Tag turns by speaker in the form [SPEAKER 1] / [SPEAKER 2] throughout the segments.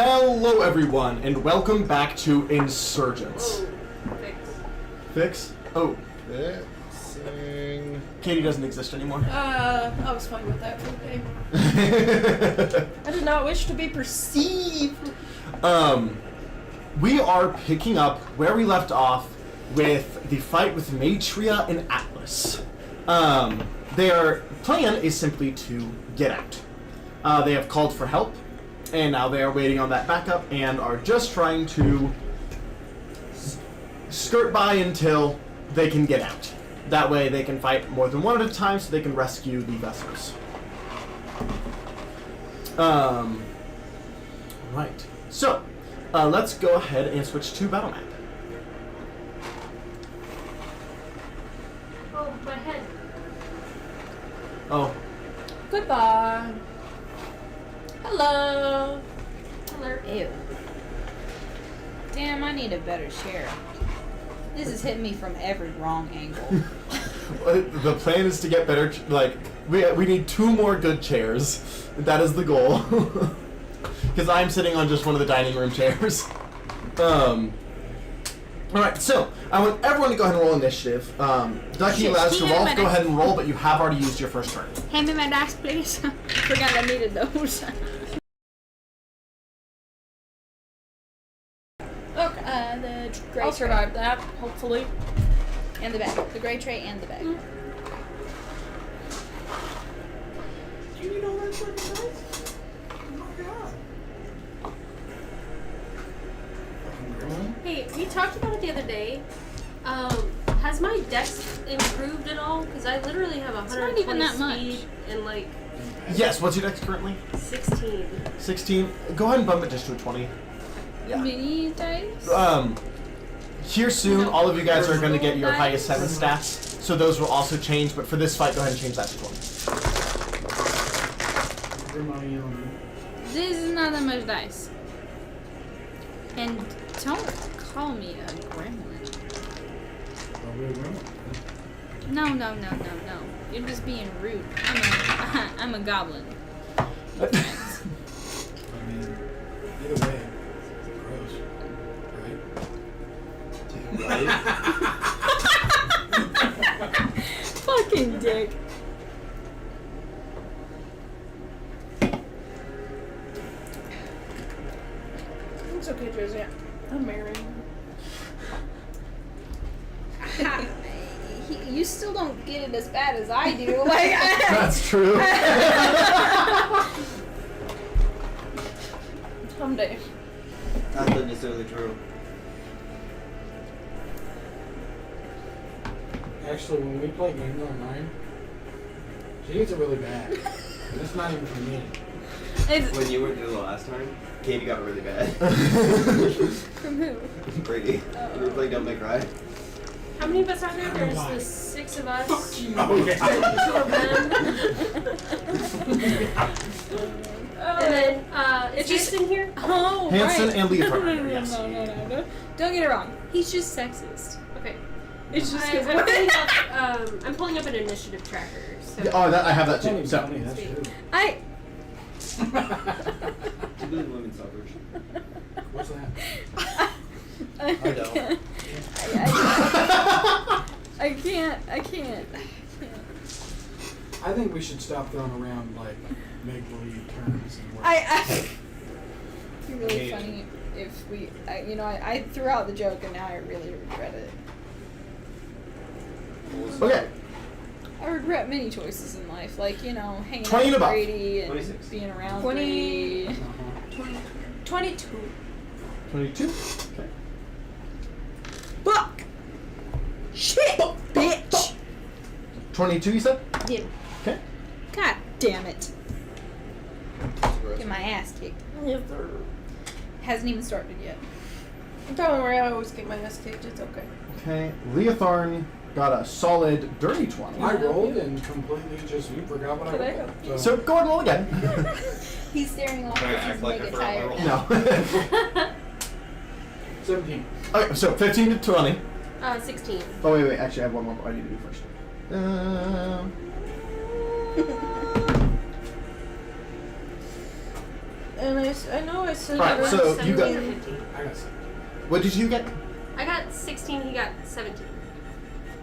[SPEAKER 1] Hello everyone, and welcome back to Insurgence. Fix? Oh.
[SPEAKER 2] Fixing.
[SPEAKER 1] Katie doesn't exist anymore.
[SPEAKER 3] I was fine with that for the day. I did not wish to be perceived.
[SPEAKER 1] We are picking up where we left off with the fight with Maitreya and Atlas. Their plan is simply to get out. They have called for help, and now they are waiting on that backup and are just trying to skirt by until they can get out. That way they can fight more than one at a time so they can rescue the vessels. Right. So, let's go ahead and switch to battle map.
[SPEAKER 4] Oh, my head.
[SPEAKER 1] Oh.
[SPEAKER 3] Goodbye. Hello.
[SPEAKER 4] Hello.
[SPEAKER 5] Ew. Damn, I need a better chair. This is hitting me from every wrong angle.
[SPEAKER 1] The plan is to get better, we need 2 more good chairs. That is the goal. Because I'm sitting on just one of the dining room chairs. Alright, so, I want everyone to go ahead and roll initiative. Ducky, Laz, Joralf, go ahead and roll, but you have already used your first turn.
[SPEAKER 5] Hand me my dice, please. Forgot I needed those.
[SPEAKER 3] Okay.
[SPEAKER 5] The gray
[SPEAKER 3] I'll
[SPEAKER 5] tray.
[SPEAKER 3] survive that, hopefully.
[SPEAKER 5] And the bag. The gray tray and the bag.
[SPEAKER 2] Do you need all that fucking dice? Oh my god. Fucking grandma?
[SPEAKER 4] Hey, we talked about it the other day. Has my dex improved at all? Because I literally have 120
[SPEAKER 5] not even that
[SPEAKER 4] speed
[SPEAKER 5] much.
[SPEAKER 4] and like
[SPEAKER 1] Yes, what's your dex currently?
[SPEAKER 4] 16.
[SPEAKER 1] 16. Go ahead and bump it just to a 20.
[SPEAKER 3] Yeah.
[SPEAKER 5] Mini dice?
[SPEAKER 1] Here soon, all of you guys are going to get your highest 7 stats, so those will also change, but for this fight, go ahead and change that to 20.
[SPEAKER 5] This is not that much dice. And don't call me a gremlin. No. You're just being rude. I'm a goblin.
[SPEAKER 2] I mean, either way, gross. Right?
[SPEAKER 5] Fucking dick.
[SPEAKER 3] It's okay, Josie. I'm married.
[SPEAKER 5] You still don't get it as bad as I do. Like,
[SPEAKER 1] That's true.
[SPEAKER 3] Someday.
[SPEAKER 6] That's not necessarily true.
[SPEAKER 2] Actually, when we play games online, she gets it really bad. And it's not even for me.
[SPEAKER 6] When you were there the last time, Katie got really bad.
[SPEAKER 5] From who?
[SPEAKER 6] Brady. You were playing Don't Make Cry.
[SPEAKER 4] How many of us are there? There's the 6 of us.
[SPEAKER 2] Oh, yeah.
[SPEAKER 4] 2 of them. And then, is Jason here?
[SPEAKER 5] Oh,
[SPEAKER 1] Hanson
[SPEAKER 5] right.
[SPEAKER 1] and Leotard, yes.
[SPEAKER 5] No. Don't get it wrong. He's just sexist.
[SPEAKER 4] Okay.
[SPEAKER 5] It's just
[SPEAKER 4] I'm pulling up an initiative tracker. So.
[SPEAKER 1] Yeah, oh, I have that too.
[SPEAKER 2] That's
[SPEAKER 1] So,
[SPEAKER 2] funny, that's true.
[SPEAKER 5] I
[SPEAKER 6] You believe in women's suffrage?
[SPEAKER 2] What's that?
[SPEAKER 5] I
[SPEAKER 6] don't.
[SPEAKER 5] can't. I can't.
[SPEAKER 2] I think we should stop throwing around, like, make-believe terms and words.
[SPEAKER 5] It'd be really funny if we, I threw out the joke and now I really regret it.
[SPEAKER 1] okay.
[SPEAKER 5] I regret many choices in life, like, hanging out
[SPEAKER 1] 20 and
[SPEAKER 5] with
[SPEAKER 1] above.
[SPEAKER 5] Brady and
[SPEAKER 6] 26.
[SPEAKER 5] being around
[SPEAKER 3] 20.
[SPEAKER 5] Brady.
[SPEAKER 3] 22.
[SPEAKER 1] 22. Okay.
[SPEAKER 5] Fuck! Shit! Bitch!
[SPEAKER 1] 22, you said?
[SPEAKER 5] Yeah.
[SPEAKER 1] Okay.
[SPEAKER 5] God damn it. Get my ass kicked.
[SPEAKER 3] Yes, sir.
[SPEAKER 5] Hasn't even started yet.
[SPEAKER 3] Don't worry, I always get my ass kicked. It's okay.
[SPEAKER 1] Okay. Leotharn got a solid dirty 20.
[SPEAKER 2] I rolled and completely just forgot what I
[SPEAKER 3] Today.
[SPEAKER 2] rolled.
[SPEAKER 1] So go ahead and roll again.
[SPEAKER 5] He's staring off
[SPEAKER 6] Sorry,
[SPEAKER 5] because
[SPEAKER 6] I
[SPEAKER 5] he's
[SPEAKER 6] feel like I
[SPEAKER 5] mega
[SPEAKER 6] forgot my
[SPEAKER 5] tired.
[SPEAKER 6] roll.
[SPEAKER 1] No.
[SPEAKER 2] 17.
[SPEAKER 1] Okay, so 15 to 20.
[SPEAKER 4] 16.
[SPEAKER 1] Oh, wait. Actually, I have one more I need to do first.
[SPEAKER 3] And I know I said.
[SPEAKER 1] Alright,
[SPEAKER 3] around
[SPEAKER 1] so you got-
[SPEAKER 4] 17 or 15.
[SPEAKER 2] I got 7.
[SPEAKER 1] What did you get?
[SPEAKER 4] I got 16. He got 17.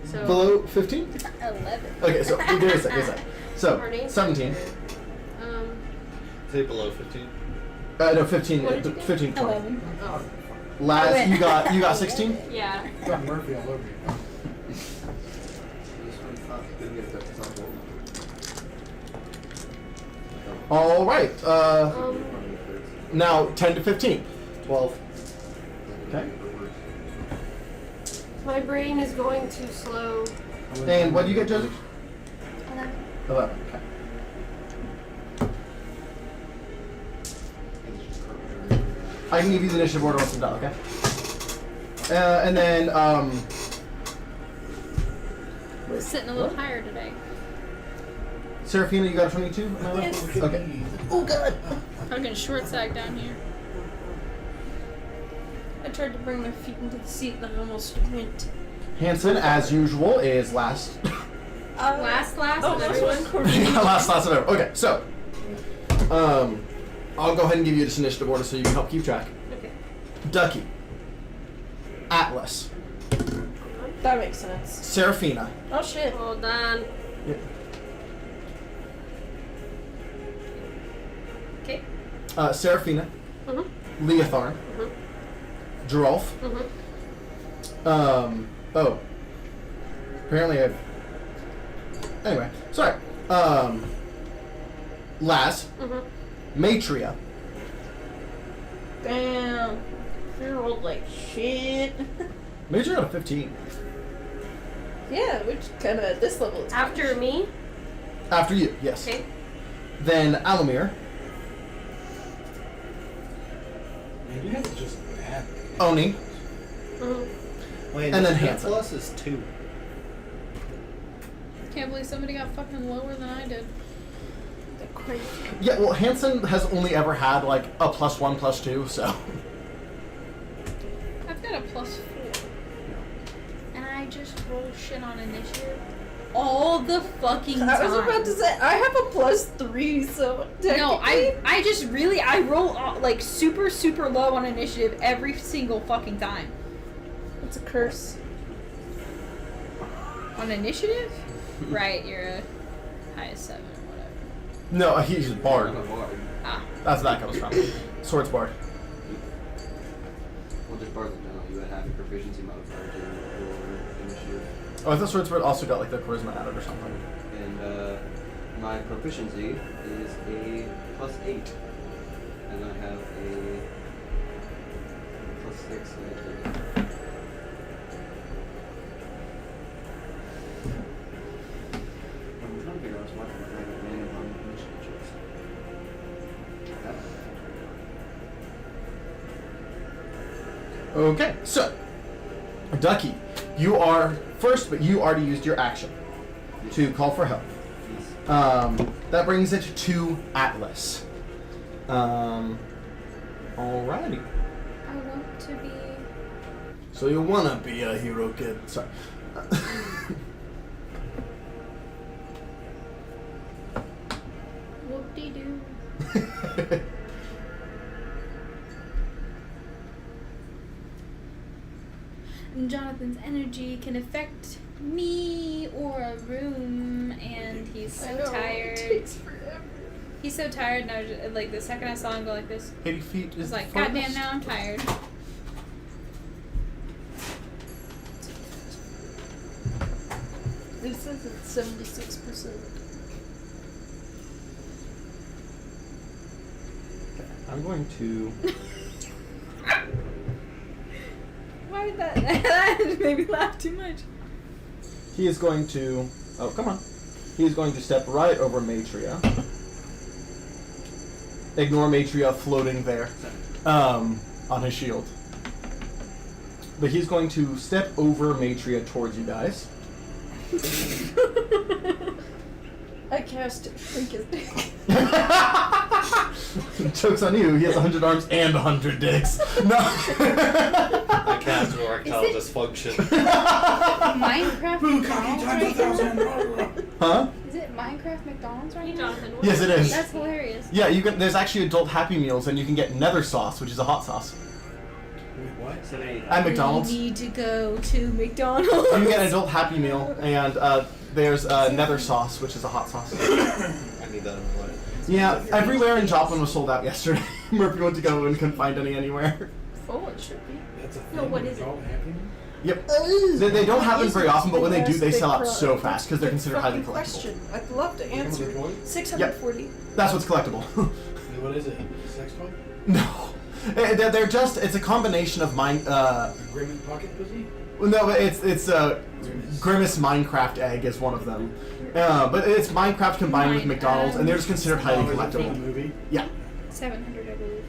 [SPEAKER 4] So
[SPEAKER 1] Below 15?
[SPEAKER 5] 11.
[SPEAKER 1] Okay, so give me a sec. So,
[SPEAKER 4] Pardon?
[SPEAKER 1] 17.
[SPEAKER 6] Say below 15.
[SPEAKER 1] No, 15.
[SPEAKER 4] What did you get?
[SPEAKER 1] 15, 20.
[SPEAKER 5] 11.
[SPEAKER 4] Oh.
[SPEAKER 1] Laz, you got 16?
[SPEAKER 4] Yeah.
[SPEAKER 2] You got Murphy all over you.
[SPEAKER 1] All right. Now 10 to 15.
[SPEAKER 6] 12.
[SPEAKER 1] Okay.
[SPEAKER 4] My brain is going too slow.
[SPEAKER 1] And what do you get, Joseph?
[SPEAKER 5] 11.
[SPEAKER 1] 11. Okay. I can give you the initiative order once I'm done. Okay. And then
[SPEAKER 5] We're sitting a little higher today.
[SPEAKER 1] Serafina, you got a 22? Am I right?
[SPEAKER 3] Yes.
[SPEAKER 1] Okay.
[SPEAKER 3] Oh god.
[SPEAKER 5] I'm getting short sag down here.
[SPEAKER 3] I tried to bring my feet into the seat and I almost went.
[SPEAKER 1] Hanson, as usual, is last.
[SPEAKER 4] Last
[SPEAKER 3] Oh,
[SPEAKER 4] of everyone.
[SPEAKER 1] last of ever. Okay, so I'll go ahead and give you this initiative order so you can help keep track.
[SPEAKER 4] Okay.
[SPEAKER 1] Ducky, Atlas,
[SPEAKER 3] That makes sense.
[SPEAKER 1] Serafina,
[SPEAKER 3] Oh shit.
[SPEAKER 4] Hold on. Okay.
[SPEAKER 1] Serafina,
[SPEAKER 4] Mhm.
[SPEAKER 1] Leotharn,
[SPEAKER 4] Mhm.
[SPEAKER 1] Joralf.
[SPEAKER 4] Mhm.
[SPEAKER 1] Oh. Apparently I've. Anyway, sorry. Laz,
[SPEAKER 4] Mhm.
[SPEAKER 1] Matria,
[SPEAKER 3] Damn. You rolled like shit.
[SPEAKER 1] Matria got a 15.
[SPEAKER 3] Yeah, which kind of at this level. It's
[SPEAKER 4] After me.
[SPEAKER 1] After you, yes.
[SPEAKER 4] Okay.
[SPEAKER 1] Then Alumear,
[SPEAKER 2] Man, you guys are just bad.
[SPEAKER 1] Oni,
[SPEAKER 4] Mhm.
[SPEAKER 6] Wait,
[SPEAKER 1] And then
[SPEAKER 6] the
[SPEAKER 1] Hanson.
[SPEAKER 6] plus is 2.
[SPEAKER 5] Can't believe somebody got fucking lower than I did.
[SPEAKER 3] They're crazy.
[SPEAKER 1] Yeah, well, Hanson has only ever had like a +1, +2, so.
[SPEAKER 5] I've got a +4. And I just roll shit on initiative all the fucking time.
[SPEAKER 3] I was about to say I have a +3, so technically.
[SPEAKER 5] No, I just really, I roll like super, super low on initiative every single fucking time.
[SPEAKER 3] It's a curse.
[SPEAKER 5] On initiative? Right, you're a highest 7 or whatever.
[SPEAKER 1] No, he's a bard.
[SPEAKER 6] I'm a bard.
[SPEAKER 5] Ah.
[SPEAKER 1] That's where that comes from. Swords bard.
[SPEAKER 6] Well, just bards in general. You would have your proficiency modifier to your initiative.
[SPEAKER 1] Oh, I thought swords bard also got like the charisma added or something.
[SPEAKER 6] And my proficiency is a +8. And I have a +6. I'm trying to figure out what's my advantage on initiative checks.
[SPEAKER 1] Okay, so Ducky, you are first, but you already used your action to call for help. That brings it to Atlas. Alrighty.
[SPEAKER 5] I want to be.
[SPEAKER 1] So you wanna be a hero kid? Sorry.
[SPEAKER 5] Whoop-de-doo. Jonathan's energy can affect me or a room, and he's so
[SPEAKER 3] I know,
[SPEAKER 5] tired.
[SPEAKER 3] It takes forever.
[SPEAKER 5] He's so tired, and I was just, like the second I saw him go like this,
[SPEAKER 1] 80 feet
[SPEAKER 5] I
[SPEAKER 1] is
[SPEAKER 5] was like,
[SPEAKER 1] the
[SPEAKER 5] "Goddamn,
[SPEAKER 1] farthest.
[SPEAKER 5] now I'm tired."
[SPEAKER 3] It says it's 76%.
[SPEAKER 1] I'm going to.
[SPEAKER 5] Why did that? That made me laugh too much.
[SPEAKER 1] He is going to. Oh, come on. He is going to step right over Matria. Ignore Matria floating there on his shield. But he's going to step over Matria towards you guys.
[SPEAKER 3] I cast Shrink his dick.
[SPEAKER 1] Joke's on you, he has 100 arms and 100 dicks. No.
[SPEAKER 6] I cast erectile dysfunction.
[SPEAKER 5] Minecraft McDonald's right now?
[SPEAKER 1] Huh?
[SPEAKER 5] Is it Minecraft McDonald's right
[SPEAKER 4] Hey,
[SPEAKER 5] now?
[SPEAKER 4] Jonathan.
[SPEAKER 1] Yes, it is.
[SPEAKER 5] That's hilarious.
[SPEAKER 1] Yeah, you can. There's actually adult Happy Meals, and you can get nether sauce, which is a hot sauce.
[SPEAKER 2] Wait, what?
[SPEAKER 1] At McDonald's.
[SPEAKER 5] We need to go to McDonald's.
[SPEAKER 1] You can get an adult Happy Meal, and there's nether sauce, which is a hot sauce.
[SPEAKER 6] I need that in my life.
[SPEAKER 1] Yeah, everywhere in Joplin was sold out yesterday. Murphy went to go and couldn't find any anywhere.
[SPEAKER 3] Full, it should be.
[SPEAKER 2] That's a thing.
[SPEAKER 4] No, what is it?
[SPEAKER 2] Called Happy Meal?
[SPEAKER 1] Yep. They don't happen very often, but when they do, they sell out so fast because they're considered highly collectible.
[SPEAKER 3] Question. I'd love to answer.
[SPEAKER 2] Toy?
[SPEAKER 3] 640.
[SPEAKER 1] That's what's collectible.
[SPEAKER 2] What is it? Sex toy?
[SPEAKER 1] No. They're just, it's a combination of
[SPEAKER 2] Grimmett pocket pussy?
[SPEAKER 1] no, but it's Grimace Minecraft egg is one of them. But it's Minecraft combined with McDonald's, and they're just considered highly
[SPEAKER 2] Oh, is it from the
[SPEAKER 1] collectible.
[SPEAKER 2] movie?
[SPEAKER 1] Yeah.
[SPEAKER 5] 700, I believe.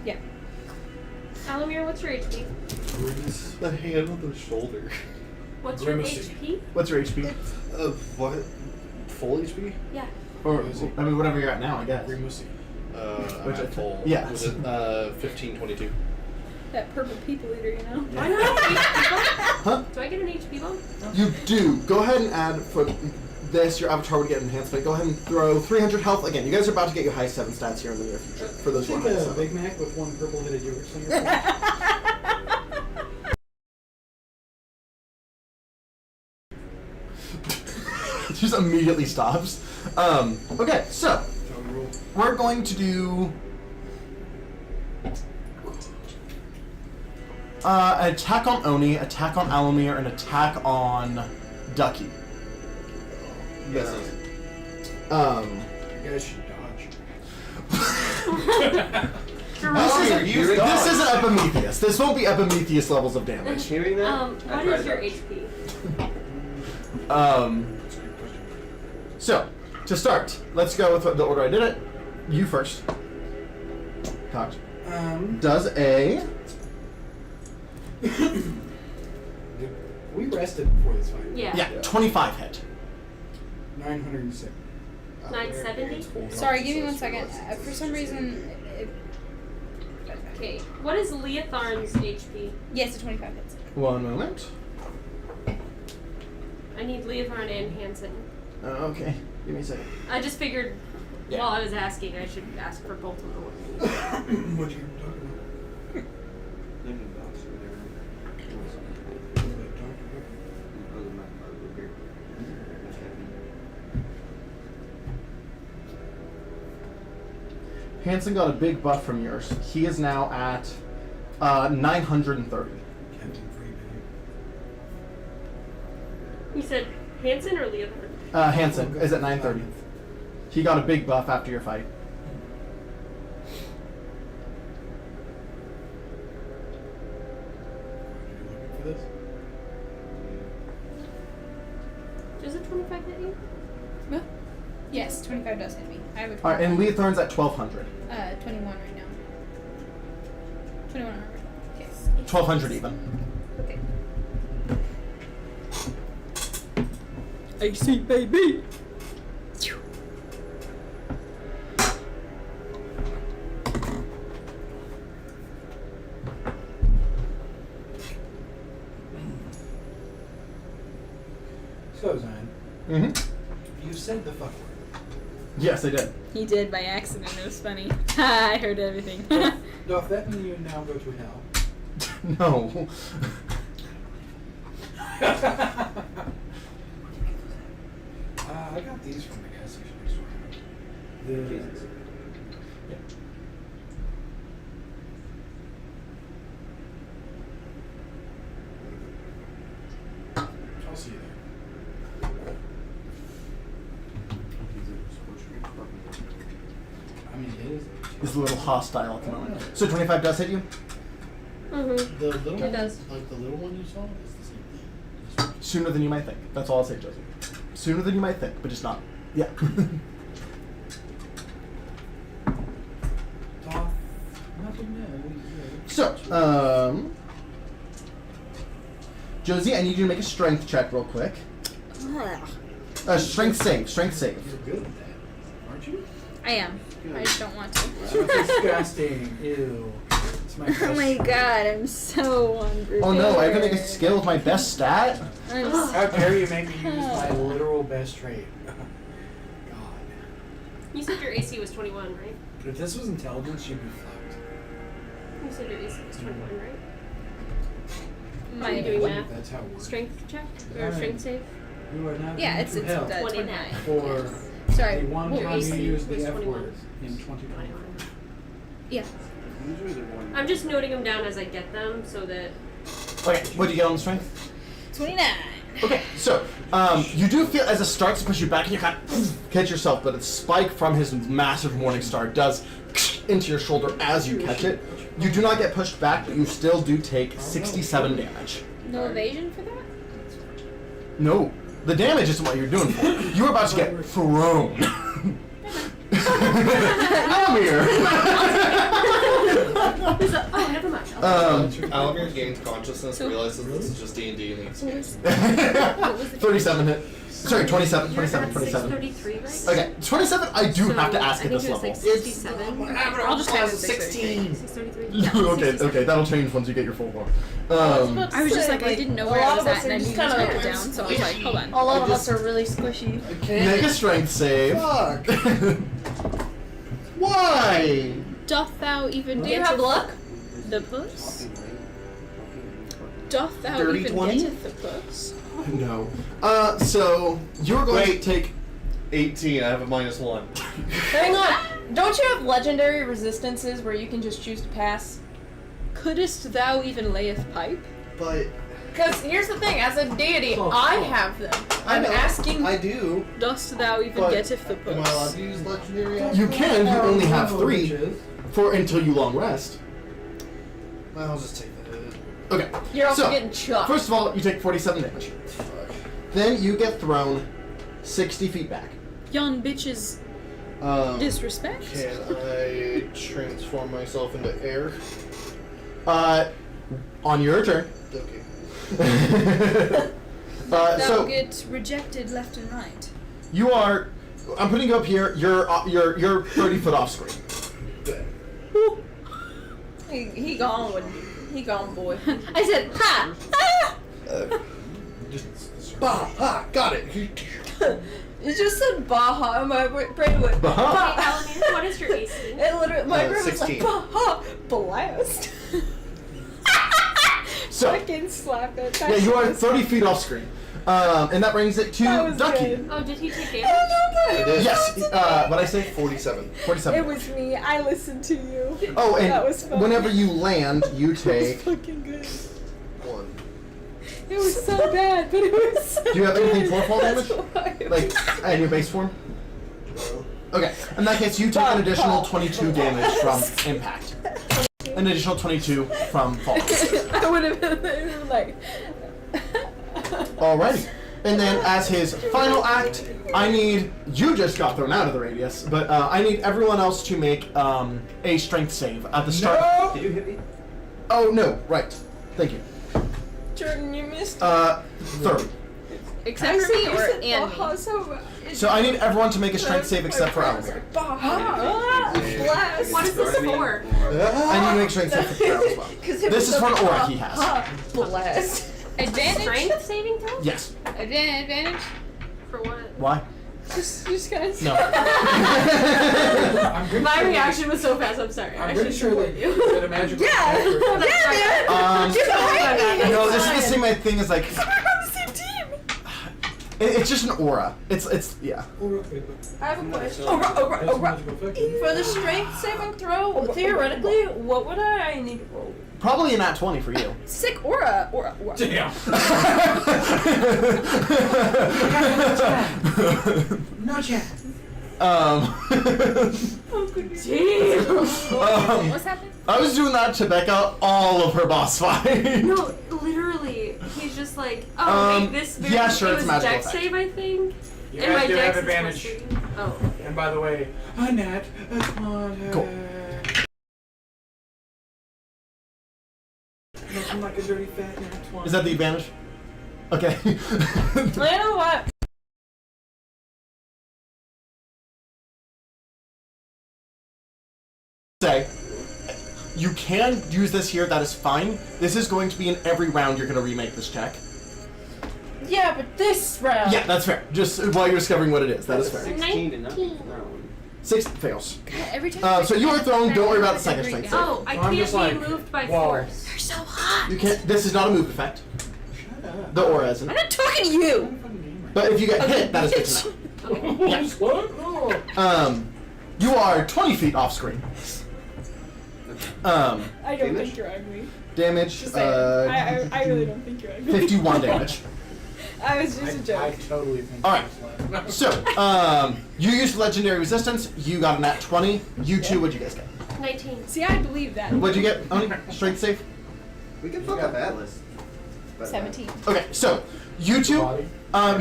[SPEAKER 5] Yeah.
[SPEAKER 4] Alumear, what's your HP?
[SPEAKER 2] Grimace.
[SPEAKER 6] The hand on the shoulder.
[SPEAKER 4] What's your
[SPEAKER 2] Grimace.
[SPEAKER 4] HP?
[SPEAKER 1] What's your HP?
[SPEAKER 6] What? Full HP?
[SPEAKER 4] Yeah.
[SPEAKER 1] Or, I mean, whatever you're at now, I guess.
[SPEAKER 2] Grimace.
[SPEAKER 6] I'm
[SPEAKER 1] Which
[SPEAKER 6] at full.
[SPEAKER 1] yeah.
[SPEAKER 6] Was it 1522?
[SPEAKER 5] That purple people eater, you know?
[SPEAKER 4] Do I not have an HP bump?
[SPEAKER 1] Huh?
[SPEAKER 4] Do I get an HP bump?
[SPEAKER 1] You do. Go ahead and add for this. Your avatar would get enhancement. Go ahead and throw 300 health. Again, you guys are about to get your high 7 stats here in the near future. For those who are
[SPEAKER 2] Take
[SPEAKER 1] high
[SPEAKER 2] a
[SPEAKER 1] 7.
[SPEAKER 2] Big Mac with one purple-headed yogurt slinger.
[SPEAKER 1] Just immediately stops. Okay, so we're going to do attack on Oni, attack on Alumear, and attack on Ducky.
[SPEAKER 6] Yes.
[SPEAKER 2] You guys should dodge.
[SPEAKER 1] This isn't Epimetheus. This won't be Epimetheus levels of damage.
[SPEAKER 6] Hearing that?
[SPEAKER 4] What is your HP?
[SPEAKER 1] So, to start, let's go with the order I did it. You first. Cox. Does a...
[SPEAKER 2] We rested before this fight.
[SPEAKER 4] Yeah.
[SPEAKER 1] Yeah, 25 hit.
[SPEAKER 2] 906.
[SPEAKER 4] 970?
[SPEAKER 5] Sorry, give me 1 second. For some reason,
[SPEAKER 4] Okay. What is Leotharn's HP?
[SPEAKER 5] yes, a 25 hits.
[SPEAKER 1] One moment.
[SPEAKER 4] I need Leotharn and Hansen.
[SPEAKER 1] Okay, give me a second.
[SPEAKER 4] I just figured
[SPEAKER 1] Yeah.
[SPEAKER 4] while I was asking, I should ask for both of them.
[SPEAKER 2] What'd you talk about?
[SPEAKER 1] Hansen got a big buff from yours. He is now at 930.
[SPEAKER 2] Captain Freeman.
[SPEAKER 4] You said Hansen or Leotharn?
[SPEAKER 1] Hansen is at 930. He got a big buff after your fight.
[SPEAKER 2] For this?
[SPEAKER 4] Does a 25 hit you?
[SPEAKER 5] Huh? Yes, 25 does hit me. I have a 25.
[SPEAKER 1] Alright, and Leotharn's at 1200.
[SPEAKER 5] 21 right now. 2100. Okay.
[SPEAKER 1] 1200 even.
[SPEAKER 5] Okay.
[SPEAKER 3] AC baby.
[SPEAKER 2] So, Zion,
[SPEAKER 1] Mm-hmm.
[SPEAKER 2] you said the fuck word.
[SPEAKER 1] Yes, I did.
[SPEAKER 5] He did by accident. It was funny. I heard everything.
[SPEAKER 2] Does that mean you now go to hell?
[SPEAKER 1] No.
[SPEAKER 2] I got these from the gas station next door. The I'll see you there. I mean, it is.
[SPEAKER 1] He's a little hostile at the moment. So 25 does hit you?
[SPEAKER 4] Mm-hmm.
[SPEAKER 2] The little
[SPEAKER 4] It
[SPEAKER 2] one,
[SPEAKER 4] does.
[SPEAKER 2] like the little one you saw, is the same thing.
[SPEAKER 1] Sooner than you might think. That's all I'll say, Josie. Sooner than you might think, but just not. Yeah. So, Josie, I need you to make a strength check real quick. Strength save. Strength save.
[SPEAKER 2] You're good at that, aren't you?
[SPEAKER 5] I am. I just don't want to.
[SPEAKER 2] That's disgusting. Ew. It's my
[SPEAKER 5] Oh my god, I'm so unprepared.
[SPEAKER 1] Oh no, I can make a skill with my best stat?
[SPEAKER 5] I'm
[SPEAKER 2] How dare you make me use my literal best trait? God.
[SPEAKER 4] You said your AC was 21, right?
[SPEAKER 2] If this was intelligence, you'd be fucked.
[SPEAKER 4] You said your AC was 21, right? Are
[SPEAKER 5] my
[SPEAKER 4] you doing math?
[SPEAKER 2] That's how it works.
[SPEAKER 4] Strength check? Or
[SPEAKER 2] Alright.
[SPEAKER 4] strength save?
[SPEAKER 2] You are not
[SPEAKER 5] yeah,
[SPEAKER 2] being
[SPEAKER 5] it's
[SPEAKER 2] compelled
[SPEAKER 5] 29.
[SPEAKER 2] for
[SPEAKER 5] Sorry.
[SPEAKER 2] the one
[SPEAKER 4] What
[SPEAKER 2] time
[SPEAKER 4] AC
[SPEAKER 2] you use
[SPEAKER 4] was
[SPEAKER 2] the F
[SPEAKER 4] 21?
[SPEAKER 2] word in 2020.
[SPEAKER 5] Yeah.
[SPEAKER 6] Usually they're one.
[SPEAKER 4] I'm just noting them down as I get them so that.
[SPEAKER 1] Okay, what do you get on the strength?
[SPEAKER 5] 29.
[SPEAKER 1] Okay, so you do feel as it starts to push you back, and you kind of catch yourself, but a spike from his massive morning star does into your shoulder as you catch it. You do not get pushed back, but you still do take 67 damage.
[SPEAKER 5] No evasion for that?
[SPEAKER 1] No, the damage isn't what you're doing for. You're about to get thrown. Alumear.
[SPEAKER 4] Oh, never mind.
[SPEAKER 7] Alumear gains consciousness, realizes this is just D&D and leaves.
[SPEAKER 1] 37 hit. Sorry, 27, 27, 27.
[SPEAKER 4] 633, right?
[SPEAKER 1] Okay, 27 I do have to ask
[SPEAKER 4] I
[SPEAKER 1] at
[SPEAKER 4] think
[SPEAKER 1] this
[SPEAKER 4] it was
[SPEAKER 1] level.
[SPEAKER 4] like 67.
[SPEAKER 5] I'll just have
[SPEAKER 2] 16.
[SPEAKER 4] 633.
[SPEAKER 1] Okay, that'll change once you get your full form.
[SPEAKER 5] I was just like, I didn't know
[SPEAKER 3] a
[SPEAKER 5] where I
[SPEAKER 3] lot
[SPEAKER 5] was
[SPEAKER 3] of
[SPEAKER 5] at
[SPEAKER 3] us
[SPEAKER 5] and
[SPEAKER 3] are
[SPEAKER 5] I
[SPEAKER 3] just
[SPEAKER 5] needed to
[SPEAKER 3] kinda
[SPEAKER 5] write it down, so I was like, hold on.
[SPEAKER 3] A lot of us are really squishy.
[SPEAKER 1] Make a strength save.
[SPEAKER 7] Fuck! Why?
[SPEAKER 5] Doth thou even
[SPEAKER 3] Do you
[SPEAKER 5] get
[SPEAKER 3] have luck?
[SPEAKER 5] the puss? Doth thou
[SPEAKER 7] Dirty
[SPEAKER 5] even
[SPEAKER 7] 20?
[SPEAKER 5] getteth the puss?
[SPEAKER 1] No. So you're going to take.
[SPEAKER 7] 18, I have a -1.
[SPEAKER 3] Hang on. Don't you have legendary resistances where you can just choose to pass?
[SPEAKER 5] Couldst thou even layeth pipe?
[SPEAKER 7] But
[SPEAKER 3] Because here's the thing, as a deity, I have them.
[SPEAKER 7] I
[SPEAKER 3] I'm
[SPEAKER 7] know,
[SPEAKER 3] asking.
[SPEAKER 7] I do.
[SPEAKER 5] Dost thou even
[SPEAKER 7] But
[SPEAKER 5] getteth the
[SPEAKER 7] Am I allowed
[SPEAKER 5] puss?
[SPEAKER 7] to use legendary?
[SPEAKER 1] You can. You only have
[SPEAKER 2] Oh,
[SPEAKER 1] 3
[SPEAKER 2] bitches.
[SPEAKER 1] for until you long rest.
[SPEAKER 7] Well, I'll just take the hit.
[SPEAKER 1] Okay.
[SPEAKER 3] You're also
[SPEAKER 1] So,
[SPEAKER 3] getting chucked.
[SPEAKER 1] First of all, you take 47 damage.
[SPEAKER 7] Fuck.
[SPEAKER 1] Then you get thrown 60 feet back.
[SPEAKER 5] Yon bitches disrespect?
[SPEAKER 7] Can I transform myself into air?
[SPEAKER 1] On your turn.
[SPEAKER 7] Okay.
[SPEAKER 5] Thou
[SPEAKER 1] So
[SPEAKER 5] get rejected left and right.
[SPEAKER 1] you are. I'm putting you up here. You're 30 foot off screen.
[SPEAKER 3] He gone with. He gone, boy.
[SPEAKER 5] I said, ha!
[SPEAKER 7] Bah! Ha! Got it!
[SPEAKER 3] It just said Baja. My brain went.
[SPEAKER 1] Baja.
[SPEAKER 4] Hey, Alumear, what is your AC?
[SPEAKER 3] It literally, my brain was
[SPEAKER 7] 16.
[SPEAKER 3] like Baja blast.
[SPEAKER 1] So
[SPEAKER 5] Fucking slap it.
[SPEAKER 1] yeah, you are 30 feet off screen, and that brings it to
[SPEAKER 3] That was
[SPEAKER 1] Ducky.
[SPEAKER 3] good.
[SPEAKER 4] Oh, did he take
[SPEAKER 3] I
[SPEAKER 4] damage?
[SPEAKER 7] I did.
[SPEAKER 1] Yes. What I say?
[SPEAKER 7] 47.
[SPEAKER 1] 47.
[SPEAKER 5] It was me. I listened to you.
[SPEAKER 1] Oh, and
[SPEAKER 5] That was fun.
[SPEAKER 1] whenever you land, you take.
[SPEAKER 5] Fucking good.
[SPEAKER 7] 1.
[SPEAKER 5] It was so bad, but it was so
[SPEAKER 1] Do you have anything
[SPEAKER 5] good.
[SPEAKER 1] for fall damage?
[SPEAKER 5] That's why.
[SPEAKER 1] Like in your base form?
[SPEAKER 7] No.
[SPEAKER 1] Okay. In that case, you take an additional 22 damage from impact. An additional 22 from fall.
[SPEAKER 3] I would have been like.
[SPEAKER 1] Alrighty. And then as his final act, I need, you just got thrown out of the radius, but I need everyone else to make a strength save at the start.
[SPEAKER 6] Did you hit me?
[SPEAKER 1] Oh, no, right. Thank you.
[SPEAKER 3] Jordan, you missed.
[SPEAKER 1] 30.
[SPEAKER 5] Except for me or and me?
[SPEAKER 1] So I need everyone to make a strength save except for Alumear.
[SPEAKER 3] Blast.
[SPEAKER 4] What is this for?
[SPEAKER 1] I need to make strength save for Carol as well. This is for an aura he has.
[SPEAKER 3] Blast.
[SPEAKER 5] Advantage?
[SPEAKER 4] Strength saving throw?
[SPEAKER 1] Yes.
[SPEAKER 5] Advantage?
[SPEAKER 4] For what?
[SPEAKER 1] Why?
[SPEAKER 5] Just guys.
[SPEAKER 1] No.
[SPEAKER 2] I'm pretty
[SPEAKER 4] My
[SPEAKER 2] sure
[SPEAKER 4] reaction was so fast, I'm sorry.
[SPEAKER 2] I'm pretty sure that a magical
[SPEAKER 3] Yeah.
[SPEAKER 2] attacker-
[SPEAKER 1] No, this is the same thing as like.
[SPEAKER 3] We're on the same team.
[SPEAKER 1] It's just an aura. It's yeah.
[SPEAKER 3] I have a question.
[SPEAKER 2] That's a magical effect.
[SPEAKER 3] For the strength saving throw, theoretically, what would I need to roll?
[SPEAKER 1] Probably a nat 20 for you.
[SPEAKER 3] Sick aura.
[SPEAKER 2] Damn. No chat.
[SPEAKER 5] What's happening?
[SPEAKER 1] I was doing that to Becca all of her boss fight.
[SPEAKER 4] No, literally. He's just like, oh, make this very.
[SPEAKER 1] yeah, sure,
[SPEAKER 4] it
[SPEAKER 1] it's
[SPEAKER 4] was
[SPEAKER 1] a magical
[SPEAKER 4] dex
[SPEAKER 1] effect.
[SPEAKER 4] save, I think.
[SPEAKER 2] You
[SPEAKER 4] and
[SPEAKER 2] guys
[SPEAKER 4] my
[SPEAKER 2] do
[SPEAKER 4] dex
[SPEAKER 2] have
[SPEAKER 4] is
[SPEAKER 2] advantage.
[SPEAKER 4] +3. Oh.
[SPEAKER 2] And by the way, a nat 20.
[SPEAKER 1] Cool.
[SPEAKER 2] Looking like a dirty fat nat 20.
[SPEAKER 1] Is that the advantage? Okay.
[SPEAKER 3] You know what?
[SPEAKER 1] Say. You can use this here, that is fine. This is going to be in every round you're going to remake this check.
[SPEAKER 3] Yeah, but this round.
[SPEAKER 1] Yeah, that's fair. Just while you're discovering what it is, that is fair.
[SPEAKER 6] 16 to 9.
[SPEAKER 1] 6 fails.
[SPEAKER 5] God, every time
[SPEAKER 1] So you are thrown, don't worry about the second
[SPEAKER 5] Every
[SPEAKER 1] strength
[SPEAKER 5] guy.
[SPEAKER 1] save.
[SPEAKER 4] Oh, I
[SPEAKER 2] I'm
[SPEAKER 4] can't
[SPEAKER 2] just
[SPEAKER 4] be
[SPEAKER 2] like,
[SPEAKER 4] moved by
[SPEAKER 2] whoa.
[SPEAKER 4] force.
[SPEAKER 5] You're so hot.
[SPEAKER 1] You can't, this is not a move effect.
[SPEAKER 2] Shut up.
[SPEAKER 1] The aura isn't.
[SPEAKER 5] I'm not talking to you.
[SPEAKER 1] But if you get hit, that is good to know.
[SPEAKER 2] Yes. What? Oh.
[SPEAKER 1] You are 20 feet off screen.
[SPEAKER 5] I don't
[SPEAKER 6] Damage?
[SPEAKER 5] think you're ugly.
[SPEAKER 1] Damage,
[SPEAKER 5] Just saying. I really don't think you're ugly.
[SPEAKER 1] 51 damage.
[SPEAKER 5] I was just a joke.
[SPEAKER 2] I totally think.
[SPEAKER 1] Alright.
[SPEAKER 2] that's
[SPEAKER 1] So, you used legendary resistance. You got a nat 20. You two, what'd you guys get?
[SPEAKER 4] 19.
[SPEAKER 5] See, I believe that.
[SPEAKER 1] What'd you get, Oni? Strength save?
[SPEAKER 6] We can fuck up Atlas. But,
[SPEAKER 5] 17.
[SPEAKER 1] Okay, so, you two,
[SPEAKER 2] Body.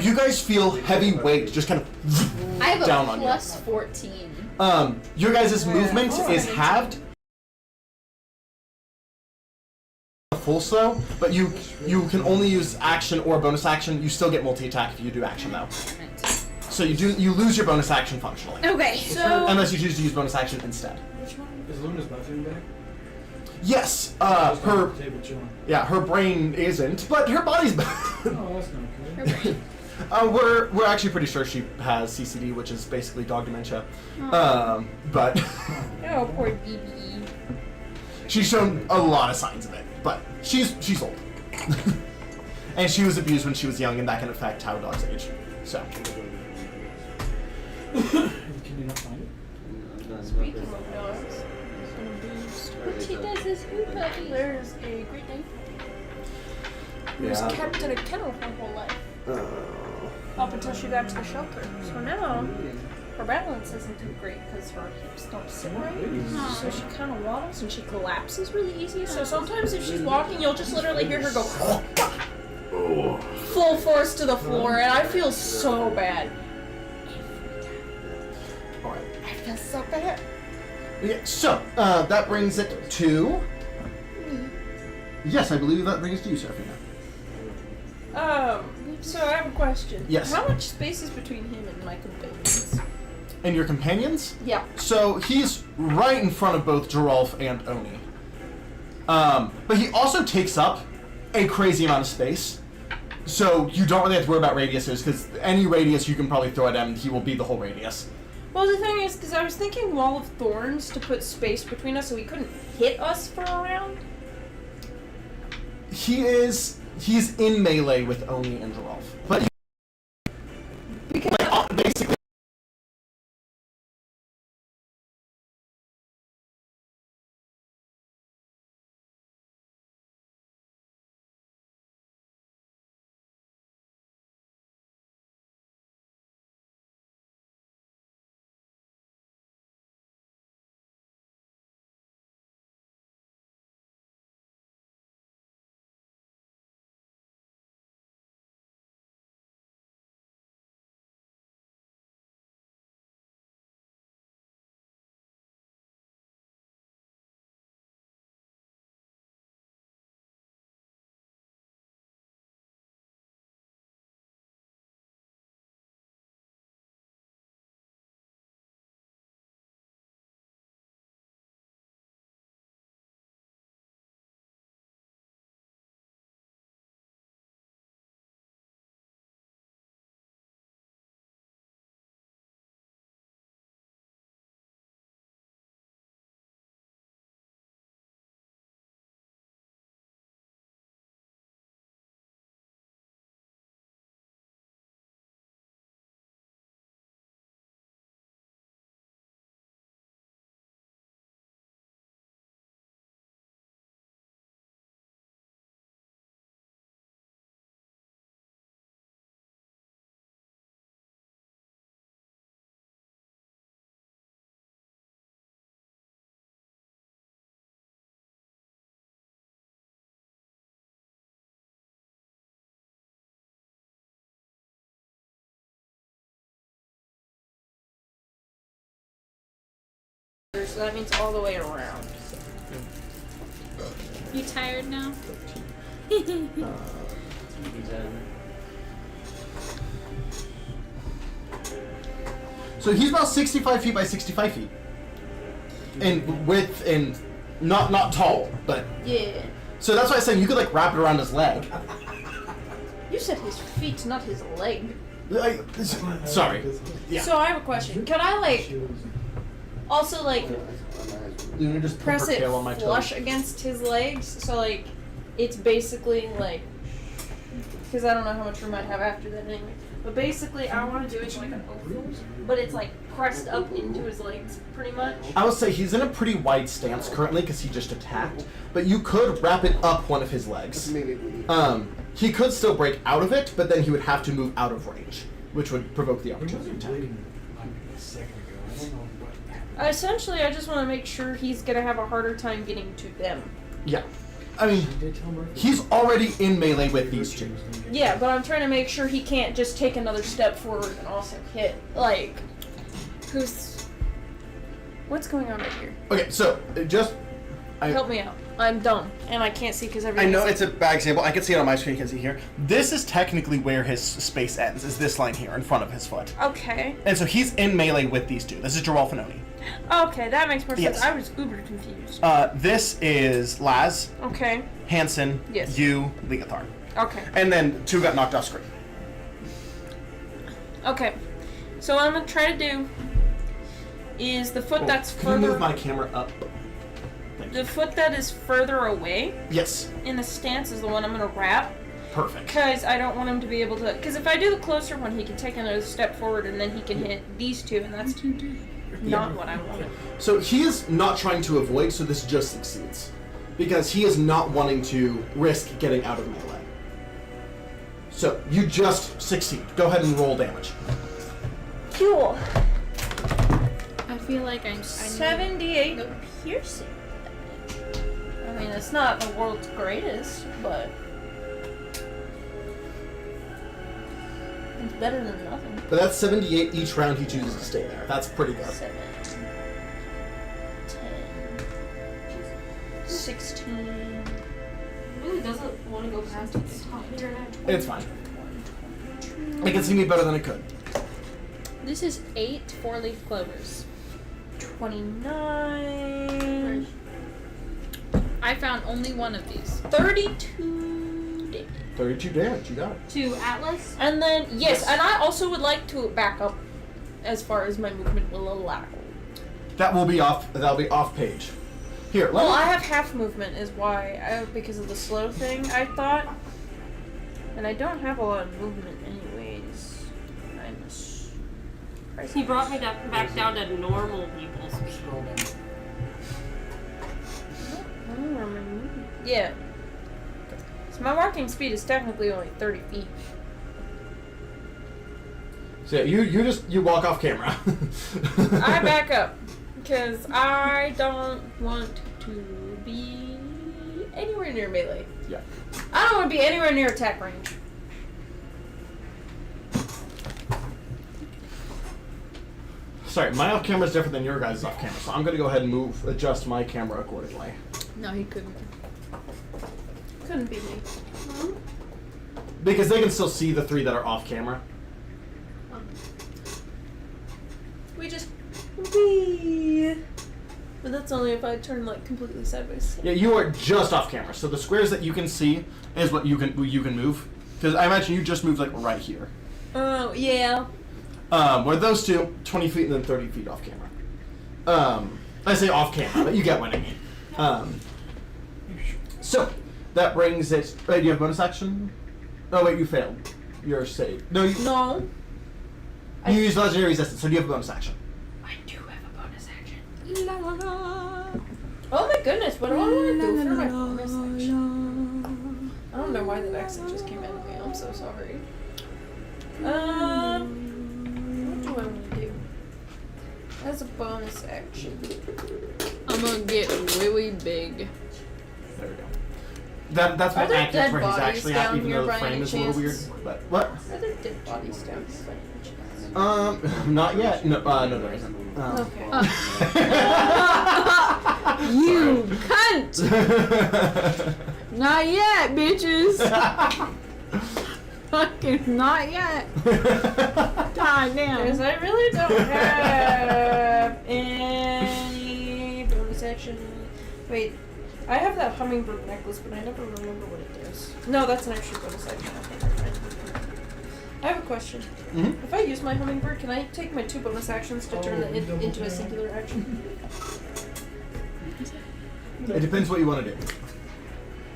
[SPEAKER 1] you guys feel heavy weight just kind of
[SPEAKER 5] I have
[SPEAKER 1] down
[SPEAKER 5] a
[SPEAKER 1] on you.
[SPEAKER 5] plus 14.
[SPEAKER 1] Your guys' movement is halved. Full slow, but you can only use action or bonus action. You still get multi-attack if you do action though. So you lose your bonus action functionally.
[SPEAKER 5] Okay.
[SPEAKER 3] So.
[SPEAKER 1] Unless you choose to use bonus action instead.
[SPEAKER 3] Which one?
[SPEAKER 2] Is Luna's bathroom back?
[SPEAKER 1] Yes,
[SPEAKER 2] Just on
[SPEAKER 1] her
[SPEAKER 2] the table chilling.
[SPEAKER 1] her brain isn't, but her body's back.
[SPEAKER 2] Oh, that's not
[SPEAKER 5] Her
[SPEAKER 2] good.
[SPEAKER 5] brain.
[SPEAKER 1] We're actually pretty sure she has CCD, which is basically dog dementia. But
[SPEAKER 5] Oh, poor BBE.
[SPEAKER 1] she's shown a lot of signs of it. But she's old, and she was abused when she was young, and that can affect how dogs age. So
[SPEAKER 2] Can you not find it?
[SPEAKER 3] Speaking of dogs,
[SPEAKER 5] What she does is who puppy.
[SPEAKER 3] there's a Great Dane who was kept in a kennel her whole life up until she got to the shelter. So now her balance isn't too great because her hips don't sit right. So she kind of waddles and she collapses really easy. So sometimes if she's walking, you'll just literally hear her go full force to the floor, and I feel so bad.
[SPEAKER 1] alright.
[SPEAKER 3] I feel so bad.
[SPEAKER 1] Yeah, so that brings it to. Yes, I believe that brings it to you, Serafina.
[SPEAKER 3] So I have a question.
[SPEAKER 1] Yes.
[SPEAKER 3] How much space is between him and my companions?
[SPEAKER 1] And your companions?
[SPEAKER 3] Yeah.
[SPEAKER 1] So he's right in front of both Joralf and Oni. But he also takes up a crazy amount of space. So you don't really have to worry about radiuses, because any radius you can probably throw at him, he will be the whole radius.
[SPEAKER 3] Well, the thing is, because I was thinking wall of thorns to put space between us so he couldn't hit us for a round.
[SPEAKER 1] He's in melee with Oni and Joralf. But basically.
[SPEAKER 3] So that means all the way around.
[SPEAKER 5] You tired now?
[SPEAKER 1] So he's about 65 feet by 65 feet. In width and not tall, but
[SPEAKER 3] Yeah.
[SPEAKER 1] so that's why I was saying you could like wrap it around his leg.
[SPEAKER 3] You said his feet, not his leg.
[SPEAKER 1] Sorry. Yeah.
[SPEAKER 3] So I have a question. Can I like also like
[SPEAKER 1] You know, just
[SPEAKER 3] press
[SPEAKER 1] put her
[SPEAKER 3] it
[SPEAKER 1] tail on my
[SPEAKER 3] flush
[SPEAKER 1] toe.
[SPEAKER 3] against his legs? So like it's basically like, because I don't know how much room I'd have after that anyway. But basically I want to do it like an oval, but it's like pressed up into his legs pretty much.
[SPEAKER 1] I would say he's in a pretty wide stance currently because he just attacked, but you could wrap it up one of his legs. He could still break out of it, but then he would have to move out of range, which would provoke the opportunity attack.
[SPEAKER 3] Essentially, I just want to make sure he's gonna have a harder time getting to them.
[SPEAKER 1] Yeah. I mean, he's already in melee with these two.
[SPEAKER 3] Yeah, but I'm trying to make sure he can't just take another step forward and also hit. Like, what's going on right here?
[SPEAKER 1] Okay, so
[SPEAKER 3] Help me out. I'm dumb, and I can't see because
[SPEAKER 1] I
[SPEAKER 3] everything's...
[SPEAKER 1] know it's a bad example. I can see it on my screen. You can see here. This is technically where his space ends. Is this line here in front of his foot?
[SPEAKER 3] Okay.
[SPEAKER 1] And so he's in melee with these two. This is Joralf and Oni.
[SPEAKER 3] Okay, that makes more sense.
[SPEAKER 1] Yes.
[SPEAKER 3] I was uber confused.
[SPEAKER 1] This is Laz,
[SPEAKER 3] Okay.
[SPEAKER 1] Hansen,
[SPEAKER 3] Yes.
[SPEAKER 1] you, Legathar.
[SPEAKER 3] Okay.
[SPEAKER 1] And then two got knocked off screen.
[SPEAKER 3] Okay. So what I'm gonna try to do is the foot that's
[SPEAKER 1] Can you move
[SPEAKER 3] further...
[SPEAKER 1] my camera up? Thank you.
[SPEAKER 3] The foot that is further away
[SPEAKER 1] Yes.
[SPEAKER 3] in the stance is the one I'm gonna wrap.
[SPEAKER 1] Perfect.
[SPEAKER 3] Because I don't want him to be able to... Because if I do the closer one, he can take another step forward and then he can hit these two, and that's not what I want.
[SPEAKER 1] So he is not trying to avoid, so this just succeeds. Because he is not wanting to risk getting out of melee. So you just succeed. Go ahead and roll damage.
[SPEAKER 3] Cool.
[SPEAKER 5] I feel like I'm
[SPEAKER 3] 78 piercing. I mean, it's not the world's greatest, but it's better than nothing.
[SPEAKER 1] But that's 78 each round he chooses to stay there. That's pretty good.
[SPEAKER 3] 7, 10, 16.
[SPEAKER 4] Really doesn't want to go past its top here.
[SPEAKER 1] It's fine. It can see me better than it could.
[SPEAKER 5] This is 8 4-leaf clovers.
[SPEAKER 3] 29.
[SPEAKER 5] I found only one of these.
[SPEAKER 3] 32 damage.
[SPEAKER 1] 32 damage, you got it.
[SPEAKER 4] To Atlas?
[SPEAKER 3] And then, yes, and I also would like to back up as far as my movement will allow.
[SPEAKER 1] That'll be off page. Here, let
[SPEAKER 3] Well,
[SPEAKER 1] me...
[SPEAKER 3] I have half movement is why, because of the slow thing, I thought. And I don't have a lot of movement anyways.
[SPEAKER 4] He brought me back down to normal people's speed.
[SPEAKER 3] I don't remember movement. Yeah. So my walking speed is technically only 30 feet.
[SPEAKER 1] So you walk off camera.
[SPEAKER 3] I back up. Because I don't want to be anywhere near melee.
[SPEAKER 1] Yeah.
[SPEAKER 3] I don't want to be anywhere near attack range.
[SPEAKER 1] Sorry, my off camera is different than your guys' off camera, so I'm gonna go ahead and adjust my camera accordingly.
[SPEAKER 5] No, he couldn't.
[SPEAKER 3] Couldn't be me.
[SPEAKER 1] Because they can still see the three that are off camera.
[SPEAKER 3] We just wee. But that's only if I turn like completely side by side.
[SPEAKER 1] Yeah, you are just off camera, so the squares that you can see is what you can move. Because I imagine you just moved like right here.
[SPEAKER 3] Oh, yeah.
[SPEAKER 1] Where those two, 20 feet and then 30 feet off camera. I say off camera, but you get what I mean. So, that brings it... do you have bonus action? Oh, wait, you failed. Your save. No, you use legendary resistance, so do you have a bonus action?
[SPEAKER 3] I do have a bonus action. La, la, la. Oh my goodness, what do I want to do for my bonus action? I don't know why that accent just came out of me. I'm so sorry. What do I want to do? As a bonus action.
[SPEAKER 5] I'm gonna get really big.
[SPEAKER 1] There we go. That's
[SPEAKER 3] Are
[SPEAKER 1] what
[SPEAKER 3] there
[SPEAKER 1] active
[SPEAKER 3] dead
[SPEAKER 1] where he's
[SPEAKER 3] bodies
[SPEAKER 1] actually at,
[SPEAKER 3] down
[SPEAKER 1] even
[SPEAKER 3] here
[SPEAKER 1] though the
[SPEAKER 3] by
[SPEAKER 1] frame
[SPEAKER 3] any
[SPEAKER 1] is a little weird.
[SPEAKER 3] chance?
[SPEAKER 1] But what?
[SPEAKER 3] Are there dead bodies down here by any chance?
[SPEAKER 1] Not yet. No, no, there isn't.
[SPEAKER 3] Okay.
[SPEAKER 5] You cunt! Not yet, bitches! Fucking not yet. God damn.
[SPEAKER 3] Because I really don't have any bonus action. Wait, I have that hummingbird necklace, but I never remember what it does. No, that's an extra bonus action. I have a question.
[SPEAKER 1] Mm-hmm.
[SPEAKER 3] If I use my hummingbird, can I take my 2 bonus actions to turn it into a singular action?
[SPEAKER 1] It depends what you want to do.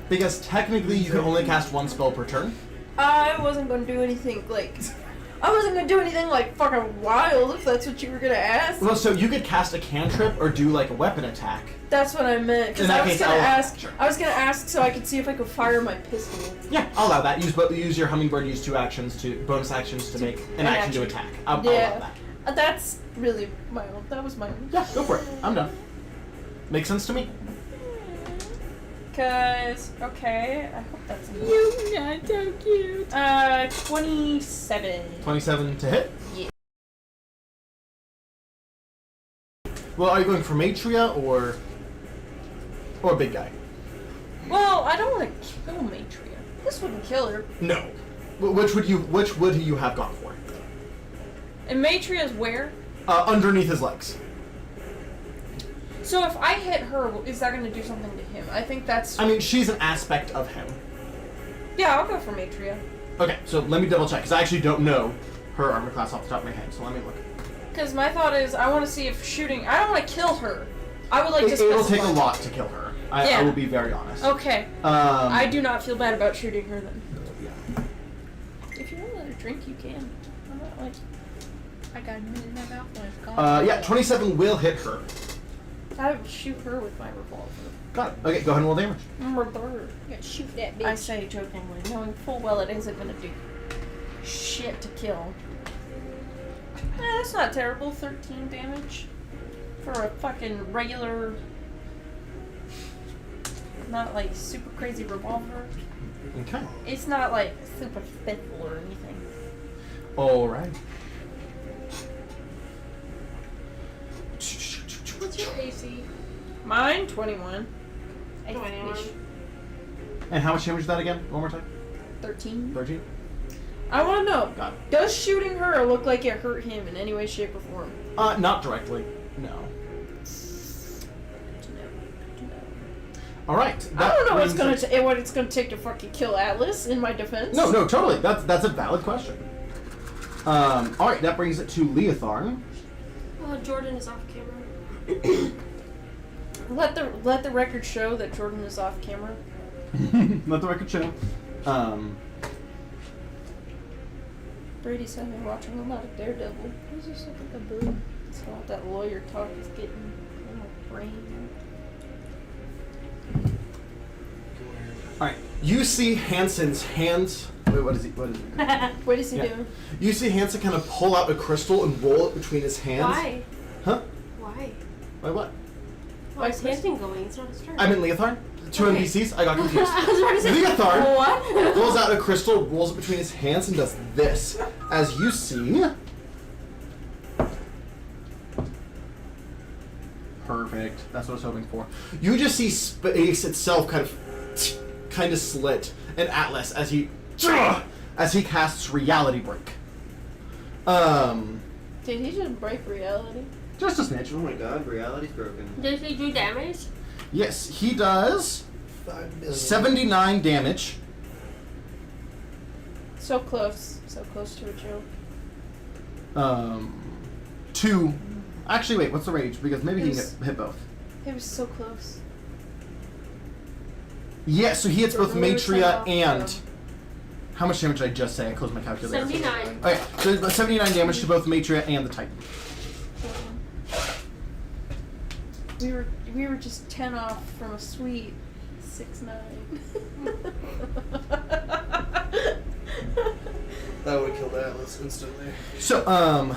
[SPEAKER 1] Because technically you can only cast 1 spell per turn.
[SPEAKER 3] I wasn't going to do anything like... I wasn't going to do anything like fucking wild, if that's what you were going to ask.
[SPEAKER 1] Well, so you could cast a cantrip or do like a weapon attack.
[SPEAKER 3] That's what I meant. Because
[SPEAKER 1] In that
[SPEAKER 3] I was
[SPEAKER 1] case,
[SPEAKER 3] going to
[SPEAKER 1] I'll-
[SPEAKER 3] ask...
[SPEAKER 1] sure.
[SPEAKER 3] I was going to ask so I could see if I could fire my pistol.
[SPEAKER 1] Yeah, I'll allow that. Use your hummingbird. Use 2 actions to bonus actions to make an action to attack. I'll allow that.
[SPEAKER 3] That's really my own. That was my own.
[SPEAKER 1] Yeah, go for it. I'm done. Makes sense to me.
[SPEAKER 3] Because, okay, I hope that's enough.
[SPEAKER 5] You're not so cute.
[SPEAKER 3] 27.
[SPEAKER 1] 27 to hit.
[SPEAKER 3] Yeah.
[SPEAKER 1] Well, are you going for Matria or big guy?
[SPEAKER 3] Well, I don't want to kill Matria. This wouldn't kill her.
[SPEAKER 1] No. Which would you have gone for?
[SPEAKER 3] And Matria's where?
[SPEAKER 1] Underneath his legs.
[SPEAKER 3] So if I hit her, is that going to do something to him? I think that's...
[SPEAKER 1] I mean, she's an aspect of him.
[SPEAKER 3] Yeah, I'll go for Matria.
[SPEAKER 1] Okay, so let me double check, because I actually don't know her armor class off the top of my head, so let me look.
[SPEAKER 3] Because my thought is, I want to see if shooting... I don't want to kill her. I would like to
[SPEAKER 1] It'll take a
[SPEAKER 3] specify.
[SPEAKER 1] lot to kill her. I
[SPEAKER 3] Yeah.
[SPEAKER 1] will be very honest.
[SPEAKER 3] Okay. I do not feel bad about shooting her then.
[SPEAKER 1] Yeah.
[SPEAKER 3] If you want to let her drink, you can. I'm not like...
[SPEAKER 5] I got a minute in my mouth.
[SPEAKER 1] Yeah, 27 will hit her.
[SPEAKER 3] I would shoot her with my revolver.
[SPEAKER 1] Got it. Okay, go ahead and roll damage.
[SPEAKER 3] Murder.
[SPEAKER 5] You gotta shoot that bitch.
[SPEAKER 3] I say jokingly, knowing full well it isn't gonna do shit to kill. That's not terrible. 13 damage for a fucking regular, not like super crazy revolver.
[SPEAKER 1] Okay.
[SPEAKER 3] It's not like super fickle or anything.
[SPEAKER 1] Alright.
[SPEAKER 4] What's your AC?
[SPEAKER 3] Mine 21. I
[SPEAKER 4] 21.
[SPEAKER 3] wish.
[SPEAKER 1] And how much damage is that again? One more time?
[SPEAKER 3] 13.
[SPEAKER 1] 13?
[SPEAKER 3] I want to know.
[SPEAKER 1] Got it.
[SPEAKER 3] Does shooting her look like it hurt him in any way, shape, or form?
[SPEAKER 1] Not directly. No.
[SPEAKER 3] To know.
[SPEAKER 1] Alright.
[SPEAKER 3] I don't know what it's gonna take to fucking kill Atlas. In my defense.
[SPEAKER 1] No, totally. That's a valid question. Alright, that brings it to Leotharn.
[SPEAKER 4] Jordan is off camera.
[SPEAKER 3] Let the record show that Jordan is off camera.
[SPEAKER 1] Let the record show.
[SPEAKER 3] Brady said they're watching a lot of Daredevil. Who's this like a boo? So all that lawyer talk is getting in my brain.
[SPEAKER 1] Alright, you see Hansen's hands. Wait, what is he? What is he?
[SPEAKER 3] What is he doing?
[SPEAKER 1] You see Hansen kind of pull out a crystal and roll it between his hands.
[SPEAKER 4] Why?
[SPEAKER 1] Huh?
[SPEAKER 4] Why?
[SPEAKER 1] Why what?
[SPEAKER 4] Why is his thing going? It's not his turn.
[SPEAKER 1] I'm in Leotharn. 2
[SPEAKER 4] Okay.
[SPEAKER 1] NPCs. I got confused.
[SPEAKER 4] I was about to say,
[SPEAKER 1] Leotharn
[SPEAKER 4] what?
[SPEAKER 1] pulls out a crystal, rolls it between his hands, and does this. As you see. Perfect. That's what I was hoping for. You just see space itself kind of slit, and Atlas as he casts Reality Break.
[SPEAKER 3] Did he just break reality?
[SPEAKER 1] Just a snitch.
[SPEAKER 6] Oh my god, reality's broken.
[SPEAKER 4] Did he do damage?
[SPEAKER 1] Yes, he does 79 damage.
[SPEAKER 3] So close to a joke.
[SPEAKER 1] 2. Actually, wait. What's the rage? Because maybe he can hit both.
[SPEAKER 3] It was so close.
[SPEAKER 1] Yeah, so he hits both
[SPEAKER 3] We were
[SPEAKER 1] Matria
[SPEAKER 3] off,
[SPEAKER 1] and.
[SPEAKER 3] so-
[SPEAKER 1] How much damage did I just say? I closed my calculator.
[SPEAKER 4] 79.
[SPEAKER 1] Okay, so it's 79 damage to both Matria and the Titan.
[SPEAKER 3] We were just 10 off from a sweet 6-9.
[SPEAKER 7] That would have killed Atlas instantly.
[SPEAKER 1] So,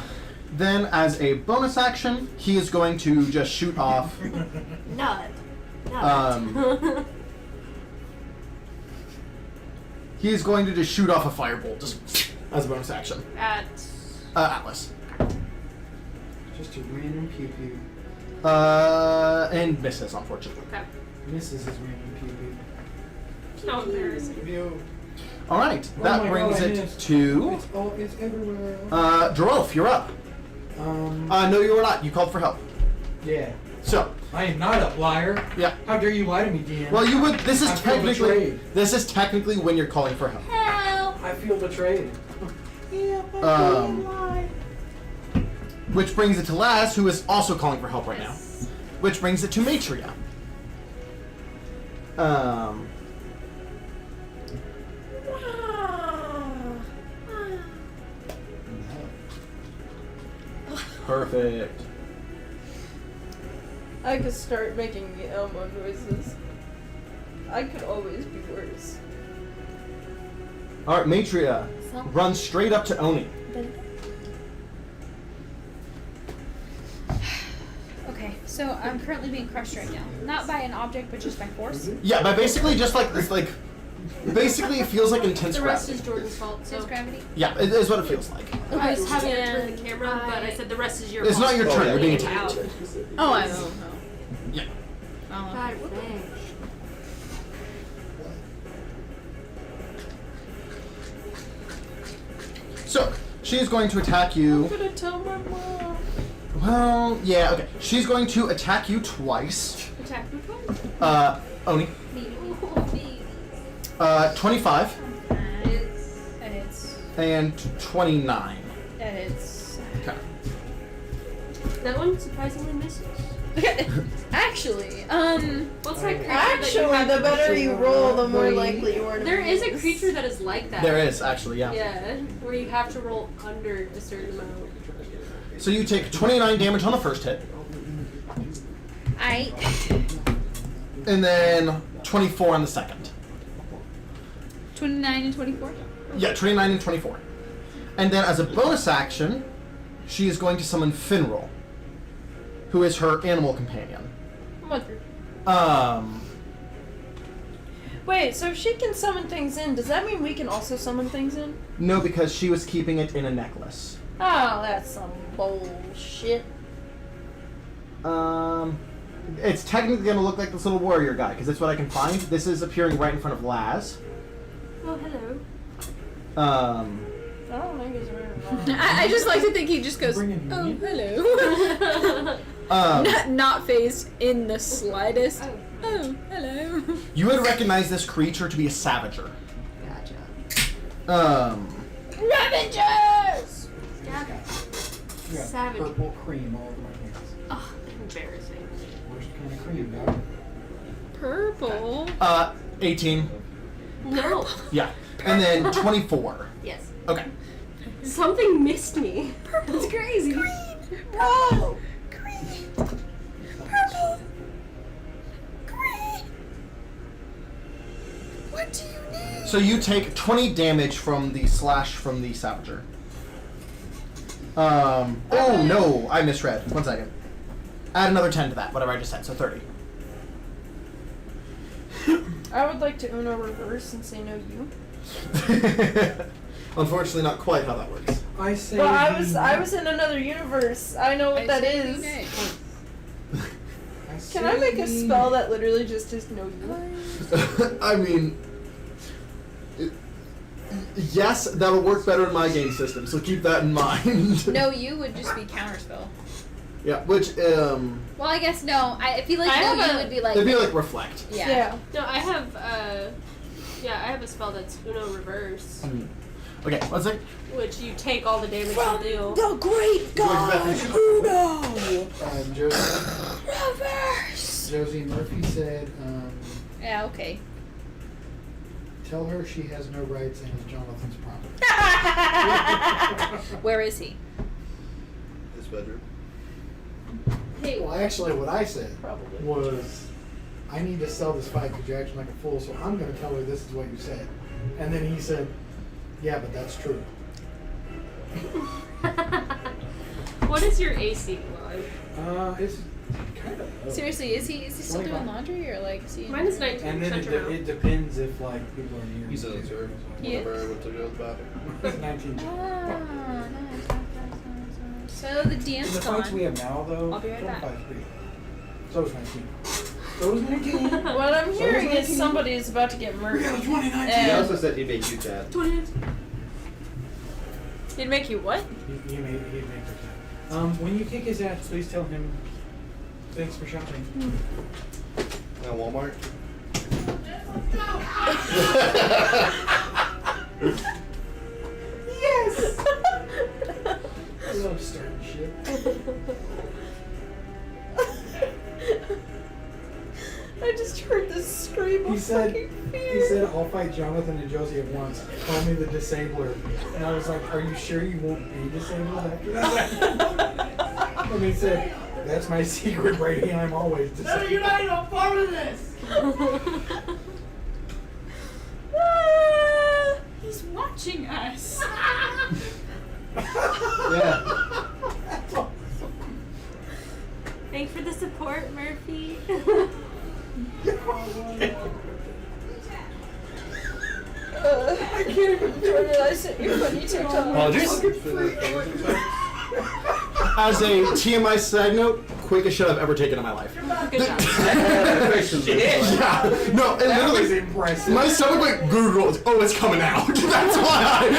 [SPEAKER 1] then as a bonus action, he is going to just shoot off.
[SPEAKER 4] Nut.
[SPEAKER 1] He is going to just shoot off a firebolt, just as a bonus action.
[SPEAKER 4] At
[SPEAKER 1] Atlas.
[SPEAKER 2] Just a random pew pew.
[SPEAKER 1] And misses, unfortunately.
[SPEAKER 4] okay.
[SPEAKER 2] Misses his random pew pew.
[SPEAKER 4] No embarrassing.
[SPEAKER 2] Pew.
[SPEAKER 1] Alright,
[SPEAKER 2] Oh
[SPEAKER 1] that
[SPEAKER 2] my
[SPEAKER 1] brings
[SPEAKER 2] God, I
[SPEAKER 1] it
[SPEAKER 2] missed.
[SPEAKER 1] to.
[SPEAKER 2] It's everywhere.
[SPEAKER 1] Joralf, you're up. No, you are not. You called for help.
[SPEAKER 2] Yeah.
[SPEAKER 1] So,
[SPEAKER 2] I am not a liar.
[SPEAKER 1] yeah.
[SPEAKER 2] How dare you lie to me, DM?
[SPEAKER 1] Well, you would. This is
[SPEAKER 2] I feel
[SPEAKER 1] technically.
[SPEAKER 2] betrayed.
[SPEAKER 1] This is technically when you're calling for help.
[SPEAKER 4] Help!
[SPEAKER 2] I feel betrayed.
[SPEAKER 1] Which brings it to Laz, who is also calling for help right now. Which brings it to Matria. Perfect.
[SPEAKER 5] I could start making the Elmo noises. I could always be worse.
[SPEAKER 1] Alright, Matria. Run straight up to Oni.
[SPEAKER 8] Okay, so I'm currently being crushed right now. Not by an object, but just by force.
[SPEAKER 1] Yeah, but basically just like this, like... Basically it feels like intense
[SPEAKER 4] The rest
[SPEAKER 1] gravity.
[SPEAKER 4] is Jordan's fault.
[SPEAKER 8] So it's gravity.
[SPEAKER 1] Yeah, it is what it feels like.
[SPEAKER 4] I was having to turn the camera, but I said the rest is your
[SPEAKER 1] It's
[SPEAKER 4] fault.
[SPEAKER 1] not your turn, you're being attacked.
[SPEAKER 5] Oh, I know.
[SPEAKER 1] Yeah.
[SPEAKER 4] God, thanks.
[SPEAKER 1] So, she is going to attack you.
[SPEAKER 5] I'm gonna tell my mom.
[SPEAKER 1] Well, yeah, okay. She's going to attack you twice.
[SPEAKER 4] Attack me twice.
[SPEAKER 1] Oni.
[SPEAKER 4] Baby.
[SPEAKER 1] 25
[SPEAKER 8] That hits.
[SPEAKER 1] and 29.
[SPEAKER 8] That hits.
[SPEAKER 1] Okay.
[SPEAKER 4] That one surprisingly misses.
[SPEAKER 8] Actually,
[SPEAKER 4] What's that creature that you
[SPEAKER 5] Actually,
[SPEAKER 4] have?
[SPEAKER 5] the better you roll, the more likely you are to
[SPEAKER 4] There is a
[SPEAKER 5] miss.
[SPEAKER 4] creature that is like that.
[SPEAKER 1] There is, actually, yeah.
[SPEAKER 4] Yeah, where you have to roll under a certain amount.
[SPEAKER 1] So you take 29 damage on the first hit,
[SPEAKER 8] I.
[SPEAKER 1] and then 24 on the second.
[SPEAKER 8] 29 and 24.
[SPEAKER 1] Yeah, 29 and 24. And then as a bonus action, she is going to summon Finral, who is her animal companion.
[SPEAKER 5] Wait, so if she can summon things in, does that mean we can also summon things in?
[SPEAKER 1] No, because she was keeping it in a necklace.
[SPEAKER 5] Oh, that's some bullshit.
[SPEAKER 1] It's technically going to look like this little warrior guy, because that's what I can find. This is appearing right in front of Laz.
[SPEAKER 4] Oh, hello.
[SPEAKER 5] I don't think it's very long.
[SPEAKER 8] I just like to think he just goes,
[SPEAKER 2] Bring it
[SPEAKER 8] oh,
[SPEAKER 2] me.
[SPEAKER 8] hello. Not phased in the slightest.
[SPEAKER 4] Oh.
[SPEAKER 8] Oh, hello.
[SPEAKER 1] You would recognize this creature to be a Savager.
[SPEAKER 4] Gotcha.
[SPEAKER 5] Ravengers!
[SPEAKER 2] I got
[SPEAKER 4] Savage.
[SPEAKER 2] purple cream all over my hands.
[SPEAKER 4] Oh, embarrassing.
[SPEAKER 2] Worst kind of cream, dog.
[SPEAKER 8] Purple.
[SPEAKER 1] 18.
[SPEAKER 4] No.
[SPEAKER 1] Yeah. And then 24.
[SPEAKER 4] Yes.
[SPEAKER 1] Okay.
[SPEAKER 4] Something missed me. That's crazy.
[SPEAKER 5] Whoa!
[SPEAKER 8] What do you need?
[SPEAKER 1] So you take 20 damage from the slash from the Savager. Oh no, I misread. 1 second. Add another 10 to that, whatever I just said, so 30.
[SPEAKER 5] I would like to Uno reverse and say no you.
[SPEAKER 1] Unfortunately, not quite how that works.
[SPEAKER 2] I say.
[SPEAKER 5] Well, I was in another universe. I know what that is. Can I make a spell that literally just is no you?
[SPEAKER 1] I mean, yes, that'll work better in my game system, so keep that in mind.
[SPEAKER 8] No, you would just be counterspell.
[SPEAKER 1] Yeah, which,
[SPEAKER 8] Well, I guess no. I feel like
[SPEAKER 5] I
[SPEAKER 8] no,
[SPEAKER 5] have
[SPEAKER 8] you
[SPEAKER 5] a-
[SPEAKER 8] would be like.
[SPEAKER 1] it'd be like reflect.
[SPEAKER 8] Yeah.
[SPEAKER 4] No, I have I have a spell that's Uno Reverse,
[SPEAKER 1] Okay, 1 second.
[SPEAKER 4] which you take all the damage you deal.
[SPEAKER 5] The great god Uno!
[SPEAKER 2] Josie,
[SPEAKER 8] Reverse.
[SPEAKER 2] Josie Murphy said,
[SPEAKER 8] Yeah. Okay.
[SPEAKER 2] tell her she has no rights and is Jonathan's property.
[SPEAKER 8] Where is he?
[SPEAKER 7] His bedroom.
[SPEAKER 4] Hey,
[SPEAKER 2] Well, actually, what I said
[SPEAKER 5] Probably.
[SPEAKER 2] was, I need to sell this fight because you're acting like a fool, so I'm going to tell her this is what you said. And then he said, yeah, but that's true.
[SPEAKER 4] what is your AC like?
[SPEAKER 2] It's kind of low.
[SPEAKER 8] Seriously, is he still doing laundry or like is he?
[SPEAKER 4] Mine is 19.
[SPEAKER 2] And then
[SPEAKER 4] Shut your mouth.
[SPEAKER 2] it depends if like people are near.
[SPEAKER 7] He says her
[SPEAKER 8] He
[SPEAKER 7] whenever
[SPEAKER 8] is?
[SPEAKER 7] I went to go to the bathroom.
[SPEAKER 2] It's 19.
[SPEAKER 8] Ah, nice. So the DM's
[SPEAKER 2] The fights we
[SPEAKER 8] gone.
[SPEAKER 2] have now, though,
[SPEAKER 8] I'll be right back.
[SPEAKER 2] 25 pretty. So is 19. So is 19.
[SPEAKER 5] What I'm hearing is
[SPEAKER 2] 19.
[SPEAKER 5] somebody is about to get murdered.
[SPEAKER 2] Yeah, 2019.
[SPEAKER 6] He
[SPEAKER 5] And
[SPEAKER 6] also said he'd make you chat.
[SPEAKER 4] 20.
[SPEAKER 5] he'd make you what?
[SPEAKER 2] He made her chat. When you kick his ass, please tell him Thanks for shopping.
[SPEAKER 6] At Walmart.
[SPEAKER 2] Yes! I love starting shit.
[SPEAKER 5] I just heard this scream of fucking fear.
[SPEAKER 2] He said, I'll fight Jonathan and Josie at once. Call me the Disabler. And I was like, are you sure you won't be disabled after that? And he said, that's my secret, Brady, and I'm always disabled. No, you're not even a part of this!
[SPEAKER 8] He's watching us.
[SPEAKER 6] Yeah.
[SPEAKER 4] Thanks for the support, Murphy.
[SPEAKER 5] I can't even turn it. I sent you funny TikTok.
[SPEAKER 1] As a TMI side note, quickest shit I've ever taken in my life.
[SPEAKER 4] Good job.
[SPEAKER 1] Yeah. No, and
[SPEAKER 2] That was
[SPEAKER 1] literally,
[SPEAKER 2] impressive.
[SPEAKER 1] my stomach went gurgled. Oh, it's coming out. That's why.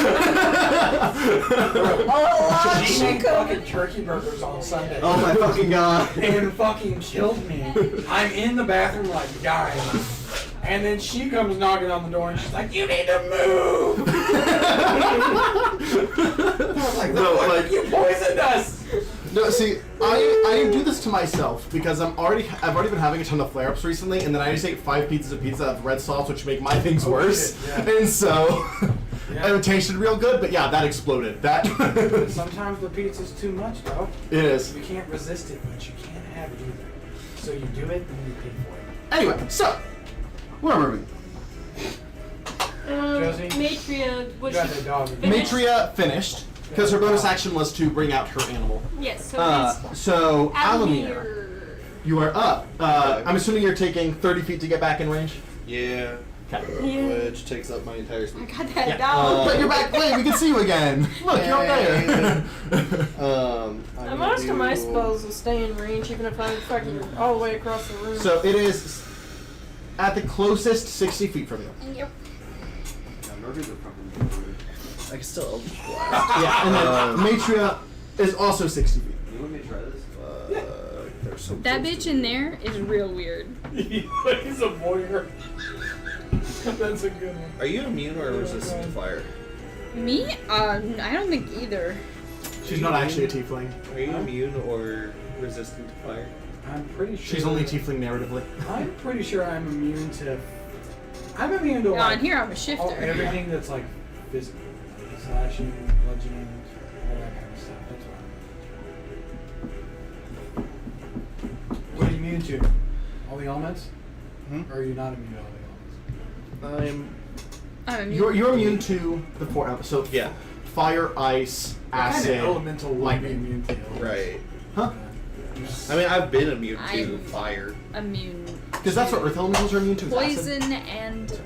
[SPEAKER 2] She made fucking turkey burgers on Sunday.
[SPEAKER 1] Oh my fucking god.
[SPEAKER 2] And fucking killed me. I'm in the bathroom like dying. And then she comes knocking on the door and she's like, you need to move! I was like,
[SPEAKER 1] No, like-
[SPEAKER 2] you poisoned us!
[SPEAKER 1] No, see, I do this to myself because I've already been having a ton of flare-ups recently, and then I just ate 5 pizzas of pizza with red sauce, which make my things worse.
[SPEAKER 2] Shit, yeah.
[SPEAKER 1] And so,
[SPEAKER 2] Yeah.
[SPEAKER 1] it tasted real good, but yeah, that exploded. That
[SPEAKER 2] Sometimes the pizza's too much, though.
[SPEAKER 1] it is.
[SPEAKER 2] You can't resist it, but you can't have it either. So you do it and you pay for it.
[SPEAKER 1] Anyway, so where are we?
[SPEAKER 2] Josie?
[SPEAKER 4] Matria,
[SPEAKER 2] You
[SPEAKER 4] was
[SPEAKER 2] got
[SPEAKER 4] she
[SPEAKER 2] that dog.
[SPEAKER 4] Finished?
[SPEAKER 1] Matria finished because her bonus action was to bring out her animal.
[SPEAKER 4] Yes, so
[SPEAKER 1] So
[SPEAKER 4] it's
[SPEAKER 1] Alumear,
[SPEAKER 4] Alumear.
[SPEAKER 1] you are up. I'm assuming you're taking 30 feet to get back in range.
[SPEAKER 6] Yeah.
[SPEAKER 1] Okay.
[SPEAKER 6] Which takes up my entire
[SPEAKER 8] I
[SPEAKER 6] speed.
[SPEAKER 8] got that
[SPEAKER 1] Yeah.
[SPEAKER 8] dog.
[SPEAKER 1] But you're back. Wait, we can see you again. Look, you're up there.
[SPEAKER 3] And most of my spells will stay in range even if I'm fucking all the way across the room.
[SPEAKER 1] So it is at the closest 60 feet from you.
[SPEAKER 8] Yep.
[SPEAKER 6] Yeah, Murphy's a fucking. I can still Eldritch Blast.
[SPEAKER 1] Yeah, and then Matria is also 60 feet.
[SPEAKER 6] You want me to try this? There's some
[SPEAKER 8] That
[SPEAKER 6] close
[SPEAKER 8] bitch
[SPEAKER 6] to
[SPEAKER 8] in
[SPEAKER 6] it.
[SPEAKER 8] there is real weird.
[SPEAKER 2] He's a voyeur. That's a good one.
[SPEAKER 6] Are you immune or resistant to fire?
[SPEAKER 8] Me? I don't think either.
[SPEAKER 1] She's not actually a tiefling.
[SPEAKER 6] Are you immune or resistant to fire?
[SPEAKER 2] I'm pretty sure.
[SPEAKER 1] She's only tiefling narratively.
[SPEAKER 2] I'm pretty sure I'm immune to. I'm immune to
[SPEAKER 8] On
[SPEAKER 2] like
[SPEAKER 8] here, I'm a shifter.
[SPEAKER 2] everything that's like physical, slashing, bludgeoning, all that kind of stuff. That's why. What are you immune to? All the elements? Or are you not immune to all the elements?
[SPEAKER 8] I'm immune.
[SPEAKER 1] You're immune to the 4 elements. So
[SPEAKER 6] Yeah.
[SPEAKER 1] fire, ice,
[SPEAKER 2] What kind
[SPEAKER 1] acid,
[SPEAKER 2] of elemental would be
[SPEAKER 1] lightning.
[SPEAKER 2] immune to?
[SPEAKER 6] Right.
[SPEAKER 1] Huh?
[SPEAKER 6] I mean, I've been immune to
[SPEAKER 8] I'm-
[SPEAKER 6] fire.
[SPEAKER 8] Immune.
[SPEAKER 1] Because that's what earth elementals are immune to. Is acid.
[SPEAKER 8] Poison and
[SPEAKER 6] 'Cause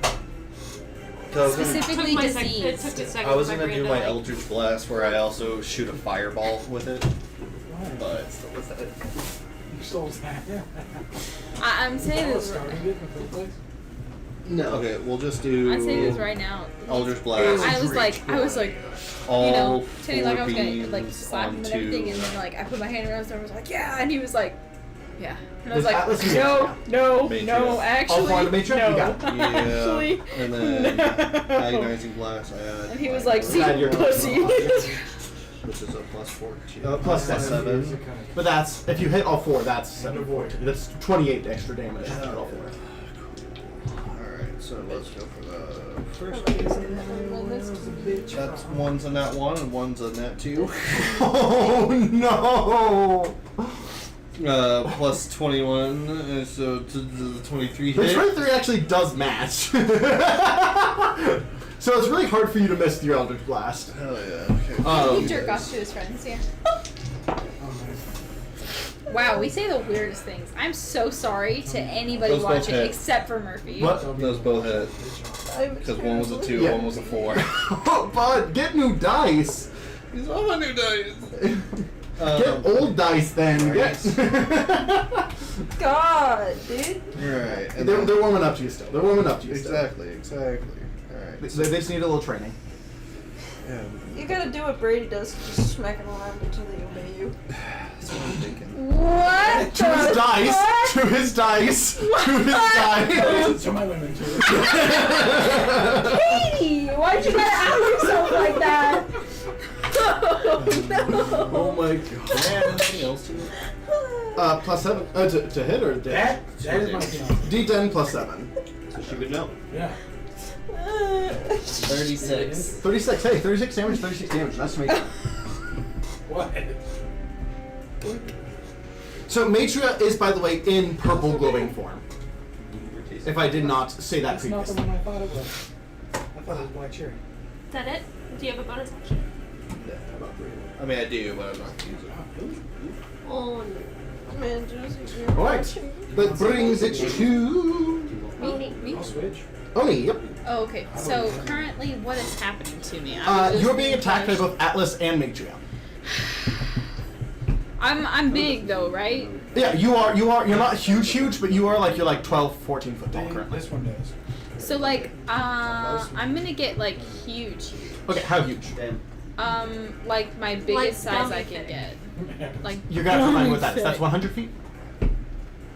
[SPEAKER 6] I was gonna-
[SPEAKER 8] specifically
[SPEAKER 4] It took
[SPEAKER 8] disease.
[SPEAKER 4] a second.
[SPEAKER 6] I was
[SPEAKER 4] for my
[SPEAKER 6] gonna do
[SPEAKER 4] brain
[SPEAKER 6] my
[SPEAKER 4] to,
[SPEAKER 6] Eldritch Blast where I also shoot a fireball with it,
[SPEAKER 2] Why?
[SPEAKER 6] but still with that.
[SPEAKER 2] You sold that.
[SPEAKER 8] I'm saying
[SPEAKER 2] That
[SPEAKER 8] this.
[SPEAKER 2] started it in the first place.
[SPEAKER 6] No. Okay, we'll just do.
[SPEAKER 8] I'm saying this right now.
[SPEAKER 6] Eldritch Blast.
[SPEAKER 8] I was like,
[SPEAKER 6] all
[SPEAKER 8] you know, saying like I was
[SPEAKER 6] 4
[SPEAKER 8] gonna like
[SPEAKER 6] beams
[SPEAKER 8] slap him and everything,
[SPEAKER 6] onto-
[SPEAKER 8] and then like I put my hand around his arm, I was like, yeah, and he was like, yeah, and I was
[SPEAKER 1] Does
[SPEAKER 8] like,
[SPEAKER 1] Atlas use
[SPEAKER 8] no,
[SPEAKER 6] Matrix?
[SPEAKER 8] no, actually,
[SPEAKER 1] All 4 on the Matrix?
[SPEAKER 8] no,
[SPEAKER 1] You got it.
[SPEAKER 6] Yeah.
[SPEAKER 8] actually,
[SPEAKER 6] And then
[SPEAKER 8] no.
[SPEAKER 6] Agonizing Blast. I had
[SPEAKER 8] And he was like, see,
[SPEAKER 1] Add your-
[SPEAKER 8] pussy.
[SPEAKER 6] which is a plus 14.
[SPEAKER 1] Plus
[SPEAKER 6] plus
[SPEAKER 1] 7.
[SPEAKER 6] 7.
[SPEAKER 1] But that's, if you hit all 4, that's
[SPEAKER 2] And
[SPEAKER 1] 7.
[SPEAKER 2] avoid.
[SPEAKER 1] That's 28 extra damage if you hit all 4.
[SPEAKER 6] Alright, so let's go for the first.
[SPEAKER 2] Bitch.
[SPEAKER 6] That's one's a nat 1 and one's a nat 2.
[SPEAKER 1] Oh no!
[SPEAKER 6] Plus 21, so to the 23
[SPEAKER 1] The
[SPEAKER 6] hit.
[SPEAKER 1] 23 actually does match. So it's really hard for you to miss your Eldritch Blast.
[SPEAKER 6] Hell yeah. Okay.
[SPEAKER 8] He jerk off to his friends, yeah.
[SPEAKER 2] Oh, nice.
[SPEAKER 8] Wow, we say the weirdest things. I'm so sorry to anybody
[SPEAKER 6] Those both
[SPEAKER 8] watching
[SPEAKER 6] hit.
[SPEAKER 8] except for Murphy.
[SPEAKER 1] What?
[SPEAKER 6] Those both hit. Because one was a 2,
[SPEAKER 1] Yeah.
[SPEAKER 6] one was a 4.
[SPEAKER 1] Oh, bud, get new dice.
[SPEAKER 6] These are my new dice.
[SPEAKER 1] Get old dice then.
[SPEAKER 6] Yes.
[SPEAKER 3] God, dude.
[SPEAKER 6] Right. And
[SPEAKER 1] They're warming up to you still. They're warming up to you still.
[SPEAKER 6] Exactly. Alright.
[SPEAKER 1] They just need a little training.
[SPEAKER 3] You gotta do what Brady does, just smack them around until they obey you.
[SPEAKER 6] That's what I'm thinking.
[SPEAKER 5] What?
[SPEAKER 1] To his dice!
[SPEAKER 5] What?
[SPEAKER 1] To his dice! To his dice!
[SPEAKER 2] To my lemon too.
[SPEAKER 5] Katie, why'd you gotta out yourself like that?
[SPEAKER 1] Oh my god.
[SPEAKER 6] Yeah, anything else to it?
[SPEAKER 1] +7. To hit or
[SPEAKER 2] That is my fiance.
[SPEAKER 1] D10 +7.
[SPEAKER 6] So she would know.
[SPEAKER 2] Yeah.
[SPEAKER 6] 36.
[SPEAKER 1] 36. Hey, 36 damage, 36 damage. That's me.
[SPEAKER 2] What?
[SPEAKER 1] So Matria is, by the way, in purple glowing form. If I did not say that
[SPEAKER 2] That's not the
[SPEAKER 1] previously.
[SPEAKER 2] one I thought it was. I thought it was black cherry.
[SPEAKER 4] Is that it? Do you have a bonus action?
[SPEAKER 6] Yeah, about 3.
[SPEAKER 7] I mean, I do, but I'm not using it.
[SPEAKER 4] Oh no.
[SPEAKER 3] Man, Josie, you're
[SPEAKER 1] Alright.
[SPEAKER 3] watching.
[SPEAKER 1] That brings it to
[SPEAKER 8] Me?
[SPEAKER 2] I'll switch.
[SPEAKER 1] Oni. Yep.
[SPEAKER 8] Oh, okay. So currently, what is happening to me? I'm just
[SPEAKER 1] You're being attacked by both Atlas and Matria.
[SPEAKER 8] I'm big though, right?
[SPEAKER 1] Yeah, you are. You're not huge, but you're like 12, 14 foot tall currently.
[SPEAKER 2] This one does.
[SPEAKER 8] So like, I'm gonna get like huge.
[SPEAKER 1] Okay, how huge?
[SPEAKER 6] Damn.
[SPEAKER 8] Like my biggest size
[SPEAKER 4] dummy
[SPEAKER 8] I can
[SPEAKER 4] thick.
[SPEAKER 8] get. Like
[SPEAKER 1] You're gonna have to find what that is.
[SPEAKER 8] thick.
[SPEAKER 1] That's 100 feet.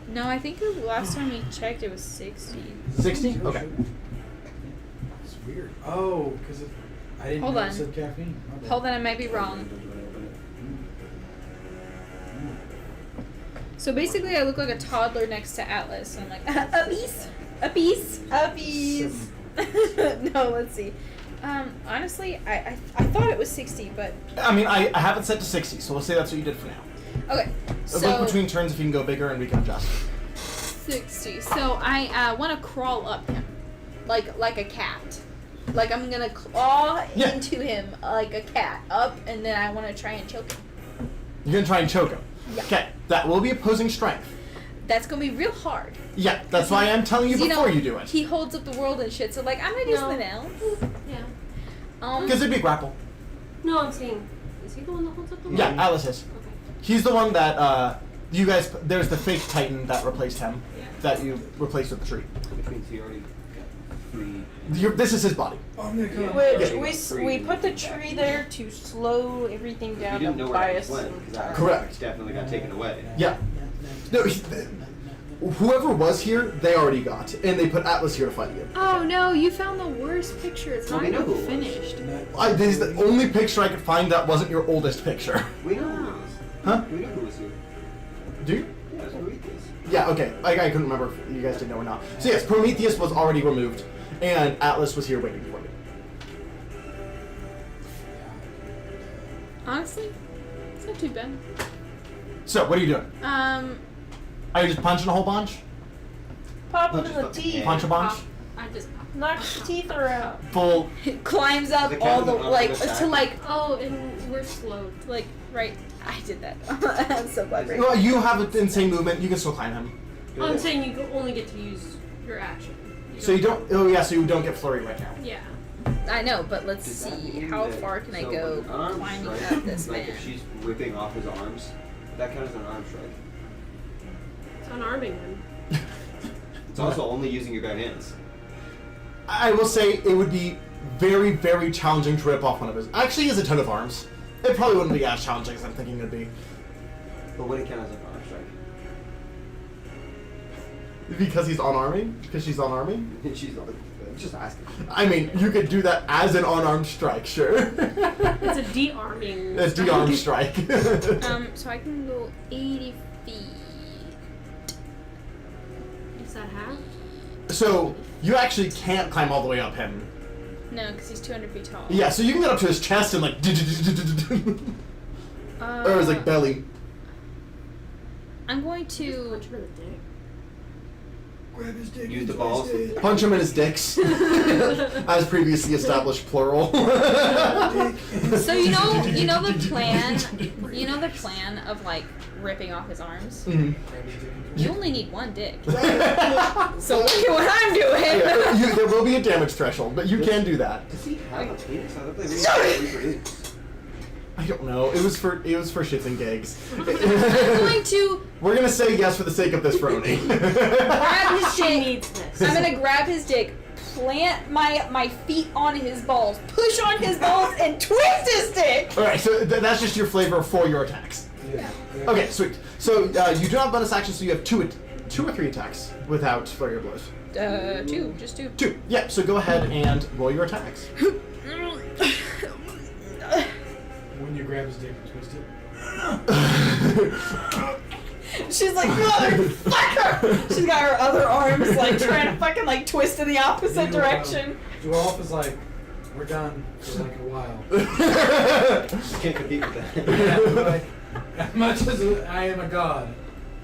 [SPEAKER 8] No, I think the last time we checked it was 60.
[SPEAKER 1] 60. Okay.
[SPEAKER 2] It's weird. Oh, because I didn't
[SPEAKER 8] Hold
[SPEAKER 2] know
[SPEAKER 8] on.
[SPEAKER 2] it said caffeine. My bad.
[SPEAKER 8] Hold on, I might be wrong. So basically, I look like a toddler next to Atlas. I'm like, a piece. No, let's see. Honestly, I thought it was 60, but
[SPEAKER 1] I mean, I have it set to 60, so we'll say that's what you did for now.
[SPEAKER 8] okay.
[SPEAKER 1] Look
[SPEAKER 8] So
[SPEAKER 1] between turns if you can go bigger and we can adjust.
[SPEAKER 8] 60. So I want to crawl up him, like a cat. Like I'm gonna claw
[SPEAKER 1] Yeah.
[SPEAKER 8] into him like a cat up, and then I want to try and choke him.
[SPEAKER 1] You're gonna try and choke him.
[SPEAKER 8] Yeah.
[SPEAKER 1] Okay, that will be opposing strength.
[SPEAKER 8] That's gonna be real hard.
[SPEAKER 1] Yeah, that's why I'm telling you before you do it.
[SPEAKER 8] He holds up the world and shit. So like I'm gonna do
[SPEAKER 4] No.
[SPEAKER 8] something else.
[SPEAKER 4] Yeah.
[SPEAKER 1] Because it'd be a grapple.
[SPEAKER 4] No, I'm saying, is he the one that holds up the
[SPEAKER 1] Yeah,
[SPEAKER 4] wall?
[SPEAKER 1] Atlas is.
[SPEAKER 4] Okay.
[SPEAKER 1] He's the one that you guys. There's the fake Titan that replaced him.
[SPEAKER 4] Yeah.
[SPEAKER 1] That you replaced with the tree.
[SPEAKER 6] Which means he already got 3.
[SPEAKER 1] This is his body.
[SPEAKER 2] I'm gonna come.
[SPEAKER 3] Which
[SPEAKER 6] Yeah.
[SPEAKER 3] we put the tree there to slow everything
[SPEAKER 6] You
[SPEAKER 3] down
[SPEAKER 6] didn't know
[SPEAKER 3] and
[SPEAKER 6] where
[SPEAKER 3] buy
[SPEAKER 6] that
[SPEAKER 3] us
[SPEAKER 6] went,
[SPEAKER 3] some
[SPEAKER 6] because
[SPEAKER 3] time.
[SPEAKER 6] that
[SPEAKER 1] Correct.
[SPEAKER 6] definitely got taken away.
[SPEAKER 1] Yeah. No, whoever was here, they already got, and they put Atlas here to fight you.
[SPEAKER 8] Oh no, you found the worst picture. It's
[SPEAKER 6] Well,
[SPEAKER 8] not
[SPEAKER 6] we know
[SPEAKER 8] even
[SPEAKER 6] who it was.
[SPEAKER 8] finished.
[SPEAKER 1] This is the only picture I could find that wasn't your oldest picture.
[SPEAKER 6] We know who it was.
[SPEAKER 1] Huh?
[SPEAKER 6] We know who was here.
[SPEAKER 1] Do you?
[SPEAKER 6] Yeah, it's Prometheus.
[SPEAKER 1] Yeah, okay. I couldn't remember if you guys didn't know or not. So yes, Prometheus was already removed, and Atlas was here waiting for me.
[SPEAKER 8] Honestly, it's not too bad.
[SPEAKER 1] So, what are you doing? Are you just punching a whole bunch?
[SPEAKER 3] Pop
[SPEAKER 6] No,
[SPEAKER 3] him in
[SPEAKER 6] just
[SPEAKER 3] the
[SPEAKER 6] fucking
[SPEAKER 3] teeth.
[SPEAKER 6] hand.
[SPEAKER 1] Punch a bunch?
[SPEAKER 4] I just.
[SPEAKER 3] Knock the teeth around.
[SPEAKER 1] Full.
[SPEAKER 8] Climbs up
[SPEAKER 6] The cat
[SPEAKER 8] all
[SPEAKER 6] is
[SPEAKER 8] the
[SPEAKER 6] an
[SPEAKER 8] like
[SPEAKER 6] awkward attack.
[SPEAKER 8] to like
[SPEAKER 4] Oh, and we're slowed.
[SPEAKER 8] like right. I did that. I'm so glad. Right?
[SPEAKER 1] Well, you have an insane movement. You can still climb him.
[SPEAKER 4] I'm saying you only get to use your action.
[SPEAKER 1] So you don't. Oh yeah. So you don't get flurry right now.
[SPEAKER 4] Yeah.
[SPEAKER 8] I know, but let's
[SPEAKER 6] Does that
[SPEAKER 8] see
[SPEAKER 6] mean
[SPEAKER 8] how
[SPEAKER 6] that-
[SPEAKER 8] far can I
[SPEAKER 6] so
[SPEAKER 8] go
[SPEAKER 6] an arm
[SPEAKER 8] climbing
[SPEAKER 6] strike,
[SPEAKER 8] up this
[SPEAKER 6] like
[SPEAKER 8] man.
[SPEAKER 6] if she's ripping off his arms, that counts as an arm strike.
[SPEAKER 4] It's unarming him.
[SPEAKER 6] It's also only using your bare hands.
[SPEAKER 1] I will say it would be very, very challenging to rip off one of his. Actually, he has a ton of arms. It probably wouldn't be as challenging as I'm thinking it would be.
[SPEAKER 6] But would it count as an arm strike?
[SPEAKER 1] Because he's unarming? Because she's unarming?
[SPEAKER 6] She's not. I'm just asking.
[SPEAKER 1] I mean, you could do that as an unarmed strike, sure.
[SPEAKER 4] It's a de-arming.
[SPEAKER 1] It's the armed strike.
[SPEAKER 8] So I can go 80 feet.
[SPEAKER 4] Is that half?
[SPEAKER 1] So, you actually can't climb all the way up him.
[SPEAKER 8] No, because he's 200 feet tall.
[SPEAKER 1] Yeah, so you can get up to his chest and like... or his like belly.
[SPEAKER 8] I'm going to.
[SPEAKER 4] Punch him in the dick.
[SPEAKER 2] Grab his dick.
[SPEAKER 6] Use the
[SPEAKER 2] and
[SPEAKER 6] balls.
[SPEAKER 2] twist it.
[SPEAKER 1] Punch him in his dicks. As previously established plural.
[SPEAKER 8] So you know the plan of like ripping off his arms.
[SPEAKER 1] Mhm.
[SPEAKER 8] You only need one dick. So look at what I'm doing.
[SPEAKER 1] Yeah, there will be a damage threshold, but you can do that.
[SPEAKER 6] Does he have a penis? I thought they reproduce.
[SPEAKER 1] I don't know. It was for shits and gigs.
[SPEAKER 8] I'm going to
[SPEAKER 1] We're gonna say yes for the sake of this Roni.
[SPEAKER 8] grab his
[SPEAKER 4] She
[SPEAKER 8] dick.
[SPEAKER 4] needs this.
[SPEAKER 8] I'm gonna grab his dick, plant my feet on his balls, push on his balls, and twist his dick.
[SPEAKER 1] All right, so that's just your flavor for your attacks.
[SPEAKER 2] Yeah.
[SPEAKER 1] Okay, sweet. So you do have bonus action, so you have two or three attacks without flurry of blows.
[SPEAKER 8] Two, just two.
[SPEAKER 1] Two. Yeah. So go ahead and roll your attacks.
[SPEAKER 2] When you grab his dick and twist it.
[SPEAKER 8] She's like, motherfucker! She's got her other arms like trying to fucking like twist in the opposite direction.
[SPEAKER 2] Joralf is like, we're done for like a while.
[SPEAKER 6] Can't compete with that.
[SPEAKER 2] Yeah, like, as much as I am a god,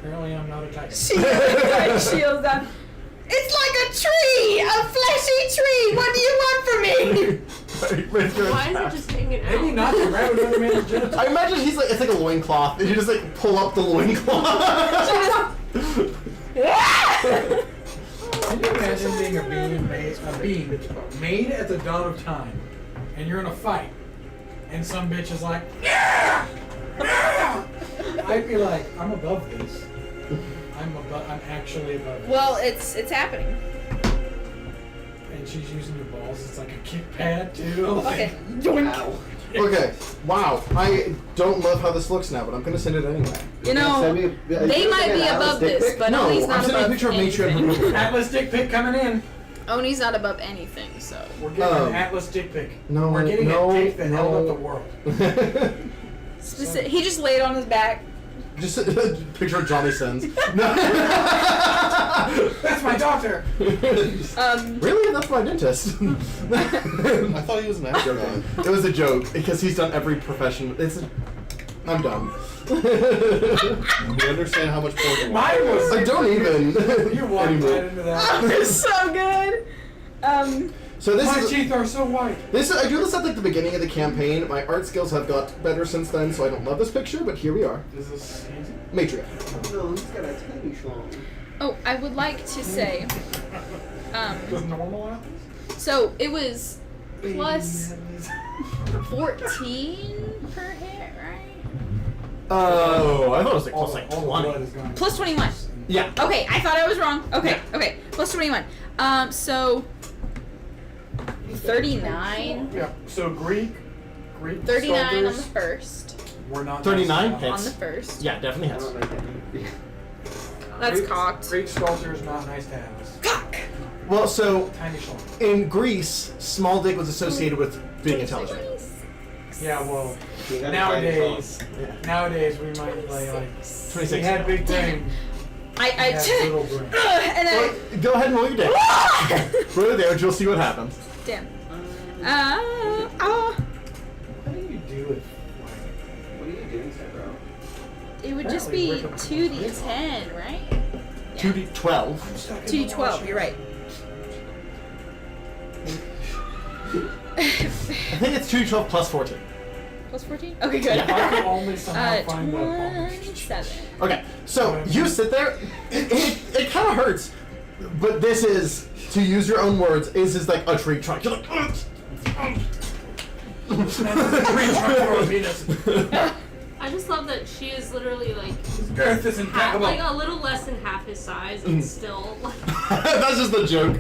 [SPEAKER 2] apparently I'm not a titan.
[SPEAKER 8] She like shields down. It's like a tree! A fleshy tree! What do you want from me?
[SPEAKER 4] Why is it just hanging out?
[SPEAKER 2] Maybe not to grab another man's genital.
[SPEAKER 1] I imagine he's like, it's like a loincloth, and you just like pull up the loincloth.
[SPEAKER 2] Can you imagine being a being made at the dawn of time, and you're in a fight, and some bitch is like, yeah! Yeah! I'd be like, I'm above this. I'm actually above this.
[SPEAKER 8] Well, it's happening.
[SPEAKER 2] And she's using your balls. It's like a kick pad too.
[SPEAKER 8] Okay.
[SPEAKER 6] Wow.
[SPEAKER 1] Okay. Wow. I don't love how this looks now, but I'm gonna send it anyway.
[SPEAKER 8] You know, they might be above this, but
[SPEAKER 1] No,
[SPEAKER 8] Oni's
[SPEAKER 1] I'm
[SPEAKER 8] not
[SPEAKER 1] sending a
[SPEAKER 8] above
[SPEAKER 1] picture of Matria and
[SPEAKER 8] anything.
[SPEAKER 1] Hoover.
[SPEAKER 2] Atlas dick pic coming in.
[SPEAKER 8] Oni's not above anything, so.
[SPEAKER 2] We're getting an Atlas dick pic.
[SPEAKER 1] No,
[SPEAKER 2] We're getting
[SPEAKER 1] no,
[SPEAKER 2] a dick that held up the
[SPEAKER 1] no.
[SPEAKER 2] world.
[SPEAKER 8] He just laid on his back.
[SPEAKER 1] Just a picture of Johnny Sins. No.
[SPEAKER 2] That's my doctor.
[SPEAKER 1] Really? That's my dentist.
[SPEAKER 7] I thought he was an actor.
[SPEAKER 1] It was a joke because he's done every profession. I'm done.
[SPEAKER 7] You understand how much porn you want?
[SPEAKER 2] Mine was.
[SPEAKER 1] I don't even.
[SPEAKER 2] You walked
[SPEAKER 1] anymore.
[SPEAKER 2] right into that.
[SPEAKER 8] It's so good.
[SPEAKER 1] So this
[SPEAKER 2] My
[SPEAKER 1] is
[SPEAKER 2] teeth are so white.
[SPEAKER 1] I do this at like the beginning of the campaign. My art skills have got better since then, so I don't love this picture, but here we are.
[SPEAKER 2] Is this easy?
[SPEAKER 1] Matria.
[SPEAKER 6] No, he's got a tiny schlong.
[SPEAKER 8] Oh, I would like to say,
[SPEAKER 2] Does normal apples?
[SPEAKER 8] so it was plus 14 per hit, right?
[SPEAKER 1] Oh, I thought it was like plus like
[SPEAKER 2] all the blood
[SPEAKER 1] 20.
[SPEAKER 2] is going.
[SPEAKER 8] Plus 21.
[SPEAKER 1] Yeah.
[SPEAKER 8] Okay, I thought I was wrong. Okay, okay. Plus 21. So 39.
[SPEAKER 2] Yeah. So Greek
[SPEAKER 8] 39 on the
[SPEAKER 2] soldiers
[SPEAKER 8] first.
[SPEAKER 2] were not
[SPEAKER 1] 39
[SPEAKER 2] nice
[SPEAKER 1] hits.
[SPEAKER 8] On the first.
[SPEAKER 1] Yeah, definitely
[SPEAKER 6] I
[SPEAKER 1] has.
[SPEAKER 6] don't like that.
[SPEAKER 8] That's
[SPEAKER 2] Greek,
[SPEAKER 8] cocked.
[SPEAKER 2] Greek sculptures not nice to have.
[SPEAKER 8] Cock!
[SPEAKER 1] Well, so
[SPEAKER 2] Tiny schlong.
[SPEAKER 1] in Greece, small dick was associated with being intelligent.
[SPEAKER 2] Yeah, well,
[SPEAKER 6] You got a tiny
[SPEAKER 2] nowadays we might play like
[SPEAKER 1] 26.
[SPEAKER 2] he had big brain,
[SPEAKER 8] I
[SPEAKER 2] he had little brain.
[SPEAKER 8] and then
[SPEAKER 1] Well, go ahead and roll your dick. Roll it there, and you'll see what happens.
[SPEAKER 8] damn.
[SPEAKER 2] What do you do with
[SPEAKER 6] What are you doing, bro?
[SPEAKER 8] It would just be 2d10, right?
[SPEAKER 1] 2d12.
[SPEAKER 8] 2d12, you're right.
[SPEAKER 1] I think it's 2d12 plus 14.
[SPEAKER 8] Plus 14? Okay, good.
[SPEAKER 2] I can only somehow find the
[SPEAKER 8] 27.
[SPEAKER 1] Okay, so you sit there. It kind of hurts, but this is, to use your own words, is like a tree trunk. You're like,
[SPEAKER 4] I just love that she is literally like
[SPEAKER 2] Earth is impeccable.
[SPEAKER 4] like a little less than half his size and still like
[SPEAKER 1] that's just the joke.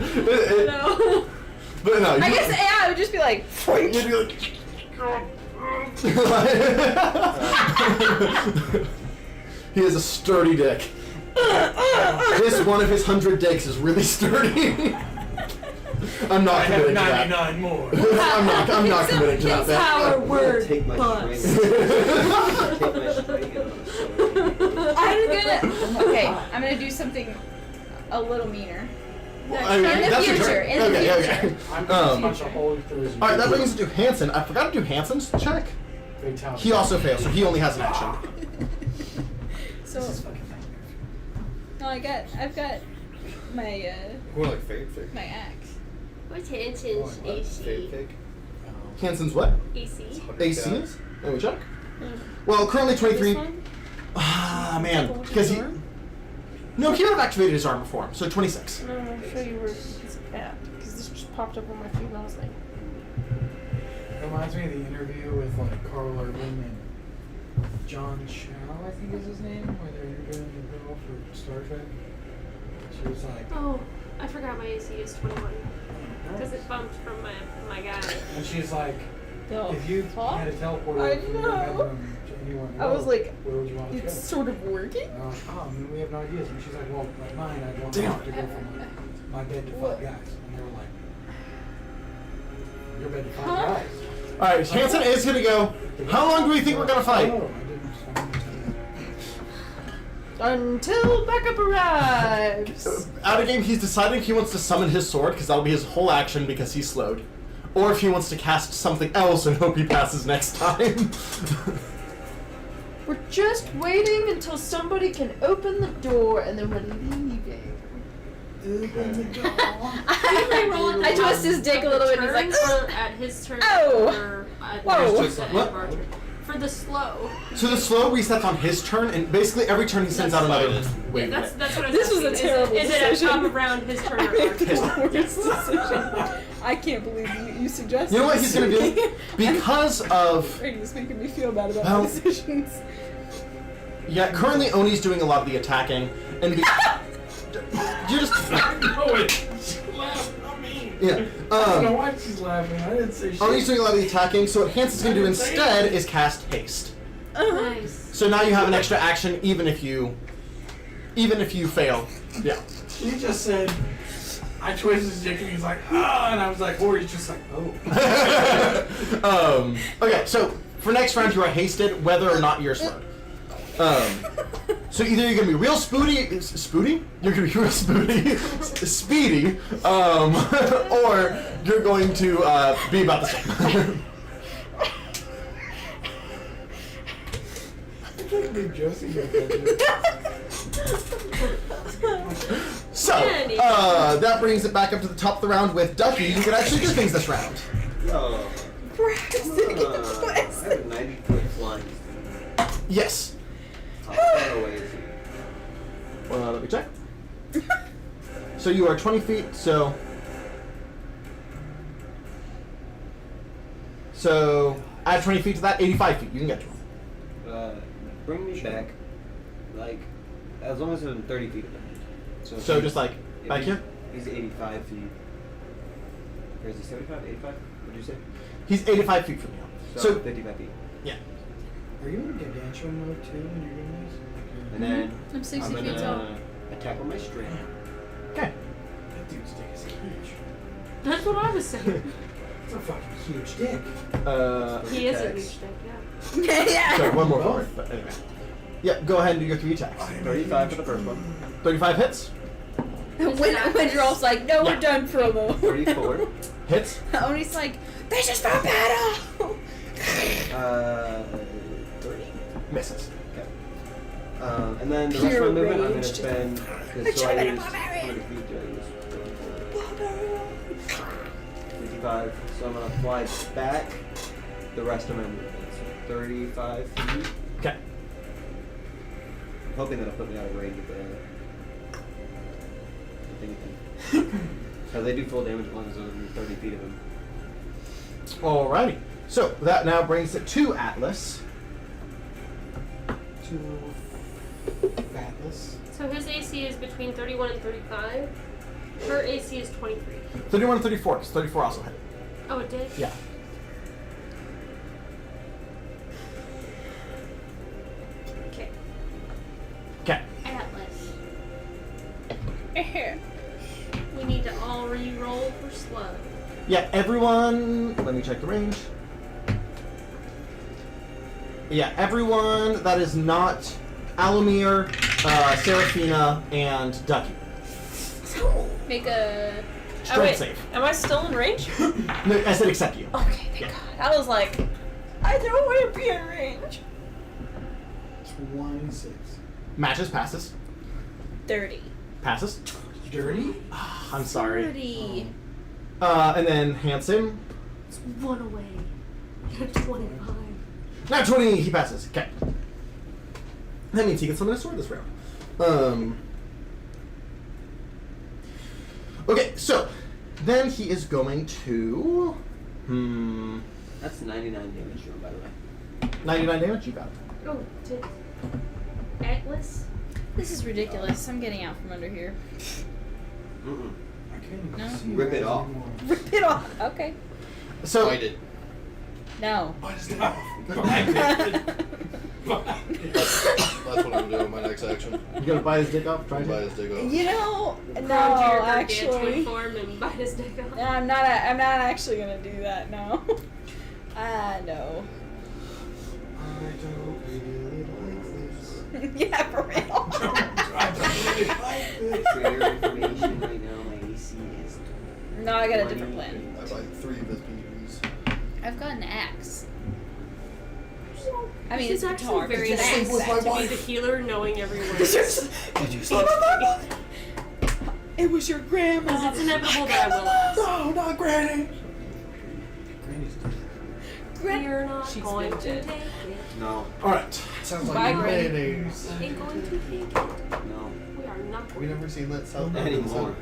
[SPEAKER 4] no.
[SPEAKER 1] But no,
[SPEAKER 8] I guess, yeah, I would just be like,
[SPEAKER 1] you'd be like, he has a sturdy dick. This one of his 100 dicks is really sturdy. I'm not
[SPEAKER 2] I have
[SPEAKER 1] committing to that.
[SPEAKER 2] 99 more.
[SPEAKER 1] I'm not committing to
[SPEAKER 8] it's
[SPEAKER 1] that.
[SPEAKER 8] our
[SPEAKER 6] I'm
[SPEAKER 8] word.
[SPEAKER 6] gonna take my
[SPEAKER 8] bus.
[SPEAKER 6] string. Take my string and
[SPEAKER 8] I'm gonna do something a little meaner.
[SPEAKER 1] I mean,
[SPEAKER 8] In the
[SPEAKER 1] that's your
[SPEAKER 8] future,
[SPEAKER 1] turn.
[SPEAKER 8] in the
[SPEAKER 1] Okay.
[SPEAKER 8] future.
[SPEAKER 2] I'm gonna punch a hole through his.
[SPEAKER 1] Alright, that brings us to Hanson. I forgot to do Hanson's check.
[SPEAKER 2] Fatality.
[SPEAKER 1] He also fails, so he only has an action.
[SPEAKER 8] So, no, I've got my
[SPEAKER 7] More like fake.
[SPEAKER 8] my axe.
[SPEAKER 4] What's Hanson's AC?
[SPEAKER 1] Hanson's what?
[SPEAKER 4] AC.
[SPEAKER 1] AC is? Let me check. Well, currently 23.
[SPEAKER 4] This one?
[SPEAKER 1] Ah, man. Because he. No, he would have activated his armor form, so 26.
[SPEAKER 3] No, I'll show you where he's a cat. Because this just popped up on my feed and I was like,
[SPEAKER 2] Reminds me of the interview with like Carl Urban and John Chow, I think is his name, where they're interviewing the girl for Star Trek. She was like,
[SPEAKER 4] Oh, I forgot my AC is 21. Because it bumped from my guy.
[SPEAKER 2] And she's like,
[SPEAKER 5] No.
[SPEAKER 2] if you
[SPEAKER 5] Huh?
[SPEAKER 2] had a teleporter
[SPEAKER 5] I
[SPEAKER 2] from your
[SPEAKER 5] know.
[SPEAKER 2] bedroom to anywhere in the
[SPEAKER 5] I was
[SPEAKER 2] world,
[SPEAKER 5] like,
[SPEAKER 2] where would you want us to
[SPEAKER 5] it's
[SPEAKER 2] go?
[SPEAKER 5] sort of working.
[SPEAKER 2] And I was like, oh, I mean, we have no ideas. And she's like, well, like mine, I'd want
[SPEAKER 1] Damn.
[SPEAKER 2] to go from my bed to 5
[SPEAKER 5] What?
[SPEAKER 2] guys. And they were like, your bed to 5
[SPEAKER 5] Huh?
[SPEAKER 2] guys.
[SPEAKER 1] All right, Hanson is gonna go. How long do we think we're gonna fight?
[SPEAKER 2] Oh, I didn't
[SPEAKER 5] Until backup arrives.
[SPEAKER 1] Out of game, he's deciding if he wants to summon his sword, because that'll be his whole action because he's slowed. Or if he wants to cast something else and hope he passes next time.
[SPEAKER 5] We're just waiting until somebody can open the door and then we're leaving. I twist his dick a little bit and he's like,
[SPEAKER 4] Turn at his turn.
[SPEAKER 5] Oh.
[SPEAKER 4] Or at
[SPEAKER 5] Whoa.
[SPEAKER 4] his turn,
[SPEAKER 1] What?
[SPEAKER 4] our turn. For the slow.
[SPEAKER 1] So the slow resets on his turn, and basically every turn he sends out another
[SPEAKER 4] Yeah,
[SPEAKER 1] wave.
[SPEAKER 4] that's what I was
[SPEAKER 5] This was a
[SPEAKER 4] asking.
[SPEAKER 5] terrible
[SPEAKER 4] Is it at
[SPEAKER 5] decision.
[SPEAKER 4] top of round his turn
[SPEAKER 5] I
[SPEAKER 4] or
[SPEAKER 5] made
[SPEAKER 4] our
[SPEAKER 5] the
[SPEAKER 4] turn?
[SPEAKER 5] worst decision. I can't believe you suggested
[SPEAKER 1] You know what
[SPEAKER 5] this
[SPEAKER 1] he's gonna
[SPEAKER 5] to me.
[SPEAKER 1] do? Because of
[SPEAKER 5] Brady's making me feel bad about
[SPEAKER 1] Well-
[SPEAKER 5] my decisions.
[SPEAKER 1] yeah, currently Oni's doing a lot of the attacking, and you're just
[SPEAKER 2] Oh, wait. She laughed, not me.
[SPEAKER 1] yeah.
[SPEAKER 2] I don't know why she's laughing. I didn't say shit.
[SPEAKER 1] Oni's doing a lot of the attacking, so what Hanson's gonna do instead is cast haste.
[SPEAKER 4] Nice.
[SPEAKER 1] So now you have an extra action, even if you fail. Yeah.
[SPEAKER 2] She just said, I twisted his dick and he's like, ah, and I was like, or he's just like, oh.
[SPEAKER 1] Okay, so for next round you are hasted, whether or not you're slowed. So either you're gonna be real spooty? You're gonna be real speedy, or you're going to be about the same.
[SPEAKER 2] I can't believe Josie made that
[SPEAKER 1] So, that brings it back up to the top of the round with Ducky. You can actually do things this round.
[SPEAKER 6] Oh. I have 90-foot flying.
[SPEAKER 1] Yes.
[SPEAKER 6] How far away is he?
[SPEAKER 1] Let me check. So you are 20 feet, so add 20 feet to that, 85 feet. You can get to him.
[SPEAKER 6] Bring me back, like, as long as I'm 30 feet of him.
[SPEAKER 1] So just like
[SPEAKER 6] if
[SPEAKER 1] back
[SPEAKER 6] he's-
[SPEAKER 1] here?
[SPEAKER 6] He's 85 feet. Or is he 75, 85? What did you say?
[SPEAKER 1] He's 85 feet from you.
[SPEAKER 6] So 55 feet.
[SPEAKER 1] Yeah.
[SPEAKER 2] Are you in gargantuan mode too when you're doing this?
[SPEAKER 6] And then
[SPEAKER 5] I'm 60
[SPEAKER 6] I'm
[SPEAKER 5] feet tall.
[SPEAKER 6] gonna attack with my strength.
[SPEAKER 1] Okay.
[SPEAKER 2] That dude's dick is huge.
[SPEAKER 4] That's what I was saying.
[SPEAKER 2] It's a fucking huge dick.
[SPEAKER 4] He is a
[SPEAKER 6] Attacks.
[SPEAKER 4] huge dick, yeah.
[SPEAKER 5] Yeah.
[SPEAKER 1] Sorry, one more forward. But anyway. Yeah, go ahead and do your 3 attacks.
[SPEAKER 6] 35 for the first one.
[SPEAKER 1] 35 hits.
[SPEAKER 5] When Joralf's like, no,
[SPEAKER 1] Yeah.
[SPEAKER 5] we're done promo.
[SPEAKER 6] 34.
[SPEAKER 1] Hits.
[SPEAKER 5] Oni's like, this is for battle.
[SPEAKER 6] 30.
[SPEAKER 1] Misses.
[SPEAKER 6] Okay. And then the rest
[SPEAKER 5] Pure
[SPEAKER 6] of my movement I'm gonna
[SPEAKER 5] rage.
[SPEAKER 6] spend. So I used, how many feet did I use? 55. So I'm gonna fly back the rest of my movement. So 35 feet.
[SPEAKER 1] Okay.
[SPEAKER 6] I'm hoping that'll put me out of range of the thing. Because they do full damage as long as I'm within 30 feet of him.
[SPEAKER 1] Alrighty. So that now brings it to Atlas. To Atlas.
[SPEAKER 4] So his AC is between 31 and 35. Her AC is 23.
[SPEAKER 1] 31 and 34, because 34 also hit.
[SPEAKER 4] Oh, it did?
[SPEAKER 1] Yeah.
[SPEAKER 4] Okay.
[SPEAKER 1] Okay.
[SPEAKER 4] Atlas. We need to all re-roll for slow.
[SPEAKER 1] Yeah, everyone. Let me check the range. Yeah, everyone that is not Alumear, Seraphina, and Ducky.
[SPEAKER 5] Make a.
[SPEAKER 1] Strength save.
[SPEAKER 3] Am I still in range?
[SPEAKER 1] No, I said except you.
[SPEAKER 3] Okay, thank God. I was like, I don't want to be in range.
[SPEAKER 2] 26.
[SPEAKER 1] Matches, passes.
[SPEAKER 5] 30.
[SPEAKER 1] Passes.
[SPEAKER 2] Dirty?
[SPEAKER 1] I'm sorry.
[SPEAKER 5] 30.
[SPEAKER 1] And then Hanson.
[SPEAKER 4] It's one away. You're 25.
[SPEAKER 1] Now 20, he passes. Okay. That means he can summon a sword this round. Okay, so then he is going to.
[SPEAKER 6] That's 99 damage to him, by the way.
[SPEAKER 1] 99 damage. You got it.
[SPEAKER 4] Oh, did Atlas?
[SPEAKER 5] This is ridiculous. I'm getting out from under here.
[SPEAKER 6] Mm-mm.
[SPEAKER 2] I can't even
[SPEAKER 8] No.
[SPEAKER 2] see
[SPEAKER 6] Rip it
[SPEAKER 2] that
[SPEAKER 6] off.
[SPEAKER 2] anymore.
[SPEAKER 5] Rip it off. Okay.
[SPEAKER 1] So
[SPEAKER 7] Bite it.
[SPEAKER 5] No.
[SPEAKER 2] Bite his dick off.
[SPEAKER 7] That's what I'm doing my next action.
[SPEAKER 1] you gonna bite his dick off? Try
[SPEAKER 7] Bite
[SPEAKER 1] to.
[SPEAKER 7] his dick off.
[SPEAKER 5] You know, no,
[SPEAKER 4] Grow to your gargantuan
[SPEAKER 5] actually.
[SPEAKER 4] form and bite his dick off.
[SPEAKER 5] No, I'm not actually gonna do that. No. No.
[SPEAKER 2] I don't really like this.
[SPEAKER 5] Yeah, for real.
[SPEAKER 2] I don't really like this.
[SPEAKER 6] For your information right now, my AC is.
[SPEAKER 5] No, I got a different plan.
[SPEAKER 7] I bite 3 of his PVs.
[SPEAKER 8] I've got an axe.
[SPEAKER 5] I mean,
[SPEAKER 4] This
[SPEAKER 5] it's
[SPEAKER 4] is
[SPEAKER 5] a guitar.
[SPEAKER 4] actually very
[SPEAKER 5] It's an
[SPEAKER 4] nice
[SPEAKER 5] axe.
[SPEAKER 7] with my
[SPEAKER 4] to be the healer, knowing every word.
[SPEAKER 5] Did you see my It was your grandma.
[SPEAKER 4] Because it's inevitable that I will ask.
[SPEAKER 2] No, not Granny. Granny's dead.
[SPEAKER 4] We're not
[SPEAKER 5] She's
[SPEAKER 4] going
[SPEAKER 5] been
[SPEAKER 4] to
[SPEAKER 5] dead.
[SPEAKER 4] take it.
[SPEAKER 6] No,
[SPEAKER 1] Alright.
[SPEAKER 7] Sounds
[SPEAKER 5] Bye,
[SPEAKER 7] like
[SPEAKER 5] Granny.
[SPEAKER 7] mayonnaise.
[SPEAKER 4] Ain't going to take it.
[SPEAKER 6] no.
[SPEAKER 4] We are not
[SPEAKER 7] We
[SPEAKER 4] going
[SPEAKER 7] never seen that South
[SPEAKER 6] Not anymore.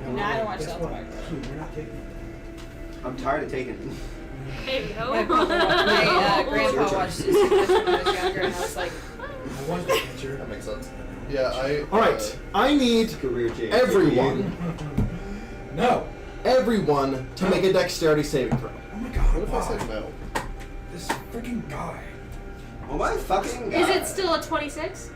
[SPEAKER 5] No, I don't watch
[SPEAKER 2] Guess
[SPEAKER 5] South
[SPEAKER 2] what?
[SPEAKER 5] Park.
[SPEAKER 2] We're not taking it.
[SPEAKER 6] I'm tired of taking it.
[SPEAKER 4] to. There you go.
[SPEAKER 5] My grandpa watched this when I was younger, and I was like,
[SPEAKER 2] I was the picture.
[SPEAKER 7] That makes sense. Yeah, I.
[SPEAKER 1] Alright. I need
[SPEAKER 6] Career change.
[SPEAKER 1] everyone
[SPEAKER 2] No.
[SPEAKER 1] to make a dexterity saving throw.
[SPEAKER 2] Oh my god.
[SPEAKER 7] What if I said
[SPEAKER 2] Why?
[SPEAKER 7] no?
[SPEAKER 2] This freaking guy.
[SPEAKER 6] Oh my fucking god.
[SPEAKER 4] Is it still a 26?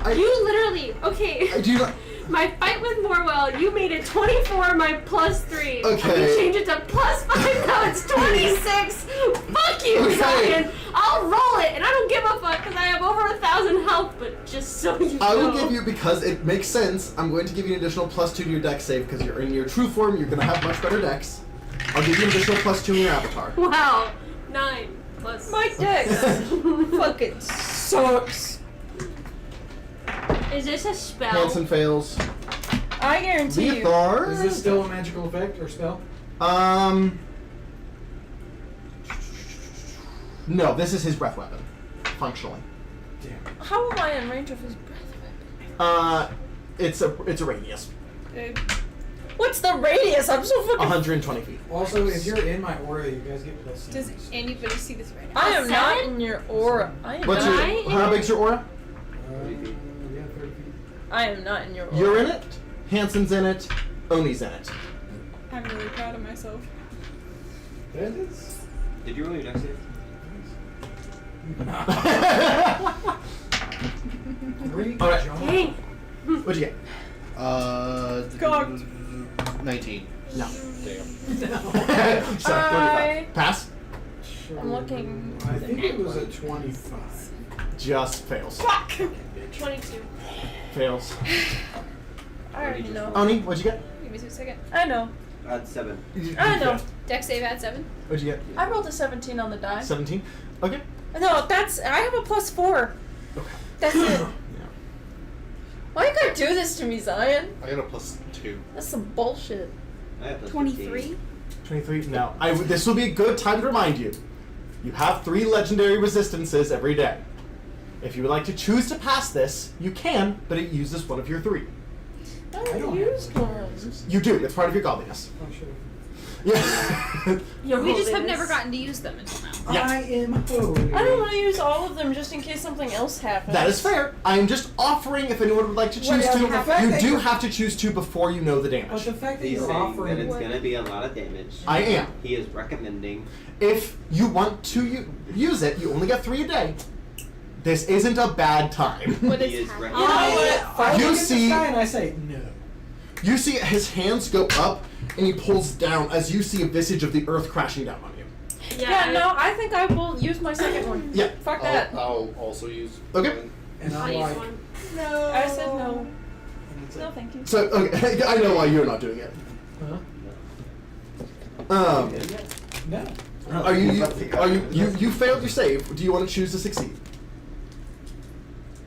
[SPEAKER 4] You literally, okay.
[SPEAKER 1] I do not.
[SPEAKER 4] My fight with Morwell, you made it 24, my plus 3.
[SPEAKER 1] Okay.
[SPEAKER 4] You changed it to plus 5, now it's 26. Fuck you,
[SPEAKER 1] Okay.
[SPEAKER 4] Zion. I'll roll it, and I don't give a fuck because I have over 1,000 health, but just so you
[SPEAKER 1] I will
[SPEAKER 4] know.
[SPEAKER 1] give you, because it makes sense, I'm going to give you an additional +2 to your dex save, because you're in your true form, you're going to have much better dex. I'll give you an additional +2 in your avatar.
[SPEAKER 4] Wow. 9 plus.
[SPEAKER 5] my dex fucking sucks.
[SPEAKER 4] Is this a spell?
[SPEAKER 1] Hanson fails.
[SPEAKER 5] I guarantee you.
[SPEAKER 1] Lethar.
[SPEAKER 2] Is this still a magical effect or spell?
[SPEAKER 1] No, this is his breath weapon, functionally.
[SPEAKER 2] Damn.
[SPEAKER 5] How am I in range of his breath
[SPEAKER 1] It's a radius,
[SPEAKER 5] weapon? What's the radius? I'm so fucking.
[SPEAKER 1] 120 feet.
[SPEAKER 2] Also, if you're in my aura, you guys get +6.
[SPEAKER 8] Does anybody see this right now?
[SPEAKER 5] I am not
[SPEAKER 4] Seven?
[SPEAKER 5] in your aura. I am
[SPEAKER 1] What's
[SPEAKER 5] not.
[SPEAKER 1] your, how big's your aura?
[SPEAKER 2] Yeah, 30 feet.
[SPEAKER 5] I am not in your aura.
[SPEAKER 1] You're in it. Hanson's in it. Oni's in it.
[SPEAKER 5] I'm really proud of myself.
[SPEAKER 2] That is.
[SPEAKER 6] Did you roll your dex save?
[SPEAKER 2] Great
[SPEAKER 1] Alright.
[SPEAKER 2] job.
[SPEAKER 4] Dang.
[SPEAKER 1] What'd you get?
[SPEAKER 5] Cocked.
[SPEAKER 7] 19.
[SPEAKER 1] No.
[SPEAKER 7] Damn.
[SPEAKER 1] Sorry, 35. Pass.
[SPEAKER 2] Sure.
[SPEAKER 5] I'm looking.
[SPEAKER 2] I think it was a 25.
[SPEAKER 1] Just fails.
[SPEAKER 5] Fuck!
[SPEAKER 4] 22.
[SPEAKER 1] Fails.
[SPEAKER 5] I already know.
[SPEAKER 1] Oni, what'd you get?
[SPEAKER 8] Give me 2 seconds.
[SPEAKER 5] I know.
[SPEAKER 6] Add 7.
[SPEAKER 5] I know.
[SPEAKER 8] Dex save at 7.
[SPEAKER 1] What'd you get?
[SPEAKER 5] I rolled a 17 on the die.
[SPEAKER 1] 17. Okay.
[SPEAKER 5] No, that's. I have a +4.
[SPEAKER 1] Okay.
[SPEAKER 5] That's it.
[SPEAKER 1] Yeah.
[SPEAKER 5] Why you gotta do this to me, Zion?
[SPEAKER 7] I got a +2.
[SPEAKER 5] That's some bullshit.
[SPEAKER 6] I have +15.
[SPEAKER 8] 23.
[SPEAKER 1] 23. No. This will be a good time to remind you. You have 3 legendary resistances every day. If you would like to choose to pass this, you can, but it uses one of your 3.
[SPEAKER 5] I
[SPEAKER 2] I don't
[SPEAKER 5] used
[SPEAKER 2] have
[SPEAKER 5] one.
[SPEAKER 1] You do. It's part of your godliness.
[SPEAKER 2] Oh, shit.
[SPEAKER 1] Yeah.
[SPEAKER 8] We just have never gotten to use them until now.
[SPEAKER 1] Yeah.
[SPEAKER 2] I am holy.
[SPEAKER 5] I don't want to use all of them just in case something else happens.
[SPEAKER 1] That is fair. I am just offering if anyone would like to choose
[SPEAKER 2] Well,
[SPEAKER 1] to.
[SPEAKER 2] the fact
[SPEAKER 1] You
[SPEAKER 2] that
[SPEAKER 1] do
[SPEAKER 2] you're-
[SPEAKER 1] have to choose to before you know the
[SPEAKER 2] But
[SPEAKER 1] damage.
[SPEAKER 2] the fact that
[SPEAKER 6] He's
[SPEAKER 2] you're
[SPEAKER 6] saying
[SPEAKER 2] offering.
[SPEAKER 6] that it's gonna be a lot of damage.
[SPEAKER 1] I am.
[SPEAKER 6] He is recommending.
[SPEAKER 1] If you want to use it, you only get 3 a day. This isn't a bad time.
[SPEAKER 8] What
[SPEAKER 6] He
[SPEAKER 8] is
[SPEAKER 6] is
[SPEAKER 8] happening?
[SPEAKER 5] You know
[SPEAKER 6] recommending.
[SPEAKER 5] what?
[SPEAKER 2] I
[SPEAKER 1] You
[SPEAKER 2] look at this
[SPEAKER 1] see-
[SPEAKER 2] guy and I say no.
[SPEAKER 1] You see his hands go up and he pulls down as you see a visage of the earth crashing down on you.
[SPEAKER 5] Yeah, no, I think I will use my second one.
[SPEAKER 1] Yeah.
[SPEAKER 5] Fuck that.
[SPEAKER 7] I'll also use.
[SPEAKER 1] Okay.
[SPEAKER 7] mine.
[SPEAKER 2] And
[SPEAKER 4] I'll
[SPEAKER 2] I'm
[SPEAKER 4] use
[SPEAKER 2] like,
[SPEAKER 4] one.
[SPEAKER 5] No. I said no.
[SPEAKER 2] and it's
[SPEAKER 5] No,
[SPEAKER 2] like,
[SPEAKER 5] thank you.
[SPEAKER 1] So okay, I know why you're not doing it.
[SPEAKER 2] huh?
[SPEAKER 1] Um,
[SPEAKER 2] No.
[SPEAKER 1] are you failed your save? Do you want to choose to succeed?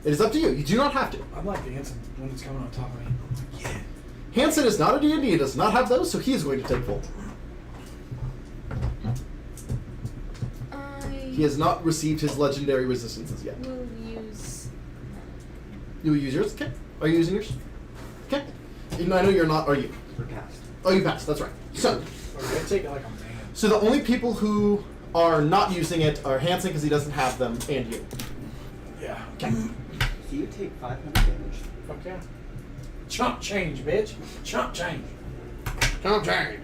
[SPEAKER 1] It is up to you. You do not have to.
[SPEAKER 2] I'm like dancing when it's coming on top of me. I'm like, yeah.
[SPEAKER 1] Hanson is not a D&D. He does not have those, so he is going to take full. He has not received his legendary resistances yet.
[SPEAKER 8] We'll use.
[SPEAKER 1] You will use yours? Okay. Are you using yours? Okay. I know you're not, are you?
[SPEAKER 6] For cast.
[SPEAKER 1] Oh, you passed. That's right. So,
[SPEAKER 2] Okay, I take it like a man.
[SPEAKER 1] so the only people who are not using it are Hanson because he doesn't have them, and you.
[SPEAKER 2] Yeah.
[SPEAKER 1] Okay.
[SPEAKER 6] See, take 500 damage.
[SPEAKER 2] Fuck yeah. Chump change, bitch. Chump change. Chump change.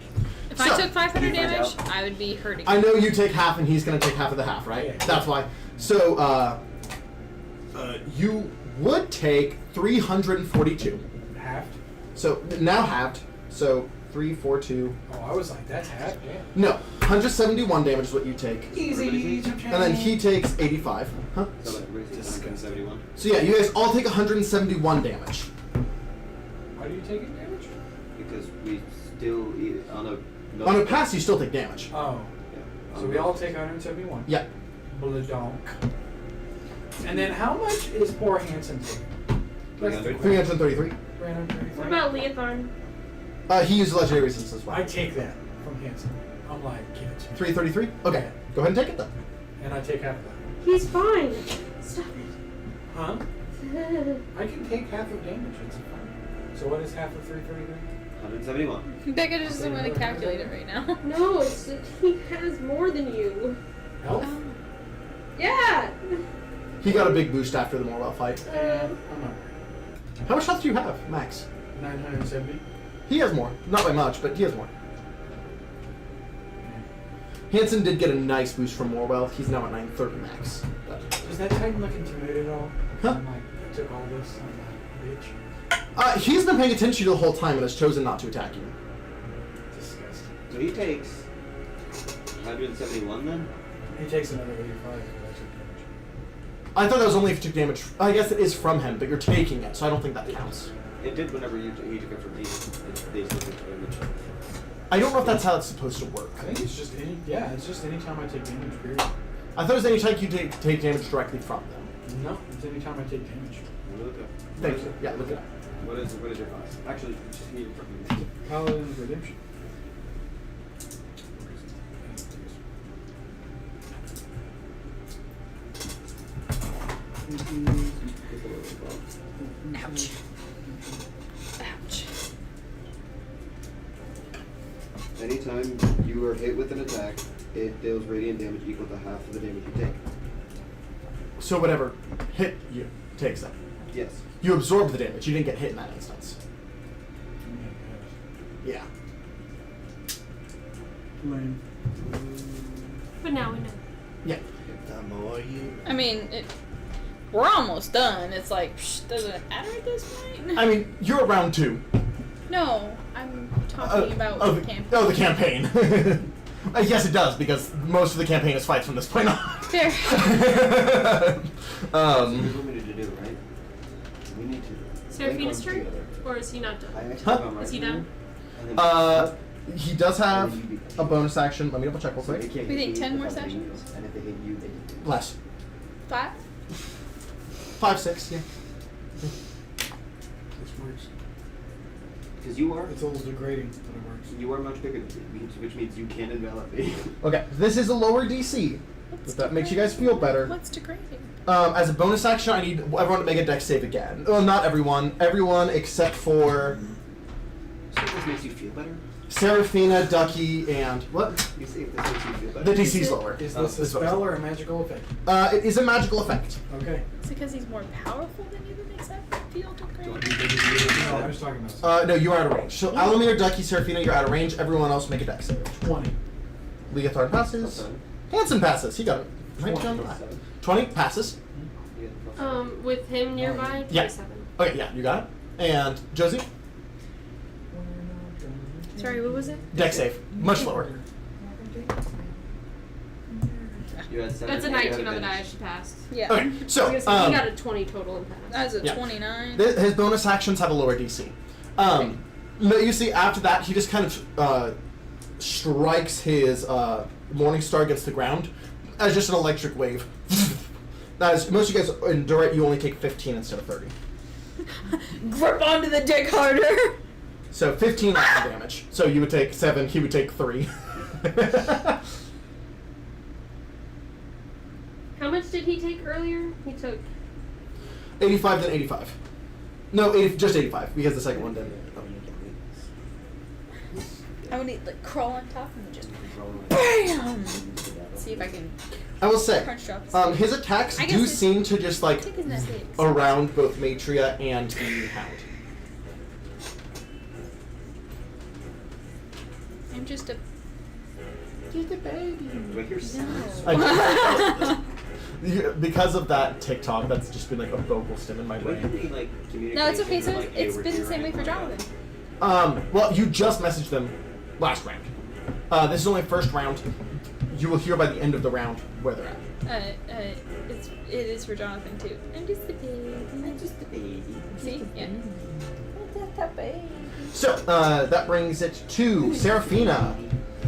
[SPEAKER 8] If I took 500
[SPEAKER 6] you find
[SPEAKER 8] damage,
[SPEAKER 6] out?
[SPEAKER 8] I would be hurting.
[SPEAKER 1] I know you take half, and he's gonna take half of the half, right?
[SPEAKER 2] Yeah.
[SPEAKER 1] That's why. So, you would take 342.
[SPEAKER 2] Halved.
[SPEAKER 1] So now halved. So 342.
[SPEAKER 2] Oh, I was like, that's half. Yeah.
[SPEAKER 1] No, 171 damage is what you take,
[SPEAKER 2] Easy. Chump change.
[SPEAKER 1] and then he takes 85. Huh?
[SPEAKER 6] So everybody takes 171.
[SPEAKER 1] So yeah, you guys all take 171 damage.
[SPEAKER 2] Why do you take it damage?
[SPEAKER 6] Because we still
[SPEAKER 1] On a pass, you still take damage.
[SPEAKER 2] Oh.
[SPEAKER 6] Yeah.
[SPEAKER 2] So we all take 171.
[SPEAKER 1] Yeah.
[SPEAKER 2] Bladonk. And then how much is poor Hanson taking?
[SPEAKER 6] 300.
[SPEAKER 1] 333.
[SPEAKER 2] 333.
[SPEAKER 4] What about Leothorn?
[SPEAKER 1] He uses legendary resistance as well.
[SPEAKER 2] I take that from Hanson. I'm like, give it to me.
[SPEAKER 1] 333. Okay, go ahead and take it then.
[SPEAKER 2] And I take half of that.
[SPEAKER 4] He's fine. Stop
[SPEAKER 2] Huh?
[SPEAKER 4] it.
[SPEAKER 2] I can take half of damage. It's fine. So what is half of 333?
[SPEAKER 6] 171.
[SPEAKER 8] Becca just doesn't want to calculate it right now.
[SPEAKER 4] No, it's he has more than you.
[SPEAKER 2] Health?
[SPEAKER 4] Yeah.
[SPEAKER 1] He got a big boost after the Morwell fight.
[SPEAKER 2] I'm not
[SPEAKER 1] How much health do you have, Max?
[SPEAKER 2] 970.
[SPEAKER 1] He has more. Not by much, but he has more. Hanson did get a nice boost from Morwell. He's now at 930 max. But,
[SPEAKER 2] Does that Titan look intimidated at all?
[SPEAKER 1] Huh?
[SPEAKER 2] I'm like, I took all this. I'm like, bitch.
[SPEAKER 1] he's been paying attention to you the whole time and has chosen not to attack you.
[SPEAKER 2] Disgusting.
[SPEAKER 6] So he takes 171 then?
[SPEAKER 2] He takes another 85 because I took damage.
[SPEAKER 1] I thought that was only if you took damage. I guess it is from him, but you're taking it, so I don't think that counts.
[SPEAKER 6] It did whenever he took it from me. They still took damage.
[SPEAKER 1] I don't know if that's how it's supposed to work.
[SPEAKER 2] I think it's just any time I take damage, period.
[SPEAKER 1] I thought it was any time you take damage directly from them.
[SPEAKER 2] No, it's any time I take damage.
[SPEAKER 6] Look up.
[SPEAKER 1] Thank you. Yeah, look at that.
[SPEAKER 6] What is your class? Actually, you just need it from me.
[SPEAKER 2] Paladin's Redemption.
[SPEAKER 8] Ouch. Ouch.
[SPEAKER 6] Anytime you are hit with an attack, it deals radiant damage equal to half of the damage you take.
[SPEAKER 1] So whatever hit you takes that.
[SPEAKER 6] Yes.
[SPEAKER 1] You absorb the damage. You didn't get hit in that instance. Yeah.
[SPEAKER 2] Lame.
[SPEAKER 4] But now we know.
[SPEAKER 1] Yeah.
[SPEAKER 7] The more you.
[SPEAKER 8] I mean, we're almost done. It's like, doesn't it matter at this point?
[SPEAKER 1] I mean, you're at round 2.
[SPEAKER 8] No, I'm talking about the campaign.
[SPEAKER 1] Oh, the campaign. Yes, it does, because most of the campaign is fights from this point on.
[SPEAKER 8] Fair.
[SPEAKER 6] That's what we need to do, right? We need to.
[SPEAKER 4] Seraphina's
[SPEAKER 6] link
[SPEAKER 4] turn?
[SPEAKER 6] arms together.
[SPEAKER 4] Or is he not done?
[SPEAKER 6] I actually
[SPEAKER 1] Huh?
[SPEAKER 6] have my
[SPEAKER 4] Is he
[SPEAKER 6] right
[SPEAKER 4] done?
[SPEAKER 6] hand, and then-
[SPEAKER 1] He does have a bonus action. Let me double check real
[SPEAKER 6] So they
[SPEAKER 1] quick.
[SPEAKER 6] can't
[SPEAKER 8] We
[SPEAKER 6] hit
[SPEAKER 8] think
[SPEAKER 6] me
[SPEAKER 8] 10
[SPEAKER 6] if
[SPEAKER 8] more
[SPEAKER 6] I'm hitting
[SPEAKER 8] sessions?
[SPEAKER 6] you, and if they hit you, they hit you.
[SPEAKER 1] Less.
[SPEAKER 8] 5?
[SPEAKER 1] 5, 6, yeah.
[SPEAKER 2] This works.
[SPEAKER 6] Because you are
[SPEAKER 2] It's a little degrading, but it works.
[SPEAKER 6] you are much bigger than me, which means you can envelop me.
[SPEAKER 1] Okay, this is a lower DC. If that makes you guys feel better.
[SPEAKER 8] What's degrading?
[SPEAKER 1] As a bonus action, I need everyone to make a dex save again. Well, not everyone. Everyone except for
[SPEAKER 6] So if this makes you feel better?
[SPEAKER 1] Seraphina, Ducky, and what?
[SPEAKER 6] You see if this makes you feel better.
[SPEAKER 1] The DC's lower.
[SPEAKER 2] Is
[SPEAKER 1] Oh,
[SPEAKER 2] this a
[SPEAKER 1] is what I'm
[SPEAKER 2] spell or a magical effect?
[SPEAKER 1] saying. It is a magical effect.
[SPEAKER 2] Okay.
[SPEAKER 8] Is it because he's more powerful than you that makes that feel
[SPEAKER 6] Do you want
[SPEAKER 8] degrading?
[SPEAKER 6] me to do this?
[SPEAKER 2] No, I was talking about
[SPEAKER 1] No, you are out of range. So Alumear, Ducky, Seraphina, you're out of range. Everyone else make a dex save.
[SPEAKER 2] 20.
[SPEAKER 1] Leothard passes.
[SPEAKER 6] Okay.
[SPEAKER 1] Hanson passes. He got it. Right
[SPEAKER 2] 20.
[SPEAKER 1] on the back. 20 passes.
[SPEAKER 6] You get the plus
[SPEAKER 4] With him nearby,
[SPEAKER 1] Yeah.
[SPEAKER 4] 27.
[SPEAKER 1] Okay, yeah, you got it. And Josie,
[SPEAKER 4] Sorry, what was it?
[SPEAKER 1] dex save. Much lower.
[SPEAKER 6] You had 7,
[SPEAKER 4] That's a
[SPEAKER 6] and you had
[SPEAKER 4] 19 on the die.
[SPEAKER 6] advantage.
[SPEAKER 4] She passed.
[SPEAKER 8] Yeah.
[SPEAKER 1] Okay, so
[SPEAKER 4] He got a 20 total and passed.
[SPEAKER 8] That's a
[SPEAKER 1] Yeah.
[SPEAKER 8] 29.
[SPEAKER 1] his bonus actions have a lower DC. But you see, after that, he just kind of strikes his Morning Star against the ground as just an electric wave. As most of you guys endure it, you only take 15 instead of 30.
[SPEAKER 8] Grip onto the dick harder.
[SPEAKER 1] So 15 lightning damage. So you would take 7, he would take 3.
[SPEAKER 4] How much did he take earlier? He took.
[SPEAKER 1] 85 then 85. No, just 85 because the second one didn't.
[SPEAKER 8] I would need like crawl on top and just
[SPEAKER 6] Roll it.
[SPEAKER 8] BAM!
[SPEAKER 4] See,
[SPEAKER 8] see if I can
[SPEAKER 5] I will say,
[SPEAKER 8] crunch drop.
[SPEAKER 5] his attacks
[SPEAKER 8] I guess
[SPEAKER 5] do
[SPEAKER 8] it's-
[SPEAKER 5] seem to just like
[SPEAKER 8] Taking that six.
[SPEAKER 5] around both Matria and the Hound.
[SPEAKER 8] I'm just a.
[SPEAKER 6] Do I hear sounds?
[SPEAKER 1] Because of that TikTok, that's just been like a vocal stim in my
[SPEAKER 6] Do I
[SPEAKER 1] brain.
[SPEAKER 6] get any, like, communication?
[SPEAKER 8] No, it's okay. So
[SPEAKER 6] like, hey,
[SPEAKER 8] it's
[SPEAKER 6] we're
[SPEAKER 8] been the
[SPEAKER 6] here
[SPEAKER 8] same
[SPEAKER 6] or
[SPEAKER 8] way for
[SPEAKER 6] anything like
[SPEAKER 8] Jonathan.
[SPEAKER 1] Well, you just messaged them last round. This is only first round. You will hear by the end of the round where they're at.
[SPEAKER 8] It is for Jonathan too. I'm just a baby.
[SPEAKER 6] I'm just a baby.
[SPEAKER 8] See? Yeah.
[SPEAKER 1] So, that brings it to Seraphina.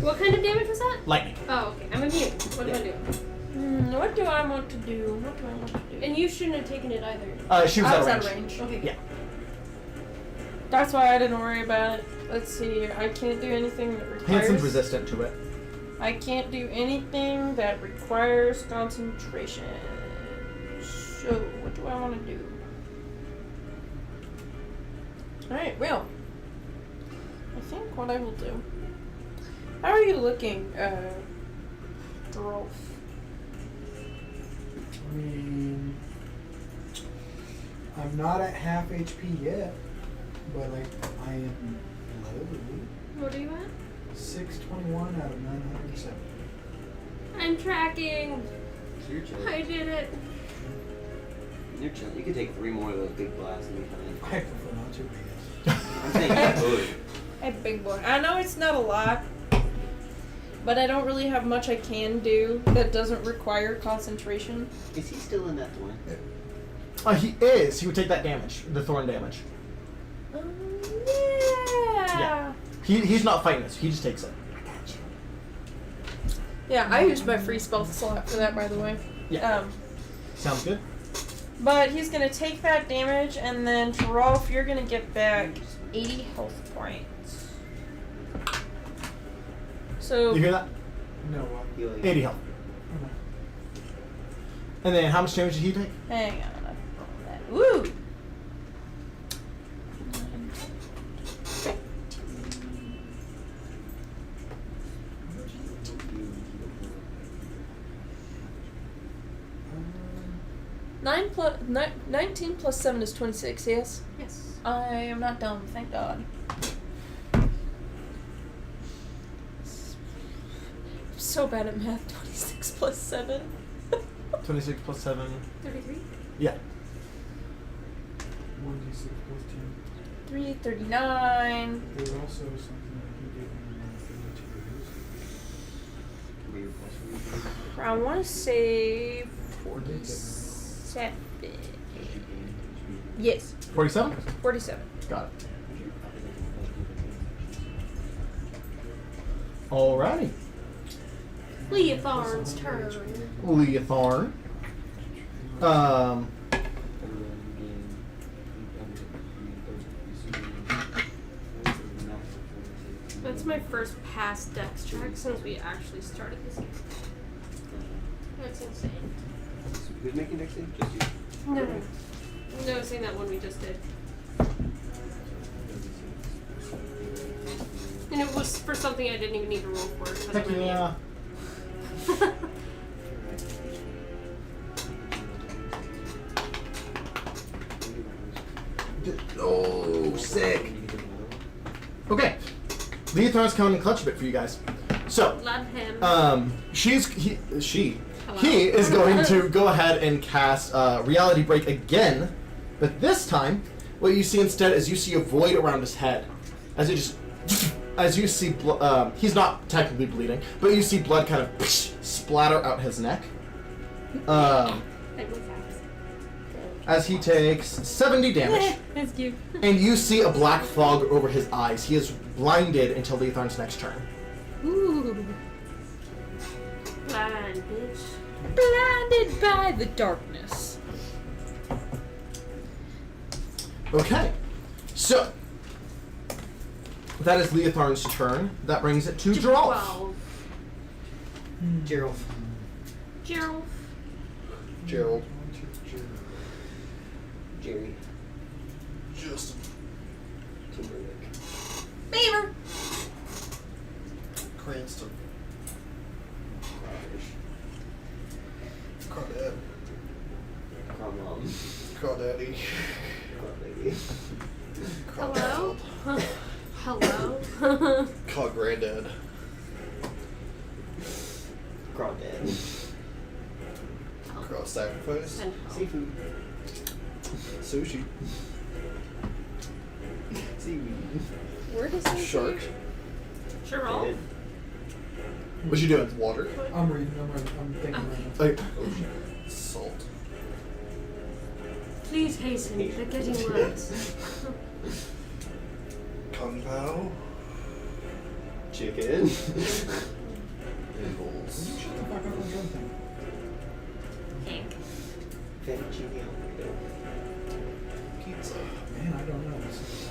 [SPEAKER 4] What kind of damage was that?
[SPEAKER 1] Lightning.
[SPEAKER 4] Oh, okay. I'm immune. What do I do?
[SPEAKER 3] What do I want to do?
[SPEAKER 4] And you shouldn't have taken it either.
[SPEAKER 1] She was
[SPEAKER 3] I
[SPEAKER 1] out
[SPEAKER 3] was
[SPEAKER 1] of
[SPEAKER 3] out
[SPEAKER 1] range.
[SPEAKER 3] of range.
[SPEAKER 4] Okay.
[SPEAKER 1] Yeah.
[SPEAKER 3] That's why I didn't worry about it. Let's see. I can't do anything that requires.
[SPEAKER 1] Hanson's resistant to it.
[SPEAKER 3] I can't do anything that requires concentration. So, what do I want to do? Alright, well. I think what I will do. How are you looking, Joralf?
[SPEAKER 2] I mean, I'm not at half HP yet, but like I am low.
[SPEAKER 4] What are you at?
[SPEAKER 2] 621 out of 907.
[SPEAKER 4] I'm tracking.
[SPEAKER 6] So you're chilling.
[SPEAKER 4] I did it.
[SPEAKER 6] You're chilling. You could take 3 more of those big blasts and be fine.
[SPEAKER 2] I prefer not to, I guess.
[SPEAKER 6] I'm saying you could.
[SPEAKER 3] Hey, big boy. I know it's not a lot, but I don't really have much I can do that doesn't require concentration.
[SPEAKER 6] Is he still in that one?
[SPEAKER 1] He is. He would take that damage, the thorn damage.
[SPEAKER 3] Yeah.
[SPEAKER 1] He's not fighting this. He just takes it.
[SPEAKER 3] Yeah, I used my free spell slot for that, by the way.
[SPEAKER 1] Yeah. Sounds good.
[SPEAKER 3] But he's gonna take that damage, and then Joralf, you're gonna get back 80 health points. So
[SPEAKER 1] You hear that?
[SPEAKER 2] No, what?
[SPEAKER 6] He like
[SPEAKER 1] 80 health. And then how much damage did he take?
[SPEAKER 3] hang on, I rolled that. Woo! Nine plus 19 plus 7 is 26, yes?
[SPEAKER 4] Yes.
[SPEAKER 3] I am not dumb, thank God. I'm so bad at math. 26 plus 7.
[SPEAKER 1] 26 plus 7.
[SPEAKER 4] 33?
[SPEAKER 1] Yeah.
[SPEAKER 2] 1d6 plus 10.
[SPEAKER 3] 339.
[SPEAKER 2] There's also something that he gave me in my
[SPEAKER 6] weird plus
[SPEAKER 3] I want to say
[SPEAKER 2] Or did
[SPEAKER 3] 47. Yes,
[SPEAKER 1] 47?
[SPEAKER 3] 47.
[SPEAKER 1] Got it. Alrighty.
[SPEAKER 4] Leotharn's turn.
[SPEAKER 1] Leotharn.
[SPEAKER 4] That's my first pass dex check since we actually started this game. That's insane.
[SPEAKER 6] Who's making next thing? Just you?
[SPEAKER 4] No. No, saying that one we just did. And it was for something I didn't even need to roll for. 'Cause
[SPEAKER 1] Heck
[SPEAKER 4] I'm immune.
[SPEAKER 1] yeah. Oh, sick. Okay. Leotharn's coming in clutch a bit for you guys. So,
[SPEAKER 4] Love him.
[SPEAKER 1] he is going to go ahead and cast Reality Break again, but this time, what you see instead is you see a void around his head, as you see, he's not technically bleeding, but you see blood kind of splatter out his neck. As he takes 70 damage,
[SPEAKER 4] That's cute.
[SPEAKER 1] and you see a black fog over his eyes. He is blinded until Leotharn's next turn.
[SPEAKER 4] Ooh. Blind bitch.
[SPEAKER 8] Blinded by the darkness.
[SPEAKER 1] Okay, so that is Leotharn's turn. That brings it to Joralf.
[SPEAKER 4] 12.
[SPEAKER 6] Gerald.
[SPEAKER 4] Gerald.
[SPEAKER 7] Gerald.
[SPEAKER 6] Jerry.
[SPEAKER 7] Justin.
[SPEAKER 6] Timberlake.
[SPEAKER 3] Beaver!
[SPEAKER 7] Cranston. Crawdaddy.
[SPEAKER 6] Crawdaddy.
[SPEAKER 4] Hello? Hello?
[SPEAKER 7] Call Granddad.
[SPEAKER 6] Crawdad.
[SPEAKER 7] Cross sacrifice.
[SPEAKER 4] And
[SPEAKER 6] Seafood.
[SPEAKER 7] Sushi.
[SPEAKER 6] Seaweed.
[SPEAKER 5] Where does it
[SPEAKER 7] Shark.
[SPEAKER 4] Sure, all.
[SPEAKER 6] Dead.
[SPEAKER 1] What you doing?
[SPEAKER 7] Water.
[SPEAKER 2] I'm reading. I'm thinking right now.
[SPEAKER 1] Like,
[SPEAKER 7] Ocean. Salt.
[SPEAKER 4] Please hasten. They're getting worse.
[SPEAKER 7] Kung Pao.
[SPEAKER 6] Chicken.
[SPEAKER 7] Pickles.
[SPEAKER 2] Shut the fuck up and drum thing.
[SPEAKER 4] Egg.
[SPEAKER 6] Fettuccine Alfredo.
[SPEAKER 7] Pizza.
[SPEAKER 2] Man, I don't know. This is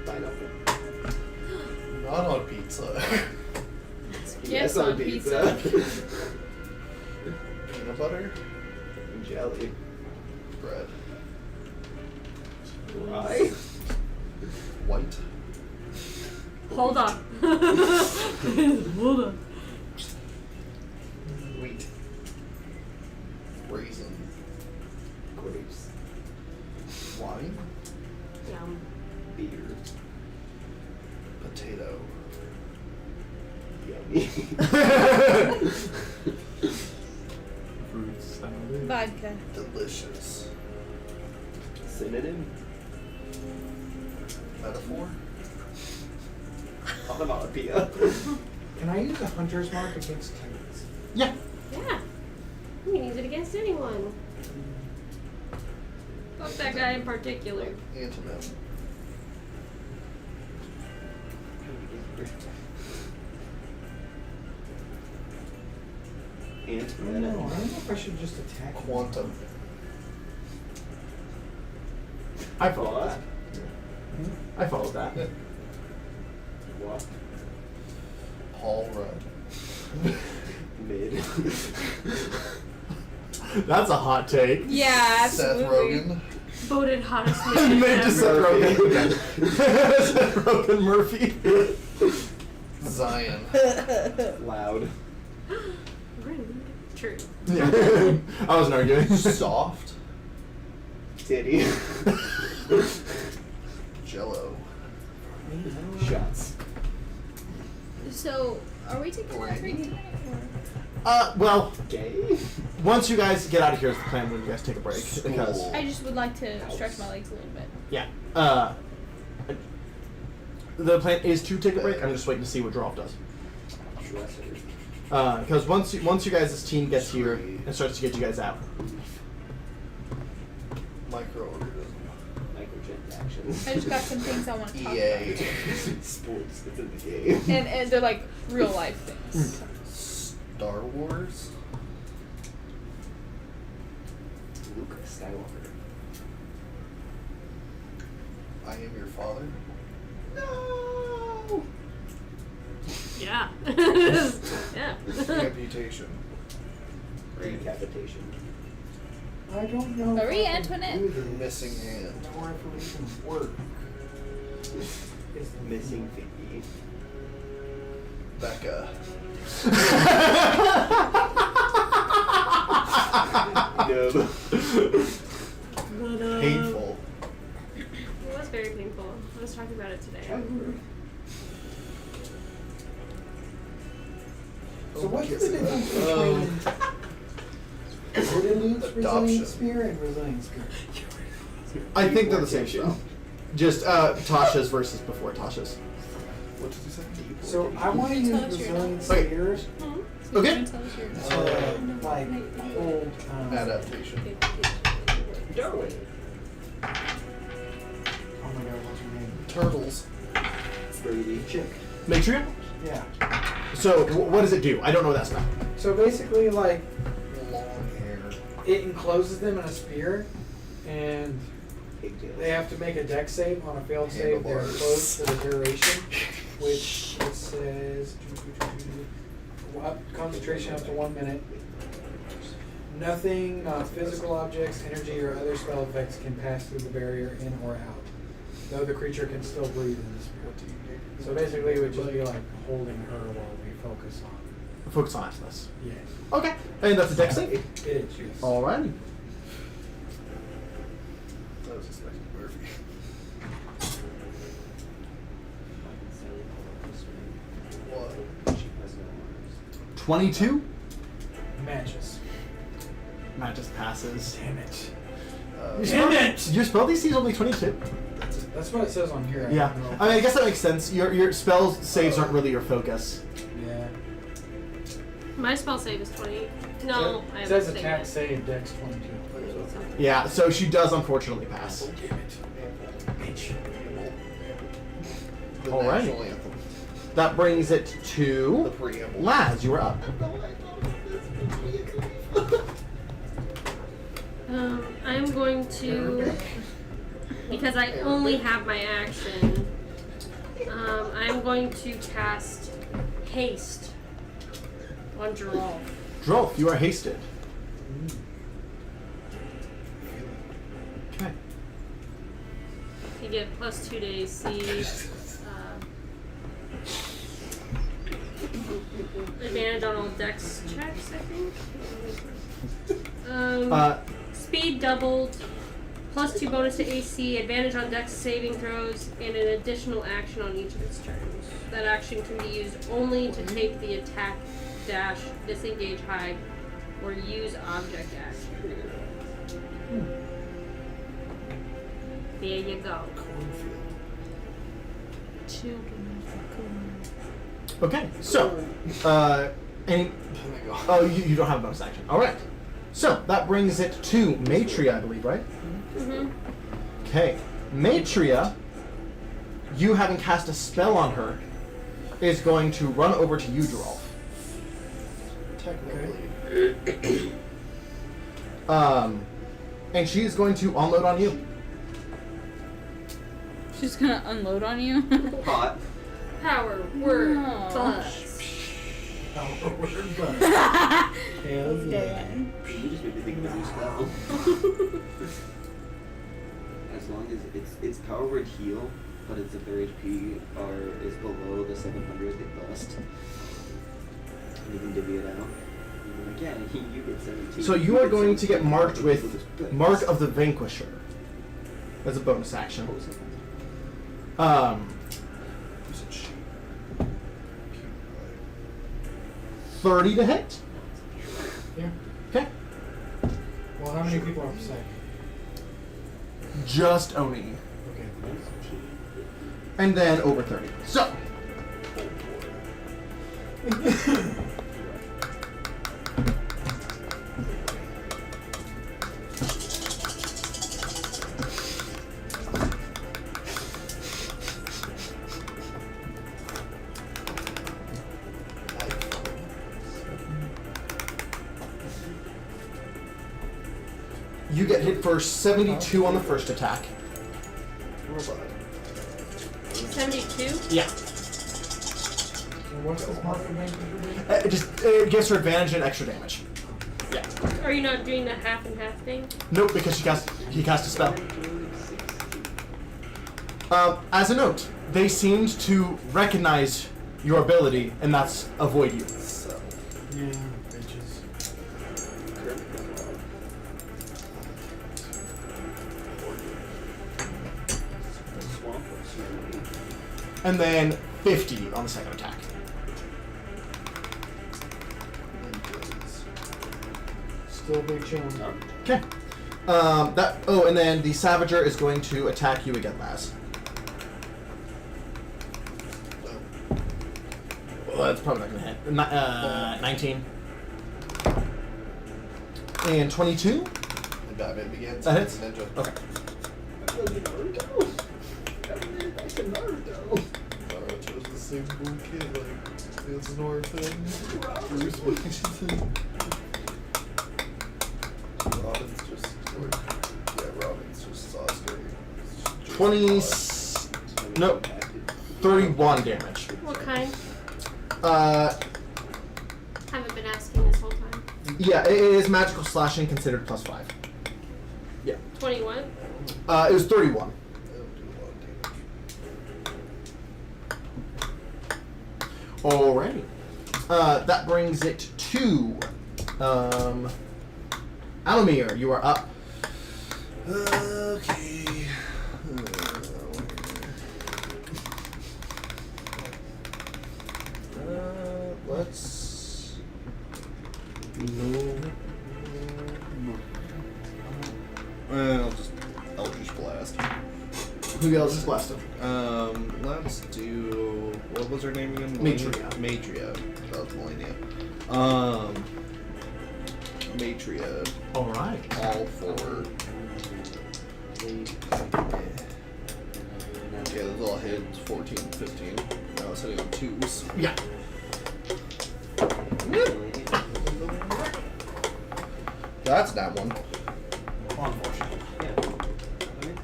[SPEAKER 6] Pineapple.
[SPEAKER 7] Not on pizza.
[SPEAKER 5] Yes, on pizza.
[SPEAKER 7] Peanut butter.
[SPEAKER 6] Jelly.
[SPEAKER 7] Bread.
[SPEAKER 6] Rye.
[SPEAKER 7] White.
[SPEAKER 4] Hold on. Hold on.
[SPEAKER 7] Wheat. Raisin.
[SPEAKER 6] Grapes.
[SPEAKER 7] Wine.
[SPEAKER 4] Yum.
[SPEAKER 6] Beer.
[SPEAKER 7] Potato.
[SPEAKER 6] Yummy.
[SPEAKER 1] fruit salad.
[SPEAKER 5] Vodka.
[SPEAKER 7] Delicious.
[SPEAKER 6] Synonym.
[SPEAKER 7] Metaphor.
[SPEAKER 6] Onomatopoeia.
[SPEAKER 2] Can I use a hunter's mark against tyrants?
[SPEAKER 1] Yeah.
[SPEAKER 4] Yeah. You can use it against anyone. Fuck that guy in particular.
[SPEAKER 7] Antonym.
[SPEAKER 2] I don't know. I don't know if I should just attack him.
[SPEAKER 7] Quantum.
[SPEAKER 1] I follow that. I follow that.
[SPEAKER 6] What?
[SPEAKER 7] Paul Rudd.
[SPEAKER 6] Mid.
[SPEAKER 1] That's a hot take.
[SPEAKER 5] Yeah,
[SPEAKER 7] Seth
[SPEAKER 5] absolutely.
[SPEAKER 7] Rogen.
[SPEAKER 4] Voted hottest man
[SPEAKER 1] Made to Seth
[SPEAKER 4] ever.
[SPEAKER 1] Rogen. Seth Rogen Murphy.
[SPEAKER 7] Zion.
[SPEAKER 6] Loud.
[SPEAKER 4] Rude. True.
[SPEAKER 1] Yeah. I wasn't arguing.
[SPEAKER 7] Soft.
[SPEAKER 6] Titty.
[SPEAKER 7] Jello.
[SPEAKER 6] Shots.
[SPEAKER 5] So, are we taking a break tonight?
[SPEAKER 1] Well,
[SPEAKER 6] Gay.
[SPEAKER 1] once you guys get out of here is the plan when you guys take a break. Because,
[SPEAKER 7] School.
[SPEAKER 5] I just would like to stretch my legs a little bit.
[SPEAKER 1] yeah. The plan is to take a break. I'm just waiting to see what Joralf does.
[SPEAKER 6] Dresser.
[SPEAKER 1] Because once you guys' team gets here and starts to get you guys out.
[SPEAKER 7] Microorganism.
[SPEAKER 6] Microtransactions.
[SPEAKER 5] I just got some things I want to talk
[SPEAKER 7] EA.
[SPEAKER 6] Sports. It's in the game.
[SPEAKER 5] about. And they're like real life things.
[SPEAKER 7] Star Wars.
[SPEAKER 6] Luke Skywalker.
[SPEAKER 7] I am your father.
[SPEAKER 6] No.
[SPEAKER 4] Yeah. Yeah.
[SPEAKER 7] Amputation.
[SPEAKER 6] Decapitation.
[SPEAKER 2] I don't know.
[SPEAKER 5] Marie
[SPEAKER 2] if I can
[SPEAKER 5] Antoinette.
[SPEAKER 2] do this.
[SPEAKER 7] Missing hand.
[SPEAKER 2] Or if it even work. Is the
[SPEAKER 6] Missing thingy.
[SPEAKER 7] Becca.
[SPEAKER 6] Dub.
[SPEAKER 7] Painful.
[SPEAKER 4] It was very painful. I was talking about it today.
[SPEAKER 2] So what's the difference between Resolute
[SPEAKER 7] Adoption.
[SPEAKER 2] Resilient Spear and Resilient Spear?
[SPEAKER 1] I think they're the same spell. Just Tasha's versus before Tasha's.
[SPEAKER 7] What did you say?
[SPEAKER 2] So I want to use
[SPEAKER 5] Tell us your
[SPEAKER 2] Resilient
[SPEAKER 1] Okay.
[SPEAKER 2] Spears
[SPEAKER 1] Okay.
[SPEAKER 5] Tell us yours.
[SPEAKER 2] to like hold
[SPEAKER 7] Adaptation.
[SPEAKER 6] Darwin.
[SPEAKER 2] oh my god, what's her name?
[SPEAKER 7] Turtles.
[SPEAKER 6] Brady.
[SPEAKER 2] Chick.
[SPEAKER 1] Matria?
[SPEAKER 2] Yeah.
[SPEAKER 1] So, what does it do? I don't know that spell.
[SPEAKER 2] So basically, like,
[SPEAKER 7] Long hair.
[SPEAKER 2] it encloses them in a spear, and
[SPEAKER 6] Pigtails.
[SPEAKER 2] they have to make a dex save. On a failed save, they're
[SPEAKER 7] Handlebars.
[SPEAKER 2] closed for the duration, which it says concentration up to 1 minute. Nothing, not physical objects, energy, or other spell effects can pass through the barrier in or out, though the creature can still breathe in the spirit. So basically, it would just be like holding her while we focus on.
[SPEAKER 1] Focus on Atlas.
[SPEAKER 2] Yes.
[SPEAKER 1] Okay. And that's a dex save?
[SPEAKER 2] It is, yes.
[SPEAKER 1] Alrighty.
[SPEAKER 7] was expecting Murphy.
[SPEAKER 1] 22
[SPEAKER 2] Matches.
[SPEAKER 1] matches passes.
[SPEAKER 2] Damn it.
[SPEAKER 7] Damn
[SPEAKER 1] Your spell DC is only 22.
[SPEAKER 2] That's what it says on here.
[SPEAKER 1] Yeah,
[SPEAKER 2] don't know.
[SPEAKER 1] I mean, I guess that makes sense. Your spell saves aren't really your focus.
[SPEAKER 2] Yeah.
[SPEAKER 4] My spell save is 20. No, I
[SPEAKER 2] It
[SPEAKER 4] have
[SPEAKER 2] says
[SPEAKER 4] a
[SPEAKER 2] attack save dex 22.
[SPEAKER 1] Yeah, so she does unfortunately pass.
[SPEAKER 2] Damn it. Bitch.
[SPEAKER 7] The
[SPEAKER 1] Alright.
[SPEAKER 7] national anthem.
[SPEAKER 1] That brings it
[SPEAKER 7] The
[SPEAKER 1] to
[SPEAKER 7] preamble.
[SPEAKER 1] Laz. You are up.
[SPEAKER 4] I'm going to, because I only have my action, I'm going to cast Haste on Joralf.
[SPEAKER 1] Joralf, you are hasted. Okay.
[SPEAKER 4] You get plus 2 to AC. Advantage on all dex checks, I think. Speed doubled, plus 2 bonus to AC, advantage on dex saving throws, and an additional action on each of its turns. That action can be used only to take the attack, dash, disengage, hide, or use object action. There you go.
[SPEAKER 1] Okay, so, any... Oh, you don't have a bonus action. Alright. So, that brings it to Matria, I believe, right?
[SPEAKER 4] Mm-hmm.
[SPEAKER 1] Okay. Matria, you having cast a spell on her, is going to run over to you, Joralf.
[SPEAKER 7] Technically.
[SPEAKER 1] And she is going to unload on you.
[SPEAKER 8] She's gonna unload on you.
[SPEAKER 6] Hot.
[SPEAKER 4] Power, word,
[SPEAKER 8] No.
[SPEAKER 4] plus.
[SPEAKER 2] Hell yeah.
[SPEAKER 6] You just made me think of a new spell. As long as it's power word heal, but it's if their HP is below the 700, they bust. And you can divvy it out. And you're like, yeah, you get 17.
[SPEAKER 1] So you are going to get marked with Mark of the Vanquisher as a bonus action.
[SPEAKER 7] Who's a sheep?
[SPEAKER 1] 30 to hit.
[SPEAKER 2] Yeah.
[SPEAKER 1] Okay.
[SPEAKER 2] Well, how many people are sick?
[SPEAKER 1] Just Oni.
[SPEAKER 2] Okay.
[SPEAKER 1] And then over 30. So. You get hit for 72 on the first attack.
[SPEAKER 4] 72?
[SPEAKER 1] Yeah.
[SPEAKER 2] And what's this mark of vanquisher do?
[SPEAKER 1] It gives her advantage and extra damage. Yeah.
[SPEAKER 4] Are you not doing the half and half thing?
[SPEAKER 1] Nope, because he cast a spell. As a note, they seemed to recognize your ability, and that's avoid you.
[SPEAKER 2] Yeah, bitches.
[SPEAKER 1] And then 50 on the second attack.
[SPEAKER 2] Still a big challenge.
[SPEAKER 1] Okay. And then the Savager is going to attack you again, Laz. Well, that's probably not going to hit. 19. And 22.
[SPEAKER 7] And Batman begins.
[SPEAKER 1] That hits?
[SPEAKER 7] Ninja.
[SPEAKER 1] Okay.
[SPEAKER 7] Naruto's the same cool kid, like, it's an orphan. Bruce Wayne. Robin's just, Robin's just Sasuke.
[SPEAKER 1] 20. Nope. 31 damage.
[SPEAKER 4] What kind?
[SPEAKER 8] Haven't been asking this whole time.
[SPEAKER 1] Yeah, it is magical slashing considered +5. Yeah.
[SPEAKER 4] 21?
[SPEAKER 1] It was 31. Alrighty. That brings it to Alumear. You are up.
[SPEAKER 7] Okay.
[SPEAKER 8] last turn.
[SPEAKER 1] Who else is last?
[SPEAKER 7] Let's do. What was her name again?
[SPEAKER 1] Matria.
[SPEAKER 7] Matria. That was Melania. Matria.
[SPEAKER 1] All right.
[SPEAKER 7] All four. Okay, those all hit 14, 15. Now it's hitting on 2s.
[SPEAKER 1] Yeah.
[SPEAKER 7] That's that one.
[SPEAKER 1] Unfortunately.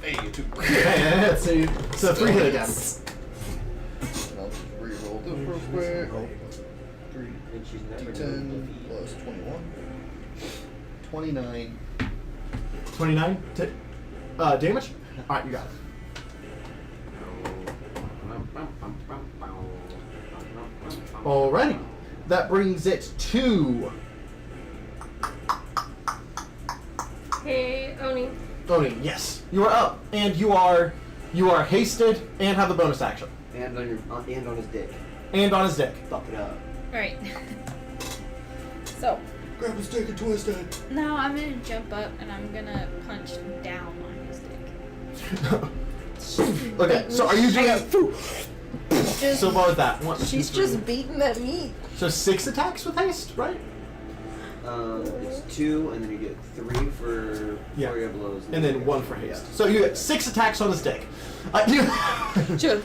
[SPEAKER 7] Hey, you two.
[SPEAKER 1] Yeah, so 3 hit again.
[SPEAKER 7] I'll just re-roll this real quick. 3
[SPEAKER 6] And she's never
[SPEAKER 7] d10 plus 21. 29.
[SPEAKER 1] 29 damage? Alright, you got it. Alrighty. That brings it to
[SPEAKER 4] Hey, Oni.
[SPEAKER 1] Oni. Yes. You are up. And you are hasted and have the bonus action.
[SPEAKER 6] And on his dick.
[SPEAKER 1] And on his dick.
[SPEAKER 6] Fuck it up.
[SPEAKER 8] Alright. So,
[SPEAKER 7] Grab his dick and twist it.
[SPEAKER 8] now I'm gonna jump up and I'm gonna punch down on his dick.
[SPEAKER 1] Okay, so are you doing
[SPEAKER 5] Just,
[SPEAKER 1] so what was that? 1, 2,
[SPEAKER 5] she's
[SPEAKER 1] 3.
[SPEAKER 5] just beating that meat.
[SPEAKER 1] So 6 attacks with haste, right?
[SPEAKER 6] It's 2, and then you get 3 for
[SPEAKER 1] Yeah.
[SPEAKER 6] flurry of blows.
[SPEAKER 1] And then 1 for haste. So you get 6 attacks on his dick. You
[SPEAKER 8] Just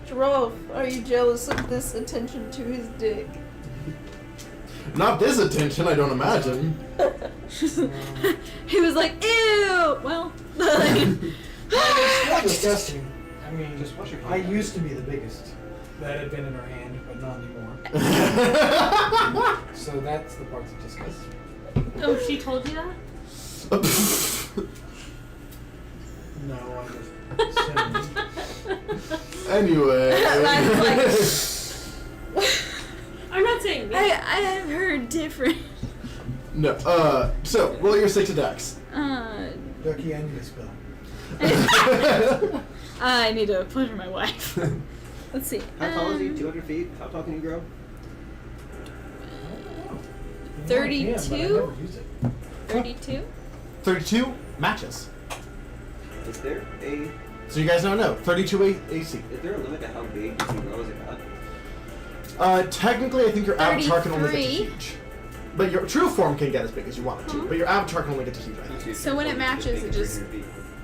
[SPEAKER 5] Joralf, are you jealous of this attention to his dick?
[SPEAKER 1] Not this attention, I don't imagine.
[SPEAKER 8] he was like, ew. Well,
[SPEAKER 2] It's not disgusting. I mean,
[SPEAKER 6] Just wash your
[SPEAKER 2] I
[SPEAKER 6] hands.
[SPEAKER 2] used to be the biggest that had been in her hand, but not anymore. So that's the part that disgusts me.
[SPEAKER 4] Oh, she told you that?
[SPEAKER 2] No, I just assumed.
[SPEAKER 1] Anyway.
[SPEAKER 4] I'm not saying me.
[SPEAKER 8] I have heard different.
[SPEAKER 1] No. So roll your 6 attacks.
[SPEAKER 2] Ducky, I need a spell.
[SPEAKER 8] I need to pleasure my wife. Let's see.
[SPEAKER 6] How tall is he? 200 feet? How tall can you grow?
[SPEAKER 8] 32?
[SPEAKER 2] Yeah, but I never use it.
[SPEAKER 8] 32?
[SPEAKER 1] 32 matches.
[SPEAKER 6] Is there a
[SPEAKER 1] So you guys don't know. 32 AC.
[SPEAKER 6] is there a limit to how big you can grow as a god?
[SPEAKER 1] Technically, I think your avatar can only get to
[SPEAKER 8] 33.
[SPEAKER 1] huge. But your true form can get as big as you want it to. But your avatar can only get to huge. I think.
[SPEAKER 8] So when it matches, it just-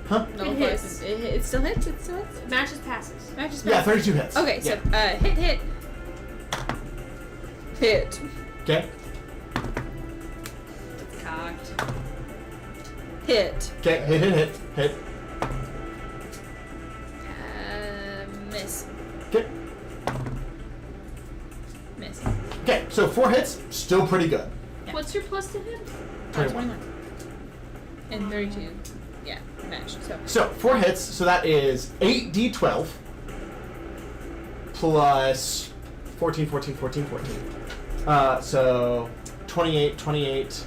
[SPEAKER 1] Huh?
[SPEAKER 8] No,
[SPEAKER 4] It hits.
[SPEAKER 8] It still hits. It still hits.
[SPEAKER 4] Matches passes.
[SPEAKER 8] Matches
[SPEAKER 1] Yeah,
[SPEAKER 8] back.
[SPEAKER 1] 32 hits.
[SPEAKER 8] Okay, so
[SPEAKER 1] Yeah.
[SPEAKER 8] hit. Hit.
[SPEAKER 1] Okay.
[SPEAKER 8] It's cocked. Hit.
[SPEAKER 1] Okay. Hit.
[SPEAKER 8] Miss.
[SPEAKER 1] Okay.
[SPEAKER 8] Miss.
[SPEAKER 1] Okay. So 4 hits, still pretty good.
[SPEAKER 8] Yeah.
[SPEAKER 4] What's your plus to hit?
[SPEAKER 8] 21. And 32. Yeah, match.
[SPEAKER 1] So 4 hits, so that is 8d12 plus 14. So 28.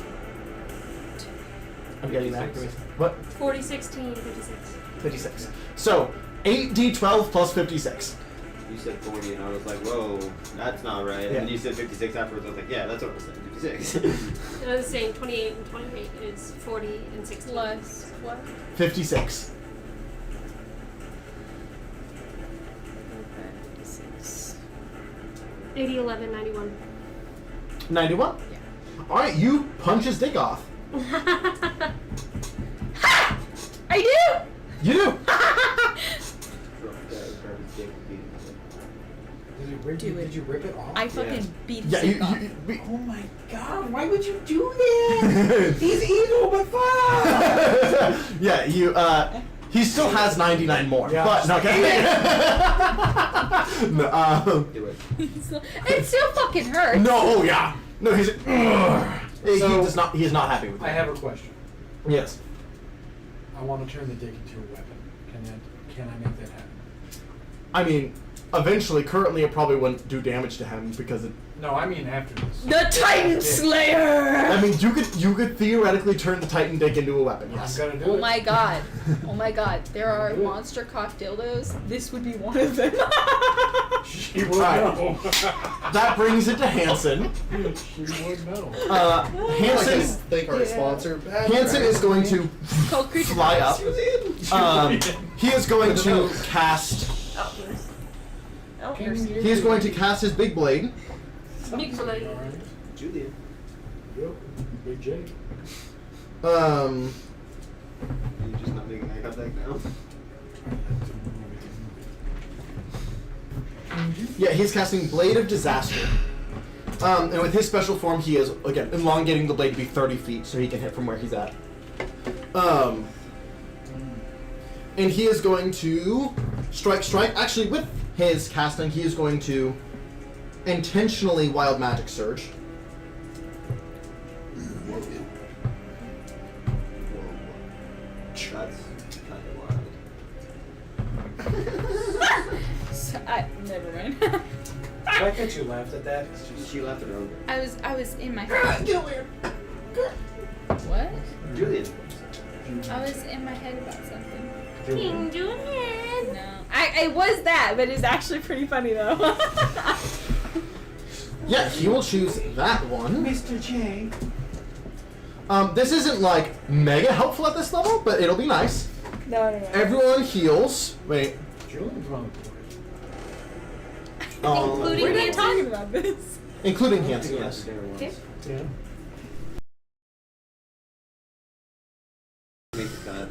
[SPEAKER 1] I'm getting that. Give me- What?
[SPEAKER 4] 40, 16, 56.
[SPEAKER 1] 56. So 8d12 plus 56.
[SPEAKER 6] You said 40, and I was like, whoa, that's not right. And
[SPEAKER 1] Yeah.
[SPEAKER 6] then you said 56 afterwards. I was like, yeah, that's what I said, 56.
[SPEAKER 4] I was saying 28 and 28 is 40 and 16.
[SPEAKER 8] Plus what?
[SPEAKER 1] 56.
[SPEAKER 4] 80, 11, 91.
[SPEAKER 1] 91?
[SPEAKER 8] Yeah.
[SPEAKER 1] Alright, you punch his dick off.
[SPEAKER 8] I do!
[SPEAKER 1] You do!
[SPEAKER 2] Did you rip it off?
[SPEAKER 8] I fucking beat his
[SPEAKER 1] Yeah,
[SPEAKER 8] dick off.
[SPEAKER 2] Oh my god, why would you do that? He's evil but fun!
[SPEAKER 1] Yeah, you, he still has 99 more.
[SPEAKER 2] Yeah.
[SPEAKER 1] But, no, okay. No,
[SPEAKER 6] Do it.
[SPEAKER 8] It still fucking hurts.
[SPEAKER 1] no, oh yeah. No, he's,
[SPEAKER 2] So-
[SPEAKER 1] he is not happy with
[SPEAKER 2] I
[SPEAKER 1] that.
[SPEAKER 2] have a question.
[SPEAKER 1] Yes.
[SPEAKER 2] I want to turn the dick into a weapon. Can I make that happen?
[SPEAKER 1] I mean, eventually. Currently, it probably wouldn't do damage to him because it.
[SPEAKER 2] No, I mean after this.
[SPEAKER 8] The Titan Slayer!
[SPEAKER 1] I mean, you could theoretically turn the Titan dick into a weapon. Yes.
[SPEAKER 2] I'm gonna do
[SPEAKER 8] Oh
[SPEAKER 2] it.
[SPEAKER 8] my god. Oh my god. There are monster cock dildos. This would be one of them.
[SPEAKER 2] She would
[SPEAKER 1] Alright.
[SPEAKER 2] know.
[SPEAKER 1] That brings it to Hanson.
[SPEAKER 2] She would know.
[SPEAKER 1] Hanson.
[SPEAKER 7] Thank our sponsor.
[SPEAKER 1] Hanson is going to
[SPEAKER 8] Called creature
[SPEAKER 1] fly
[SPEAKER 8] Comforts.
[SPEAKER 1] up. He is going to cast. He is going to cast his big blade.
[SPEAKER 4] Big blade.
[SPEAKER 2] Alright.
[SPEAKER 6] Julian.
[SPEAKER 2] Yep. Big J.
[SPEAKER 6] Are you just not making eye contact now?
[SPEAKER 1] Yeah, he's casting Blade of Disaster. And with his special form, he is, again, elongating the blade to be 30 feet so he can hit from where he's at. And he is going to strike. Actually, with his casting, he is going to intentionally Wild Magic Surge.
[SPEAKER 6] That's kind of wild.
[SPEAKER 8] Never mind.
[SPEAKER 2] The fact that you laughed at that is just.
[SPEAKER 6] She laughed at her own.
[SPEAKER 8] I was in my head. What?
[SPEAKER 6] Julian.
[SPEAKER 8] I was in my head about something.
[SPEAKER 4] King Julian.
[SPEAKER 8] No. I was that, but it's actually pretty funny though.
[SPEAKER 1] Yeah, he will choose that one.
[SPEAKER 2] Mr. J.
[SPEAKER 1] This isn't like mega helpful at this level, but it'll be nice.
[SPEAKER 5] No.
[SPEAKER 1] Everyone heals. Wait.
[SPEAKER 2] Julian's on the board.
[SPEAKER 4] Including
[SPEAKER 8] We're not
[SPEAKER 4] Hanson?
[SPEAKER 8] talking about this.
[SPEAKER 1] Including Hanson, yes.
[SPEAKER 5] Okay.
[SPEAKER 2] Yeah.
[SPEAKER 6] Make the cut.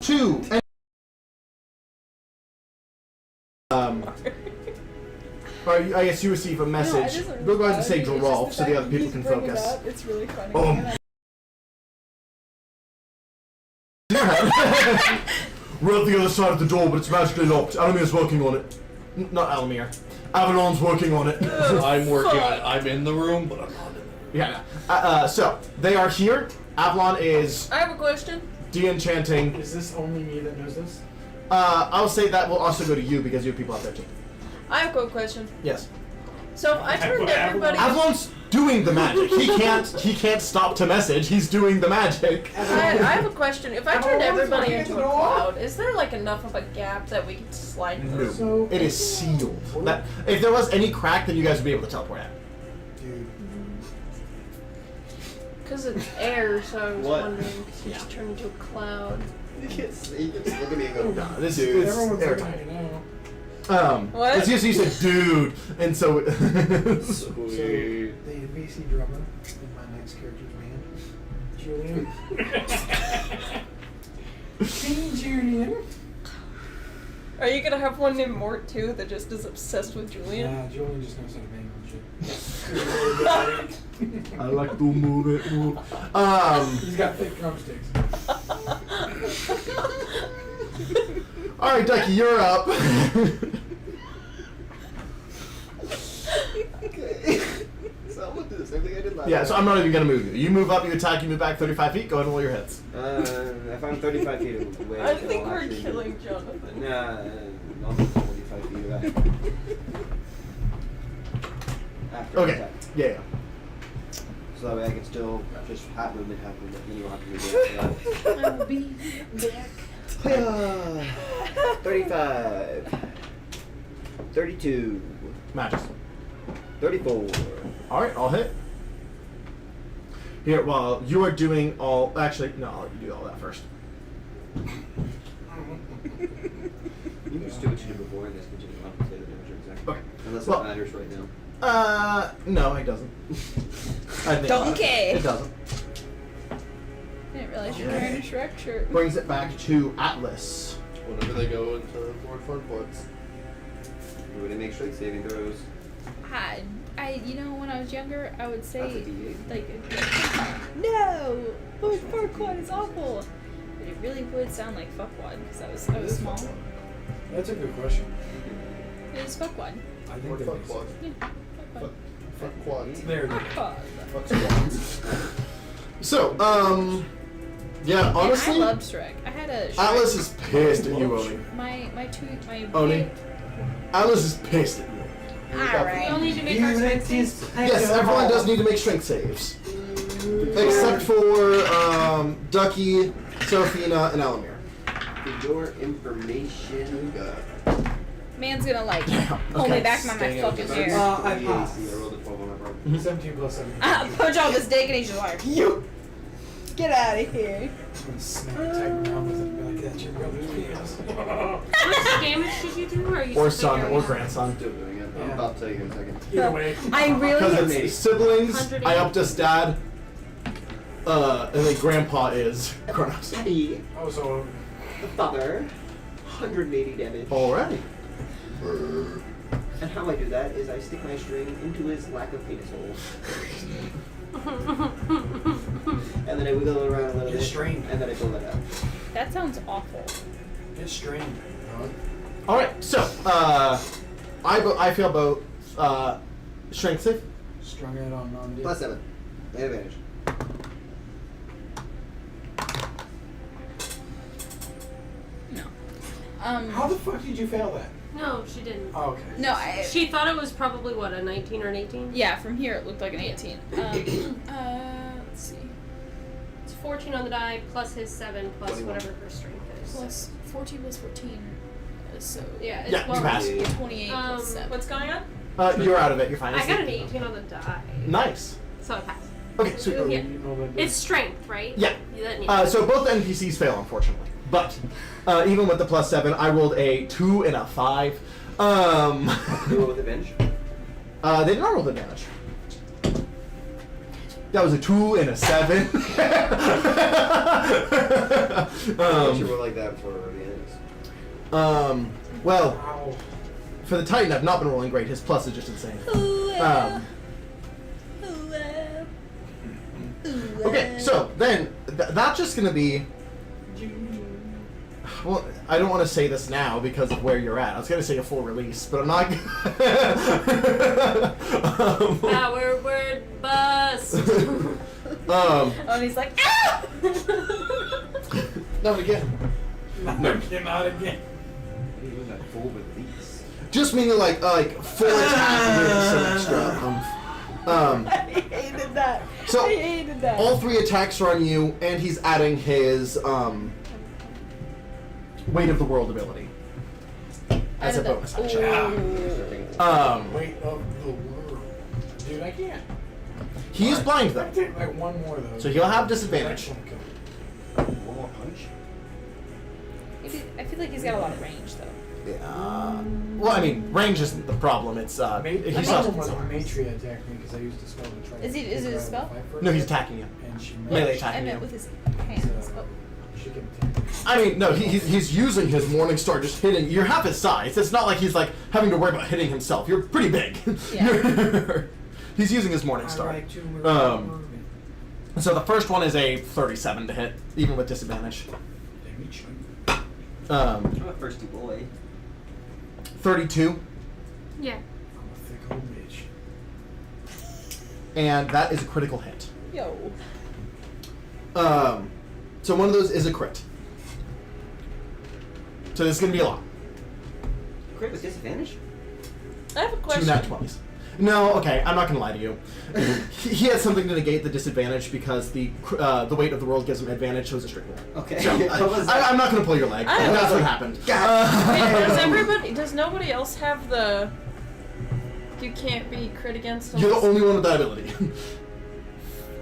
[SPEAKER 1] Two. And, I guess you receive a message. We'll go ahead and say Joralf so the other people can focus.
[SPEAKER 5] It's really funny.
[SPEAKER 1] We're at the other side of the door, but it's magically locked. Alumear's working on it. Not Alumear. Avalon's working on it.
[SPEAKER 7] I'm working on it. I'm in the room, but I'm not in
[SPEAKER 1] Yeah. So they are here. Avalon is
[SPEAKER 3] I have a question.
[SPEAKER 1] de-enchanting.
[SPEAKER 2] Is this only me that knows this?
[SPEAKER 1] I'll say that will also go to you because you have people out there too.
[SPEAKER 3] I have a quick question.
[SPEAKER 1] Yes.
[SPEAKER 3] So if I turned everybody.
[SPEAKER 1] Avalon's doing the magic. He can't stop to message. He's doing the magic.
[SPEAKER 3] I have a question. If I turned everybody into a cloud, is there like enough of a gap that we could slide through?
[SPEAKER 1] No.
[SPEAKER 2] So-
[SPEAKER 1] It is sealed. That if there was any crack, then you guys would be able to teleport out.
[SPEAKER 2] Dude.
[SPEAKER 3] Because it's air, so I was
[SPEAKER 6] What?
[SPEAKER 3] wondering if you just turn into a cloud.
[SPEAKER 6] You can just look at me and go,
[SPEAKER 1] No, this
[SPEAKER 6] dude.
[SPEAKER 1] is
[SPEAKER 2] Everyone's looking
[SPEAKER 1] airtight.
[SPEAKER 2] at me now.
[SPEAKER 3] What?
[SPEAKER 1] It's just you said dude, and so.
[SPEAKER 2] So, the VC drummer in my next character's band, Julian. King Julian.
[SPEAKER 3] Are you gonna have one named Mort too that just is obsessed with Julian?
[SPEAKER 2] Nah, Julian just knows how to bang on shit.
[SPEAKER 1] I like to move it.
[SPEAKER 2] He's got thick drumsticks.
[SPEAKER 1] All right, Ducky, you're up.
[SPEAKER 6] Okay. So I'm with the same thing I did last
[SPEAKER 1] Yeah,
[SPEAKER 6] time.
[SPEAKER 1] so I'm not even gonna move you. You move up, you attack, you move back 35 feet. Go ahead and roll your hits.
[SPEAKER 6] If I'm 35 feet away,
[SPEAKER 5] I think
[SPEAKER 6] I'll
[SPEAKER 5] we're
[SPEAKER 6] actually
[SPEAKER 5] killing
[SPEAKER 6] move.
[SPEAKER 5] Jonathan.
[SPEAKER 6] Nah, I'll move 45 feet away. After
[SPEAKER 1] Okay.
[SPEAKER 6] attack.
[SPEAKER 1] Yeah.
[SPEAKER 6] So that way I can still just half movement, and then you don't have to move after
[SPEAKER 8] I will be back.
[SPEAKER 6] that. 35. 32.
[SPEAKER 1] Matches.
[SPEAKER 6] 34.
[SPEAKER 1] All right, I'll hit. Here, while you are doing all, actually, no, I'll let you do all that first.
[SPEAKER 6] You can just do what you did before and just continue on and say the damage exactly.
[SPEAKER 1] Okay.
[SPEAKER 6] Unless
[SPEAKER 1] Well-
[SPEAKER 6] it matters right now.
[SPEAKER 1] No, it doesn't. I think
[SPEAKER 5] Donkey.
[SPEAKER 1] It doesn't.
[SPEAKER 5] Didn't realize you were wearing a Shrek shirt.
[SPEAKER 1] Brings it back to Atlas.
[SPEAKER 7] Whenever they go into more fun points.
[SPEAKER 6] Would it make strength saving throws?
[SPEAKER 5] You know, when I was younger, I would
[SPEAKER 6] That's a
[SPEAKER 5] say,
[SPEAKER 6] D8.
[SPEAKER 5] like, no, Farquaad is awful. But it really would sound like fuckwad because I was small.
[SPEAKER 2] That's a good question.
[SPEAKER 5] It was fuckwad.
[SPEAKER 2] I
[SPEAKER 7] Or
[SPEAKER 2] think that
[SPEAKER 7] fuck
[SPEAKER 2] makes
[SPEAKER 7] quad.
[SPEAKER 2] sense.
[SPEAKER 5] Yeah, fuckwad.
[SPEAKER 7] Fuck quads.
[SPEAKER 2] There it is.
[SPEAKER 5] Fuckwad.
[SPEAKER 2] Fuck squads.
[SPEAKER 1] So, yeah,
[SPEAKER 5] And
[SPEAKER 1] honestly,
[SPEAKER 5] I loved Shrek. I had a Shrek.
[SPEAKER 1] Atlas is pissed at you, Oni.
[SPEAKER 5] My
[SPEAKER 1] Oni? Atlas is pissed at you.
[SPEAKER 4] We
[SPEAKER 5] Alright.
[SPEAKER 4] all need to make our strength saves.
[SPEAKER 1] Yes, everyone does need to make strength saves. Except for, Ducky, Sophina, and Alumear.
[SPEAKER 6] For your information,
[SPEAKER 5] Man's gonna like pull
[SPEAKER 1] Okay.
[SPEAKER 5] me back by my
[SPEAKER 1] Staying out of
[SPEAKER 5] fucking
[SPEAKER 1] the
[SPEAKER 5] hair.
[SPEAKER 2] I passed.
[SPEAKER 6] I rolled a 12 on my part.
[SPEAKER 2] 17 plus 7.
[SPEAKER 5] Punch all this dick and he's just like, you get out of here.
[SPEAKER 2] I'm gonna smack the tiger around with it and be like, that's your brother's penis.
[SPEAKER 4] How much damage did you do? Or are you
[SPEAKER 1] Or
[SPEAKER 4] still
[SPEAKER 1] son, or
[SPEAKER 4] figuring it out?
[SPEAKER 1] grandson.
[SPEAKER 6] Still doing it. I'm
[SPEAKER 2] Yeah.
[SPEAKER 6] about to tell you in a second.
[SPEAKER 2] Either way.
[SPEAKER 5] I
[SPEAKER 1] Because
[SPEAKER 5] really
[SPEAKER 1] it's siblings,
[SPEAKER 4] 180.
[SPEAKER 1] I up to dad, and then grandpa is Kronos.
[SPEAKER 6] Daddy,
[SPEAKER 2] Oh, so
[SPEAKER 6] the father, 180 damage.
[SPEAKER 1] Alrighty.
[SPEAKER 6] And how I do that is I stick my string into his lack of penis hole. And then I wiggle it around a little
[SPEAKER 2] Get
[SPEAKER 6] bit.
[SPEAKER 2] strained.
[SPEAKER 6] And then I pull it out.
[SPEAKER 5] that sounds awful.
[SPEAKER 2] get strained.
[SPEAKER 1] Alright, so, I feel about, strength save.
[SPEAKER 2] Strung it on non-D.
[SPEAKER 6] Plus 7. Advantage.
[SPEAKER 5] No.
[SPEAKER 2] How the fuck did you fail that?
[SPEAKER 4] No, she didn't.
[SPEAKER 2] Oh, okay.
[SPEAKER 5] No, I.
[SPEAKER 4] She thought it was probably what, a 19 or an 18?
[SPEAKER 5] Yeah, from here it looked like an 18. Let's see.
[SPEAKER 4] It's 14 on the die plus his 7 plus
[SPEAKER 6] 21.
[SPEAKER 4] whatever her strength is.
[SPEAKER 5] Plus 14 plus 14. So
[SPEAKER 4] Yeah, it's
[SPEAKER 1] Yeah, you
[SPEAKER 4] well,
[SPEAKER 1] pass.
[SPEAKER 5] 28 plus 7.
[SPEAKER 3] What's going on?
[SPEAKER 1] You're out of it, you're fine.
[SPEAKER 4] I got an 18 on the die.
[SPEAKER 1] Nice.
[SPEAKER 4] So I passed.
[SPEAKER 1] Okay, sweet.
[SPEAKER 4] Yeah.
[SPEAKER 2] You know that
[SPEAKER 4] It's strength, right?
[SPEAKER 1] Yeah.
[SPEAKER 4] That
[SPEAKER 1] So both NPCs fail, unfortunately. But, even with the plus 7, I rolled a 2 and a 5.
[SPEAKER 6] You roll with advantage?
[SPEAKER 1] They did not roll the damage. That was a 2 and a 7.
[SPEAKER 6] You roll like that for the enemies.
[SPEAKER 1] Well,
[SPEAKER 2] Ow.
[SPEAKER 1] for the Titan, I've not been rolling great. His plus is just insane. Okay, so then that's just gonna be. Well, I don't want to say this now because of where you're at. I was gonna say a full release, but I'm not.
[SPEAKER 4] Power word bust.
[SPEAKER 5] Oh, and he's like, ah!
[SPEAKER 1] Not again.
[SPEAKER 2] Knock him out again.
[SPEAKER 6] He was at full release.
[SPEAKER 1] Just meaning like full attack with some extra.
[SPEAKER 5] I hated that.
[SPEAKER 1] So,
[SPEAKER 5] I hated that.
[SPEAKER 1] All 3 attacks are on you, and he's adding his weight of the world ability as a
[SPEAKER 5] Added that-
[SPEAKER 1] bonus action.
[SPEAKER 5] Ooh.
[SPEAKER 2] Weight of the world. Dude, I can't.
[SPEAKER 1] He is blind
[SPEAKER 2] I
[SPEAKER 1] though,
[SPEAKER 2] take like one more though.
[SPEAKER 1] so he'll have disadvantage.
[SPEAKER 6] One more punch?
[SPEAKER 5] I feel like he's got a lot of range though.
[SPEAKER 1] Yeah. Well, I mean, range isn't the problem. It's
[SPEAKER 2] The
[SPEAKER 1] he's
[SPEAKER 2] problem
[SPEAKER 1] not.
[SPEAKER 2] was when Matria attacked me because I used to spell to try.
[SPEAKER 5] Is it a spell?
[SPEAKER 1] No, he's attacking you.
[SPEAKER 2] And she
[SPEAKER 1] Melee
[SPEAKER 5] I
[SPEAKER 1] attacking
[SPEAKER 5] meant
[SPEAKER 1] you.
[SPEAKER 5] with his hands.
[SPEAKER 2] So,
[SPEAKER 5] Oh.
[SPEAKER 2] she can attack.
[SPEAKER 1] I mean, no, he's using his Morningstar, just hitting. You're half his size. It's not like he's like having to worry about hitting himself. You're pretty big.
[SPEAKER 5] Yeah.
[SPEAKER 1] He's using his
[SPEAKER 2] I
[SPEAKER 1] Morningstar.
[SPEAKER 2] like to move.
[SPEAKER 1] So the first one is a 37 to hit, even with disadvantage.
[SPEAKER 6] I'm a thirsty boy.
[SPEAKER 1] 32,
[SPEAKER 4] Yeah.
[SPEAKER 2] I'm a thick old bitch.
[SPEAKER 1] and that is a critical hit.
[SPEAKER 3] Yo.
[SPEAKER 1] So one of those is a crit. So this is going to be a lot.
[SPEAKER 6] Crit with disadvantage?
[SPEAKER 3] I have a
[SPEAKER 1] 2
[SPEAKER 3] question.
[SPEAKER 1] nat 20s. No, okay, I'm not going to lie to you. He had something to negate the disadvantage because the weight of the world gives him advantage, so it's a straight roll.
[SPEAKER 6] Okay.
[SPEAKER 1] So, I'm not going to pull your leg.
[SPEAKER 3] I-
[SPEAKER 1] That's what happened.
[SPEAKER 3] Wait, does nobody else have the you can't be crit against them?
[SPEAKER 1] You're the only one with that ability.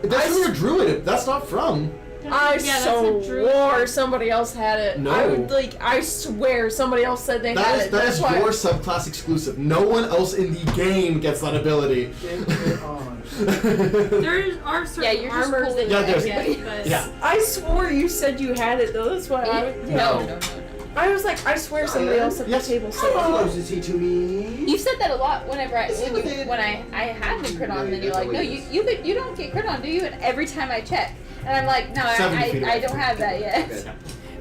[SPEAKER 1] That's from your druid. That's not from.
[SPEAKER 3] I
[SPEAKER 4] Yeah, that's a druid.
[SPEAKER 3] swore somebody else had it.
[SPEAKER 1] No.
[SPEAKER 3] I swear somebody else said they had it.
[SPEAKER 1] That
[SPEAKER 3] That's
[SPEAKER 1] is
[SPEAKER 3] why.
[SPEAKER 1] your subclass exclusive. No one else in the game gets that ability.
[SPEAKER 2] Get it on.
[SPEAKER 4] There are certain
[SPEAKER 8] Yeah, you're just
[SPEAKER 4] armors
[SPEAKER 8] pulling
[SPEAKER 1] Yeah,
[SPEAKER 4] that
[SPEAKER 1] there's-
[SPEAKER 4] you get, but
[SPEAKER 1] Yeah.
[SPEAKER 3] I swore you said you had it though. That's why
[SPEAKER 8] No.
[SPEAKER 3] I was like, I swear somebody else at
[SPEAKER 1] Yes.
[SPEAKER 3] the table said
[SPEAKER 6] How
[SPEAKER 3] it.
[SPEAKER 6] close is he to me?
[SPEAKER 8] You've said that a lot whenever I had the crit on, and then you're like, no, you don't get crit on, do you? And every time I check, and I'm like, no,
[SPEAKER 1] 70 feet
[SPEAKER 8] I
[SPEAKER 1] away.
[SPEAKER 8] don't have that yet.
[SPEAKER 6] Okay.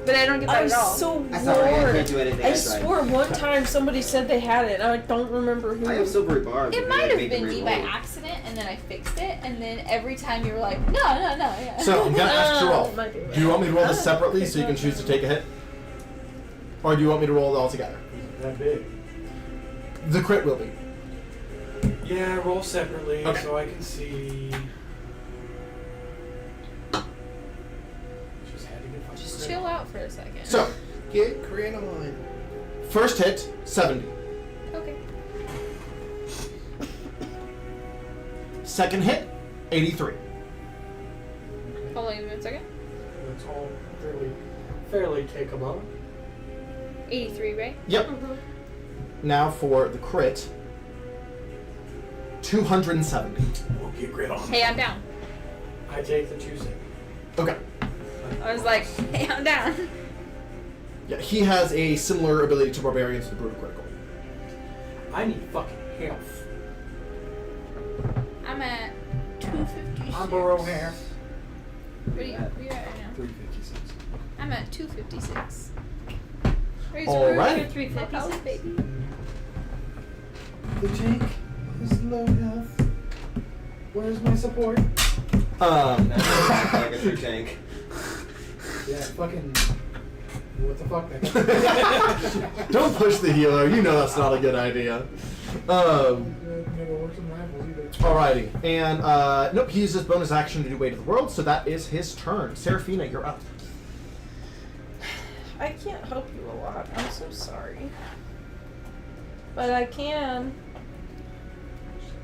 [SPEAKER 8] But I don't get that
[SPEAKER 3] I
[SPEAKER 8] at all.
[SPEAKER 3] swore.
[SPEAKER 6] I thought I can't do anything.
[SPEAKER 3] I
[SPEAKER 6] That's right.
[SPEAKER 3] swore one time somebody said they had it, and I don't remember who.
[SPEAKER 6] I have silvery bars.
[SPEAKER 8] It
[SPEAKER 6] but
[SPEAKER 8] might
[SPEAKER 6] I
[SPEAKER 8] have
[SPEAKER 6] make
[SPEAKER 8] been
[SPEAKER 6] them
[SPEAKER 8] me by
[SPEAKER 6] re-roll.
[SPEAKER 8] accident, and then I fixed it, and then every time you were like, no, yeah.
[SPEAKER 1] So I'm gonna ask
[SPEAKER 3] Oh,
[SPEAKER 1] Joralf.
[SPEAKER 3] might be
[SPEAKER 1] Do you want me to roll
[SPEAKER 3] right.
[SPEAKER 1] this separately so you can choose to take a hit, or do you want me to roll it all together?
[SPEAKER 2] That big.
[SPEAKER 1] The crit will be.
[SPEAKER 2] Yeah, roll separately
[SPEAKER 1] Okay.
[SPEAKER 2] so I can see. Just had to get fucking
[SPEAKER 8] Just
[SPEAKER 2] crit
[SPEAKER 8] chill
[SPEAKER 2] on.
[SPEAKER 8] out for a second.
[SPEAKER 1] So
[SPEAKER 7] Get crit on.
[SPEAKER 1] first hit 70.
[SPEAKER 8] Okay.
[SPEAKER 1] Second hit 83.
[SPEAKER 8] Hold on a second.
[SPEAKER 2] That's all fairly takeable.
[SPEAKER 8] 83, right?
[SPEAKER 1] Yep. Now for the crit 270.
[SPEAKER 2] We'll get crit on.
[SPEAKER 8] Hey, I'm down.
[SPEAKER 2] I take the 2 seconds.
[SPEAKER 1] Okay.
[SPEAKER 8] I was like, hey, I'm down.
[SPEAKER 1] Yeah, he has a similar ability to barbarians to the brutal critical.
[SPEAKER 2] I need fucking health.
[SPEAKER 8] I'm at 250.
[SPEAKER 2] I'm below half.
[SPEAKER 8] What are you at right now?
[SPEAKER 7] 356.
[SPEAKER 8] I'm at 256.
[SPEAKER 1] Alright.
[SPEAKER 8] You're 356, baby.
[SPEAKER 2] The tank is low health. Where's my support?
[SPEAKER 6] That's like a true tank.
[SPEAKER 2] Yeah, fucking. What the fuck?
[SPEAKER 1] Don't push the healer. You know that's not a good idea.
[SPEAKER 2] Never worked in rifles either.
[SPEAKER 1] Alrighty. And, nope, he uses bonus action to do Weight of the World, so that is his turn. Seraphina, you're up.
[SPEAKER 3] I can't help you a lot. I'm so sorry. But I can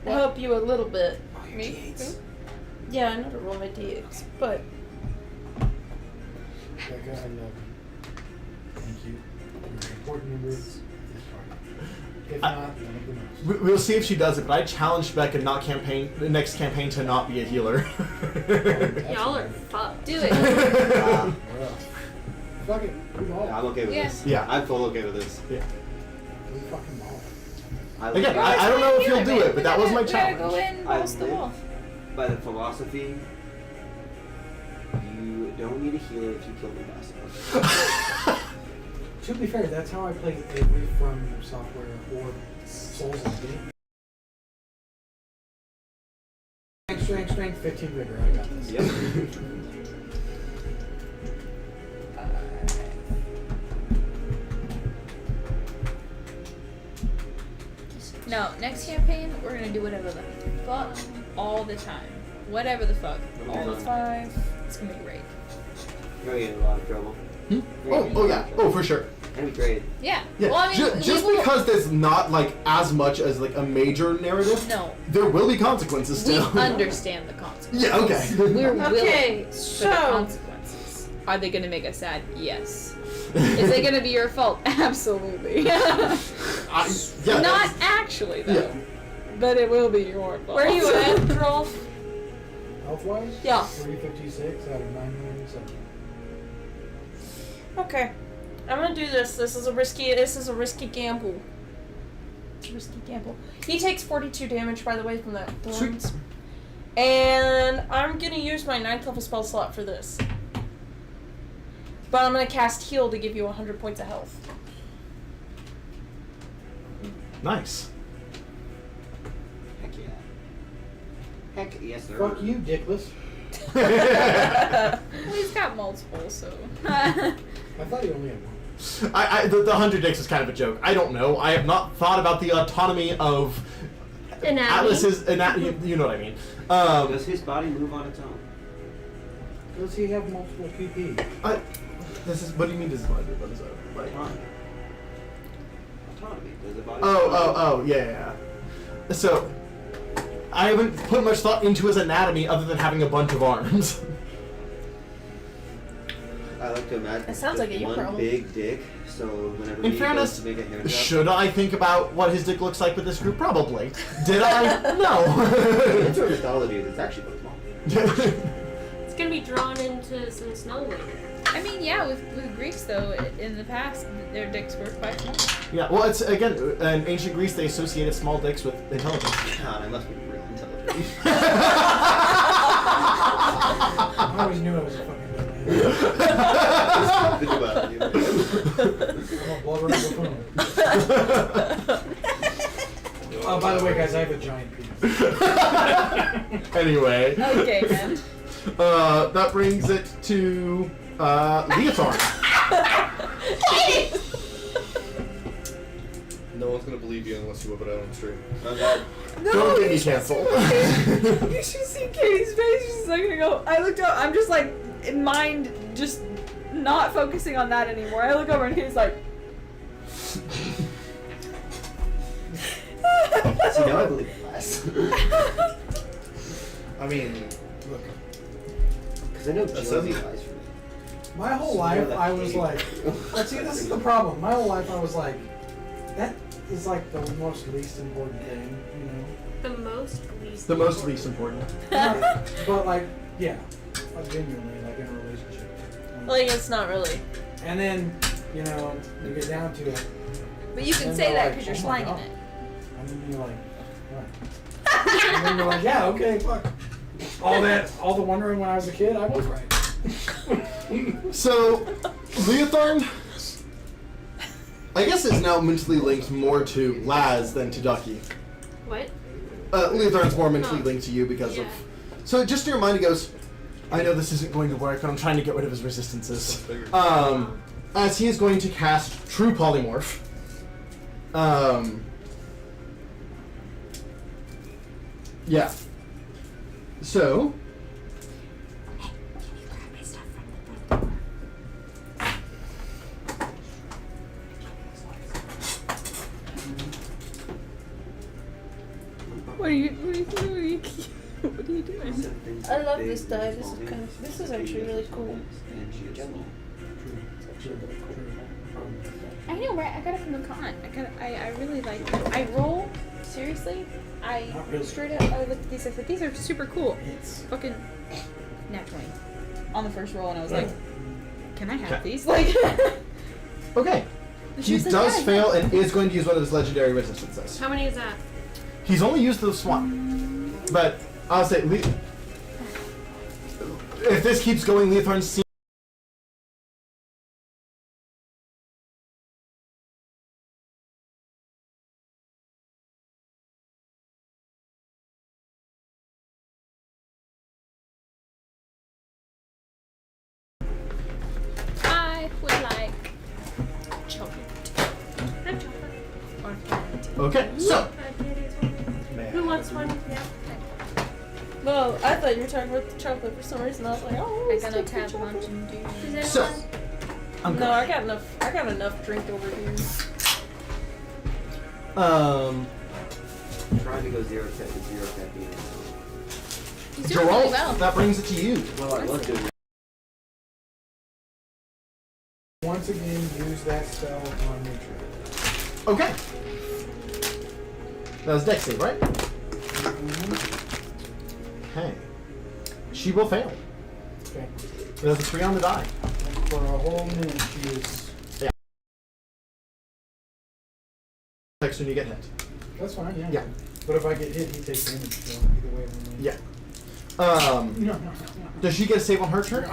[SPEAKER 3] help you a little bit.
[SPEAKER 8] Me? Who?
[SPEAKER 3] Yeah, I know to roll my d8s, but
[SPEAKER 2] Becca, I love you. Thank you. You're an important member of this party. If not, none of the most.
[SPEAKER 1] We'll see if she does it, but I challenged Becca the next campaign to not be a healer.
[SPEAKER 4] y'all are fucked.
[SPEAKER 8] Do it.
[SPEAKER 2] Well, fuck it. We ball.
[SPEAKER 6] I'm okay with
[SPEAKER 8] Yeah.
[SPEAKER 6] this.
[SPEAKER 1] Yeah.
[SPEAKER 6] I'm full okay with this.
[SPEAKER 1] Yeah.
[SPEAKER 2] We fucking ball.
[SPEAKER 1] Again, I don't know if you'll do it, but that was my
[SPEAKER 8] We gotta go
[SPEAKER 1] challenge.
[SPEAKER 8] in and
[SPEAKER 6] I
[SPEAKER 8] balls the
[SPEAKER 6] live
[SPEAKER 8] wall.
[SPEAKER 6] by the philosophy, you don't need a healer if you kill the boss.
[SPEAKER 2] To be fair, that's how I play every From Software or Souls game. Strength, 15 vigor. I got this.
[SPEAKER 6] Yep.
[SPEAKER 8] No, next campaign, we're gonna do whatever the fuck all the time. Whatever the fuck. All the time. It's gonna be great.
[SPEAKER 6] You're gonna get in a lot of trouble.
[SPEAKER 1] Oh yeah. Oh, for sure.
[SPEAKER 6] That'd be great.
[SPEAKER 8] Yeah.
[SPEAKER 1] Yeah.
[SPEAKER 8] Well, I mean,
[SPEAKER 1] just
[SPEAKER 8] we will,
[SPEAKER 1] because there's not like as much as like a major narrative,
[SPEAKER 8] No.
[SPEAKER 1] there will be consequences
[SPEAKER 8] We
[SPEAKER 1] still.
[SPEAKER 8] understand the consequences.
[SPEAKER 1] Yeah. Okay.
[SPEAKER 8] We're
[SPEAKER 3] Okay,
[SPEAKER 8] willing for the
[SPEAKER 3] so-
[SPEAKER 8] consequences. Are they gonna make us sad? Yes. Is it gonna be your fault? Absolutely.
[SPEAKER 1] Yeah,
[SPEAKER 8] Not actually though.
[SPEAKER 1] Yeah.
[SPEAKER 8] But it will be your fault.
[SPEAKER 3] where are you at, Joralf?
[SPEAKER 2] Health-wise?
[SPEAKER 3] Yeah.
[SPEAKER 2] 356 out of 907.
[SPEAKER 3] Okay. I'm gonna do this. This is a risky gamble. Risky gamble. He takes 42 damage, by the way, from that thorns. And I'm gonna use my 9th level spell slot for this. But I'm gonna cast heal to give you 100 points of health.
[SPEAKER 1] Nice.
[SPEAKER 6] Heck yeah. Heck yes, sir.
[SPEAKER 2] Fuck you, dickless.
[SPEAKER 8] Well, he's got multiple, so.
[SPEAKER 2] I thought he only had one.
[SPEAKER 1] The 100 dicks is kind of a joke. I don't know. I have not thought about the autonomy of
[SPEAKER 4] Anatomy.
[SPEAKER 1] Atlas's anatomy. You know what I mean.
[SPEAKER 6] Does his body move on its own?
[SPEAKER 2] Does he have multiple PP?
[SPEAKER 1] This is. What do you mean? Does his body move on his own? Like,
[SPEAKER 6] Autonomy. Does the body?
[SPEAKER 1] Oh, yeah. So, I haven't put much thought into his anatomy other than having a bunch of arms.
[SPEAKER 6] I like to imagine.
[SPEAKER 3] It sounds like a you
[SPEAKER 6] one
[SPEAKER 3] problem.
[SPEAKER 6] big dick. So whenever
[SPEAKER 1] In
[SPEAKER 6] he
[SPEAKER 1] fairness,
[SPEAKER 6] goes to make a hand job,
[SPEAKER 1] should I think about what his dick looks like with this group? Probably. Did I? No.
[SPEAKER 6] into mythology, it's actually quite small.
[SPEAKER 4] It's gonna be drawn into some snow later.
[SPEAKER 8] I mean, yeah, with Greeks though, in the past, their dicks were quite small.
[SPEAKER 1] Yeah, well, it's again in ancient Greece they associated small dicks with intelligence.
[SPEAKER 6] God, I must be real intelligent.
[SPEAKER 2] I always knew I was a fucking dumbass.
[SPEAKER 6] Think about it.
[SPEAKER 2] I'm a blood running buffoon. Oh, by the way, guys, I have a giant penis.
[SPEAKER 1] Anyway.
[SPEAKER 8] Okay, man.
[SPEAKER 1] That brings it to Leotard.
[SPEAKER 7] No one's gonna believe you unless you whip it out on the street.
[SPEAKER 1] Don't get me canceled.
[SPEAKER 8] You should see Katie's face just a second ago. I looked up, I'm just like, in mind, just not focusing on that anymore. I look over and Katie's like,
[SPEAKER 6] See, now I believe it less.
[SPEAKER 7] I mean, look.
[SPEAKER 6] Because I know
[SPEAKER 7] That
[SPEAKER 6] Josie
[SPEAKER 7] says-
[SPEAKER 6] lies for me.
[SPEAKER 2] My whole
[SPEAKER 6] So
[SPEAKER 2] life,
[SPEAKER 6] that
[SPEAKER 2] I was
[SPEAKER 6] hate.
[SPEAKER 2] like, see, this is the problem. My whole life, I was like, that is like the most least important thing, you know?
[SPEAKER 4] The most least.
[SPEAKER 1] The most
[SPEAKER 4] important.
[SPEAKER 1] least important.
[SPEAKER 2] But like, yeah, like genuinely, like in a relationship.
[SPEAKER 3] Like, it's not really.
[SPEAKER 2] And then, you know, you get down to it,
[SPEAKER 8] but you can
[SPEAKER 2] And
[SPEAKER 8] say
[SPEAKER 2] they're
[SPEAKER 8] that
[SPEAKER 2] like,
[SPEAKER 8] because you're
[SPEAKER 2] "Oh my
[SPEAKER 8] slanging
[SPEAKER 2] God."
[SPEAKER 8] it.
[SPEAKER 2] and then you're like, what? And then you're like, yeah, okay, fuck. All the wondering when I was a kid, I was right.
[SPEAKER 1] So, Leotard, I guess, is now mentally linked more to Laz than to Ducky.
[SPEAKER 4] What?
[SPEAKER 1] Leotard's more mentally
[SPEAKER 4] Oh.
[SPEAKER 1] linked to you because
[SPEAKER 4] Yeah.
[SPEAKER 1] of. So, just in your mind, he goes, I know this isn't going to work, but I'm trying to get rid of his resistances. As he is going to cast True Polymorph. Yeah. So.
[SPEAKER 8] What are you doing?
[SPEAKER 3] I love this die. This is actually really cool.
[SPEAKER 8] I know, right? I got it from the con. I really like it. I roll, seriously.
[SPEAKER 2] Not really.
[SPEAKER 8] Straight up, I looked at these, I said, these are super cool.
[SPEAKER 2] It's
[SPEAKER 8] Fucking nat 20 on the first roll, and I was like, can I have
[SPEAKER 1] Okay.
[SPEAKER 8] these? Like,
[SPEAKER 1] Okay.
[SPEAKER 8] and
[SPEAKER 1] He
[SPEAKER 8] was like,
[SPEAKER 1] does
[SPEAKER 8] "Yeah,
[SPEAKER 1] fail and is going to use one of his legendary resistances.
[SPEAKER 4] How many is that?
[SPEAKER 1] He's only used this one. But I'll say, if this keeps going, Leotard's seen.
[SPEAKER 8] I would like chocolate.
[SPEAKER 4] Hot chocolate.
[SPEAKER 8] Or chocolate.
[SPEAKER 1] Okay, so.
[SPEAKER 4] Who wants one? Yeah.
[SPEAKER 3] Well, I thought you were talking about the chocolate for some reason. I was like, oh,
[SPEAKER 8] I
[SPEAKER 3] it's
[SPEAKER 8] got
[SPEAKER 3] the
[SPEAKER 8] no tab
[SPEAKER 3] chocolate.
[SPEAKER 8] Mountain Dew.
[SPEAKER 4] Does anyone?
[SPEAKER 1] So. I'm
[SPEAKER 3] No,
[SPEAKER 1] good.
[SPEAKER 3] I got enough. I got enough drink over here.
[SPEAKER 6] Trying to go zero caffeine.
[SPEAKER 8] He's doing really
[SPEAKER 1] Joralf,
[SPEAKER 8] well.
[SPEAKER 1] that brings it to you.
[SPEAKER 6] Well, I love doing it.
[SPEAKER 2] once again use that spell on nature.
[SPEAKER 1] Okay. That was Dex save, right? Okay. She will fail.
[SPEAKER 2] Okay.
[SPEAKER 1] There's a 3 on the die.
[SPEAKER 2] For a whole minute, she is.
[SPEAKER 1] Next when you get hit.
[SPEAKER 2] That's fine, yeah.
[SPEAKER 1] Yeah.
[SPEAKER 2] But if I get hit, he takes damage. So either way, I'm
[SPEAKER 1] Yeah.
[SPEAKER 2] No.
[SPEAKER 1] Does she get a save on her turn?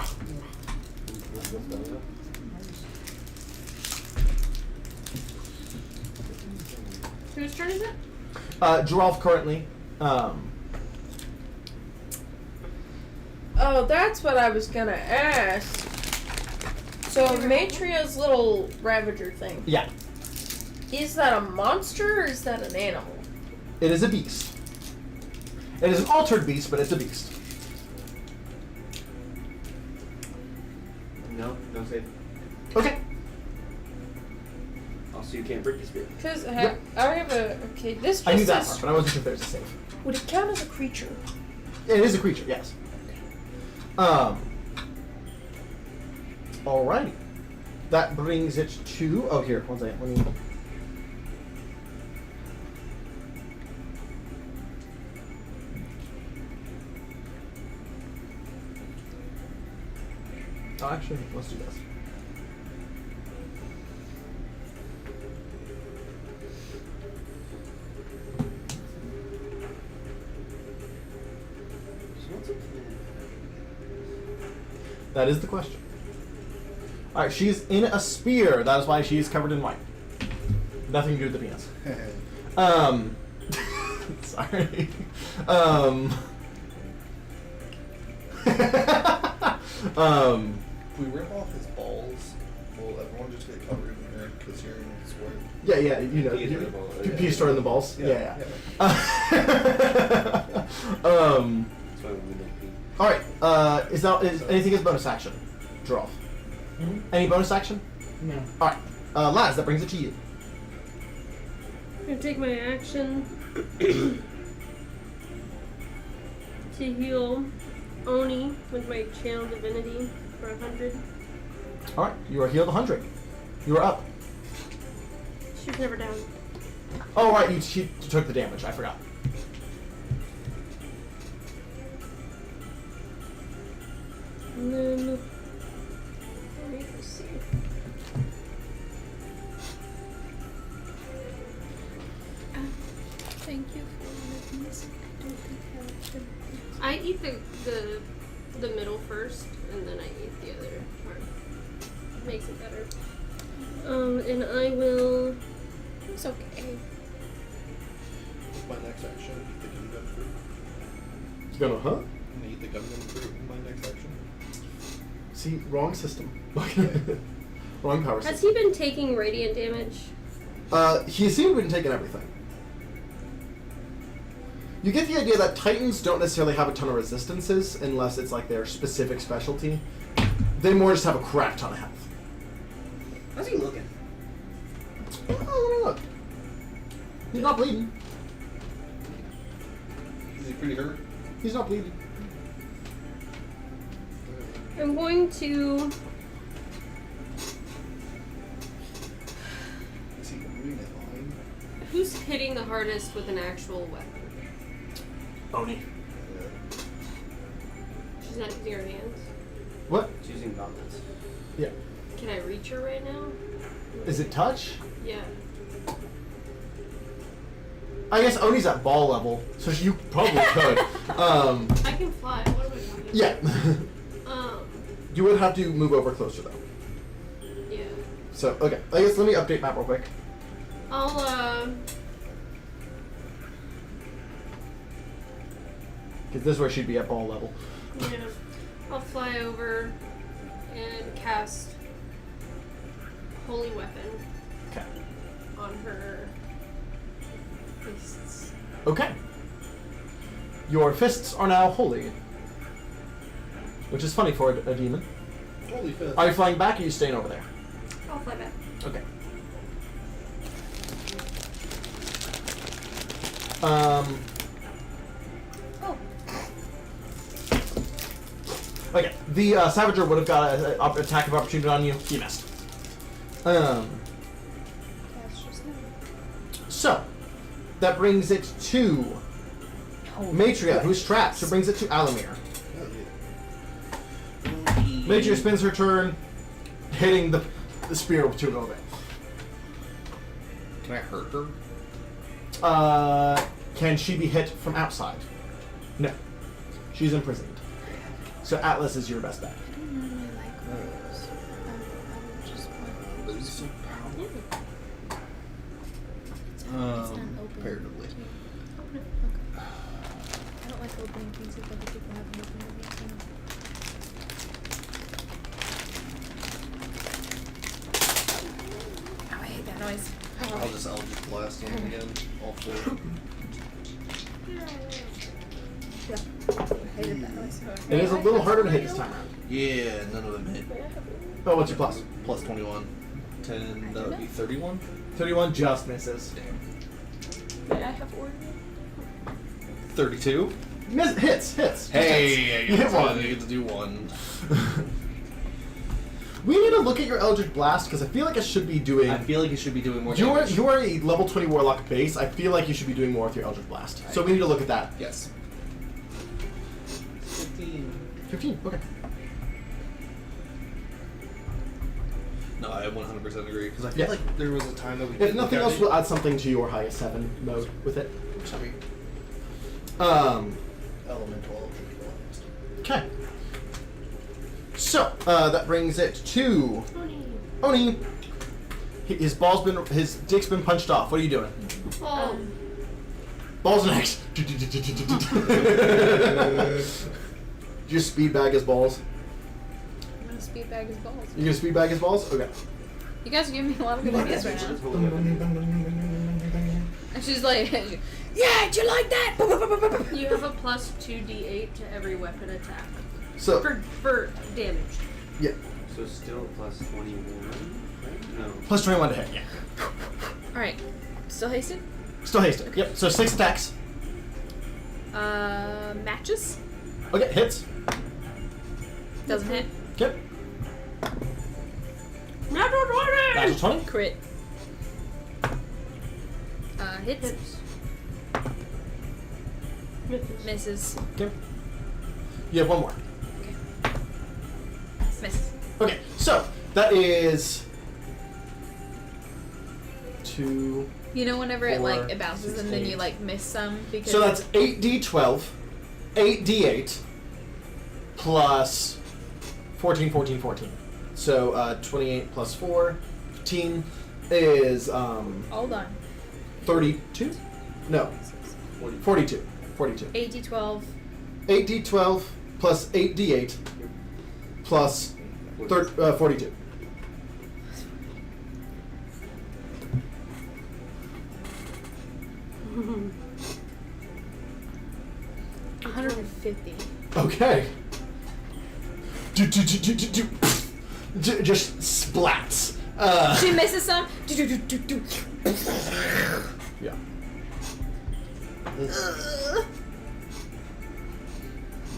[SPEAKER 4] Whose turn is it?
[SPEAKER 1] Joralf currently
[SPEAKER 3] Oh, that's what I was gonna ask. So Matria's little Ravager thing.
[SPEAKER 1] Yeah.
[SPEAKER 3] Is that a monster or is that an animal?
[SPEAKER 1] It is a beast. It is an altered beast, but it's a beast.
[SPEAKER 6] No save.
[SPEAKER 1] Okay.
[SPEAKER 6] Also, you can't break the spirit.
[SPEAKER 3] Because I
[SPEAKER 1] Yep.
[SPEAKER 3] have a. Okay, this just
[SPEAKER 1] I knew that
[SPEAKER 3] says.
[SPEAKER 1] part, but I wasn't sure if there's a save.
[SPEAKER 3] Would it count as a creature?
[SPEAKER 1] It is a creature, yes. Alrighty. That brings it to. Oh, here. One second. Let me. Oh, actually, let's do this.
[SPEAKER 6] So what's a plan?
[SPEAKER 1] That is the question. Alright, she's in a spear. That is why she is covered in white. Nothing to do with the penis. Sorry.
[SPEAKER 7] If we rip off his balls, will everyone just get covered in there because you're in sweat?
[SPEAKER 1] Yeah, you know,
[SPEAKER 6] Peas in the balls, yeah.
[SPEAKER 1] peas stored in the balls. Yeah.
[SPEAKER 6] That's why we make pee.
[SPEAKER 1] Alright, is anything as bonus action? Joralf. Any bonus action?
[SPEAKER 2] No.
[SPEAKER 1] Alright, Laz, that brings it to you.
[SPEAKER 4] I'm gonna take my action to heal Oni with my channel divinity for 100.
[SPEAKER 1] Alright, you are healed 100. You are up.
[SPEAKER 4] She's never down.
[SPEAKER 1] Oh, right, she took the damage. I forgot.
[SPEAKER 4] And then let me just see.
[SPEAKER 5] Thank you for letting us. I don't think
[SPEAKER 4] I eat the middle first, and then I eat the other part. Makes it better. And I will.
[SPEAKER 5] it's okay.
[SPEAKER 7] My next action, eat the gum fruit.
[SPEAKER 1] You gonna, huh?
[SPEAKER 7] I'm gonna eat the gum fruit in my next action.
[SPEAKER 1] See, wrong system. Wrong power
[SPEAKER 4] Has
[SPEAKER 1] system.
[SPEAKER 4] he been taking radiant damage?
[SPEAKER 1] He seemed to have been taking everything. You get the idea that Titans don't necessarily have a ton of resistances unless it's like their specific specialty. They more just have a crap ton of health.
[SPEAKER 6] How's he looking?
[SPEAKER 1] Oh, let me look. He's not bleeding.
[SPEAKER 7] Is he pretty hurt?
[SPEAKER 1] He's not bleeding.
[SPEAKER 4] I'm going to.
[SPEAKER 7] Is he moving it line?
[SPEAKER 4] Who's hitting the hardest with an actual weapon?
[SPEAKER 1] Oni.
[SPEAKER 4] She's not using her hands.
[SPEAKER 1] What?
[SPEAKER 6] He's using gauntlets.
[SPEAKER 1] Yeah.
[SPEAKER 4] Can I reach her right now?
[SPEAKER 1] Is it touch?
[SPEAKER 4] Yeah.
[SPEAKER 1] I guess Oni's at ball level, so you probably could.
[SPEAKER 4] I can fly. What am I talking about?
[SPEAKER 1] Yeah. You would have to move over closer though.
[SPEAKER 4] Yeah.
[SPEAKER 1] So, okay. I guess let me update map real quick.
[SPEAKER 4] I'll
[SPEAKER 1] Because this is where she'd be at ball level.
[SPEAKER 4] yeah. I'll fly over and cast Holy Weapon
[SPEAKER 1] Okay.
[SPEAKER 4] on her fists.
[SPEAKER 1] Okay. Your fists are now holy. Which is funny for a demon.
[SPEAKER 7] Holy fist.
[SPEAKER 1] Are you flying back or are you staying over there?
[SPEAKER 4] I'll fly back.
[SPEAKER 1] Okay.
[SPEAKER 5] Oh.
[SPEAKER 1] Okay. The Savager would have got an attack of opportunity on you. He missed.
[SPEAKER 5] That's just no.
[SPEAKER 1] So, that brings it to Matria, who's trapped. So brings it to Alumear. Matria spins her turn, hitting the spear with 2 of it.
[SPEAKER 7] Can I hurt her?
[SPEAKER 1] Can she be hit from outside? No. She's imprisoned. So Atlas is your best bet.
[SPEAKER 5] I don't really like those. I would just want.
[SPEAKER 7] But it's so powerful.
[SPEAKER 5] It's not open.
[SPEAKER 7] Comparatively.
[SPEAKER 5] Open it. Okay. I don't like opening things if other people haven't opened them yet.
[SPEAKER 7] I'll just blast on him again. All 4.
[SPEAKER 5] Hated that noise.
[SPEAKER 1] It is a little harder to hit this time around.
[SPEAKER 7] Yeah, none of them hit.
[SPEAKER 1] Oh, what's your plus?
[SPEAKER 7] Plus 21. 10, that would be 31.
[SPEAKER 1] 31 just misses.
[SPEAKER 5] May I have order?
[SPEAKER 7] 32.
[SPEAKER 1] Hits.
[SPEAKER 7] Hey,
[SPEAKER 1] you hit one.
[SPEAKER 7] You get to do 1.
[SPEAKER 1] We need to look at your Eldritch Blast because I feel like it should be doing.
[SPEAKER 6] I feel like you should be doing more
[SPEAKER 1] You
[SPEAKER 6] damage.
[SPEAKER 1] are a level 20 Warlock base. I feel like you should be doing more with your Eldritch Blast. So we need to look at that.
[SPEAKER 7] Yes.
[SPEAKER 6] 15.
[SPEAKER 1] 15. Okay.
[SPEAKER 7] No, I 100% agree. Because I feel
[SPEAKER 1] Yeah.
[SPEAKER 7] like there was a time that we
[SPEAKER 1] If
[SPEAKER 7] did
[SPEAKER 1] nothing
[SPEAKER 7] look
[SPEAKER 1] else,
[SPEAKER 7] at
[SPEAKER 1] we'll add something to your highest 7 mode with it.
[SPEAKER 7] Sorry. Elemental Eldritch Blast.
[SPEAKER 1] Okay. So that brings it to Oni. His dick's been punched off. What are you doing?
[SPEAKER 4] Oh.
[SPEAKER 1] Balls next. Just speed bag his balls.
[SPEAKER 5] I'm gonna speed bag his balls.
[SPEAKER 1] You're gonna speed bag his balls? Okay.
[SPEAKER 5] You guys are giving me a lot of good ideas right now. And she's like, yeah, did you like that?
[SPEAKER 4] You have a plus 2d8 to every weapon attack.
[SPEAKER 1] So
[SPEAKER 4] For damage.
[SPEAKER 1] yeah,
[SPEAKER 6] So still plus 21, right? No.
[SPEAKER 1] plus 21 to hit. Yeah.
[SPEAKER 5] Alright. Still hasted?
[SPEAKER 1] Still hasted. Yep. So 6 attacks.
[SPEAKER 5] Matches?
[SPEAKER 1] Okay, hits.
[SPEAKER 5] Doesn't hit.
[SPEAKER 1] Okay.
[SPEAKER 4] Natural 20!
[SPEAKER 1] Natural 20.
[SPEAKER 5] Crit. Hits. Misses.
[SPEAKER 1] Okay. You have one more.
[SPEAKER 5] Misses.
[SPEAKER 1] Okay, so that is 2.
[SPEAKER 5] You know whenever it
[SPEAKER 1] 4,
[SPEAKER 5] it bounces and then you
[SPEAKER 1] 16.
[SPEAKER 5] miss some because
[SPEAKER 1] So that's 8d12, 8d8, plus 14, 14, 14. So 28 plus 4, 15 is
[SPEAKER 5] hold on.
[SPEAKER 1] 32? No, 42. 42.
[SPEAKER 5] 8d12
[SPEAKER 1] 8d12 plus 8d8 plus 42.
[SPEAKER 5] $150.
[SPEAKER 1] Okay. Just splats.
[SPEAKER 5] She misses some.
[SPEAKER 1] Yeah.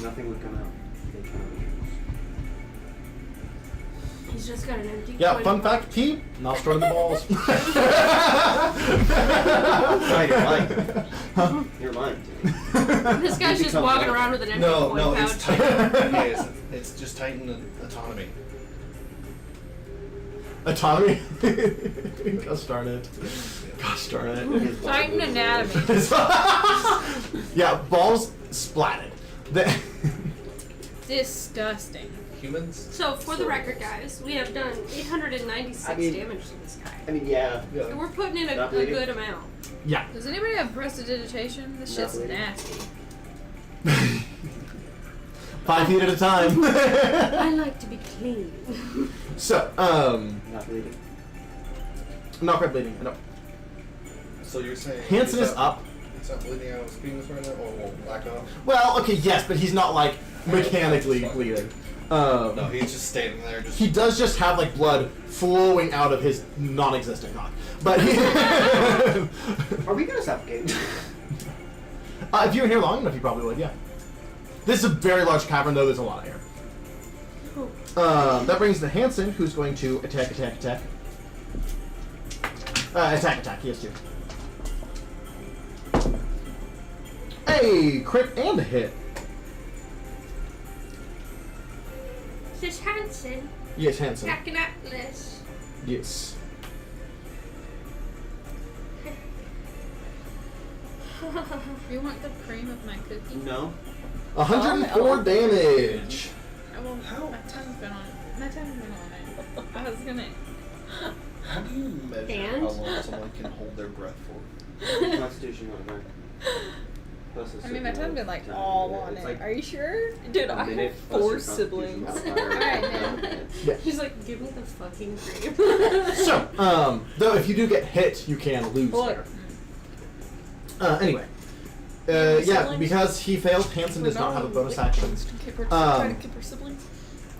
[SPEAKER 6] Nothing would come out. They count.
[SPEAKER 4] He's just got an empty
[SPEAKER 1] Yeah,
[SPEAKER 4] coin
[SPEAKER 1] fun
[SPEAKER 4] box.
[SPEAKER 1] fact, P, not storing the balls.
[SPEAKER 6] Right, you're lying. You're lying to me.
[SPEAKER 4] This guy's just
[SPEAKER 6] become
[SPEAKER 4] walking
[SPEAKER 6] one.
[SPEAKER 4] around with an empty
[SPEAKER 7] No,
[SPEAKER 4] coin
[SPEAKER 7] no,
[SPEAKER 4] pouch.
[SPEAKER 7] it's Titan. It's just Titan autonomy.
[SPEAKER 1] Autonomy? Gosh darn it. Gosh darn it.
[SPEAKER 5] Titan anatomy.
[SPEAKER 1] Yeah, balls splatted.
[SPEAKER 5] Disgusting.
[SPEAKER 7] Humans?
[SPEAKER 4] So, for the record, guys, we have done 896
[SPEAKER 6] I mean-
[SPEAKER 4] damage to this guy.
[SPEAKER 6] I mean, yeah.
[SPEAKER 4] And we're putting in a
[SPEAKER 6] Not bleeding?
[SPEAKER 4] good amount.
[SPEAKER 1] Yeah.
[SPEAKER 5] Does anybody have prestidigitation? This shit's
[SPEAKER 6] Not really.
[SPEAKER 5] nasty.
[SPEAKER 1] 5 feet at a time.
[SPEAKER 4] I like to be clean.
[SPEAKER 1] So,
[SPEAKER 6] Not bleeding.
[SPEAKER 1] not quite bleeding. I know.
[SPEAKER 7] So you're saying
[SPEAKER 1] Hanson is up.
[SPEAKER 7] He's not bleeding out of his penis right now, or lack of?
[SPEAKER 1] Well, okay, yes, but he's not like mechanically bleeding.
[SPEAKER 7] No, he's just standing there. Just
[SPEAKER 1] He does just have like blood flowing out of his non-existent cock. But he
[SPEAKER 6] Are we gonna suffocate?
[SPEAKER 1] if you were here long enough, you probably would. Yeah. This is a very large cavern, though. There's a lot of air. That brings to Hanson, who's going to attack. Attack. He has 2. Hey, crit and a hit.
[SPEAKER 4] This is Hanson,
[SPEAKER 1] Yes, Hanson.
[SPEAKER 4] back in Atlas.
[SPEAKER 1] Yes.
[SPEAKER 5] You want the cream of my cookie?
[SPEAKER 6] No.
[SPEAKER 1] 104 damage.
[SPEAKER 5] My tongue's been on it. My tongue's been on it. I was gonna.
[SPEAKER 7] how do you measure
[SPEAKER 4] And?
[SPEAKER 7] how long someone can hold their breath for?
[SPEAKER 6] Constitution, whatever. Plus a
[SPEAKER 8] I mean, my
[SPEAKER 6] certain
[SPEAKER 8] time's been
[SPEAKER 6] amount
[SPEAKER 8] like
[SPEAKER 6] of time.
[SPEAKER 8] all on
[SPEAKER 6] It's
[SPEAKER 8] it.
[SPEAKER 6] like
[SPEAKER 8] Are you sure? Dude,
[SPEAKER 6] a
[SPEAKER 8] I
[SPEAKER 6] minute
[SPEAKER 8] have
[SPEAKER 6] plus
[SPEAKER 8] 4
[SPEAKER 6] your constitution
[SPEAKER 8] siblings.
[SPEAKER 6] modifier.
[SPEAKER 8] Alright, man.
[SPEAKER 1] Yeah.
[SPEAKER 4] He's like, give me the fucking cream.
[SPEAKER 1] So, though, if you do get hit, you can lose
[SPEAKER 8] Boy.
[SPEAKER 1] there. Anyway. Yeah, because he failed, Hanson does not have a bonus action.
[SPEAKER 8] Try to keep her siblings.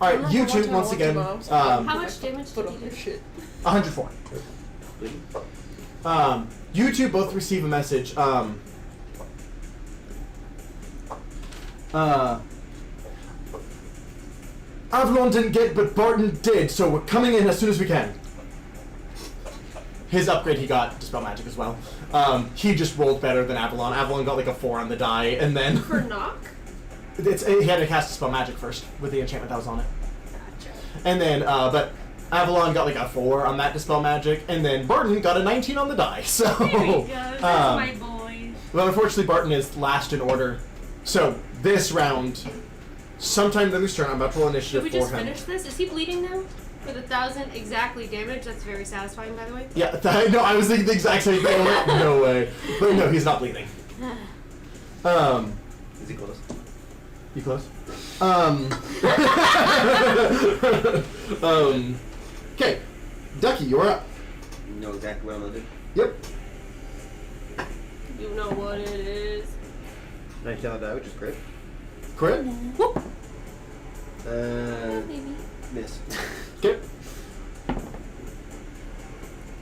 [SPEAKER 1] Alright,
[SPEAKER 3] I remember
[SPEAKER 1] you
[SPEAKER 3] one
[SPEAKER 1] two,
[SPEAKER 3] time I
[SPEAKER 1] once
[SPEAKER 3] went to
[SPEAKER 1] again,
[SPEAKER 3] Bob's.
[SPEAKER 4] How much damage
[SPEAKER 8] Put
[SPEAKER 4] did
[SPEAKER 8] on
[SPEAKER 4] you
[SPEAKER 8] their
[SPEAKER 4] do?
[SPEAKER 8] shit.
[SPEAKER 1] 104. You two both receive a message. Avalon didn't get, but Barton did, so we're coming in as soon as we can. His upgrade, he got Dispel Magic as well. He just rolled better than Avalon. Avalon got like a 4 on the die, and then
[SPEAKER 4] For knock?
[SPEAKER 1] he had to cast Dispel Magic first with the enchantment that was on it.
[SPEAKER 4] Gotcha.
[SPEAKER 1] And then, but Avalon got like a 4 on that Dispel Magic, and then Barton got a 19 on the die. So,
[SPEAKER 4] There we go. That's my boy.
[SPEAKER 1] well, unfortunately, Barton is last in order. So this round, sometime during this turn, I'm about to roll
[SPEAKER 4] Should
[SPEAKER 1] initiative
[SPEAKER 4] we
[SPEAKER 1] for
[SPEAKER 4] just
[SPEAKER 1] him.
[SPEAKER 4] finish this? Is he bleeding now? For the 1,000 exactly damage? That's very satisfying, by the way.
[SPEAKER 1] Yeah, no, I was thinking the exact same thing. I'm like, no way, but no, he's not bleeding.
[SPEAKER 6] Is he close?
[SPEAKER 1] You close? Okay, Ducky, you're up.
[SPEAKER 6] You know exactly what I'm gonna do.
[SPEAKER 1] Yep.
[SPEAKER 4] You know what it is.
[SPEAKER 6] 19 on the die, which is great.
[SPEAKER 1] Crit.
[SPEAKER 6] Miss.
[SPEAKER 1] Okay.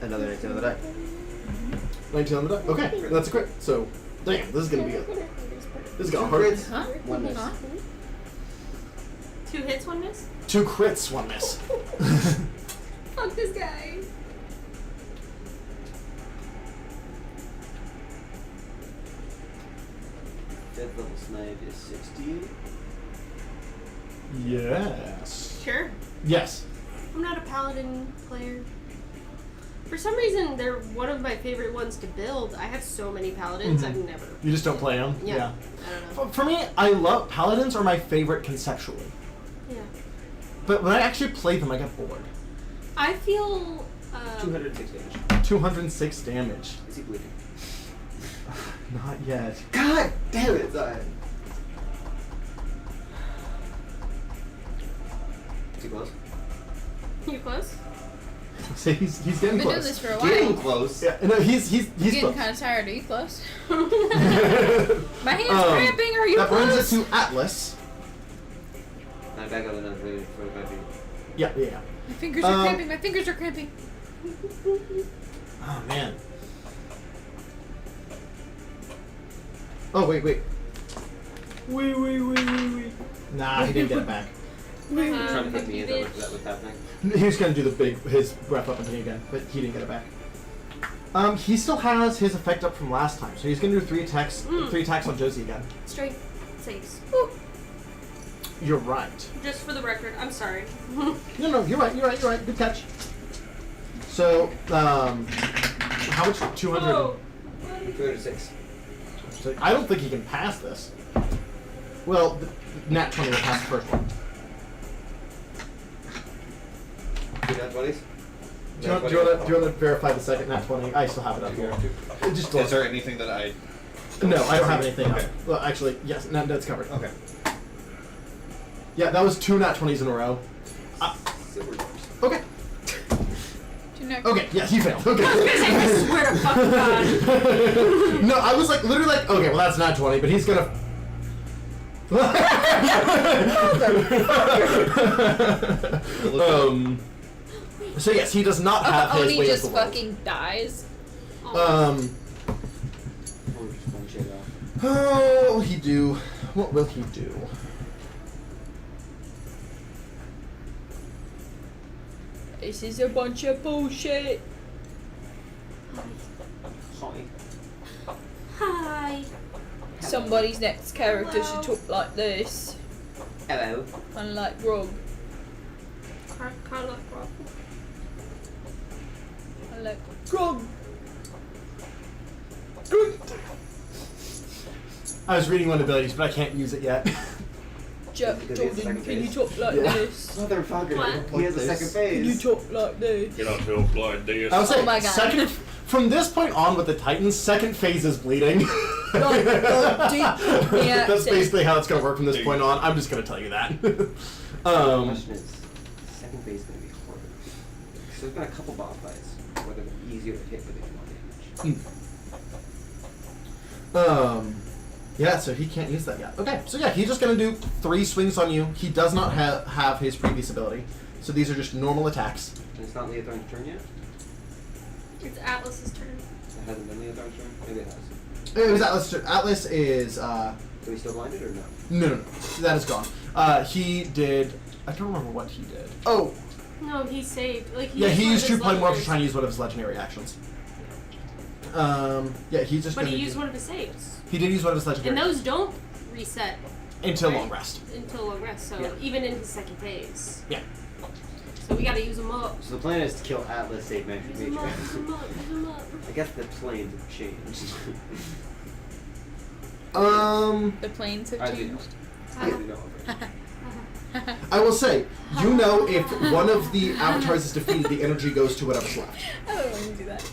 [SPEAKER 6] Another 19 on the die.
[SPEAKER 1] 19 on the die. Okay, that's a crit. So, damn, this is gonna be a. This is gonna
[SPEAKER 6] Two
[SPEAKER 1] hurt.
[SPEAKER 6] crits,
[SPEAKER 8] Huh?
[SPEAKER 6] one miss.
[SPEAKER 8] Huh?
[SPEAKER 4] 2 hits, 1 miss?
[SPEAKER 1] 2 crits, 1 miss.
[SPEAKER 4] Fuck this guy.
[SPEAKER 6] Fifth level snipe is 60.
[SPEAKER 1] Yes.
[SPEAKER 4] Sure.
[SPEAKER 1] Yes.
[SPEAKER 4] I'm not a paladin player. For some reason, they're one of my favorite ones to build. I have so many paladins,
[SPEAKER 1] Mhm.
[SPEAKER 4] I've never.
[SPEAKER 1] You just don't play them.
[SPEAKER 4] Yeah. I don't know.
[SPEAKER 1] For me, I love paladins are my favorite conceptually,
[SPEAKER 4] Yeah.
[SPEAKER 1] but when I actually play them, I get bored.
[SPEAKER 4] I feel.
[SPEAKER 6] 206 damage.
[SPEAKER 1] 206 damage.
[SPEAKER 6] Is he bleeding?
[SPEAKER 1] Not yet.
[SPEAKER 6] God damn it, Zion. Is he close?
[SPEAKER 4] You close?
[SPEAKER 1] So he's
[SPEAKER 8] I've
[SPEAKER 1] getting
[SPEAKER 8] been doing
[SPEAKER 1] close.
[SPEAKER 8] this for a
[SPEAKER 6] Getting
[SPEAKER 8] while.
[SPEAKER 6] close.
[SPEAKER 1] Yeah, no, he's
[SPEAKER 8] Getting
[SPEAKER 1] close.
[SPEAKER 8] kind of tired. Are you close? My
[SPEAKER 1] My
[SPEAKER 8] hand's cramping. Are you
[SPEAKER 1] That
[SPEAKER 8] close?
[SPEAKER 1] brings us to Atlas.
[SPEAKER 6] I back up another 45 feet.
[SPEAKER 1] Yeah, yeah.
[SPEAKER 8] My fingers are cramping. My fingers are cramping.
[SPEAKER 1] Oh man. Oh wait. Wait. Nah, he didn't get it back.
[SPEAKER 6] Trying to hit me, is that what's happening?
[SPEAKER 1] He was gonna do his breath weapon thing again, but he didn't get it back. He still has his effect up from last time, so he's gonna do 3 attacks. 3 attacks on Josie again.
[SPEAKER 4] Straight saves.
[SPEAKER 1] You're right.
[SPEAKER 4] Just for the record, I'm sorry.
[SPEAKER 1] No, you're right. Good catch. So, how much? 200.
[SPEAKER 4] Oh.
[SPEAKER 6] 206.
[SPEAKER 1] So I don't think he can pass this. Well, Nat 20 will pass the first one.
[SPEAKER 6] 2 nat 20s?
[SPEAKER 1] Do you want to verify the second Nat 20? I still have it up here. It just
[SPEAKER 7] Is there anything that I?
[SPEAKER 1] No, I don't have anything
[SPEAKER 7] Okay.
[SPEAKER 1] up. Well, actually, yes, that's covered.
[SPEAKER 7] Okay.
[SPEAKER 1] Yeah, that was 2 Nat 20s in a row.
[SPEAKER 6] Silver doors.
[SPEAKER 1] Okay. Okay, yes, he failed. Okay.
[SPEAKER 4] I swear to fucking God.
[SPEAKER 1] No, I was like, literally like, okay, well that's not 20, but he's gonna. So yes, he does not have his
[SPEAKER 8] Oni
[SPEAKER 1] way
[SPEAKER 8] just
[SPEAKER 1] of the world.
[SPEAKER 8] fucking dies.
[SPEAKER 6] Oh, just one shade off.
[SPEAKER 1] Oh, will he do? What will he do?
[SPEAKER 8] This is a bunch of bullshit.
[SPEAKER 6] Hi.
[SPEAKER 4] Hi.
[SPEAKER 8] Somebody's next character
[SPEAKER 4] Hello.
[SPEAKER 8] should talk like this,
[SPEAKER 6] Hello.
[SPEAKER 8] unlike Rob.
[SPEAKER 4] Kind of rough.
[SPEAKER 8] Unlike Rob.
[SPEAKER 1] I was reading one of the abilities, but I can't use it yet.
[SPEAKER 6] Because he has a
[SPEAKER 8] Jordan,
[SPEAKER 6] second
[SPEAKER 8] can you
[SPEAKER 6] phase.
[SPEAKER 8] talk like
[SPEAKER 1] Yeah.
[SPEAKER 8] this?
[SPEAKER 6] Motherfucker.
[SPEAKER 4] What?
[SPEAKER 6] He has a
[SPEAKER 7] Like
[SPEAKER 6] second
[SPEAKER 7] this.
[SPEAKER 8] Can you
[SPEAKER 6] phase.
[SPEAKER 8] talk like this?
[SPEAKER 7] Can I talk like this?
[SPEAKER 1] I was saying,
[SPEAKER 8] my God.
[SPEAKER 1] second. From this point on with the Titans, second phase is bleeding.
[SPEAKER 8] Yeah,
[SPEAKER 1] That's
[SPEAKER 8] same.
[SPEAKER 1] basically how it's going to work from this point on. I'm just going to tell you that.
[SPEAKER 6] The question is, second base is going to be harder. So there's been a couple boss fights where they're easier to hit, but they do more damage.
[SPEAKER 1] Yeah, so he can't use that yet. Okay, so yeah, he's just going to do 3 swings on you. He does not have his previous ability. So these are just normal attacks.
[SPEAKER 6] And it's not Leothorn's turn yet?
[SPEAKER 4] It's Atlas's turn.
[SPEAKER 6] It hasn't been Leothorn's turn? Maybe it has.
[SPEAKER 1] It was Atlas. Atlas is...
[SPEAKER 6] So he's still blinded or no?
[SPEAKER 1] No. That is gone. He did... I don't remember what he did. Oh!
[SPEAKER 4] No, he saved. Like,
[SPEAKER 1] Yeah, he
[SPEAKER 4] one
[SPEAKER 1] used
[SPEAKER 4] of
[SPEAKER 1] True
[SPEAKER 4] his
[SPEAKER 1] Polymorph to
[SPEAKER 4] legendaries.
[SPEAKER 1] try and use one of his legendary actions. Yeah, he's just
[SPEAKER 4] But
[SPEAKER 1] gonna
[SPEAKER 4] he used
[SPEAKER 1] do-
[SPEAKER 4] one of his saves.
[SPEAKER 1] He did use one of his legendary
[SPEAKER 4] And those don't reset
[SPEAKER 1] until
[SPEAKER 4] right?
[SPEAKER 1] long rest.
[SPEAKER 4] Until long rest, so
[SPEAKER 1] Yeah.
[SPEAKER 4] even in his second phase.
[SPEAKER 1] Yeah.
[SPEAKER 4] So we gotta use them up.
[SPEAKER 6] So the plan is to kill Atlas, save Magic
[SPEAKER 4] Use them up, use
[SPEAKER 6] Major.
[SPEAKER 4] them up, use them up.
[SPEAKER 6] I guess the planes have changed.
[SPEAKER 8] The planes have
[SPEAKER 6] As we know.
[SPEAKER 8] changed.
[SPEAKER 6] As we know of it.
[SPEAKER 1] I will say, you know, if one of the avatars is defeated, the energy goes to whatever's left.
[SPEAKER 8] I don't want to do that.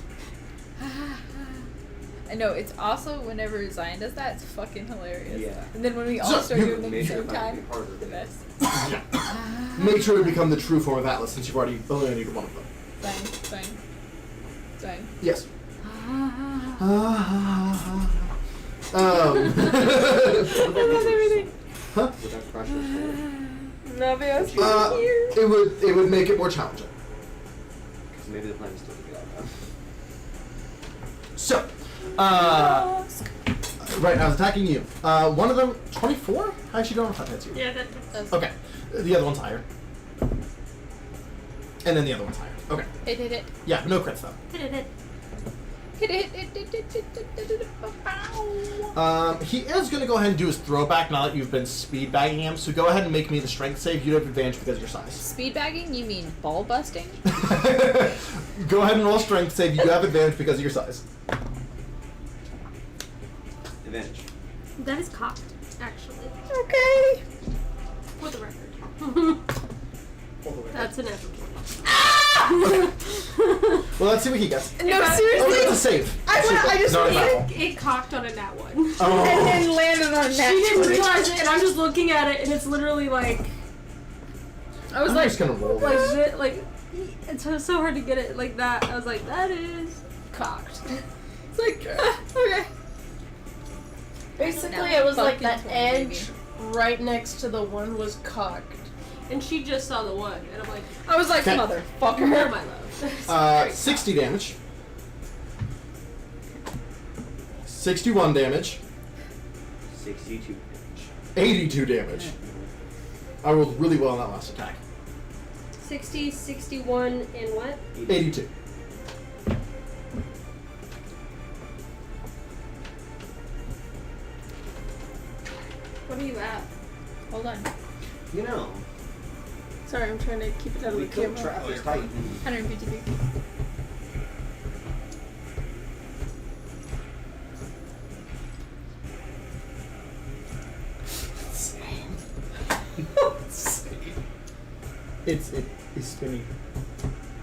[SPEAKER 8] I know, it's also whenever Zion does that, it's fucking hilarious.
[SPEAKER 6] Yeah.
[SPEAKER 8] And then when we all
[SPEAKER 1] So,
[SPEAKER 8] start
[SPEAKER 1] you-
[SPEAKER 8] doing it at the
[SPEAKER 6] Major
[SPEAKER 8] same
[SPEAKER 6] might
[SPEAKER 8] time,
[SPEAKER 6] be harder.
[SPEAKER 8] the best.
[SPEAKER 1] Make sure to become the true form of Atlas, since you've already eliminated one of them.
[SPEAKER 8] Zion.
[SPEAKER 1] Yes.
[SPEAKER 8] I love everything.
[SPEAKER 1] Huh?
[SPEAKER 6] Without pressure.
[SPEAKER 8] Navia's here.
[SPEAKER 1] It would make it more challenging.
[SPEAKER 6] Because maybe the plan is still to get out now.
[SPEAKER 1] So, right, I was attacking you. One of them, 24? How'd she go on top hits you?
[SPEAKER 4] Yeah, that's
[SPEAKER 1] Okay, the other one's higher. And then the other one's higher. Okay.
[SPEAKER 8] Hit.
[SPEAKER 1] Yeah, no crits though.
[SPEAKER 4] it.
[SPEAKER 8] Hit.
[SPEAKER 1] He is going to go ahead and do his throwback now that you've been speed bagging him. So go ahead and make me the strength save. You have advantage because of your size.
[SPEAKER 8] Speed bagging? You mean ball busting?
[SPEAKER 1] Go ahead and roll a strength save. You have advantage because of your size.
[SPEAKER 6] Advantage.
[SPEAKER 4] That is cocked, actually.
[SPEAKER 8] Okay.
[SPEAKER 4] For the record. That's an effort.
[SPEAKER 1] Well, let's see what he gets.
[SPEAKER 8] No,
[SPEAKER 1] Oh,
[SPEAKER 8] seriously.
[SPEAKER 1] it's a save.
[SPEAKER 8] I just
[SPEAKER 1] Not a
[SPEAKER 8] wanna-
[SPEAKER 1] battle.
[SPEAKER 4] It cocked on a nat one.
[SPEAKER 1] Oh.
[SPEAKER 8] And then landed on that.
[SPEAKER 4] She didn't realize it, and I'm just looking at it, and it's literally like,
[SPEAKER 8] I was
[SPEAKER 1] I'm
[SPEAKER 8] like,
[SPEAKER 1] just going to roll
[SPEAKER 4] like,
[SPEAKER 1] this.
[SPEAKER 4] it's so hard to get it like that. I was like, that is cocked.
[SPEAKER 8] it's like, okay.
[SPEAKER 3] Basically,
[SPEAKER 8] Now
[SPEAKER 3] it was like
[SPEAKER 8] fucking
[SPEAKER 3] the
[SPEAKER 8] 20,
[SPEAKER 3] edge right next to the one was cocked.
[SPEAKER 4] And she just saw the one, and I'm like,
[SPEAKER 8] I was like,
[SPEAKER 1] Okay.
[SPEAKER 4] no,
[SPEAKER 8] motherfucker.
[SPEAKER 4] my love.
[SPEAKER 1] 60 damage. 61 damage.
[SPEAKER 6] 62 damage.
[SPEAKER 1] 82 damage. I rolled really well on that last attack.
[SPEAKER 4] 60, 61, and what?
[SPEAKER 1] 82.
[SPEAKER 4] What are you at?
[SPEAKER 8] Hold on.
[SPEAKER 6] You know,
[SPEAKER 3] Sorry, I'm trying to keep it out of
[SPEAKER 6] we
[SPEAKER 3] the
[SPEAKER 6] could
[SPEAKER 3] camera.
[SPEAKER 6] trap this Titan.
[SPEAKER 8] 153.
[SPEAKER 1] It's spinning.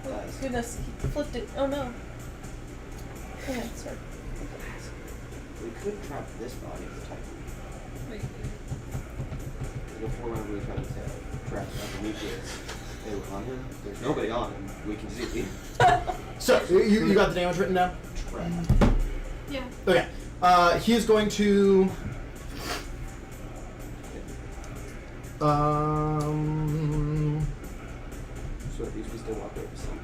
[SPEAKER 3] Oh, goodness, he flipped it. Oh no. Yeah, sorry.
[SPEAKER 6] We could trap this body of the Titan.
[SPEAKER 8] Wait.
[SPEAKER 6] Before when we tried to trap Alumear, they were on him. There's nobody on him. We can see.
[SPEAKER 1] So, you got the damage written down?
[SPEAKER 6] Trap.
[SPEAKER 4] Yeah.
[SPEAKER 1] Okay. He is going to...
[SPEAKER 6] So at least we still walk over something.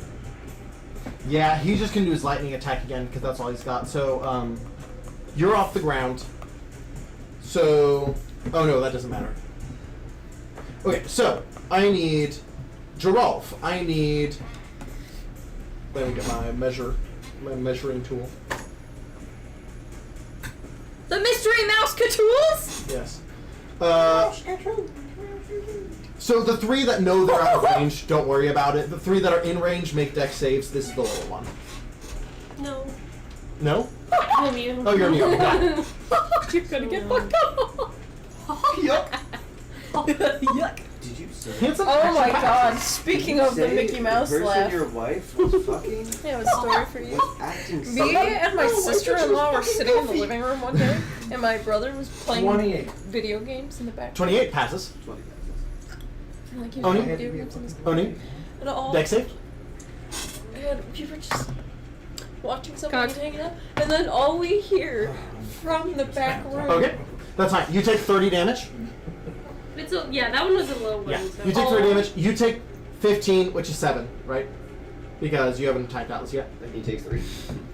[SPEAKER 1] Yeah, he's just going to do his lightning attack again, because that's all he's got. So, you're off the ground. So... Oh no, that doesn't matter. Okay, so, I need... Joralf, I need... Let me get my measuring tool.
[SPEAKER 8] The mystery mouse Catools?
[SPEAKER 1] Yes. So the 3 that know they're out of range, don't worry about it. The 3 that are in range make dex saves. This is the little one.
[SPEAKER 4] No.
[SPEAKER 1] No?
[SPEAKER 4] I'm you.
[SPEAKER 1] Oh, you're immune. Got it.
[SPEAKER 8] You're gonna get fucked up.
[SPEAKER 1] Yuck.
[SPEAKER 8] Yuck.
[SPEAKER 6] Did you say?
[SPEAKER 1] Handsome
[SPEAKER 8] Oh
[SPEAKER 1] action
[SPEAKER 8] my
[SPEAKER 1] packed.
[SPEAKER 8] god, speaking of the Mickey Mouse
[SPEAKER 6] the person
[SPEAKER 8] laugh.
[SPEAKER 6] your wife was fucking
[SPEAKER 8] I have a story for you.
[SPEAKER 6] was acting
[SPEAKER 8] Me
[SPEAKER 6] so
[SPEAKER 8] and my sister-in-law were sitting in the living room one day, and my brother was playing
[SPEAKER 2] 28.
[SPEAKER 8] video games in the back.
[SPEAKER 1] 28 passes.
[SPEAKER 6] 20
[SPEAKER 8] Like, he was
[SPEAKER 1] Oni?
[SPEAKER 8] playing video games in his
[SPEAKER 1] Oni,
[SPEAKER 8] and all.
[SPEAKER 1] deck save.
[SPEAKER 8] And we were just watching somebody hanging out, and then all we hear from the back room.
[SPEAKER 1] Okay, that's fine. You take 30 damage.
[SPEAKER 4] Yeah, that one was a low one.
[SPEAKER 1] Yeah,
[SPEAKER 4] So.
[SPEAKER 1] you take 30 damage. You take 15, which is 7, right? Because you haven't attacked Atlas yet.
[SPEAKER 6] And he takes 3.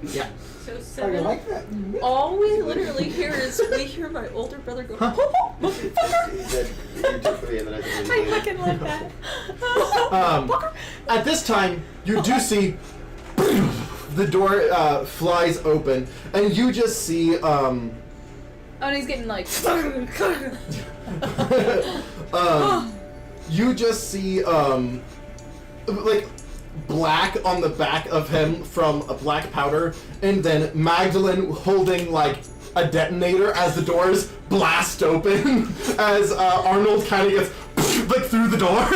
[SPEAKER 1] Yeah.
[SPEAKER 4] So
[SPEAKER 2] Oh, you
[SPEAKER 4] 7.
[SPEAKER 2] like that?
[SPEAKER 8] All we literally hear is we hear my older brother go,
[SPEAKER 1] Huh?
[SPEAKER 6] He said you took 3 and then I took 3.
[SPEAKER 8] I fucking like that.
[SPEAKER 1] At this time, you do see the door flies open, and you just see
[SPEAKER 8] Oh, and he's getting like.
[SPEAKER 1] you just see like black on the back of him from a black powder, and then Magdalene holding like a detonator as the doors blast open as Arnold kind of gets like through the door.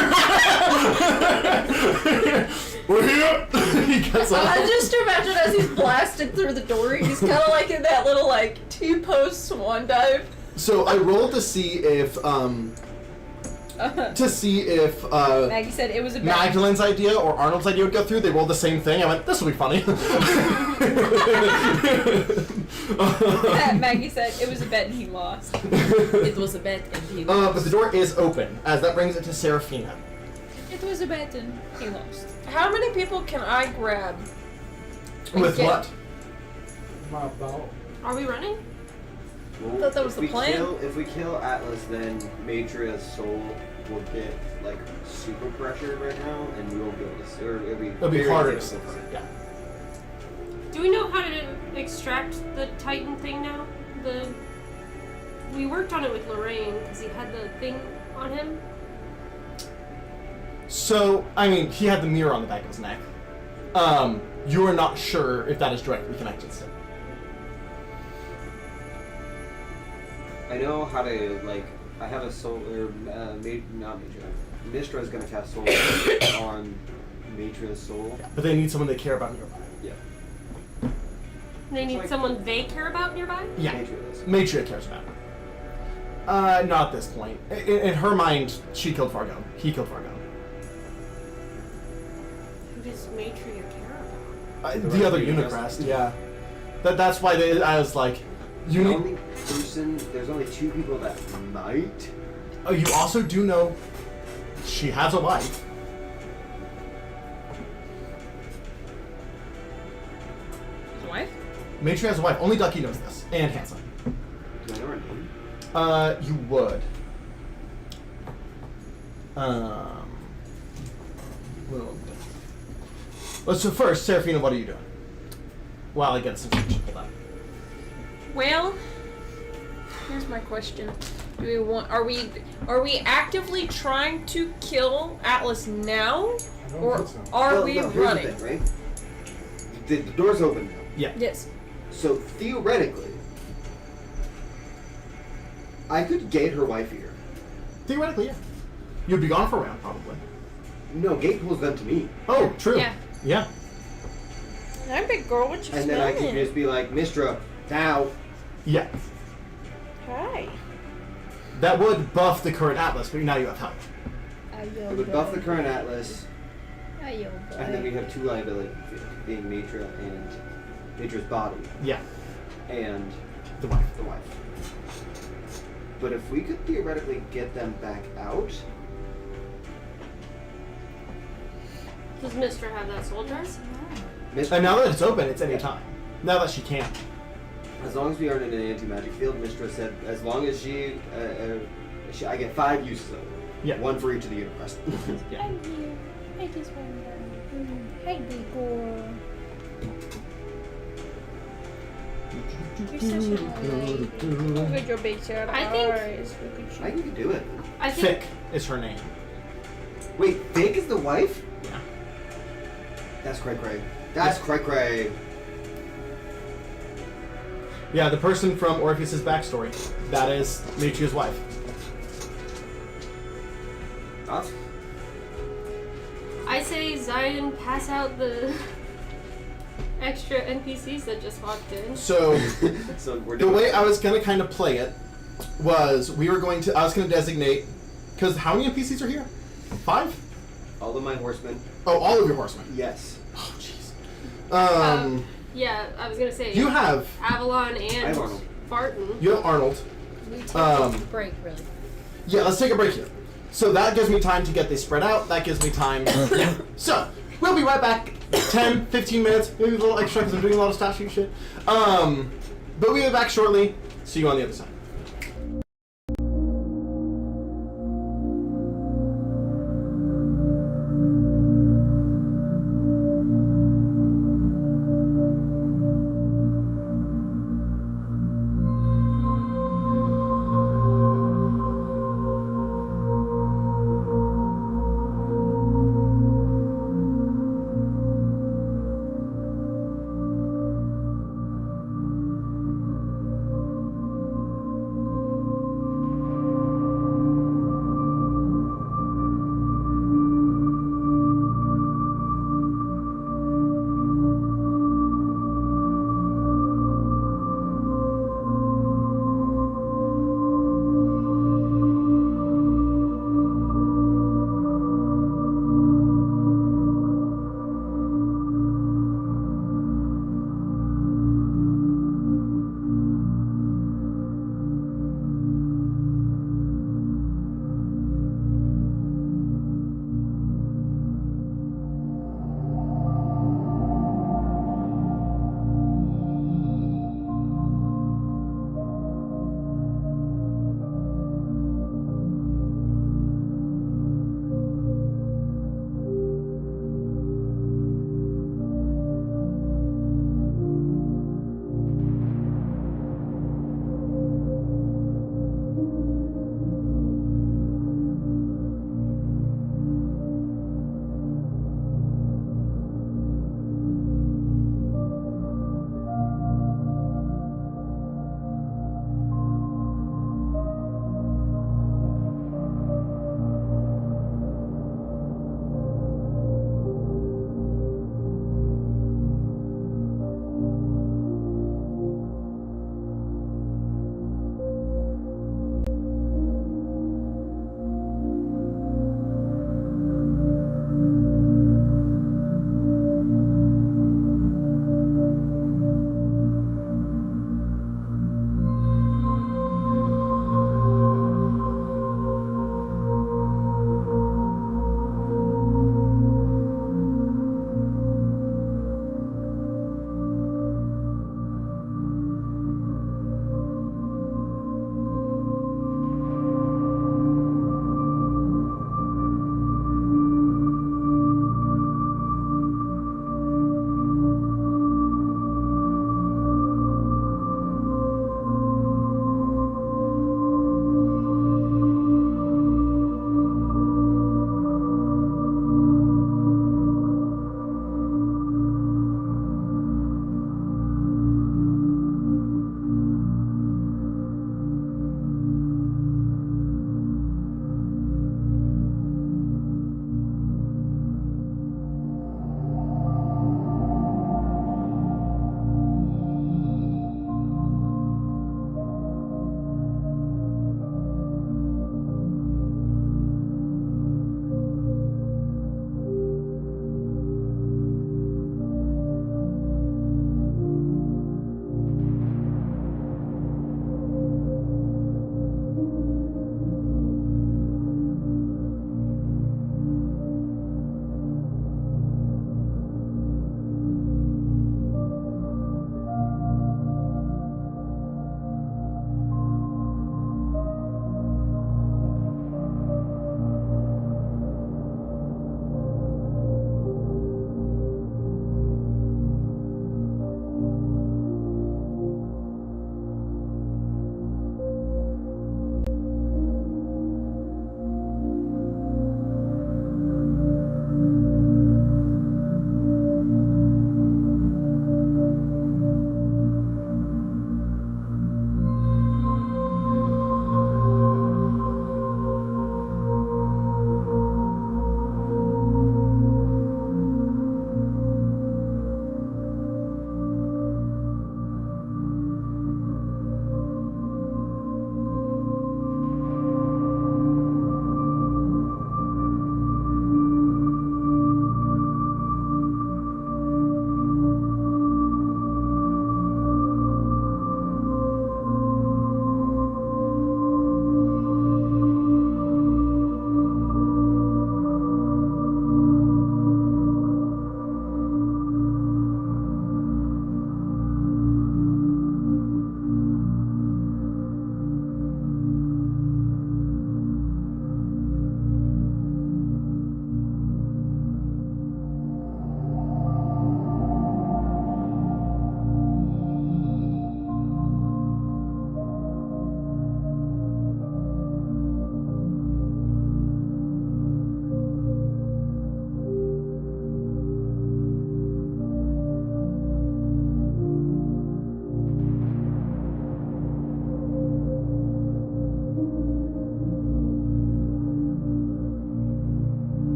[SPEAKER 1] We're here. He gets out.
[SPEAKER 8] I just imagine as he's blasted through the door, he's kind of like in that little like T-pose swan dive.
[SPEAKER 1] So I rolled to see if
[SPEAKER 8] Maggie said it was a bad.
[SPEAKER 1] Magdalene's idea or Arnold's idea would go through. They rolled the same thing. I went, this will be funny.
[SPEAKER 8] Maggie said it was a bet and he lost. It was a bet and he lost.
[SPEAKER 1] But the door is open, as that brings it to Seraphina.
[SPEAKER 8] It was a bet and he lost.
[SPEAKER 3] How many people can I grab?
[SPEAKER 1] With
[SPEAKER 3] Okay.
[SPEAKER 1] what?
[SPEAKER 2] My ball.
[SPEAKER 4] Are we running?
[SPEAKER 6] Well,
[SPEAKER 8] thought that was
[SPEAKER 6] if
[SPEAKER 8] the
[SPEAKER 6] we
[SPEAKER 8] plan.
[SPEAKER 6] If we kill Atlas, then Matria's soul will get like super pressured right now, and we won't be able to. Or it'll
[SPEAKER 1] It'll be
[SPEAKER 6] very
[SPEAKER 1] harder to
[SPEAKER 6] difficult.
[SPEAKER 1] see. Yeah.
[SPEAKER 4] Do we know how to extract the Titan thing now? We worked on it with Lorraine because he had the thing on him.
[SPEAKER 1] So, I mean, he had the mirror on the back of his neck. You are not sure if that is directly connected still.
[SPEAKER 6] I know how to like. I have a soul or not Matria. Mistra is gonna cast soul on Matria's soul.
[SPEAKER 1] But they need someone they care about nearby.
[SPEAKER 6] Yeah.
[SPEAKER 4] They need
[SPEAKER 6] like-
[SPEAKER 4] someone they care about nearby?
[SPEAKER 1] Yeah.
[SPEAKER 6] Matria does.
[SPEAKER 1] Matria cares about her. Not at this point. In her mind, she killed Fargo. He killed Fargo.
[SPEAKER 4] Who does Matria care about?
[SPEAKER 1] The other Unicrest, yeah. That's why I was like, you
[SPEAKER 6] The
[SPEAKER 1] need.
[SPEAKER 6] only person. There's only 2 people that might.
[SPEAKER 1] Oh, you also do know she has a wife.
[SPEAKER 8] His wife?
[SPEAKER 1] Matria has a wife. Only Ducky knows this. And Hanson.
[SPEAKER 6] Do I know her name?
[SPEAKER 1] You would. Well, so first, Seraphina, what are you doing? While I get some shit pulled out.
[SPEAKER 3] Well, here's my question: Do we want? Are we actively trying to kill Atlas now,
[SPEAKER 2] I don't
[SPEAKER 3] or
[SPEAKER 2] think so.
[SPEAKER 3] are
[SPEAKER 6] Well,
[SPEAKER 3] we
[SPEAKER 6] no, here's
[SPEAKER 3] running?
[SPEAKER 6] the thing, right? The door's open now.
[SPEAKER 1] Yeah.
[SPEAKER 3] Yes.
[SPEAKER 6] So theoretically, I could gate her wife here.
[SPEAKER 1] Theoretically, yeah. You'd be gone for a round, probably.
[SPEAKER 6] No, gate pulls them to me.
[SPEAKER 1] Oh, true.
[SPEAKER 3] Yeah.
[SPEAKER 1] Yeah.
[SPEAKER 3] I'm big girl. What you
[SPEAKER 6] And then I could
[SPEAKER 3] smelling?
[SPEAKER 6] just be like, Mistra, now.
[SPEAKER 1] Yeah.
[SPEAKER 3] Hi.
[SPEAKER 1] That would buff the current Atlas, but now you have help.
[SPEAKER 6] It would buff the current Atlas, and then we have 2 liability fields, being Matra and Matra's body,
[SPEAKER 1] Yeah.
[SPEAKER 6] and
[SPEAKER 1] The wife.
[SPEAKER 6] the wife. But if we could theoretically get them back out,
[SPEAKER 4] Does Mister have that soul jar?
[SPEAKER 6] Mistra,
[SPEAKER 1] And now that it's open, it's any time. Now that she can.
[SPEAKER 6] as long as we aren't in an anti-magic field, Mistra said, as long as I get 5 uses of it.
[SPEAKER 1] Yeah.
[SPEAKER 6] 1 for each of the Unicrest.
[SPEAKER 1] Yeah.
[SPEAKER 8] you. I just want Hi, big girl. You're such a lady. Look at your big sad
[SPEAKER 4] I think-
[SPEAKER 8] eyes. Look at
[SPEAKER 6] I think you can do it.
[SPEAKER 4] I think
[SPEAKER 1] Fick is her name.
[SPEAKER 6] Wait, Fig is the wife?
[SPEAKER 1] Yeah.
[SPEAKER 6] That's cray-cray. That's cray-cray.
[SPEAKER 1] Yeah, the person from Orpheus's backstory. That is Matria's wife.
[SPEAKER 6] Awesome.
[SPEAKER 4] I say Zion pass out the extra NPCs that just walked in.
[SPEAKER 1] So
[SPEAKER 6] So we're
[SPEAKER 1] the
[SPEAKER 6] doing
[SPEAKER 1] way I was gonna kind of play it was I was gonna designate, because how many NPCs are here? 5?
[SPEAKER 6] all of my horsemen.
[SPEAKER 1] Oh, all of your horsemen.
[SPEAKER 6] Yes.
[SPEAKER 1] Oh, jeez.
[SPEAKER 4] Yeah, I was gonna say
[SPEAKER 1] You have
[SPEAKER 4] Avalon
[SPEAKER 6] I
[SPEAKER 4] and
[SPEAKER 6] have Arnold.
[SPEAKER 4] Barton.
[SPEAKER 1] you have Arnold.
[SPEAKER 5] We take
[SPEAKER 1] Um,
[SPEAKER 5] a break, really.
[SPEAKER 1] Yeah, let's take a break here. So that gives me time to get this spread out. That gives me time. Yeah. So we'll be right back. 10, 15 minutes, maybe a little extra because I'm doing a lot of statue shit. But we'll be back shortly. See you on the other side.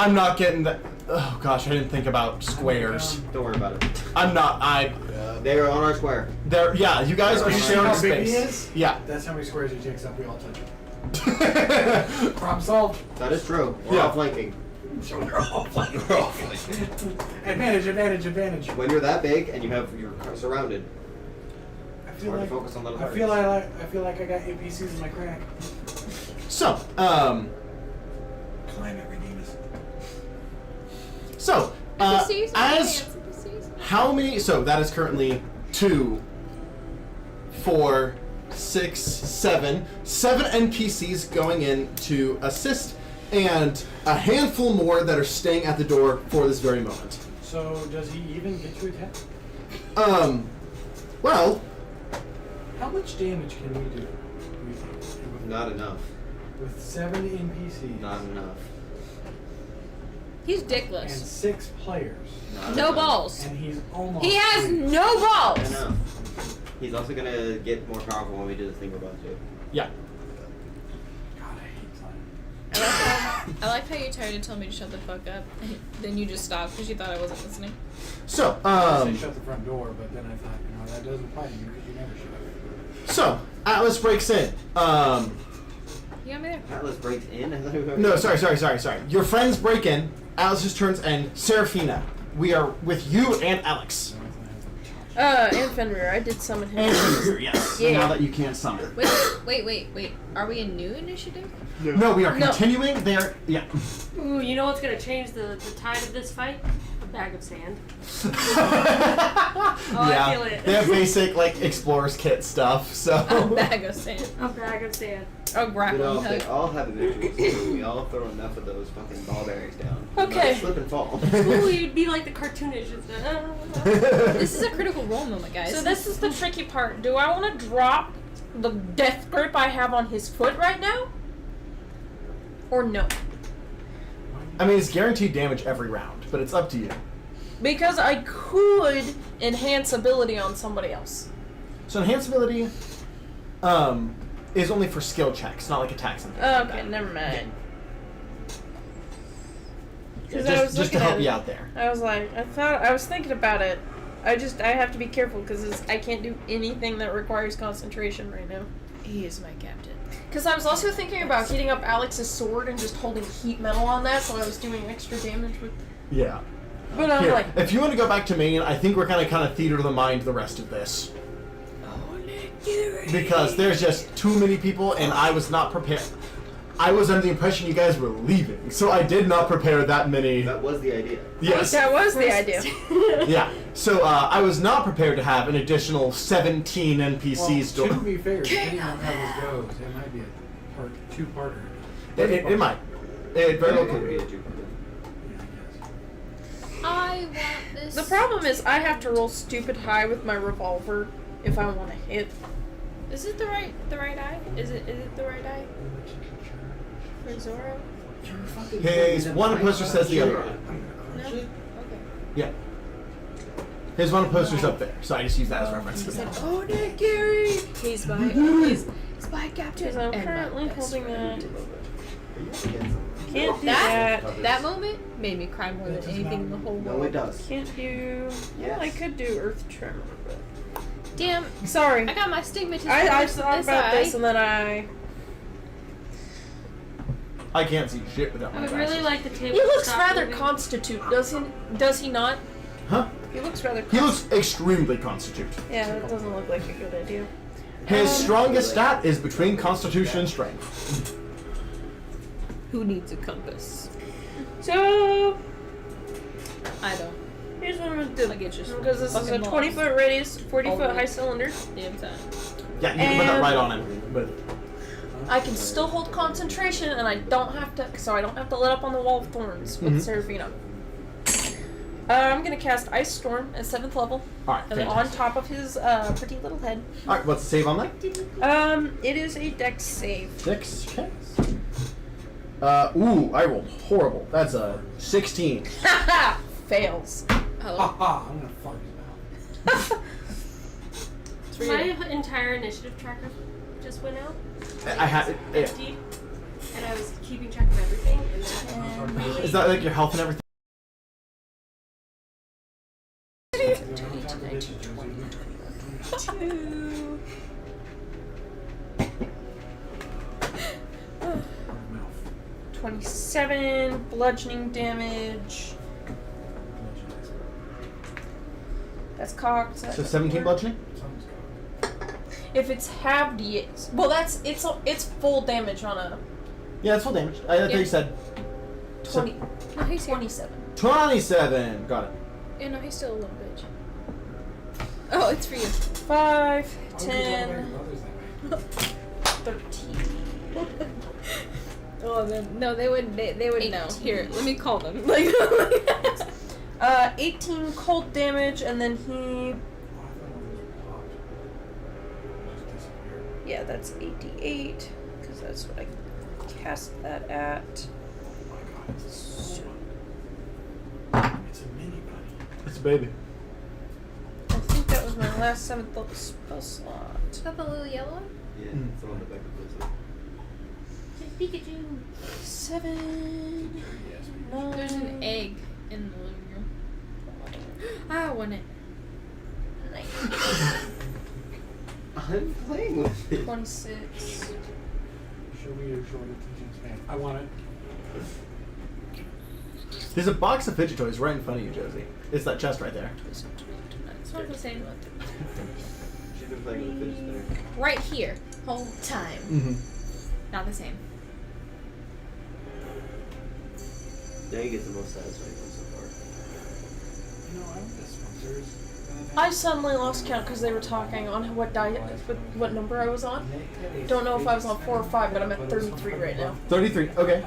[SPEAKER 1] I'm not getting that. Oh gosh, I didn't think about squares.
[SPEAKER 6] Don't worry about it.
[SPEAKER 1] I'm not.
[SPEAKER 6] They are on our square.
[SPEAKER 1] There. Yeah, you guys are
[SPEAKER 6] You see
[SPEAKER 1] sharing
[SPEAKER 2] how big he
[SPEAKER 1] space.
[SPEAKER 2] is?
[SPEAKER 1] Yeah.
[SPEAKER 2] That's how many squares he takes up. We all touch it. Problem solved.
[SPEAKER 6] That is true. We're
[SPEAKER 1] Yeah.
[SPEAKER 6] all flanking.
[SPEAKER 2] So we're all flanking. Advantage.
[SPEAKER 6] When you're that big and you're surrounded,
[SPEAKER 2] I
[SPEAKER 6] it's
[SPEAKER 2] feel
[SPEAKER 6] hard
[SPEAKER 2] like
[SPEAKER 6] to focus on little
[SPEAKER 2] I
[SPEAKER 6] targets.
[SPEAKER 2] feel like I got APCs in my crack.
[SPEAKER 1] So,
[SPEAKER 2] Climb it, Redeemus.
[SPEAKER 1] so
[SPEAKER 5] NPCs?
[SPEAKER 1] as
[SPEAKER 5] NPCs?
[SPEAKER 1] how many? So that is currently 2, 4, 6, 7. 7 NPCs going in to assist, and a handful more that are staying at the door for this very moment.
[SPEAKER 2] So does he even get to attack?
[SPEAKER 1] Well,
[SPEAKER 2] How much damage can we do? We think?
[SPEAKER 6] Not enough.
[SPEAKER 2] With 7 NPCs
[SPEAKER 6] Not enough.
[SPEAKER 5] He's
[SPEAKER 2] and
[SPEAKER 5] dickless.
[SPEAKER 2] 6 players,
[SPEAKER 6] Not
[SPEAKER 5] No
[SPEAKER 6] enough.
[SPEAKER 5] balls.
[SPEAKER 2] and he's almost.
[SPEAKER 5] He has
[SPEAKER 2] free.
[SPEAKER 5] no
[SPEAKER 6] Not
[SPEAKER 5] balls.
[SPEAKER 6] enough. He's also gonna get more powerful when we do the thing we're about to do.
[SPEAKER 1] yeah.
[SPEAKER 2] God, I hate climbing.
[SPEAKER 5] I like how you tried to tell me to shut the fuck up, and then you just stopped because you thought I wasn't listening.
[SPEAKER 1] So,
[SPEAKER 2] I said shut the front door, but then I thought, that doesn't apply to you because you never shut up.
[SPEAKER 1] so Atlas breaks in.
[SPEAKER 5] You got me there.
[SPEAKER 6] Atlas breaks in. I thought we were
[SPEAKER 1] No, sorry. Your friends break in. Alice just turns, and Serafina, we are with you and Alex.
[SPEAKER 3] And Fenrir, I did summon him.
[SPEAKER 1] And Fenrir, yes.
[SPEAKER 3] Yeah.
[SPEAKER 1] Now that you can't summon.
[SPEAKER 5] Wait. Are we a new initiative?
[SPEAKER 1] No, we are
[SPEAKER 3] No.
[SPEAKER 1] continuing there. Yeah.
[SPEAKER 4] Ooh, you know what's gonna change the tide of this fight? A bag of sand.
[SPEAKER 1] I
[SPEAKER 4] feel it.
[SPEAKER 1] They have basic like explorer's kit stuff. So.
[SPEAKER 5] A bag of sand.
[SPEAKER 4] A bag of sand.
[SPEAKER 5] A
[SPEAKER 6] You
[SPEAKER 5] grappling
[SPEAKER 6] know, if they
[SPEAKER 5] hook.
[SPEAKER 6] all have a victory, so we all throw enough of those fucking ball bearings down.
[SPEAKER 3] Okay.
[SPEAKER 6] Slip and fall.
[SPEAKER 4] Ooh, you'd be like the cartoonish.
[SPEAKER 5] This is a critical role moment, guys.
[SPEAKER 3] So this is the tricky part. Do I want to drop the death grip I have on his foot right now? Or no?
[SPEAKER 1] I mean, it's guaranteed damage every round, but it's up to you.
[SPEAKER 3] Because I could enhance ability on somebody else.
[SPEAKER 1] So enhance ability, is only for skill checks, not like attacks and things like
[SPEAKER 3] Okay,
[SPEAKER 1] that.
[SPEAKER 3] never mind.
[SPEAKER 1] Yeah,
[SPEAKER 3] 'Cause I was
[SPEAKER 1] just to
[SPEAKER 3] looking
[SPEAKER 1] help
[SPEAKER 3] at
[SPEAKER 1] you
[SPEAKER 3] it.
[SPEAKER 1] out there.
[SPEAKER 3] I was like, I was thinking about it. I have to be careful because I can't do anything that requires concentration right now.
[SPEAKER 5] He is my captain.
[SPEAKER 3] Because I was also thinking about heating up Alex's sword and just holding heat metal on that, so I was doing extra damage with.
[SPEAKER 1] Yeah.
[SPEAKER 3] But I'm
[SPEAKER 1] Here,
[SPEAKER 3] like,
[SPEAKER 1] if you want to go back to main, I think we're gonna kind of theater the mind the rest of this. Because there's just too many people, and I was not prepared. I was under the impression you guys were leaving, so I did not prepare that many.
[SPEAKER 6] That was the idea.
[SPEAKER 1] Yes.
[SPEAKER 3] that was the idea.
[SPEAKER 1] Yeah. So I was not prepared to have an additional 17 NPCs.
[SPEAKER 2] Well, to be fair, depending on how this goes, it might be a two-parter.
[SPEAKER 1] It might. It very well could
[SPEAKER 6] be
[SPEAKER 1] be.
[SPEAKER 6] a Jupiter.
[SPEAKER 5] I want this.
[SPEAKER 3] The problem is I have to roll stupid high with my revolver if I want to hit.
[SPEAKER 5] Is it the right eye? Is it the right eye for Zoro?
[SPEAKER 1] His one poster says the other one.
[SPEAKER 5] No. Okay.
[SPEAKER 1] Yeah. His one poster's up there, so I just use that as reference.
[SPEAKER 5] He said, "Oh, Nick Gary, he's my captain."
[SPEAKER 3] Because I'm
[SPEAKER 5] and my
[SPEAKER 3] currently
[SPEAKER 5] best
[SPEAKER 3] holding
[SPEAKER 5] friend."
[SPEAKER 3] Can't do
[SPEAKER 5] That
[SPEAKER 3] that.
[SPEAKER 5] that moment made me cry more than anything in the whole world.
[SPEAKER 6] No, it does.
[SPEAKER 3] Can't do. Well, I could do Earth Tremor, but.
[SPEAKER 5] Damn,
[SPEAKER 3] Sorry.
[SPEAKER 5] I got my stigmatism.
[SPEAKER 3] I
[SPEAKER 5] this
[SPEAKER 3] thought about
[SPEAKER 5] eye.
[SPEAKER 3] this and then
[SPEAKER 1] I can't see shit without
[SPEAKER 4] I
[SPEAKER 1] my
[SPEAKER 4] would
[SPEAKER 1] glasses.
[SPEAKER 4] really like the table.
[SPEAKER 3] He
[SPEAKER 4] to
[SPEAKER 3] looks
[SPEAKER 4] stop
[SPEAKER 3] rather
[SPEAKER 4] moving.
[SPEAKER 3] constitute, does he not?
[SPEAKER 1] Huh?
[SPEAKER 3] He looks rather.
[SPEAKER 1] He looks extremely constitute.
[SPEAKER 3] Yeah, that doesn't look like a good idea.
[SPEAKER 1] His strongest stat is between Constitution and Strength.
[SPEAKER 5] Who needs a compass?
[SPEAKER 3] So
[SPEAKER 5] I don't.
[SPEAKER 3] here's what I'm gonna do.
[SPEAKER 5] I get you.
[SPEAKER 3] Because this is a
[SPEAKER 5] Fucking
[SPEAKER 3] 20-foot radius, 40-foot
[SPEAKER 5] Always.
[SPEAKER 3] high cylinder.
[SPEAKER 5] Damn time.
[SPEAKER 1] Yeah, you can put that
[SPEAKER 3] And-
[SPEAKER 1] right on him. But
[SPEAKER 3] I can still hold concentration, and I don't have to. So I don't have to let up on the wall of thorns with Serafina. I'm gonna cast Ice Storm at 7th level,
[SPEAKER 1] alright,
[SPEAKER 3] and on
[SPEAKER 1] fantastic.
[SPEAKER 3] top of his pretty little head.
[SPEAKER 1] Alright, what's the save on that?
[SPEAKER 3] It is a Dex save.
[SPEAKER 1] 6. Okay. Ooh, I rolled horrible. That's a 16.
[SPEAKER 3] Haha! Fails.
[SPEAKER 5] Hello.
[SPEAKER 2] Ha! I'm gonna fart his mouth.
[SPEAKER 4] My entire initiative tracker just went out.
[SPEAKER 1] I had it.
[SPEAKER 4] Empty. said I was keeping track of everything. And then
[SPEAKER 1] Is that like your health and everything?
[SPEAKER 8] 2. 27 bludgeoning damage. That's cocked.
[SPEAKER 1] So 17 bludgeoning?
[SPEAKER 8] If it's halved, yes. Well, it's full damage on a
[SPEAKER 1] Yeah, that's full damage. I thought you said
[SPEAKER 8] 20.
[SPEAKER 5] No, he's here.
[SPEAKER 8] 27.
[SPEAKER 1] 27. Got it.
[SPEAKER 5] Yeah, no, he's still a little bitch. Oh, it's for you.
[SPEAKER 8] 5,
[SPEAKER 2] How would you talk about
[SPEAKER 8] 10,
[SPEAKER 2] your brothers that way?
[SPEAKER 8] 13.
[SPEAKER 5] Oh, then no, they would know.
[SPEAKER 8] 18.
[SPEAKER 5] Here, let me call them. Like,
[SPEAKER 8] 18 cold damage, and then he.
[SPEAKER 2] Oh, I thought it was popped. It just disappeared.
[SPEAKER 8] Yeah, that's 88, because that's what I cast that at.
[SPEAKER 2] Oh my god, it's a small one. It's a mini buddy.
[SPEAKER 1] It's a baby.
[SPEAKER 8] I think that was my last 7th level spell slot.
[SPEAKER 5] is that the little yellow one?
[SPEAKER 6] Yeah, it's on the back of the
[SPEAKER 4] Pikachu.
[SPEAKER 8] 7, 9.
[SPEAKER 5] There's an egg in the living room. I want it.
[SPEAKER 8] 19,
[SPEAKER 6] I'm playing with it.
[SPEAKER 8] 26.
[SPEAKER 2] Show me your short attention span. I want it.
[SPEAKER 1] There's a box of fidget toys right in front of you, Josie. It's that chest right there.
[SPEAKER 5] It's not the same.
[SPEAKER 6] She's been playing with the fidget spinner.
[SPEAKER 5] Right here, whole time.
[SPEAKER 1] Mm-hmm.
[SPEAKER 5] Not the same.
[SPEAKER 6] Dang is the most satisfying one so far.
[SPEAKER 2] You know, I want the sponsors.
[SPEAKER 8] I suddenly lost count because they were talking on what number I was on. Don't know if I was on 4 or 5, but I'm at 33 right now.
[SPEAKER 1] 33. Okay.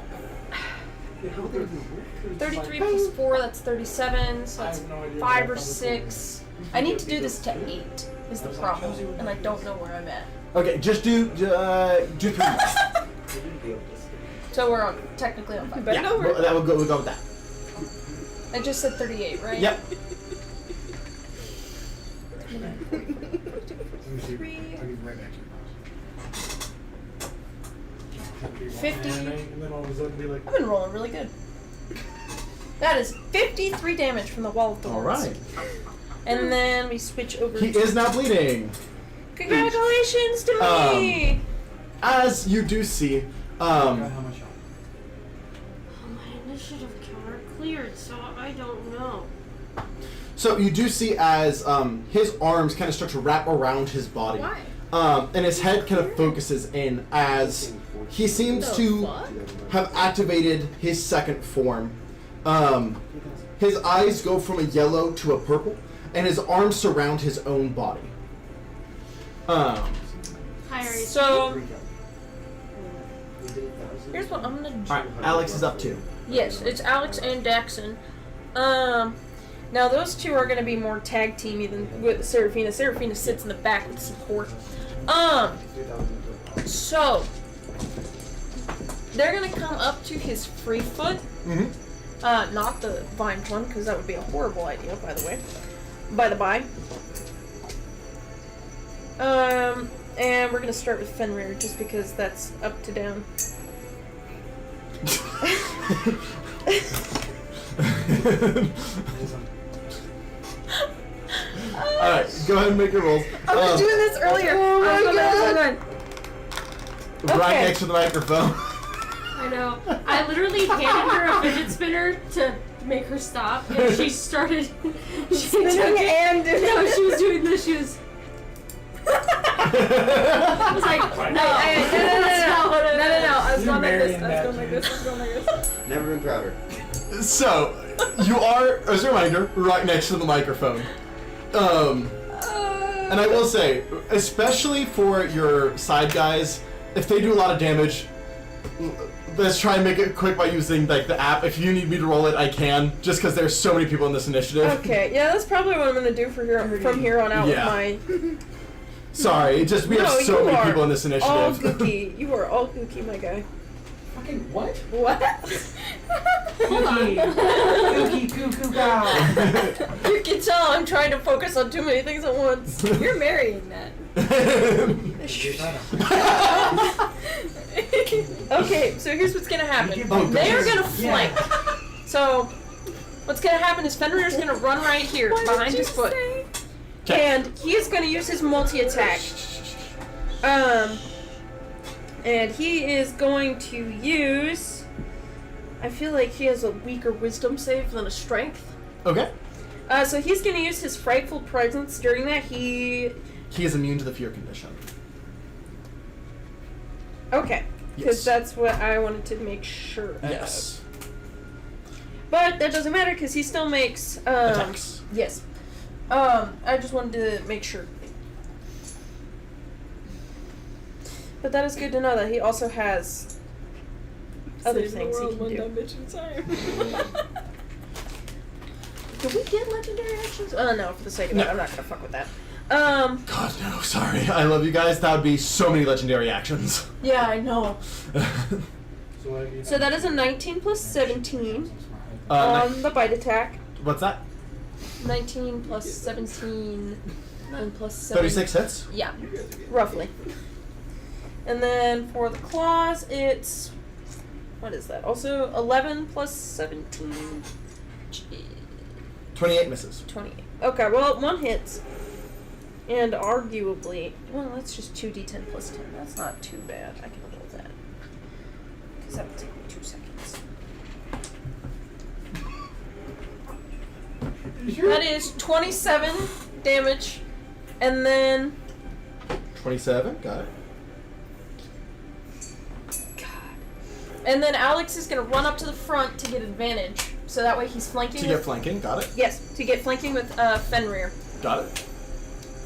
[SPEAKER 8] 33 plus 4, that's 37, so
[SPEAKER 2] I
[SPEAKER 8] that's
[SPEAKER 2] have no idea
[SPEAKER 8] 5 or
[SPEAKER 2] what
[SPEAKER 8] 6. I need to do this to 8, is the problem, and I don't know where I'm at.
[SPEAKER 1] Okay, just do 3 more.
[SPEAKER 6] You didn't be able to stay.
[SPEAKER 8] So we're on, technically on 5.
[SPEAKER 1] Yeah, we'll go with that.
[SPEAKER 8] I just said 38, right?
[SPEAKER 1] Yep.
[SPEAKER 2] Let me see. I'll be right back to you.
[SPEAKER 8] 50.
[SPEAKER 2] And then all of a sudden be like,
[SPEAKER 8] I've been rolling really good. That is 53 damage from the Wall of Thorns.
[SPEAKER 1] Alright.
[SPEAKER 8] And then we switch over
[SPEAKER 1] He
[SPEAKER 8] to...
[SPEAKER 1] is now bleeding.
[SPEAKER 8] Congratulations to me!
[SPEAKER 1] As you do see,
[SPEAKER 2] how much health?
[SPEAKER 4] Oh, my initiative counter cleared, so I don't know.
[SPEAKER 1] so you do see as his arms kind of start to wrap around his body.
[SPEAKER 5] Why?
[SPEAKER 1] And his head kind of focuses in as he seems to have activated his second form. His eyes go from a yellow to a purple, and his arms surround his own body.
[SPEAKER 4] Higher AC.
[SPEAKER 8] So, here's what I'm gonna do.
[SPEAKER 1] Alright, Alex is up too.
[SPEAKER 8] Yes, it's Alex and Daxon. Now those two are gonna be more tag teamy than with Seraphina. Seraphina sits in the back with support. So they're gonna come up to his free foot.
[SPEAKER 1] Mm-hmm.
[SPEAKER 8] Not the vined one, because that would be a horrible idea, by the way. By the by. And we're gonna start with Fenrir, just because that's up to down.
[SPEAKER 1] Alright, go ahead and make your rolls.
[SPEAKER 8] I was doing this earlier.
[SPEAKER 5] Oh my
[SPEAKER 8] God.
[SPEAKER 1] Right
[SPEAKER 8] Okay.
[SPEAKER 1] next to the microphone.
[SPEAKER 4] I know. I literally handed her a fidget spinner to make her stop, and she started. She took it.
[SPEAKER 8] And
[SPEAKER 4] No, she was doing this. She was. I was like, no, that's not what it is.
[SPEAKER 8] No. I was
[SPEAKER 2] You're
[SPEAKER 8] going like this.
[SPEAKER 2] marrying
[SPEAKER 8] I was
[SPEAKER 2] that
[SPEAKER 8] going like this. I was going like this.
[SPEAKER 6] Never been prouder.
[SPEAKER 1] So, you are, as a reminder, right next to the microphone. And I will say, especially for your side guys, if they do a lot of damage, let's try and make it quick by using like the app. If you need me to roll it, I can, just because there's so many people in this initiative.
[SPEAKER 8] Okay, yeah, that's probably what I'm gonna do from here on out
[SPEAKER 1] Yeah.
[SPEAKER 8] with my...
[SPEAKER 1] Sorry, it just we have so
[SPEAKER 8] you
[SPEAKER 1] many
[SPEAKER 8] are
[SPEAKER 1] people in this
[SPEAKER 8] all
[SPEAKER 1] initiative.
[SPEAKER 8] gooky. You are all gooky, my guy.
[SPEAKER 2] Fucking what?
[SPEAKER 8] What?
[SPEAKER 2] Cookie. Cookie goo goo gow.
[SPEAKER 8] You can tell I'm trying to focus on too many things at once.
[SPEAKER 5] You're marrying that.
[SPEAKER 3] Okay, so here's what's gonna happen.
[SPEAKER 1] Oh,
[SPEAKER 3] They are
[SPEAKER 1] goodness.
[SPEAKER 3] gonna flank. So, what's gonna happen is Fenrir's gonna run right here behind his foot. And he is gonna use his multi-attack. And he is going to use... I feel like he has a weaker wisdom save than a strength.
[SPEAKER 1] Okay.
[SPEAKER 3] So he's gonna use his frightful presence. During that, he
[SPEAKER 1] is immune to the fear condition.
[SPEAKER 3] Okay, because
[SPEAKER 1] Yes.
[SPEAKER 3] that's what I wanted to make sure of.
[SPEAKER 1] Yes.
[SPEAKER 3] But that doesn't matter because he still makes
[SPEAKER 1] Attacks.
[SPEAKER 3] Yes. I just wanted to make sure. But that is good to know that he also has other things he can do. Do we get legendary actions? No, for the sake of that, I'm not gonna fuck with that.
[SPEAKER 1] God, no, sorry. I love you guys. That would be so many legendary actions.
[SPEAKER 3] Yeah, I know.
[SPEAKER 2] So,
[SPEAKER 3] So that is a 19 plus 17
[SPEAKER 1] Uh,
[SPEAKER 3] on the bite attack.
[SPEAKER 1] what's that?
[SPEAKER 3] 19 plus 17. 9 plus 7.
[SPEAKER 1] 36 hits?
[SPEAKER 3] Yeah, roughly. And then for the claws, it's... What is that? Also 11 plus 17.
[SPEAKER 1] 28 misses.
[SPEAKER 3] 28. Okay, well, one hits. And arguably... Well, that's just 2d10 plus 10. That's not too bad. I can roll that. Because that would take me 2 seconds. That is 27 damage. And then...
[SPEAKER 1] 27, got it.
[SPEAKER 3] And then Alex is going to run up to the front to get advantage. So that way he's flanking
[SPEAKER 1] To
[SPEAKER 3] with...
[SPEAKER 1] get flanking, got it.
[SPEAKER 3] Yes, to get flanking with Fenrir.
[SPEAKER 1] Got it.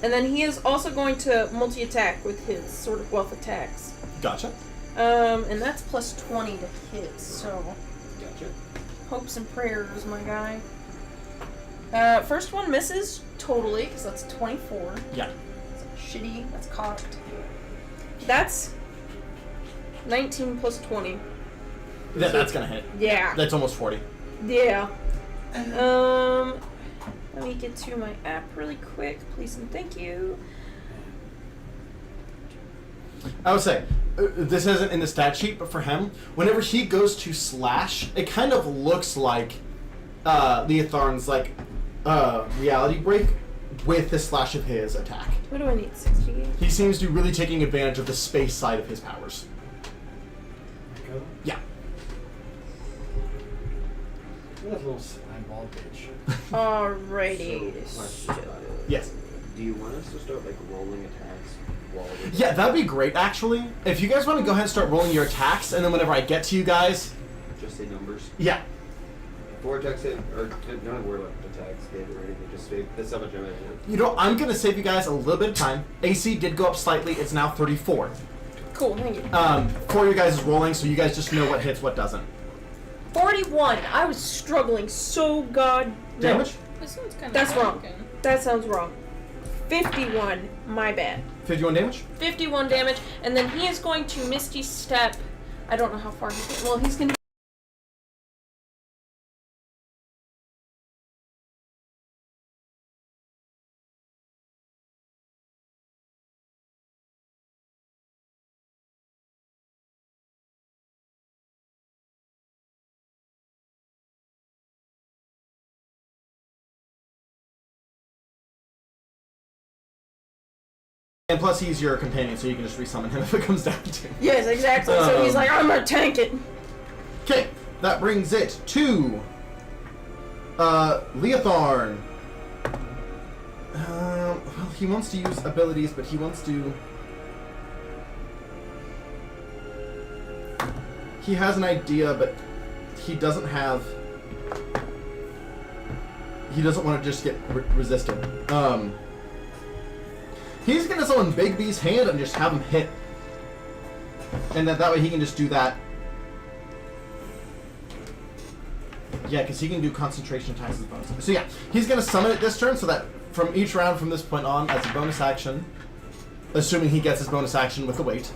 [SPEAKER 3] And then he is also going to multi-attack with his sort of wealth attacks.
[SPEAKER 1] Gotcha.
[SPEAKER 3] And that's plus 20 to hit, so...
[SPEAKER 6] Gotcha.
[SPEAKER 3] Hopes and prayers, my guy. First one misses totally, because that's 24.
[SPEAKER 1] Yeah.
[SPEAKER 3] That's shitty, that's cocked. That's 19 plus 20.
[SPEAKER 1] That's gonna hit.
[SPEAKER 3] Yeah.
[SPEAKER 1] That's almost 40.
[SPEAKER 3] Yeah. Let me get to my app really quick, please and thank you.
[SPEAKER 1] I would say, this isn't in the stat sheet, but for him, whenever he goes to slash, it kind of looks like Leotharn's like reality break with the slash of his attack.
[SPEAKER 3] What do I need? 60?
[SPEAKER 1] He seems to be really taking advantage of the space side of his powers.
[SPEAKER 2] Go.
[SPEAKER 1] Yeah.
[SPEAKER 2] That little slime ball bitch.
[SPEAKER 3] Alrighty.
[SPEAKER 6] Question about it.
[SPEAKER 1] Yes.
[SPEAKER 6] Do you want us to start like rolling attacks while we're
[SPEAKER 1] Yeah, that'd be great actually. If you guys want to go ahead and start rolling your attacks, and then whenever I get to you guys,
[SPEAKER 6] just say numbers?
[SPEAKER 1] yeah.
[SPEAKER 6] 4 attacks hit, or don't worry about attacks hit or anything, just save. That's how much I'm at.
[SPEAKER 1] You know, I'm gonna save you guys a little bit of time. AC did go up slightly. It's now 34.
[SPEAKER 3] Cool, thank you.
[SPEAKER 1] For you guys is rolling, so you guys just know what hits, what doesn't.
[SPEAKER 3] 41. I was struggling so god.
[SPEAKER 1] Damage?
[SPEAKER 5] This one's kind of
[SPEAKER 3] That's wrong.
[SPEAKER 5] broken.
[SPEAKER 3] That sounds wrong. 51. My bad.
[SPEAKER 1] 51 damage?
[SPEAKER 3] 51 damage, and then he is going to Misty Step. I don't know how far he can. Well, he's going to.
[SPEAKER 1] And plus, he's your companion, so you can just resummon him if it comes down to.
[SPEAKER 3] Yes, exactly. So he's like, I'm gonna tank it.
[SPEAKER 1] Okay, that brings it to Leotharn. Well, he wants to use abilities, but he wants to. He has an idea, but he doesn't have. He doesn't want to just get resisted. He's gonna summon Big B's hand and just have him hit. And that way he can just do that. Yeah, because he can do concentration attacks as a bonus. So yeah, he's gonna summon it this turn so that from each round from this point on, as a bonus action, assuming he gets his bonus action with the weight.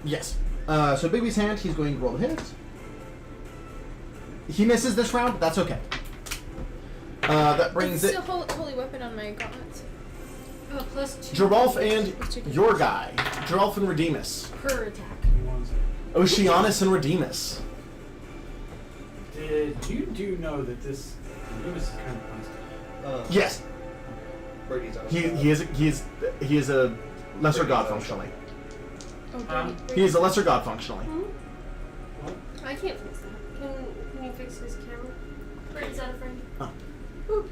[SPEAKER 1] Yes. So Big B's hand, he's going to roll the hit. He misses this round, but that's okay. That brings
[SPEAKER 5] it's
[SPEAKER 1] it.
[SPEAKER 5] a holy weapon on my gauntlets.
[SPEAKER 4] +2.
[SPEAKER 1] Joralf and your guy. Joralf and Redeemus.
[SPEAKER 4] Per attack.
[SPEAKER 1] Oceanus and Redeemus.
[SPEAKER 2] Did you do know that this is kind of plastic?
[SPEAKER 1] Yes.
[SPEAKER 6] Brady's out.
[SPEAKER 1] He is a lesser god functionally.
[SPEAKER 3] Oh,
[SPEAKER 2] Um,
[SPEAKER 1] He is a lesser god functionally.
[SPEAKER 4] I can't fix that. Can you fix his camera? Or is that a friend?
[SPEAKER 1] Oh.
[SPEAKER 4] Ooh.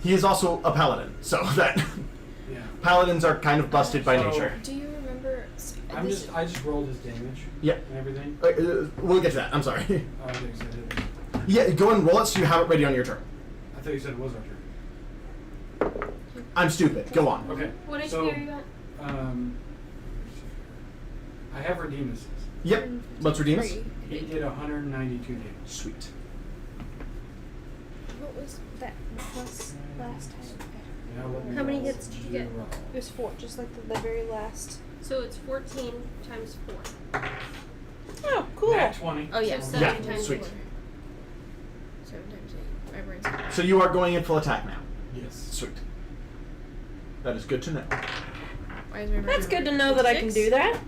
[SPEAKER 1] He is also a paladin, so that
[SPEAKER 2] Yeah.
[SPEAKER 1] paladins are kind of busted by
[SPEAKER 2] So-
[SPEAKER 1] nature.
[SPEAKER 8] Do you remember?
[SPEAKER 2] I just rolled his damage.
[SPEAKER 1] Yeah.
[SPEAKER 2] And everything.
[SPEAKER 1] We'll get to that. I'm sorry.
[SPEAKER 2] Oh, I thought you said it.
[SPEAKER 1] Yeah, go and roll it so you have it ready on your turn.
[SPEAKER 2] I thought you said it was our turn.
[SPEAKER 1] I'm stupid. Go on.
[SPEAKER 2] Okay.
[SPEAKER 4] What HP
[SPEAKER 2] So,
[SPEAKER 4] are you at?
[SPEAKER 2] I have Redeemus.
[SPEAKER 1] Yep. Let's redeem us.
[SPEAKER 2] He did 192 damage.
[SPEAKER 1] Sweet.
[SPEAKER 8] What was that last time?
[SPEAKER 2] Now let me
[SPEAKER 4] How many
[SPEAKER 2] roll
[SPEAKER 4] hits did you get?
[SPEAKER 2] zero.
[SPEAKER 8] It was 4, just like the very last.
[SPEAKER 4] So it's 14 times 4.
[SPEAKER 8] Oh, cool.
[SPEAKER 2] Nat 20.
[SPEAKER 8] Oh yeah.
[SPEAKER 4] So
[SPEAKER 1] Yeah,
[SPEAKER 4] 7 times
[SPEAKER 1] sweet.
[SPEAKER 4] 4.
[SPEAKER 8] 7 times 8. My brain's.
[SPEAKER 1] So you are going in full attack now.
[SPEAKER 2] Yes.
[SPEAKER 1] Sweet. That is good to know.
[SPEAKER 8] Why is my brain
[SPEAKER 3] That's good to know that I can
[SPEAKER 8] 6?
[SPEAKER 3] do that.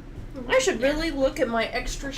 [SPEAKER 3] I should really look at my extra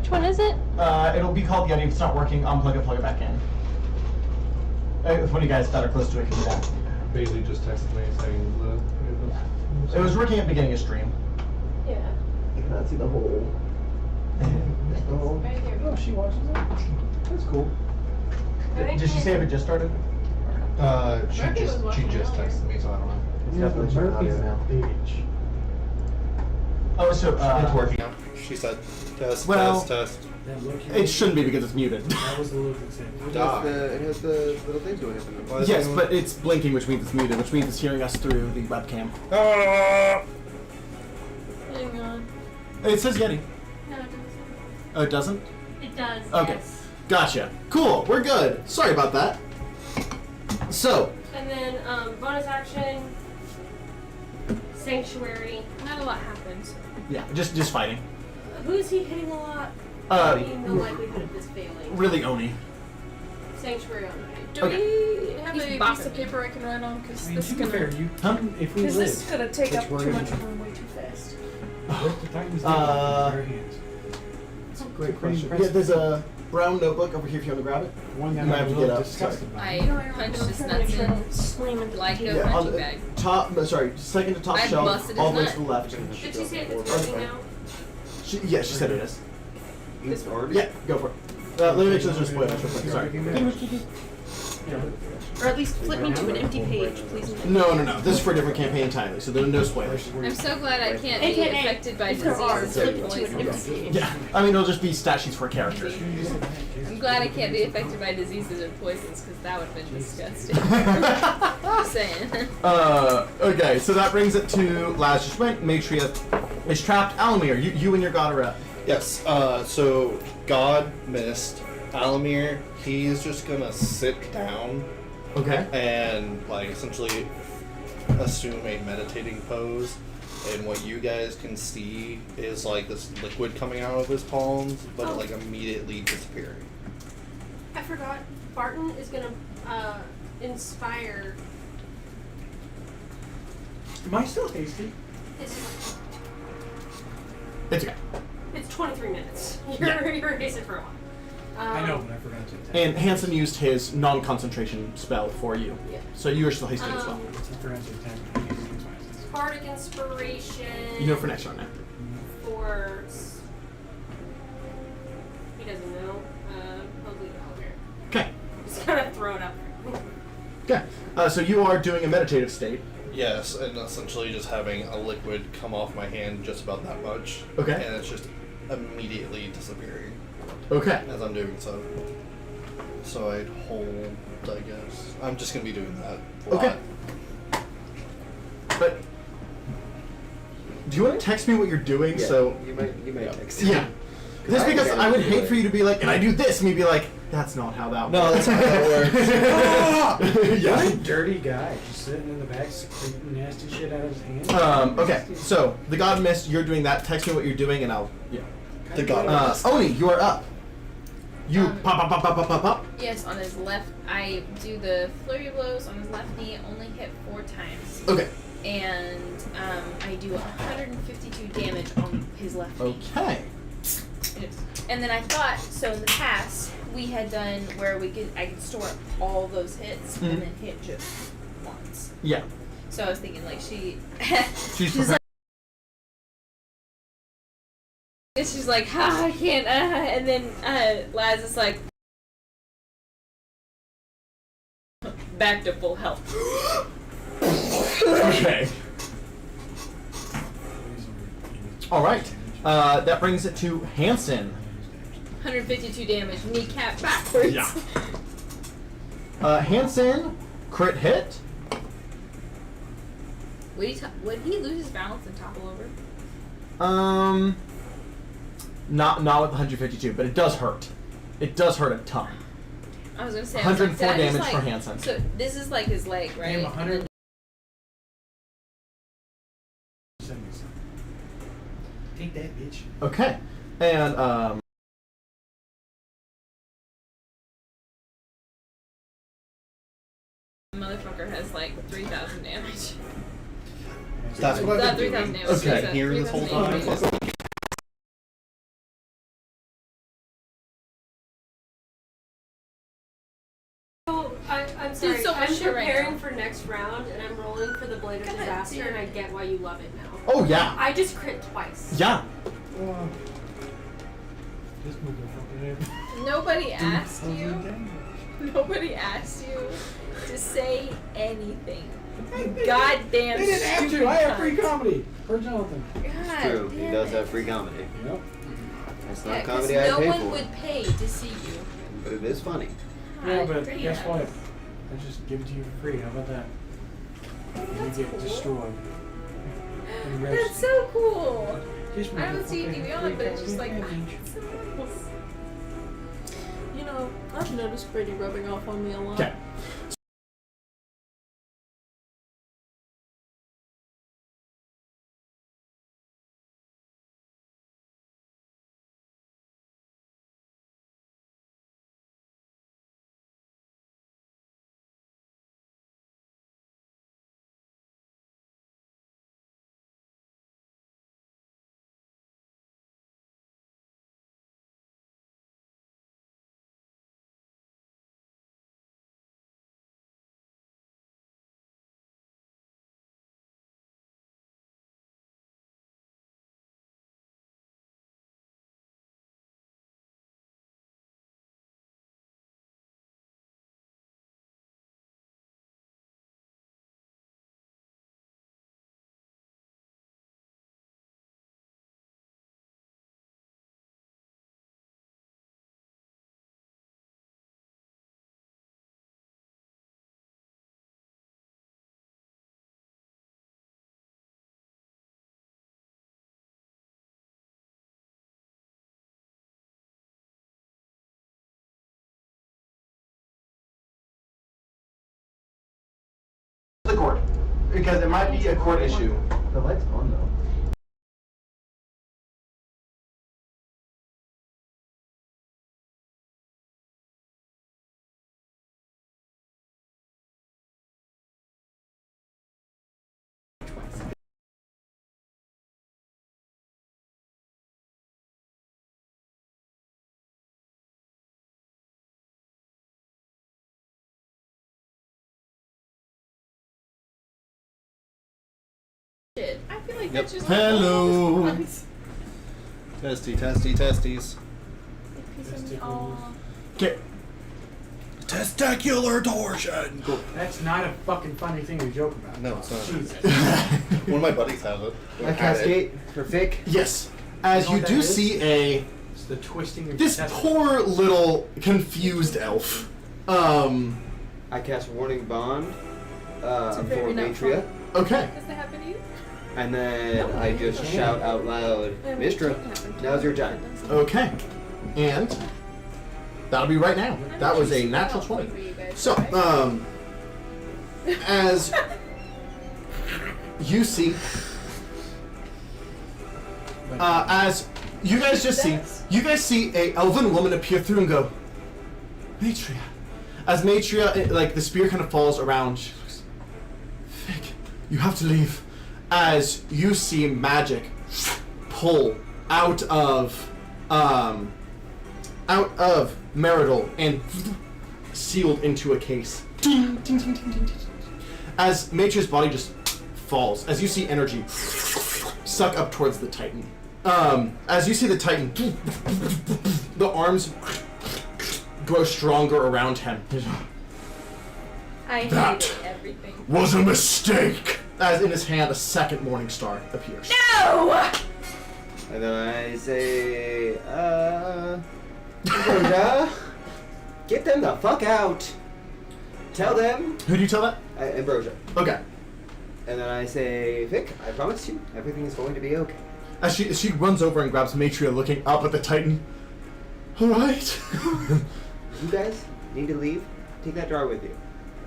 [SPEAKER 3] Which one is it?
[SPEAKER 1] It'll be called Yeti. If it's not working, unplug it, plug it back in. If one of you guys that are close to it can do that.
[SPEAKER 7] Bailey just texted me saying
[SPEAKER 1] It was working at the beginning of stream.
[SPEAKER 3] Yeah.
[SPEAKER 6] I cannot see the hole.
[SPEAKER 3] Right here.
[SPEAKER 2] Oh, she watches it?
[SPEAKER 1] That's cool. Did she say if it just started?
[SPEAKER 7] She
[SPEAKER 3] Murphy was
[SPEAKER 7] just
[SPEAKER 3] watching
[SPEAKER 7] texted me, so I don't know.
[SPEAKER 6] It's definitely showing audio now.
[SPEAKER 2] Bitch.
[SPEAKER 1] Oh, so
[SPEAKER 7] It's working out. She said test,
[SPEAKER 1] Well-
[SPEAKER 7] test.
[SPEAKER 2] That look you
[SPEAKER 1] it shouldn't be because it's muted.
[SPEAKER 2] That was the look that said.
[SPEAKER 6] It has the little thing doing it.
[SPEAKER 7] Why is
[SPEAKER 1] Yes,
[SPEAKER 7] it-
[SPEAKER 1] but it's blinking, which means it's muted, which means it's hearing us through the webcam.
[SPEAKER 3] Hang on.
[SPEAKER 1] It says Yeti.
[SPEAKER 4] No, it doesn't.
[SPEAKER 1] Oh, it doesn't?
[SPEAKER 4] It does.
[SPEAKER 1] Okay.
[SPEAKER 4] Yes.
[SPEAKER 1] Gotcha. Cool. We're good. Sorry about that. So,
[SPEAKER 4] And then bonus action. Sanctuary.
[SPEAKER 5] Not a lot happens.
[SPEAKER 1] yeah, just fighting.
[SPEAKER 4] Who is he hitting a lot?
[SPEAKER 1] Uh,
[SPEAKER 4] The likelihood of this failing.
[SPEAKER 1] Really Oni.
[SPEAKER 4] Sanctuary on me.
[SPEAKER 3] Do
[SPEAKER 1] Okay.
[SPEAKER 3] we have
[SPEAKER 5] He's
[SPEAKER 3] a
[SPEAKER 5] bopping
[SPEAKER 3] piece of
[SPEAKER 5] me.
[SPEAKER 3] paper I can write on? Because
[SPEAKER 2] I mean,
[SPEAKER 3] this
[SPEAKER 2] to
[SPEAKER 3] is
[SPEAKER 2] be fair,
[SPEAKER 3] gonna.
[SPEAKER 2] you
[SPEAKER 1] Huh?
[SPEAKER 2] if we
[SPEAKER 3] Because
[SPEAKER 2] live,
[SPEAKER 3] this is gonna take
[SPEAKER 6] Which
[SPEAKER 3] up
[SPEAKER 6] one
[SPEAKER 3] too
[SPEAKER 6] is
[SPEAKER 3] much
[SPEAKER 6] it?
[SPEAKER 3] room way too fast.
[SPEAKER 2] what the Titans did
[SPEAKER 1] Uh,
[SPEAKER 2] with their hands. It's a great
[SPEAKER 1] Yeah,
[SPEAKER 2] question.
[SPEAKER 1] there's a brown notebook over here if you want to grab it.
[SPEAKER 2] One that
[SPEAKER 1] You might
[SPEAKER 2] I'm
[SPEAKER 1] have
[SPEAKER 2] a
[SPEAKER 1] to
[SPEAKER 2] little
[SPEAKER 1] get up,
[SPEAKER 2] disgusted by.
[SPEAKER 5] I punched his nuts in
[SPEAKER 3] Slam into
[SPEAKER 5] like
[SPEAKER 3] the
[SPEAKER 5] a
[SPEAKER 1] Yeah, on
[SPEAKER 5] punching
[SPEAKER 1] the
[SPEAKER 5] bag.
[SPEAKER 1] top, no, sorry, second to top
[SPEAKER 5] I
[SPEAKER 1] shelf,
[SPEAKER 5] busted
[SPEAKER 1] all the way
[SPEAKER 5] his
[SPEAKER 1] to the
[SPEAKER 5] nut.
[SPEAKER 1] left.
[SPEAKER 4] Did she say if it's working now?
[SPEAKER 1] Yeah, she said it is.
[SPEAKER 6] It's already.
[SPEAKER 1] Yeah, go for it. Let me make sure there's no spoilers real quick, sorry.
[SPEAKER 3] Or at least flip me to an empty page, please.
[SPEAKER 1] No. This is for a different campaign entirely, so there are no spoilers.
[SPEAKER 5] I'm so glad I can't be
[SPEAKER 3] AKA,
[SPEAKER 5] affected by
[SPEAKER 3] if there are,
[SPEAKER 5] diseases
[SPEAKER 3] flip
[SPEAKER 5] or
[SPEAKER 3] it to an empty
[SPEAKER 5] poisons.
[SPEAKER 3] page.
[SPEAKER 1] Yeah, I mean, it'll just be stat sheets for a character.
[SPEAKER 5] I'm glad I can't be affected by diseases or poisons because that would have been disgusting. Just saying.
[SPEAKER 1] Okay, so that brings it to Laz just went, Matria is trapped, Alumear, you and your god are up.
[SPEAKER 7] Yes, so God missed. Alumear, he's just gonna sit down
[SPEAKER 1] Okay.
[SPEAKER 7] and like essentially assume a meditating pose. And what you guys can see is like this liquid coming out of his palms, but like immediately disappearing.
[SPEAKER 4] I forgot. Barton is gonna inspire.
[SPEAKER 2] Am I still hasty?
[SPEAKER 4] It's,
[SPEAKER 1] It's okay.
[SPEAKER 4] it's 23 minutes.
[SPEAKER 1] Yeah.
[SPEAKER 4] You're hasted for a while.
[SPEAKER 2] I know, but I forgot to.
[SPEAKER 1] And Hanson used his non-concentration spell for you.
[SPEAKER 4] Yeah.
[SPEAKER 1] So you are still hasted as well.
[SPEAKER 2] I forgot to attack.
[SPEAKER 4] Bardic inspiration.
[SPEAKER 1] You know for next round now.
[SPEAKER 4] For he doesn't know. I'll leave it out here.
[SPEAKER 1] Okay.
[SPEAKER 4] Just kind of throw it up.
[SPEAKER 1] Okay. So you are doing a meditative state.
[SPEAKER 7] Yes, and essentially just having a liquid come off my hand just about that much.
[SPEAKER 1] Okay.
[SPEAKER 7] And it's just immediately disappearing
[SPEAKER 1] Okay.
[SPEAKER 7] as I'm doing so. So I'd hold, I guess. I'm just gonna be doing that. A
[SPEAKER 1] Okay.
[SPEAKER 7] lot.
[SPEAKER 1] But do you want to text me what you're doing?
[SPEAKER 6] Yeah,
[SPEAKER 1] So
[SPEAKER 6] you might text.
[SPEAKER 1] yeah. Just because I would hate for you to be like, and I do this, and you'd be like, that's not how that works.
[SPEAKER 7] No, that's not how it works.
[SPEAKER 1] Yeah.
[SPEAKER 2] What a dirty guy, just sitting in the back, secreting nasty shit out of his hand.
[SPEAKER 1] Okay, so the god mist, you're doing that. Text me what you're doing, and I'll. Yeah.
[SPEAKER 7] The god mist.
[SPEAKER 1] Oni, you are up. You pop.
[SPEAKER 5] Yes, on his left, I do the flurry of blows on his left knee, only hit 4 times.
[SPEAKER 1] Okay.
[SPEAKER 5] And I do 152 damage on his left knee.
[SPEAKER 1] Okay.
[SPEAKER 5] And then I thought, so in the past, we had done where I could store up all those hits
[SPEAKER 1] Mhm.
[SPEAKER 5] and then hit just once.
[SPEAKER 1] Yeah.
[SPEAKER 5] So I was thinking, like,
[SPEAKER 1] She's
[SPEAKER 5] she's like, she's like, ha, I can't, and then Laz is like, back to full health.
[SPEAKER 1] Okay. All right. That brings it to Hanson.
[SPEAKER 5] 152 damage, kneecap backwards.
[SPEAKER 1] Yeah. Hanson, crit hit.
[SPEAKER 5] Would he lose his balance and topple over?
[SPEAKER 1] Not with 152, but it does hurt. It does hurt a ton.
[SPEAKER 5] I was gonna say
[SPEAKER 1] 104
[SPEAKER 5] I was
[SPEAKER 1] damage
[SPEAKER 5] like,
[SPEAKER 1] for Hanson.
[SPEAKER 5] So this is like his leg, right?
[SPEAKER 2] Damn,
[SPEAKER 5] And
[SPEAKER 2] 100.
[SPEAKER 5] then-
[SPEAKER 2] Take that, bitch.
[SPEAKER 1] Okay. And
[SPEAKER 5] motherfucker has like 3,000 damage.
[SPEAKER 7] That's what
[SPEAKER 5] Not
[SPEAKER 7] I've been
[SPEAKER 5] 3,000
[SPEAKER 7] doing.
[SPEAKER 5] damage.
[SPEAKER 1] Okay.
[SPEAKER 7] Here this whole
[SPEAKER 5] 3,000
[SPEAKER 7] time.
[SPEAKER 5] damage.
[SPEAKER 4] next round, and I'm rolling for the Blade of Disaster, and I get why you love it now.
[SPEAKER 1] Oh yeah.
[SPEAKER 4] I just crit twice.
[SPEAKER 1] Yeah.
[SPEAKER 2] Just move your fucking head.
[SPEAKER 8] Nobody asked you. Nobody asked you to say anything. You goddamn
[SPEAKER 2] They didn't have
[SPEAKER 8] stupid
[SPEAKER 2] to. I have free
[SPEAKER 8] cunt.
[SPEAKER 2] comedy. For Jonathan.
[SPEAKER 8] God
[SPEAKER 6] True, he
[SPEAKER 8] damn
[SPEAKER 6] does
[SPEAKER 8] it.
[SPEAKER 6] have free comedy.
[SPEAKER 2] Yep.
[SPEAKER 6] It's
[SPEAKER 5] Yeah,
[SPEAKER 6] not
[SPEAKER 5] 'cause
[SPEAKER 6] comedy I
[SPEAKER 5] no
[SPEAKER 6] pay
[SPEAKER 5] one
[SPEAKER 6] for,
[SPEAKER 5] would pay to see you.
[SPEAKER 6] but it is funny.
[SPEAKER 2] Yeah, but
[SPEAKER 8] Free
[SPEAKER 2] guess
[SPEAKER 8] ass.
[SPEAKER 2] what? I just give it to you for free. How about that? You
[SPEAKER 8] That's
[SPEAKER 2] get
[SPEAKER 8] cool.
[SPEAKER 2] destroyed. And
[SPEAKER 8] That's
[SPEAKER 2] rest.
[SPEAKER 8] so cool.
[SPEAKER 2] Just move
[SPEAKER 8] I
[SPEAKER 2] your
[SPEAKER 8] don't see
[SPEAKER 2] fucking
[SPEAKER 8] TV on, but it's
[SPEAKER 2] free
[SPEAKER 8] just like,
[SPEAKER 2] comedy.
[SPEAKER 8] it's so cool.
[SPEAKER 3] You know, I've noticed Brady rubbing off on me a lot.
[SPEAKER 1] Okay. The court, because it might be a court issue. The light's on though.
[SPEAKER 8] Shit. I feel like
[SPEAKER 7] Yep.
[SPEAKER 8] that's just
[SPEAKER 1] Hello.
[SPEAKER 7] Testy, testy, testes.
[SPEAKER 1] Okay.
[SPEAKER 7] Testicular torsion.
[SPEAKER 2] That's not a fucking funny thing to joke about.
[SPEAKER 7] No, it's not.
[SPEAKER 2] Jesus.
[SPEAKER 7] One of my buddies has it.
[SPEAKER 6] A
[SPEAKER 7] Had it.
[SPEAKER 6] cascade for Vic.
[SPEAKER 1] Yes. As
[SPEAKER 2] You know
[SPEAKER 1] you
[SPEAKER 2] what
[SPEAKER 1] do
[SPEAKER 2] that is?
[SPEAKER 1] see a
[SPEAKER 2] It's the twisting of
[SPEAKER 1] this
[SPEAKER 2] your testicles.
[SPEAKER 1] poor little confused elf.
[SPEAKER 6] I cast Warning Bond for
[SPEAKER 3] very not
[SPEAKER 6] Matria,
[SPEAKER 1] Okay.
[SPEAKER 8] Does that happen to you?
[SPEAKER 6] and then I just shout out loud, Mistra, now's your time.
[SPEAKER 1] Okay. And that'll be right now. That was a natural 20. So, as you see, as you guys just see, you guys see a elven woman appear through and go, Matria. As Matria, like the spear kind of falls around, she looks, Vic, you have to leave. As you see magic pull out of Meridol and sealed into a case. Ding, ding, ding, ding, ding, ding. As Matria's body just falls, as you see energy suck up towards the Titan. As you see the Titan, the arms grow stronger around him.
[SPEAKER 8] I
[SPEAKER 1] That-
[SPEAKER 8] hated everything.
[SPEAKER 1] Was a mistake! As in his hand, a second morning star appears.
[SPEAKER 8] No!
[SPEAKER 6] And then I say, Ambrosia, get them the fuck out. Tell them,
[SPEAKER 1] Who do you tell that?
[SPEAKER 6] Ambrosia.
[SPEAKER 1] Okay.
[SPEAKER 6] And then I say, Vic, I promise you, everything is going to be okay.
[SPEAKER 1] As she runs over and grabs Matria, looking up at the Titan. Alright.
[SPEAKER 6] You guys need to leave. Take that jar with you.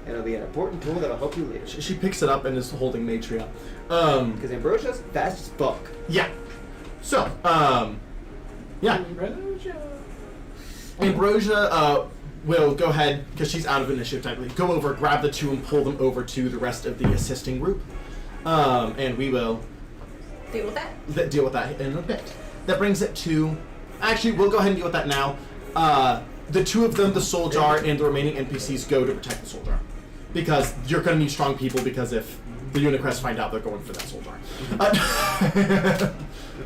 [SPEAKER 6] And it'll be an important tool that'll help you later.
[SPEAKER 1] She picks it up and is holding Matria.
[SPEAKER 6] Because Ambrosia's fast as fuck.
[SPEAKER 1] Yeah. So, yeah.
[SPEAKER 2] Ambrosia.
[SPEAKER 1] Ambrosia will go ahead, because she's out of initiative technically, go over, grab the two, and pull them over to the rest of the assisting group. And we will
[SPEAKER 8] Deal with that.
[SPEAKER 1] deal with that in a bit. That brings it to... Actually, we'll go ahead and deal with that now. The two of them, the soul jar, and the remaining NPCs go to protect the soul jar. because you're going to need strong people. Because if the Unicrest find out, they're going for that soldier.
[SPEAKER 6] But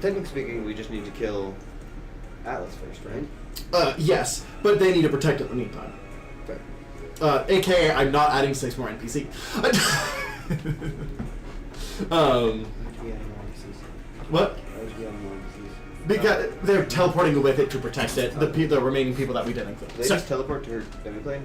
[SPEAKER 6] technically speaking, we just need to kill Atlas first, right?
[SPEAKER 1] Yes, but they need to protect it in the meantime.
[SPEAKER 6] Okay.
[SPEAKER 1] AKA, I'm not adding 6 more NPC. What? Because they're teleporting with it to protect it. The remaining people that we didn't include.
[SPEAKER 6] They just teleport to her demiplane?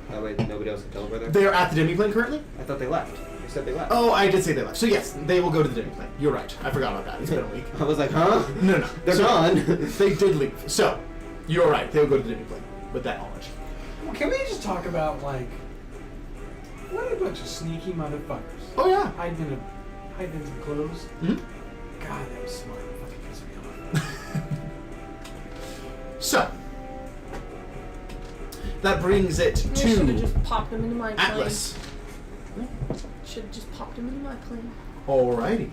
[SPEAKER 6] That way nobody else can teleport there?
[SPEAKER 1] They're at the demiplane currently?
[SPEAKER 6] I thought they left. You said they left.
[SPEAKER 1] Oh, I did say they left. So yes, they will go to the demiplane. You're right. I forgot about that. It's been a week.
[SPEAKER 6] I was like, huh?
[SPEAKER 1] No.
[SPEAKER 6] They're gone.
[SPEAKER 1] They did leave. So, you're right. They'll go to the demiplane with that knowledge.
[SPEAKER 2] Well, can we just talk about, like, what a bunch of sneaky motherfuckers.
[SPEAKER 1] Oh, yeah.
[SPEAKER 2] Hiding in some clothes.
[SPEAKER 1] Mm-hmm.
[SPEAKER 2] God, that was smart. Fucking pissed me off.
[SPEAKER 1] So, that brings it
[SPEAKER 3] You should have
[SPEAKER 1] to
[SPEAKER 3] just popped him into my plane.
[SPEAKER 1] Atlas.
[SPEAKER 3] Should have just popped him into my plane.
[SPEAKER 1] Alrighty.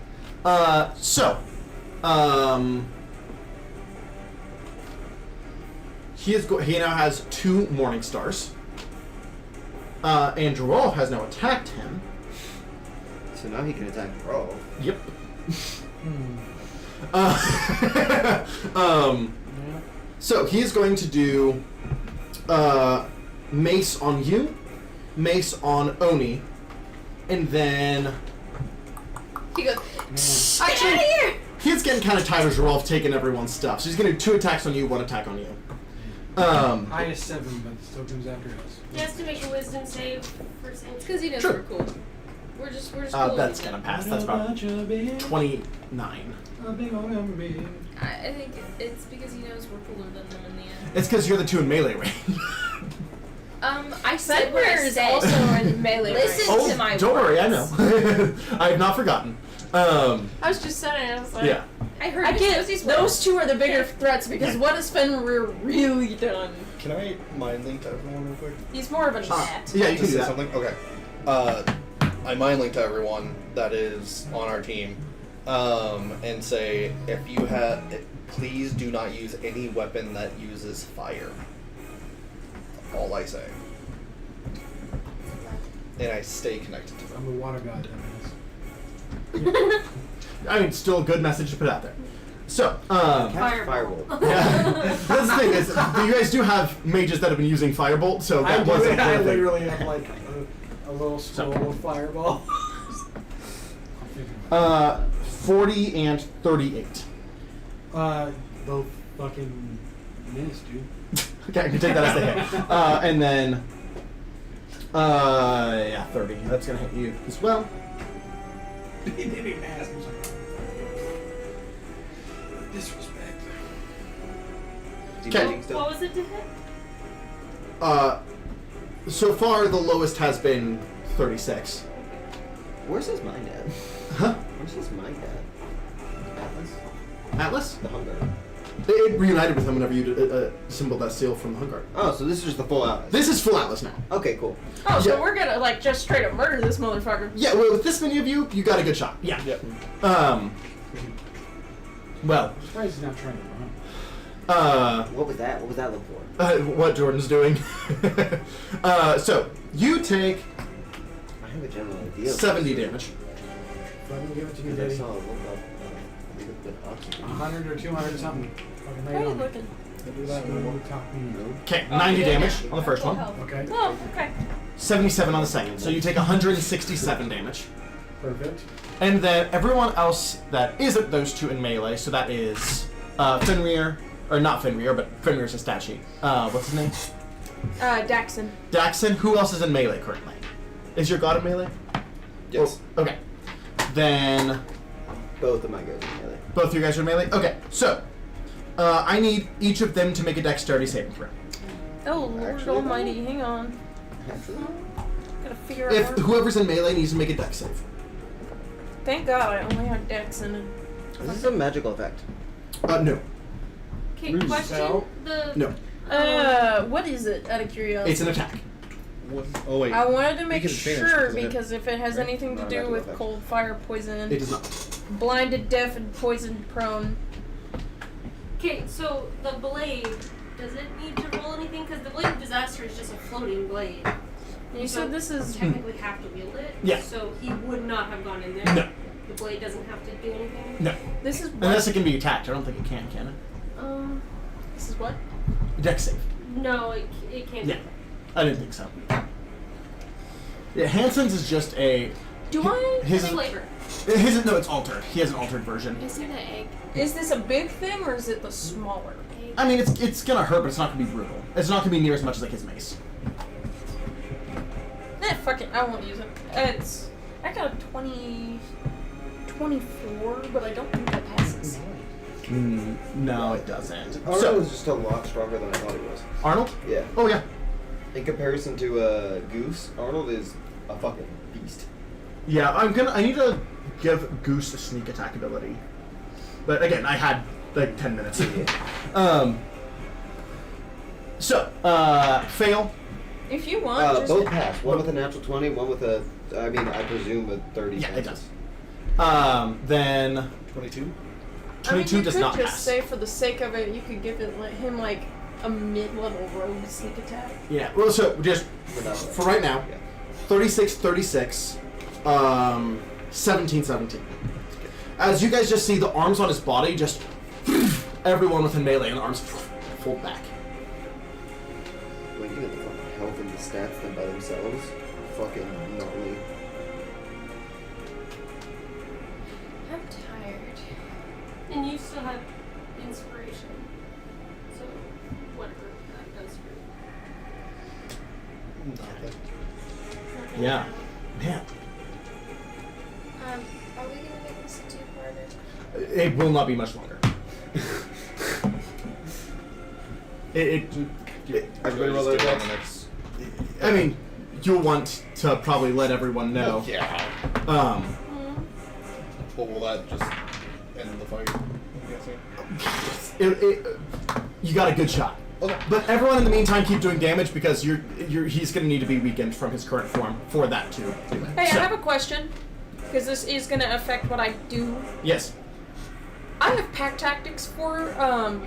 [SPEAKER 1] He now has 2 Morning Stars. And Joralf has now attacked him.
[SPEAKER 6] So now he can attack Joralf.
[SPEAKER 1] Yep.
[SPEAKER 2] Yeah.
[SPEAKER 1] So he is going to do Mace on you, Mace on Oni, and then
[SPEAKER 5] He goes,
[SPEAKER 1] actually
[SPEAKER 5] get out of here!
[SPEAKER 1] he's getting kind of tired of Joralf taking everyone's stuff. So he's going to do 2 attacks on you, 1 attack on you.
[SPEAKER 2] Highest 7, but it still comes after us.
[SPEAKER 4] He has to make a wisdom save for saying.
[SPEAKER 5] It's because he knows
[SPEAKER 1] Sure.
[SPEAKER 5] we're cool. We're just cool.
[SPEAKER 1] That's gonna pass. That's about 29.
[SPEAKER 5] I think it's because he knows we're cooler than them in the end.
[SPEAKER 1] It's because you're the 2 in melee range.
[SPEAKER 5] I said what I
[SPEAKER 3] Fenrir is
[SPEAKER 5] said.
[SPEAKER 3] also in melee.
[SPEAKER 5] Listen
[SPEAKER 3] range.
[SPEAKER 5] to my
[SPEAKER 1] don't worry, I
[SPEAKER 5] words.
[SPEAKER 1] know. I have not forgotten.
[SPEAKER 3] I was just saying, I was like,
[SPEAKER 1] Yeah.
[SPEAKER 5] I heard
[SPEAKER 3] I
[SPEAKER 5] Miss
[SPEAKER 3] get
[SPEAKER 5] Josie's words.
[SPEAKER 3] those 2 are the bigger threats because what has Fenrir really done?
[SPEAKER 7] Can I mind link to everyone real quick?
[SPEAKER 3] He's more of a gnat.
[SPEAKER 1] Yeah, you can
[SPEAKER 7] Just
[SPEAKER 1] do
[SPEAKER 7] say
[SPEAKER 1] that.
[SPEAKER 7] something? Okay. I mind link to everyone that is on our team, and say if you have, please do not use any weapon that uses fire. All I say. And I stay connected to them.
[SPEAKER 2] I'm a water god, dumbass.
[SPEAKER 1] I mean, still a good message to put out there. So,
[SPEAKER 6] Cast Firebolt.
[SPEAKER 1] yeah. That's the thing is, you guys do have mages that have been using Firebolt, so that wasn't
[SPEAKER 2] I
[SPEAKER 1] one thing.
[SPEAKER 2] literally have like a little scroll of fireball.
[SPEAKER 1] 40 and 38.
[SPEAKER 2] Both fucking miss, dude.
[SPEAKER 1] Okay, I can take that as the hit. And then, yeah, 30. That's gonna hit you as well.
[SPEAKER 2] He didn't even ask. He was like, disrespect.
[SPEAKER 1] Okay.
[SPEAKER 4] What was it to hit?
[SPEAKER 1] So far the lowest has been 36.
[SPEAKER 6] Where's his mind at?
[SPEAKER 1] Huh?
[SPEAKER 6] Where's his mind at? Atlas?
[SPEAKER 1] Atlas?
[SPEAKER 6] The Hunger.
[SPEAKER 1] It reunited with him whenever you assembled that seal from the Hunger.
[SPEAKER 6] Oh, so this is just the full Atlas.
[SPEAKER 1] This is full Atlas now.
[SPEAKER 6] Okay, cool.
[SPEAKER 3] Oh, so
[SPEAKER 1] Yeah.
[SPEAKER 3] we're gonna like just straight up murder this motherfucker.
[SPEAKER 1] Yeah, well, with this many of you, you got a good shot. Yeah.
[SPEAKER 7] Yep.
[SPEAKER 1] Well,
[SPEAKER 2] I'm surprised he's not trying to run.
[SPEAKER 6] What was that? What was that look for?
[SPEAKER 1] What Jordan's doing. So, you take
[SPEAKER 6] I have a general idea.
[SPEAKER 1] 70 damage.
[SPEAKER 2] Let me give it to you,
[SPEAKER 6] Because I
[SPEAKER 2] Daddy.
[SPEAKER 6] saw a look up good oxygen.
[SPEAKER 2] 100 or 200 something. Fucking lay
[SPEAKER 3] How are
[SPEAKER 2] it
[SPEAKER 3] you
[SPEAKER 2] on me.
[SPEAKER 3] looking?
[SPEAKER 2] Do that when we talk me.
[SPEAKER 1] Okay, 90 damage on the first one.
[SPEAKER 2] Okay,
[SPEAKER 3] Oh, okay.
[SPEAKER 1] 77 on the second. So you take 167 damage.
[SPEAKER 2] perfect.
[SPEAKER 1] And then everyone else that isn't those 2 in melee, so that is Fenrir, or not Fenrir, but Fenrir's a stat sheet. What's his name?
[SPEAKER 3] Daxon.
[SPEAKER 1] Daxon. Who else is in melee currently? Is your god in melee?
[SPEAKER 7] Yes.
[SPEAKER 1] Oh, okay. Then
[SPEAKER 6] Both of my guys in melee.
[SPEAKER 1] both of you guys are in melee? Okay, so I need each of them to make a dexterity saving throw.
[SPEAKER 3] Oh, Lord
[SPEAKER 6] Actually,
[SPEAKER 3] Almighty, hang on.
[SPEAKER 6] Actually,
[SPEAKER 3] Gotta figure
[SPEAKER 1] If
[SPEAKER 3] out.
[SPEAKER 1] whoever's in melee needs to make a dex save.
[SPEAKER 3] Thank God I only have Daxon.
[SPEAKER 6] is this a magical effect?
[SPEAKER 1] No.
[SPEAKER 4] Okay,
[SPEAKER 2] Rude
[SPEAKER 4] question.
[SPEAKER 2] spell.
[SPEAKER 1] No.
[SPEAKER 3] What is it, out of curiosity?
[SPEAKER 1] It's an attack.
[SPEAKER 7] Oh wait.
[SPEAKER 3] I wanted to make
[SPEAKER 7] can finish,
[SPEAKER 3] sure
[SPEAKER 7] isn't it?
[SPEAKER 3] because if it has
[SPEAKER 7] Right?
[SPEAKER 3] anything to
[SPEAKER 6] No,
[SPEAKER 3] do
[SPEAKER 6] magical
[SPEAKER 3] with
[SPEAKER 6] effect.
[SPEAKER 3] cold, fire, poison,
[SPEAKER 1] It does not.
[SPEAKER 3] blinded, deaf, and poison prone.
[SPEAKER 4] Okay, so the blade, does it need to roll anything? Because the blade of disaster is just a floating blade.
[SPEAKER 3] You said this is
[SPEAKER 4] technically have to wield it.
[SPEAKER 1] Yeah.
[SPEAKER 4] So he would not have gone in there.
[SPEAKER 1] No.
[SPEAKER 4] The blade doesn't have to do anything.
[SPEAKER 1] No.
[SPEAKER 3] this is
[SPEAKER 1] Unless
[SPEAKER 3] what?
[SPEAKER 1] it can be attacked. I don't think it can it?
[SPEAKER 3] This is what?
[SPEAKER 1] Dex save.
[SPEAKER 4] No, it can't.
[SPEAKER 1] Yeah. I didn't think so. Yeah, Hansen's is just a...
[SPEAKER 3] Do I?
[SPEAKER 1] His
[SPEAKER 4] Flavor.
[SPEAKER 1] no, it's altered. He has an altered version.
[SPEAKER 5] Is it an egg?
[SPEAKER 3] Is this a big thing or is it the smaller?
[SPEAKER 1] I mean, it's gonna hurt, but it's not gonna be brutal. It's not gonna be near as much as like his mace.
[SPEAKER 3] Fuck it, I won't use it. I got a 24, but I don't think that passes.
[SPEAKER 1] No, it doesn't.
[SPEAKER 6] Arnold
[SPEAKER 1] So,
[SPEAKER 6] was just a lot stronger than I thought he was.
[SPEAKER 1] Arnold?
[SPEAKER 6] Yeah.
[SPEAKER 1] Oh, yeah.
[SPEAKER 6] In comparison to Goose, Arnold is a fucking beast.
[SPEAKER 1] Yeah, I need to give Goose a sneak attack ability. But again, I had like 10 minutes. Fail.
[SPEAKER 3] If you want, just...
[SPEAKER 6] Both pass. One with a natural 20, one with a, I presume a 30.
[SPEAKER 1] Yeah, it does. Then
[SPEAKER 7] 22?
[SPEAKER 1] 22
[SPEAKER 3] you
[SPEAKER 1] does
[SPEAKER 3] could
[SPEAKER 1] not
[SPEAKER 3] just
[SPEAKER 1] pass.
[SPEAKER 3] say for the sake of it, you could give it him like a mid-level rogue sneak attack.
[SPEAKER 1] Yeah, well, so just for right now,
[SPEAKER 6] Yeah.
[SPEAKER 1] 36, 36, 17, 17. As you guys just see, the arms on his body just everyone within melee and the arms fold back.
[SPEAKER 6] Looking at the fucking health and the stats then by themselves, fucking gnarly.
[SPEAKER 5] I'm tired.
[SPEAKER 4] And you still have inspiration. So whatever that does for you.
[SPEAKER 7] Nothing.
[SPEAKER 1] Yeah, man,
[SPEAKER 5] Are we gonna make this a two-parter?
[SPEAKER 1] it will not be much longer.
[SPEAKER 6] Everybody roll their attacks.
[SPEAKER 1] I mean, you'll want to probably let everyone know.
[SPEAKER 7] Yeah.
[SPEAKER 1] Um,
[SPEAKER 7] Well, will that just end the fight? I'm guessing.
[SPEAKER 1] you got a good shot.
[SPEAKER 7] Okay.
[SPEAKER 1] But everyone in the meantime keep doing damage because he's going to need to be weakened from his current form for that to do it.
[SPEAKER 3] Hey,
[SPEAKER 1] So,
[SPEAKER 3] I have a question, because this is going to affect what I do.
[SPEAKER 1] yes.
[SPEAKER 3] I have pack tactics for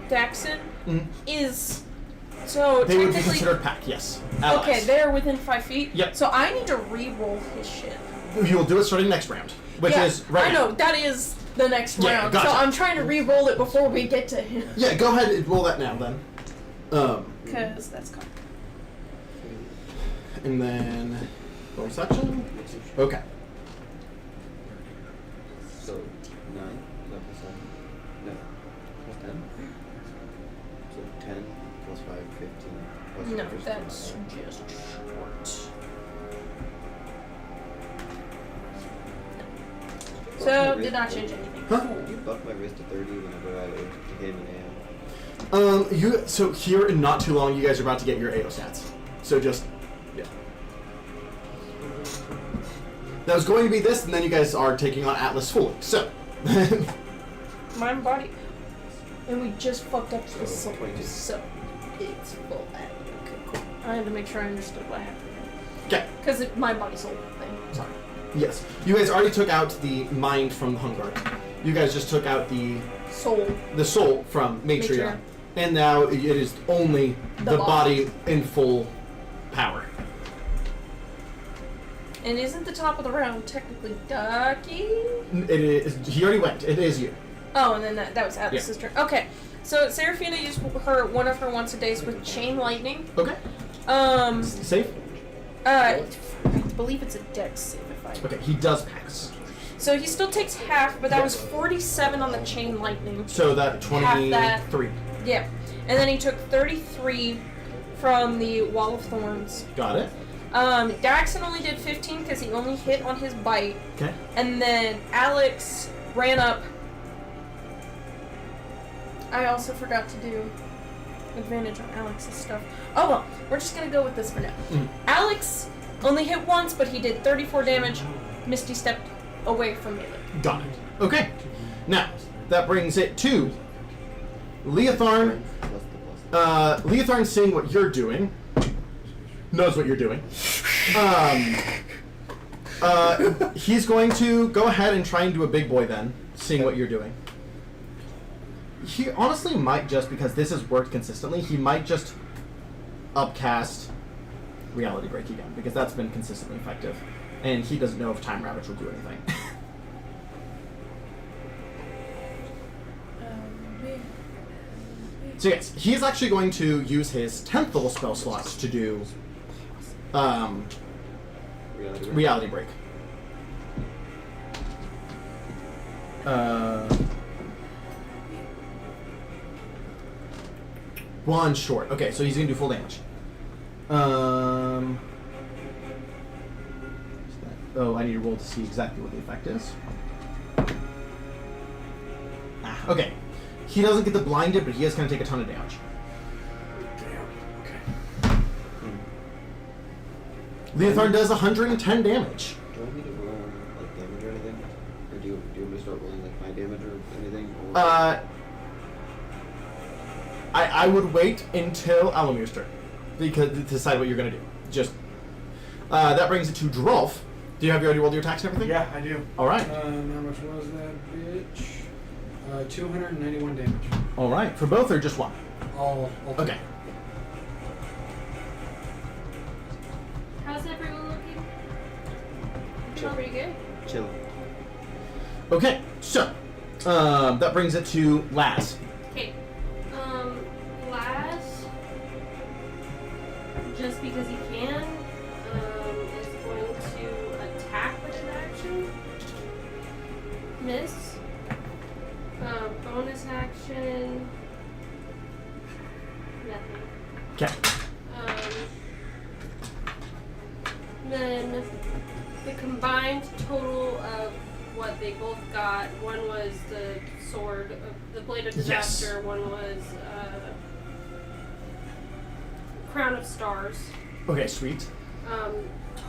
[SPEAKER 3] Daxon.
[SPEAKER 1] Mhm.
[SPEAKER 3] So
[SPEAKER 1] They would be
[SPEAKER 3] technically,
[SPEAKER 1] considered pack, yes. Allies.
[SPEAKER 3] okay, they're within 5 feet.
[SPEAKER 1] Yep.
[SPEAKER 3] So I need to re-roll his shit.
[SPEAKER 1] You will do it starting next round, which
[SPEAKER 3] Yeah,
[SPEAKER 1] is right
[SPEAKER 3] I
[SPEAKER 1] now.
[SPEAKER 3] know that is the next
[SPEAKER 1] Yeah,
[SPEAKER 3] round.
[SPEAKER 1] gotcha.
[SPEAKER 3] So I'm trying to re-roll it before we get to him.
[SPEAKER 1] Yeah, go ahead and roll that now then.
[SPEAKER 3] Because that's cool.
[SPEAKER 1] And then bonus action. Okay.
[SPEAKER 6] So, 9, no, plus 7. No, plus 10. So 10 plus 5, 15. Plus
[SPEAKER 3] No,
[SPEAKER 6] 5,
[SPEAKER 3] that's
[SPEAKER 6] 25.
[SPEAKER 3] just short. So, did not change anything.
[SPEAKER 1] Huh?
[SPEAKER 6] You buff my wrist to 30 whenever I hit an AM.
[SPEAKER 1] So here in not too long, you guys are about to get your AO stats. So just, yeah. That was going to be this, and then you guys are taking on Atlas fully. So,
[SPEAKER 3] My body. And we just fucked up the soul.
[SPEAKER 6] 22.
[SPEAKER 3] So, it's full. Okay, cool. I had to make sure I understood what happened.
[SPEAKER 1] okay.
[SPEAKER 3] Because my body soul thing. Sorry.
[SPEAKER 1] Yes, you guys already took out the mind from the Hungard. You guys just took out the
[SPEAKER 3] Soul.
[SPEAKER 1] soul from Matria,
[SPEAKER 3] Matria.
[SPEAKER 1] and now it is only the
[SPEAKER 3] body.
[SPEAKER 1] body in full power.
[SPEAKER 3] And isn't the top of the round technically Ducky?
[SPEAKER 1] It is. He already went. It is you.
[SPEAKER 3] Oh, and then that was Atlas's turn. Okay. So Seraphina used one of her once a days with chain lightning.
[SPEAKER 1] Okay. Safe.
[SPEAKER 3] I believe it's a dex save if I.
[SPEAKER 1] Okay, he does pass.
[SPEAKER 3] So he still takes half, but that was 47 on the chain lightning.
[SPEAKER 1] So that
[SPEAKER 3] Half that.
[SPEAKER 1] 23.
[SPEAKER 3] Yeah. And then he took 33 from the Wall of Thorns.
[SPEAKER 1] Got it.
[SPEAKER 3] Daxon only did 15 because he only hit on his bite.
[SPEAKER 1] Okay.
[SPEAKER 3] And then Alex ran up. I also forgot to do advantage on Alex's stuff. Oh well, we're just gonna go with this for now. Alex only hit once, but he did 34 damage. Misty stepped away from melee.
[SPEAKER 1] Got it. Okay. Now, that brings it to Leotharn.
[SPEAKER 6] Plus the plus.
[SPEAKER 1] Leotharn, seeing what you're doing, knows what you're doing. He's going to go ahead and try and do a big boy then, seeing what you're doing. He honestly might just, because this has worked consistently, he might just upcast reality break again because that's been consistently effective, and he doesn't know if time ravage will do anything. So yes, he's actually going to use his 10th level spell slot to do reality break. One short. Okay, so he's gonna do full damage. Oh, I need to roll to see exactly what the effect is. Okay. He doesn't get the blinded, but he is gonna take a ton of damage.
[SPEAKER 2] Damn. Okay.
[SPEAKER 1] Leotharn does 110 damage.
[SPEAKER 6] Do I need to roll like damage or anything, or do you want me to start rolling like my damage or anything? Or...
[SPEAKER 1] I would wait until Alumear's turn because to decide what you're gonna do. Just that brings it to Joralf. Do you have already rolled your attacks and everything?
[SPEAKER 2] Yeah, I do.
[SPEAKER 1] All right.
[SPEAKER 2] How much was that, bitch? 291 damage.
[SPEAKER 1] All right. For both or just one?
[SPEAKER 2] All
[SPEAKER 1] Okay.
[SPEAKER 4] How's everyone looking?
[SPEAKER 6] Chill.
[SPEAKER 4] Pretty good.
[SPEAKER 6] Chill.
[SPEAKER 1] Okay. So that brings it to Laz.
[SPEAKER 4] Okay. Laz, just because he can, is going to attack with an action. Miss. Bonus action. Nothing.
[SPEAKER 1] Okay.
[SPEAKER 4] Then the combined total of what they both got, one was the sword, the blade of disaster,
[SPEAKER 1] Yes.
[SPEAKER 4] one was crown of stars.
[SPEAKER 1] Okay. Sweet.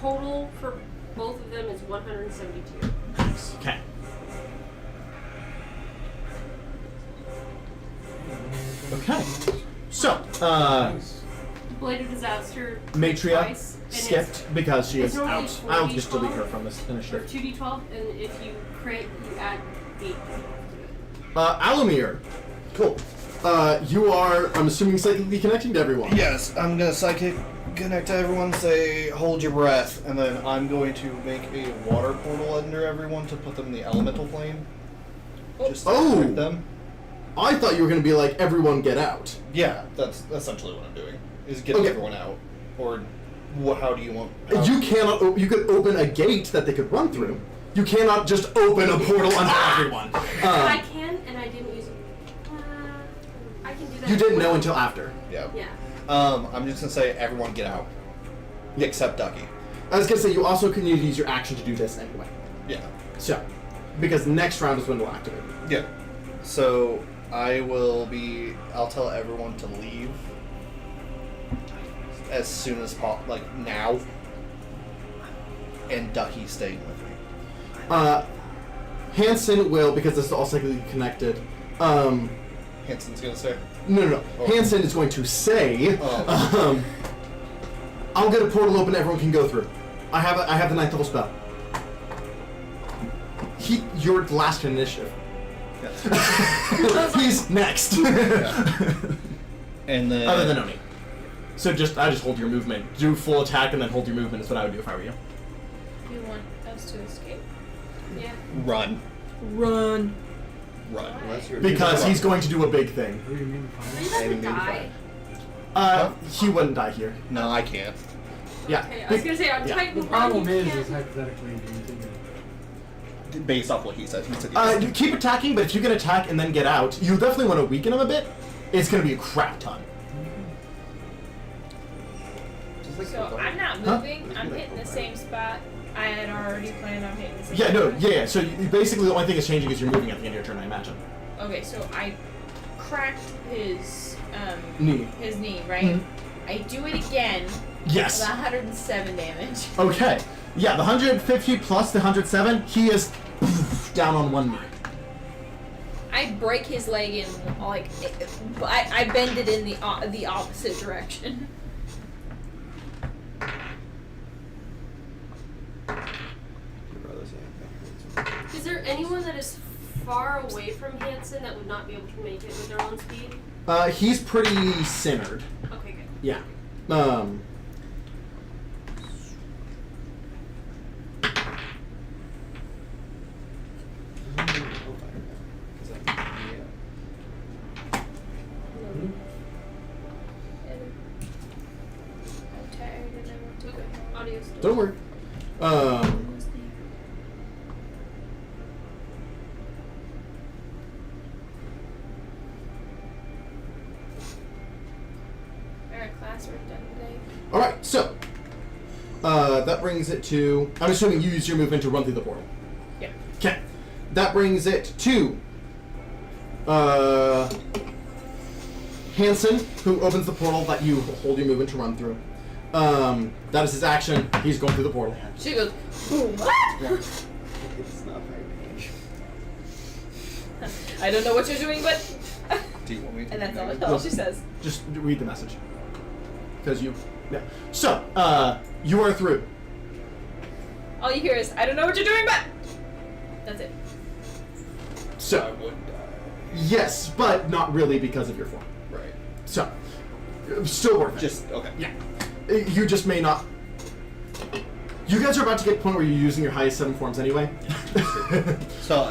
[SPEAKER 4] Total for both of them is 172.
[SPEAKER 1] Nice. Okay. Okay. So
[SPEAKER 4] Blade of disaster
[SPEAKER 1] Matria
[SPEAKER 4] twice, and
[SPEAKER 1] skipped because she
[SPEAKER 4] it's
[SPEAKER 1] is
[SPEAKER 4] normally
[SPEAKER 1] out. I'll
[SPEAKER 4] 4d12
[SPEAKER 1] just delete her from this
[SPEAKER 4] for
[SPEAKER 1] initiative.
[SPEAKER 4] 2d12, and if you crit, you add 8.
[SPEAKER 1] Alumear. Cool. You are, I'm assuming, psychically connecting to everyone.
[SPEAKER 7] Yes, I'm gonna psychic connect to everyone, say hold your breath, and then I'm going to make a water portal under everyone to put them in the elemental plane. Just to
[SPEAKER 1] Oh!
[SPEAKER 7] protect them.
[SPEAKER 1] I thought you were going to be like, everyone get out.
[SPEAKER 7] Yeah, that's essentially what I'm doing. Is getting
[SPEAKER 1] Okay.
[SPEAKER 7] everyone out. Or how do you want?
[SPEAKER 1] You cannot. You could open a gate that they could run through. You cannot just open a portal under everyone.
[SPEAKER 4] I can, and I didn't use it. I can do that.
[SPEAKER 1] You didn't know until after.
[SPEAKER 7] Yeah.
[SPEAKER 4] Yeah.
[SPEAKER 7] I'm just gonna say everyone get out, except Ducky.
[SPEAKER 1] I was going to say you also can use your action to do this anyway.
[SPEAKER 7] Yeah.
[SPEAKER 1] So, because next round is when we'll activate.
[SPEAKER 7] Yeah. So I'll tell everyone to leave as soon as possible, like now. And Ducky's staying with me.
[SPEAKER 1] Hanson will, because this is all cyclically connected.
[SPEAKER 7] Hanson's gonna stay.
[SPEAKER 1] No.
[SPEAKER 7] Oh.
[SPEAKER 1] Hanson is going to say,
[SPEAKER 7] Oh.
[SPEAKER 1] I'll get a portal open everyone can go through. I have the 9th level spell. You're last in initiative.
[SPEAKER 7] Yeah.
[SPEAKER 1] He's next.
[SPEAKER 7] And then
[SPEAKER 1] Other than Oni. So I just hold your movement. Do full attack and then hold your movement is what I would do if I were you.
[SPEAKER 5] You want us to escape?
[SPEAKER 4] Yeah.
[SPEAKER 7] run.
[SPEAKER 5] Run.
[SPEAKER 6] Unless you're
[SPEAKER 1] Because he's going to do a big thing.
[SPEAKER 2] What do you mean?
[SPEAKER 4] Are you about to die?
[SPEAKER 1] He wouldn't die here.
[SPEAKER 7] No, I can't.
[SPEAKER 1] Yeah.
[SPEAKER 4] Okay, I was gonna say on
[SPEAKER 1] Yeah.
[SPEAKER 4] Titan
[SPEAKER 2] The problem
[SPEAKER 4] 1 you
[SPEAKER 2] is
[SPEAKER 4] can't.
[SPEAKER 2] hypothetically, do you think
[SPEAKER 7] Based off what he said,
[SPEAKER 1] You keep attacking, but if you can attack and then get out, you definitely want to weaken him a bit. It's going to be a crap ton.
[SPEAKER 6] Just like
[SPEAKER 5] So I'm not moving. I'm hitting the same spot. I had already planned on hitting the same
[SPEAKER 1] Yeah,
[SPEAKER 5] spot.
[SPEAKER 1] no, yeah. So basically the only thing that's changing is you're moving at the end of your turn, I imagine.
[SPEAKER 5] Okay, so I cracked his
[SPEAKER 1] Knee.
[SPEAKER 5] right?
[SPEAKER 1] Mhm.
[SPEAKER 5] I do it again
[SPEAKER 1] Yes.
[SPEAKER 5] with 107 damage.
[SPEAKER 1] Okay. Yeah, the 150 plus the 107, he is down on one knee.
[SPEAKER 5] I break his leg in like I bend it in the opposite direction.
[SPEAKER 4] Is there anyone that is far away from Hanson that would not be able to make it with their own speed?
[SPEAKER 1] He's pretty centered.
[SPEAKER 4] Okay, good.
[SPEAKER 1] Yeah. Don't worry.
[SPEAKER 5] Our class work done today.
[SPEAKER 1] All right. So that brings it to. I'm assuming you use your movement to run through the portal.
[SPEAKER 5] Yeah.
[SPEAKER 1] Okay. That brings it to Hanson, who opens the portal that you hold your movement to run through. That is his action. He's going through the portal.
[SPEAKER 5] She goes, "Ooh, what?"
[SPEAKER 6] It's not very big.
[SPEAKER 5] I don't know what you're doing, but.
[SPEAKER 7] Do you want me to?
[SPEAKER 5] And that's all she says.
[SPEAKER 1] Just read the message. Because you. Yeah. So, you are through.
[SPEAKER 5] All you hear is, "I don't know what you're doing, but." That's it.
[SPEAKER 1] So.
[SPEAKER 7] I would die.
[SPEAKER 1] Yes, but not really because of your form.
[SPEAKER 7] Right.
[SPEAKER 1] So, still worth it.
[SPEAKER 6] Just okay.
[SPEAKER 1] Yeah. You just may not. You guys are about to get to the point where you're using your highest 7 forms anyway.
[SPEAKER 7] So,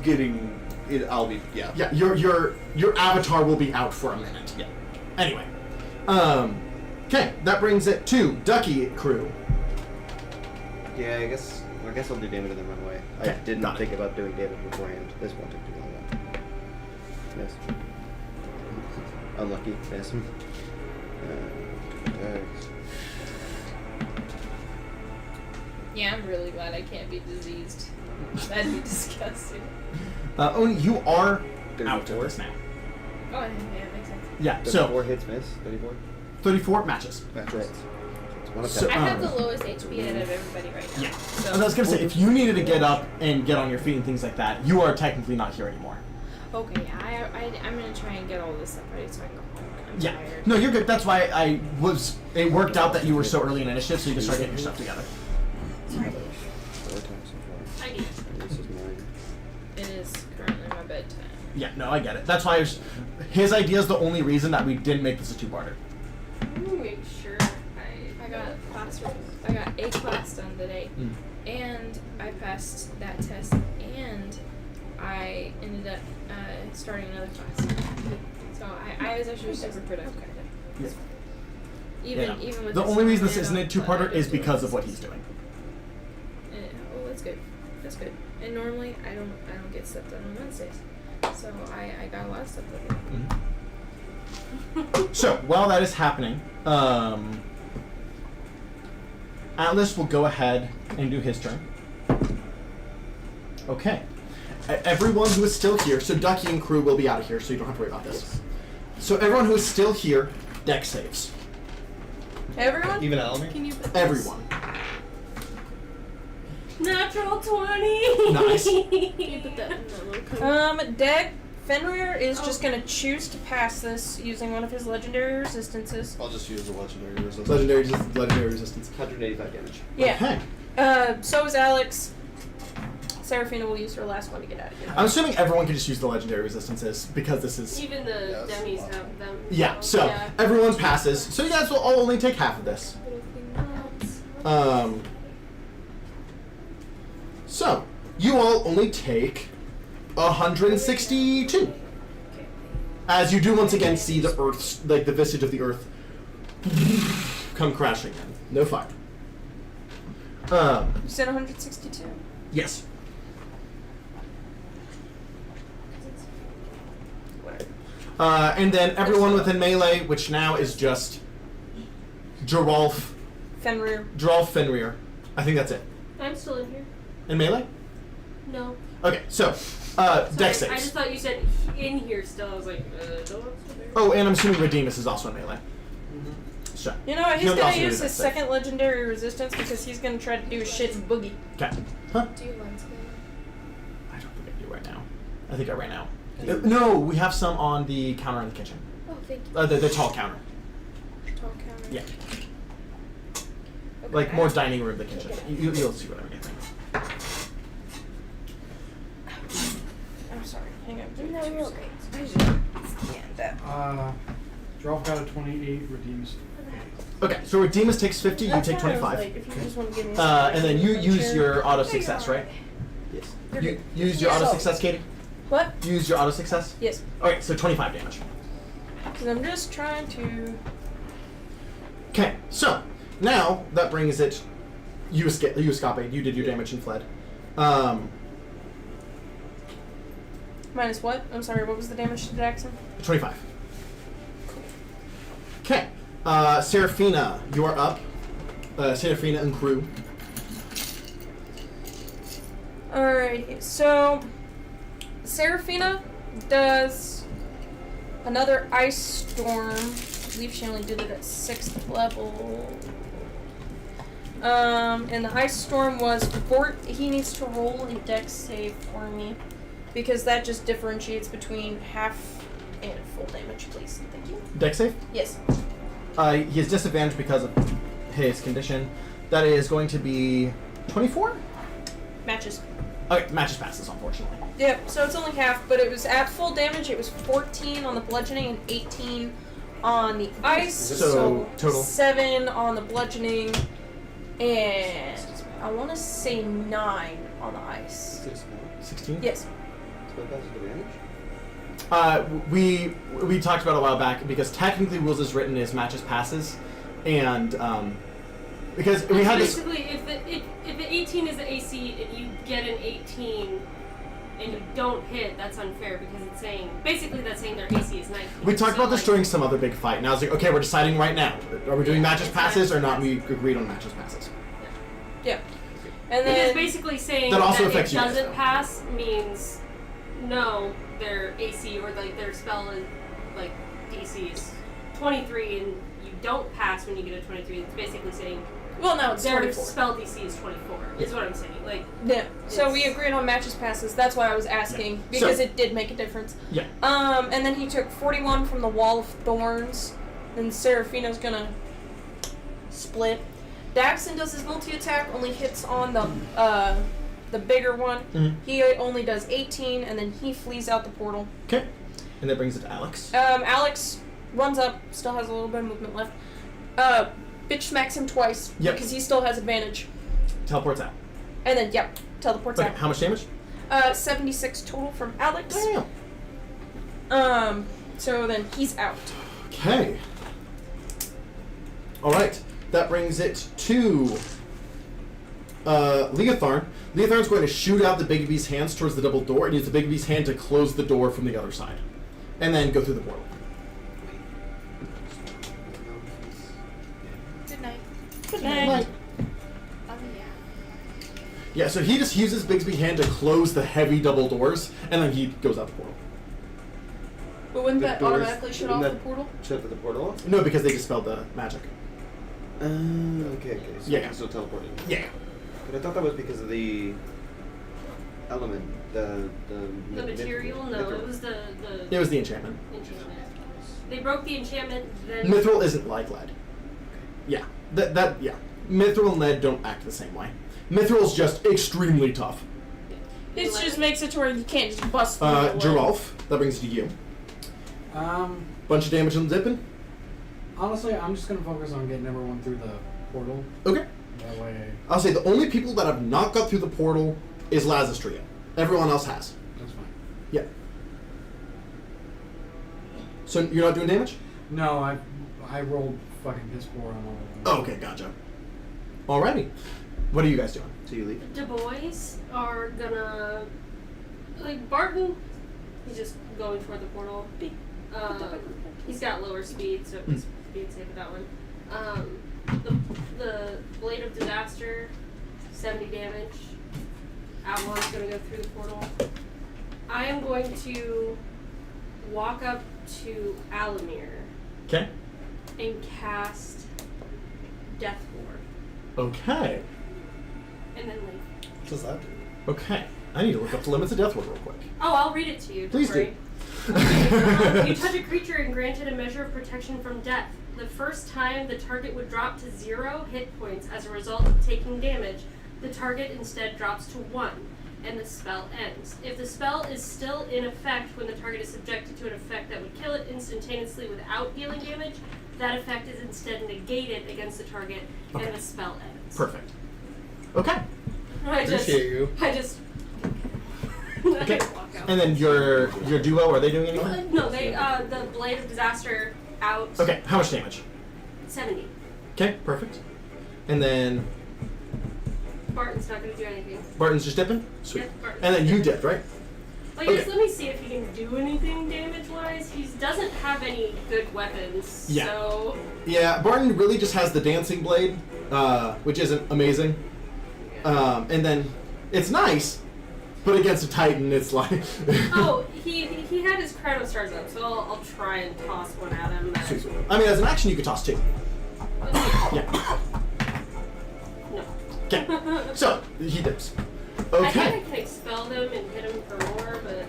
[SPEAKER 7] getting it, I'll be
[SPEAKER 1] Yeah, your avatar will be out for a minute.
[SPEAKER 7] Yeah.
[SPEAKER 1] Anyway. Okay, that brings it to Ducky Crew.
[SPEAKER 6] Yeah, I guess I'll do damage and then run away. I
[SPEAKER 1] Okay,
[SPEAKER 6] didn't
[SPEAKER 1] got it.
[SPEAKER 6] think about doing damage beforehand. This won't take too long. Yes. Unlucky. Yes.
[SPEAKER 5] Yeah, I'm really glad I can't be diseased. That'd be disgusting.
[SPEAKER 1] Only you are
[SPEAKER 6] 34?
[SPEAKER 1] out of this now.
[SPEAKER 5] Oh, yeah, makes sense.
[SPEAKER 1] Yeah,
[SPEAKER 6] 34
[SPEAKER 1] so
[SPEAKER 6] hits miss. 34.
[SPEAKER 1] 34 matches.
[SPEAKER 6] That's right. It's one of
[SPEAKER 1] So-
[SPEAKER 5] I have
[SPEAKER 1] Um,
[SPEAKER 5] the lowest HP out of everybody right now.
[SPEAKER 1] Yeah.
[SPEAKER 5] So.
[SPEAKER 1] And I was gonna say, if you needed to get up and get on your feet and things like that, you are technically not here anymore.
[SPEAKER 5] Okay, I'm gonna try and get all this stuff ready so I can go home. I'm
[SPEAKER 1] Yeah.
[SPEAKER 5] tired.
[SPEAKER 1] No, you're good. That's why it worked out that you were so early in initiative, so you could start getting your stuff together.
[SPEAKER 6] 4 times so far.
[SPEAKER 5] I get it.
[SPEAKER 6] And this is mine.
[SPEAKER 5] It is currently my bedtime.
[SPEAKER 1] Yeah, no, I get it. That's why his idea is the only reason that we didn't make this a 2-parter.
[SPEAKER 4] I'm gonna make sure
[SPEAKER 5] I got I got a class done today,
[SPEAKER 1] Mm.
[SPEAKER 5] and I passed that test, and I ended up starting another class. So I was actually super productive.
[SPEAKER 1] Yeah.
[SPEAKER 5] Even with
[SPEAKER 1] The
[SPEAKER 5] this
[SPEAKER 1] only reason this
[SPEAKER 5] plan
[SPEAKER 1] isn't a
[SPEAKER 5] up,
[SPEAKER 1] 2-parter
[SPEAKER 5] but
[SPEAKER 1] is
[SPEAKER 5] I
[SPEAKER 1] because
[SPEAKER 5] did
[SPEAKER 1] of what he's doing.
[SPEAKER 5] Oh, that's good. That's good. And normally I don't get stuff done on Wednesdays, so I got a lot of stuff done.
[SPEAKER 1] So, while that is happening, Atlas will go ahead and do his turn. Okay. Everyone who is still here, so Ducky and crew will be out of here, so you don't have to worry about this. So everyone who is still here, deck saves.
[SPEAKER 5] Everyone,
[SPEAKER 7] Even Alumear?
[SPEAKER 5] can you put this?
[SPEAKER 1] Everyone.
[SPEAKER 4] natural 20.
[SPEAKER 1] Nice.
[SPEAKER 5] Can you put that in the little code?
[SPEAKER 3] Deck Fenrir is just gonna choose to pass this using one of his legendary resistances.
[SPEAKER 7] I'll just use the legendary resistance.
[SPEAKER 1] Legendary resistance.
[SPEAKER 6] 185 damage.
[SPEAKER 3] Yeah.
[SPEAKER 1] Okay.
[SPEAKER 3] So is Alex. Seraphina will use her last one to get out of here.
[SPEAKER 1] I'm assuming everyone can just use the legendary resistances because this is.
[SPEAKER 4] Even the
[SPEAKER 7] Yes.
[SPEAKER 4] dummies have them.
[SPEAKER 1] Yeah, so
[SPEAKER 4] Yeah.
[SPEAKER 1] everyone passes. So you guys will all only take half of this. So you all only take 162. As you do once again see the Earth's, like the visage of the Earth, come crashing in. No fire.
[SPEAKER 3] You said 162.
[SPEAKER 1] Yes. And then everyone within melee, which now is just Joralf,
[SPEAKER 3] Fenrir.
[SPEAKER 1] Fenrir. I think that's it.
[SPEAKER 4] I'm still in here.
[SPEAKER 1] In melee?
[SPEAKER 4] No.
[SPEAKER 1] Okay, so,
[SPEAKER 4] Sorry,
[SPEAKER 1] dex
[SPEAKER 4] I just
[SPEAKER 1] saves.
[SPEAKER 4] thought you said in here still. I was like, no, I'm still there.
[SPEAKER 1] Oh, and I'm assuming Redeemus is also in melee. So.
[SPEAKER 3] You know what? He's
[SPEAKER 1] He'll
[SPEAKER 3] gonna
[SPEAKER 1] also do
[SPEAKER 3] use
[SPEAKER 1] the
[SPEAKER 3] his
[SPEAKER 1] dex save.
[SPEAKER 3] second legendary resistance because he's gonna try to do shit in Boogie.
[SPEAKER 1] Okay. Huh?
[SPEAKER 5] Do you lens code?
[SPEAKER 1] I don't think I do right now. I think I ran out. No, we have some on the counter in the kitchen.
[SPEAKER 5] Oh, thank you.
[SPEAKER 1] The tall counter.
[SPEAKER 5] Tall counter.
[SPEAKER 1] Yeah.
[SPEAKER 5] Okay.
[SPEAKER 1] Like more dining room, the kitchen. You'll see what I'm getting.
[SPEAKER 3] I'm sorry. Hang on.
[SPEAKER 5] No, you're okay.
[SPEAKER 2] Joralf got a 28, Redeems.
[SPEAKER 1] Okay, so Redeemus takes 50, you take 25.
[SPEAKER 3] Like, if you just want to give me
[SPEAKER 1] And then you use your auto success, right?
[SPEAKER 6] Yes.
[SPEAKER 1] You use your auto success, Katie?
[SPEAKER 3] What?
[SPEAKER 1] You use your auto success?
[SPEAKER 3] Yes.
[SPEAKER 1] Okay, so 25 damage.
[SPEAKER 3] Because I'm just trying to.
[SPEAKER 1] Okay, so now that brings it You escaped. You did your damage and fled.
[SPEAKER 3] Minus what? I'm sorry, what was the damage to Jackson?
[SPEAKER 1] 25. Okay. Seraphina, you are up. Seraphina and crew.
[SPEAKER 3] Alrighty, so Seraphina does another ice storm. I believe she only did it at 6th level. And the ice storm was he needs to roll a dex save for me because that just differentiates between half and full damage, please. Thank you.
[SPEAKER 1] Dex save?
[SPEAKER 3] Yes.
[SPEAKER 1] He has disadvantage because of his condition. That is going to be 24?
[SPEAKER 3] Matches.
[SPEAKER 1] Okay, matches passes, unfortunately.
[SPEAKER 3] Yep, so it's only half, but it was at full damage. It was 14 on the bludgeoning and 18 on the ice.
[SPEAKER 1] So total
[SPEAKER 3] 7 on the bludgeoning and I want to say 9 on the ice.
[SPEAKER 1] 16?
[SPEAKER 3] Yes.
[SPEAKER 6] Spell passes advantage?
[SPEAKER 1] We talked about it a while back because technically rules is written as matches passes, and because we had this.
[SPEAKER 4] Basically, if the 18 is the AC and you get an 18 and you don't hit, that's unfair because it's saying basically that's saying their AC is 19.
[SPEAKER 1] We talked about this during some other big fight, and I was like, okay, we're deciding right now. Are we doing matches passes or not? We agreed on matches passes.
[SPEAKER 3] Yeah. And
[SPEAKER 4] It
[SPEAKER 3] then
[SPEAKER 4] is basically saying
[SPEAKER 1] That also
[SPEAKER 4] that
[SPEAKER 1] affects
[SPEAKER 4] it
[SPEAKER 1] you guys,
[SPEAKER 4] doesn't
[SPEAKER 1] though.
[SPEAKER 4] pass means no, their AC or like their spell is like DC is 23 and you don't pass when you get a 23. It's basically saying
[SPEAKER 3] well, no, it's
[SPEAKER 4] their
[SPEAKER 3] 24.
[SPEAKER 4] spell DC is 24. Is what I'm saying. Like
[SPEAKER 3] Yeah. So we
[SPEAKER 4] It's-
[SPEAKER 3] agreed on matches passes. That's why I was asking because it did make a difference.
[SPEAKER 1] Yeah.
[SPEAKER 3] And then he took 41 from the Wall of Thorns. Then Seraphina's gonna split. Daxon does his multi-attack, only hits on the bigger one.
[SPEAKER 1] Mhm.
[SPEAKER 3] He only does 18, and then he flees out the portal.
[SPEAKER 1] Okay. And that brings it to Alex.
[SPEAKER 3] Alex runs up, still has a little bit of movement left. Bitch smacks him twice
[SPEAKER 1] Yep.
[SPEAKER 3] because he still has advantage.
[SPEAKER 1] Teleports out.
[SPEAKER 3] And then, yep, teleports
[SPEAKER 1] Okay,
[SPEAKER 3] out.
[SPEAKER 1] how much damage?
[SPEAKER 3] 76 total from Alex.
[SPEAKER 1] Damn.
[SPEAKER 3] So then he's out.
[SPEAKER 1] Okay. Alright. That brings it to Leotharn. Leotharn's going to shoot out the Big Bee's hands towards the double door and use the Big Bee's hand to close the door from the other side. And then go through the portal.
[SPEAKER 5] Good night.
[SPEAKER 3] Good night.
[SPEAKER 5] Oh yeah.
[SPEAKER 1] Yeah, so he just uses Bigsby's hand to close the heavy double doors, and then he goes out the portal.
[SPEAKER 3] But wouldn't
[SPEAKER 6] The
[SPEAKER 3] that
[SPEAKER 6] doors-
[SPEAKER 3] automatically shut off
[SPEAKER 6] wouldn't
[SPEAKER 3] the portal?
[SPEAKER 6] Shut the portal off?
[SPEAKER 1] No, because they dispelled the magic.
[SPEAKER 6] Okay. So
[SPEAKER 1] Yeah.
[SPEAKER 6] you can still teleport in.
[SPEAKER 1] Yeah.
[SPEAKER 6] But I thought that was because of the element, the
[SPEAKER 4] material. No,
[SPEAKER 6] mithril.
[SPEAKER 4] it was the
[SPEAKER 1] It was the enchantment.
[SPEAKER 4] enchantment. They broke the enchantment. Then
[SPEAKER 1] Mithril isn't like lead. Yeah. Yeah. Mithril and lead don't act the same way. Mithril's just extremely tough.
[SPEAKER 3] It just makes it to where you can't just bust through the
[SPEAKER 1] Joralf, that brings it to you. Bunch of damage on zipping.
[SPEAKER 2] Honestly, I'm just gonna focus on getting everyone through the portal.
[SPEAKER 1] Okay.
[SPEAKER 2] That way,
[SPEAKER 1] I'll say the only people that have not got through the portal is Lazistria. Everyone else has.
[SPEAKER 2] that's fine.
[SPEAKER 1] Yeah. So you're not doing damage?
[SPEAKER 2] No, I rolled fucking piss poor on all of them.
[SPEAKER 1] Oh, okay, gotcha. Alrighty. What are you guys doing?
[SPEAKER 6] So you leave?
[SPEAKER 4] Du Bois are gonna like Barton. He's just going toward the portal. He's got lower speed, so he's being safe with that one. The Blade of Disaster, 70 damage. Avalon's gonna go through the portal. I am going to walk up to Alumear
[SPEAKER 1] Okay.
[SPEAKER 4] and cast Death Ward,
[SPEAKER 1] Okay.
[SPEAKER 4] and then leave.
[SPEAKER 7] What does that do?
[SPEAKER 1] Okay. I need to look up the limits of Death Ward real quick.
[SPEAKER 4] Oh, I'll read it to you. Don't
[SPEAKER 1] Please do.
[SPEAKER 4] worry. You touch a creature and granted a measure of protection from death. The first time the target would drop to 0 hit points as a result of taking damage, the target instead drops to 1, and the spell ends. If the spell is still in effect when the target is subjected to an effect that would kill it instantaneously without dealing damage, that effect is instead negated against the target,
[SPEAKER 1] Okay.
[SPEAKER 4] and the spell ends.
[SPEAKER 1] Perfect. Okay.
[SPEAKER 7] Appreciate you.
[SPEAKER 4] I just
[SPEAKER 1] Okay.
[SPEAKER 4] walk out.
[SPEAKER 1] And then your duo, are they doing anything?
[SPEAKER 4] No, they the Blade of Disaster out.
[SPEAKER 1] Okay, how much damage?
[SPEAKER 4] 70.
[SPEAKER 1] Okay, perfect. And then
[SPEAKER 4] Barton's not gonna do anything.
[SPEAKER 1] Barton's just dipping? Sweet.
[SPEAKER 4] Yep, Barton's
[SPEAKER 1] And then you
[SPEAKER 4] dipping.
[SPEAKER 1] dipped, right?
[SPEAKER 4] Well, yes,
[SPEAKER 1] Okay.
[SPEAKER 4] let me see if he can do anything damage-wise. He doesn't have any good weapons,
[SPEAKER 1] Yeah.
[SPEAKER 4] so...
[SPEAKER 1] Yeah, Barton really just has the dancing blade, which isn't amazing. And then it's nice, but against a Titan, it's like.
[SPEAKER 4] Oh, he had his Chrono Stars up, so I'll try and toss one at him.
[SPEAKER 1] Sweet, sweet. I mean, as an action, you could toss two. Yeah.
[SPEAKER 4] No.
[SPEAKER 1] Okay. So he dips.
[SPEAKER 4] I think
[SPEAKER 1] Okay.
[SPEAKER 4] I can expel them and hit him for more, but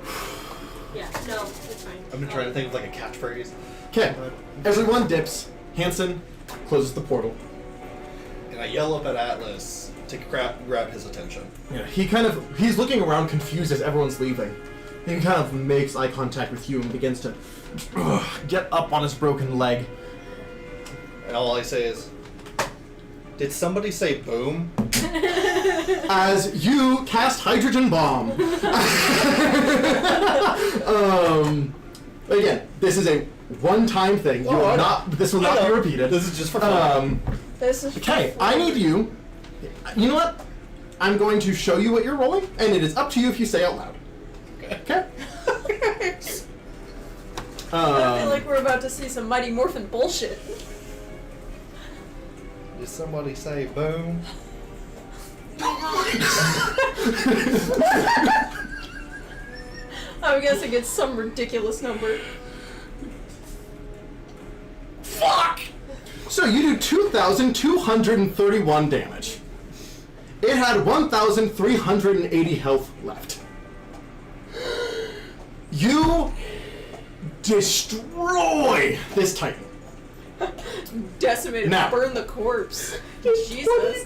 [SPEAKER 4] yeah, no, it's fine.
[SPEAKER 7] I've been trying to think of like a catchphrase.
[SPEAKER 1] Okay. Everyone dips. Hanson closes the portal.
[SPEAKER 7] And I yell up at Atlas to grab his attention.
[SPEAKER 1] Yeah. He's looking around confused as everyone's leaving. He kind of makes eye contact with you and begins to get up on his broken leg.
[SPEAKER 7] And all I say is, did somebody say boom?
[SPEAKER 1] As you cast hydrogen bomb. Again, this is a one-time thing. You will not. This will not be repeated.
[SPEAKER 7] This is just for fun.
[SPEAKER 8] This is
[SPEAKER 1] Okay, I need you. You know what? I'm going to show you what you're rolling, and it is up to you if you say out loud. Okay.
[SPEAKER 8] I feel like we're about to see some Mighty Morphin bullshit.
[SPEAKER 7] Did somebody say boom?
[SPEAKER 8] I'm guessing it's some ridiculous number.
[SPEAKER 1] Fuck! So you do 2,231 damage. It had 1,380 health left. You destroy this Titan.
[SPEAKER 8] Decimate,
[SPEAKER 1] Now.
[SPEAKER 8] burn the corpse. Jesus.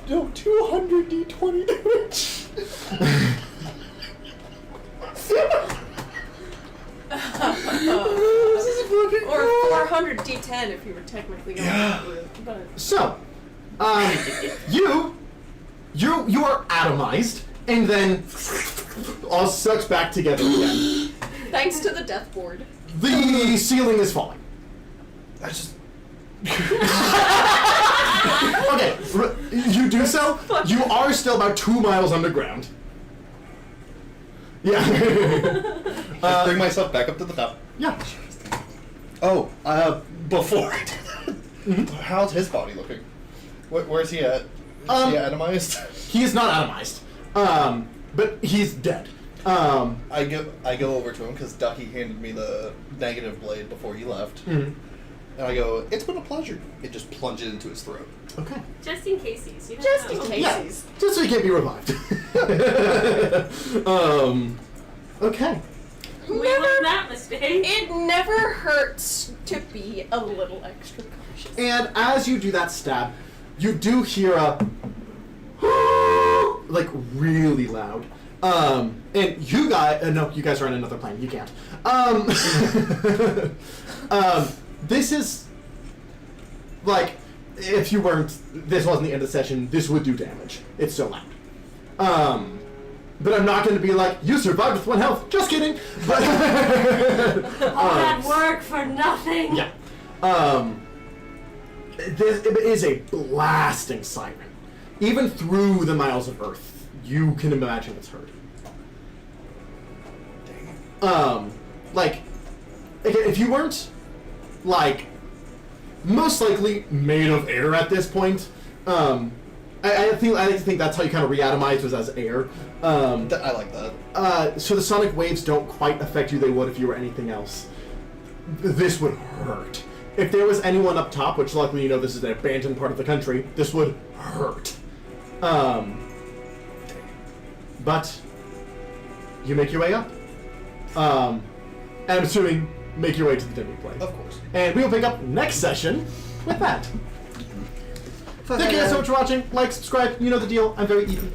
[SPEAKER 1] 200 d20 damage.
[SPEAKER 8] Or 400 d10 if you were technically going that route. But
[SPEAKER 1] So, you are atomized, and then all sucks back together again.
[SPEAKER 8] thanks to the death board.
[SPEAKER 1] The ceiling is falling.
[SPEAKER 7] I just.
[SPEAKER 1] Okay, you do so. You are still about 2 miles underground. Yeah.
[SPEAKER 7] I bring myself back up to the top.
[SPEAKER 1] Yeah.
[SPEAKER 7] Oh, before I do that, how's his body looking? Where's he at? Is he atomized?
[SPEAKER 1] He is not atomized. But he's dead.
[SPEAKER 7] I go over to him because Ducky handed me the negative blade before he left, and I go, "It's been a pleasure." It just plunges into his throat.
[SPEAKER 1] Okay.
[SPEAKER 4] Just in cases, you don't
[SPEAKER 8] Just
[SPEAKER 4] know.
[SPEAKER 8] in
[SPEAKER 1] Yeah,
[SPEAKER 8] case.
[SPEAKER 1] just so he can't be revived. Okay.
[SPEAKER 4] We learned that mistake.
[SPEAKER 8] It never hurts to be a little extra cautious.
[SPEAKER 1] And as you do that stab, you do hear a like really loud. And you guys, no, you guys are on another plane. You can't. This is like if you weren't. This wasn't the end of the session. This would do damage. It's so loud. But I'm not going to be like, you survived with 1 health. Just kidding. But
[SPEAKER 4] All that work for nothing.
[SPEAKER 1] yeah. It is a blasting siren. Even through the miles of Earth, you can imagine it's heard. Like, again, if you weren't, like, most likely made of air at this point, I think that's how you kind of reatomized was as air.
[SPEAKER 7] I like that.
[SPEAKER 1] So the sonic waves don't quite affect you they would if you were anything else. This would hurt. If there was anyone up top, which luckily you know this is an abandoned part of the country, this would hurt. But you make your way up. And I'm assuming make your way to the demi plane.
[SPEAKER 7] Of course.
[SPEAKER 1] And we will pick up next session with that. Thank you guys so much for watching. Like, subscribe, you know the deal. I'm very easy.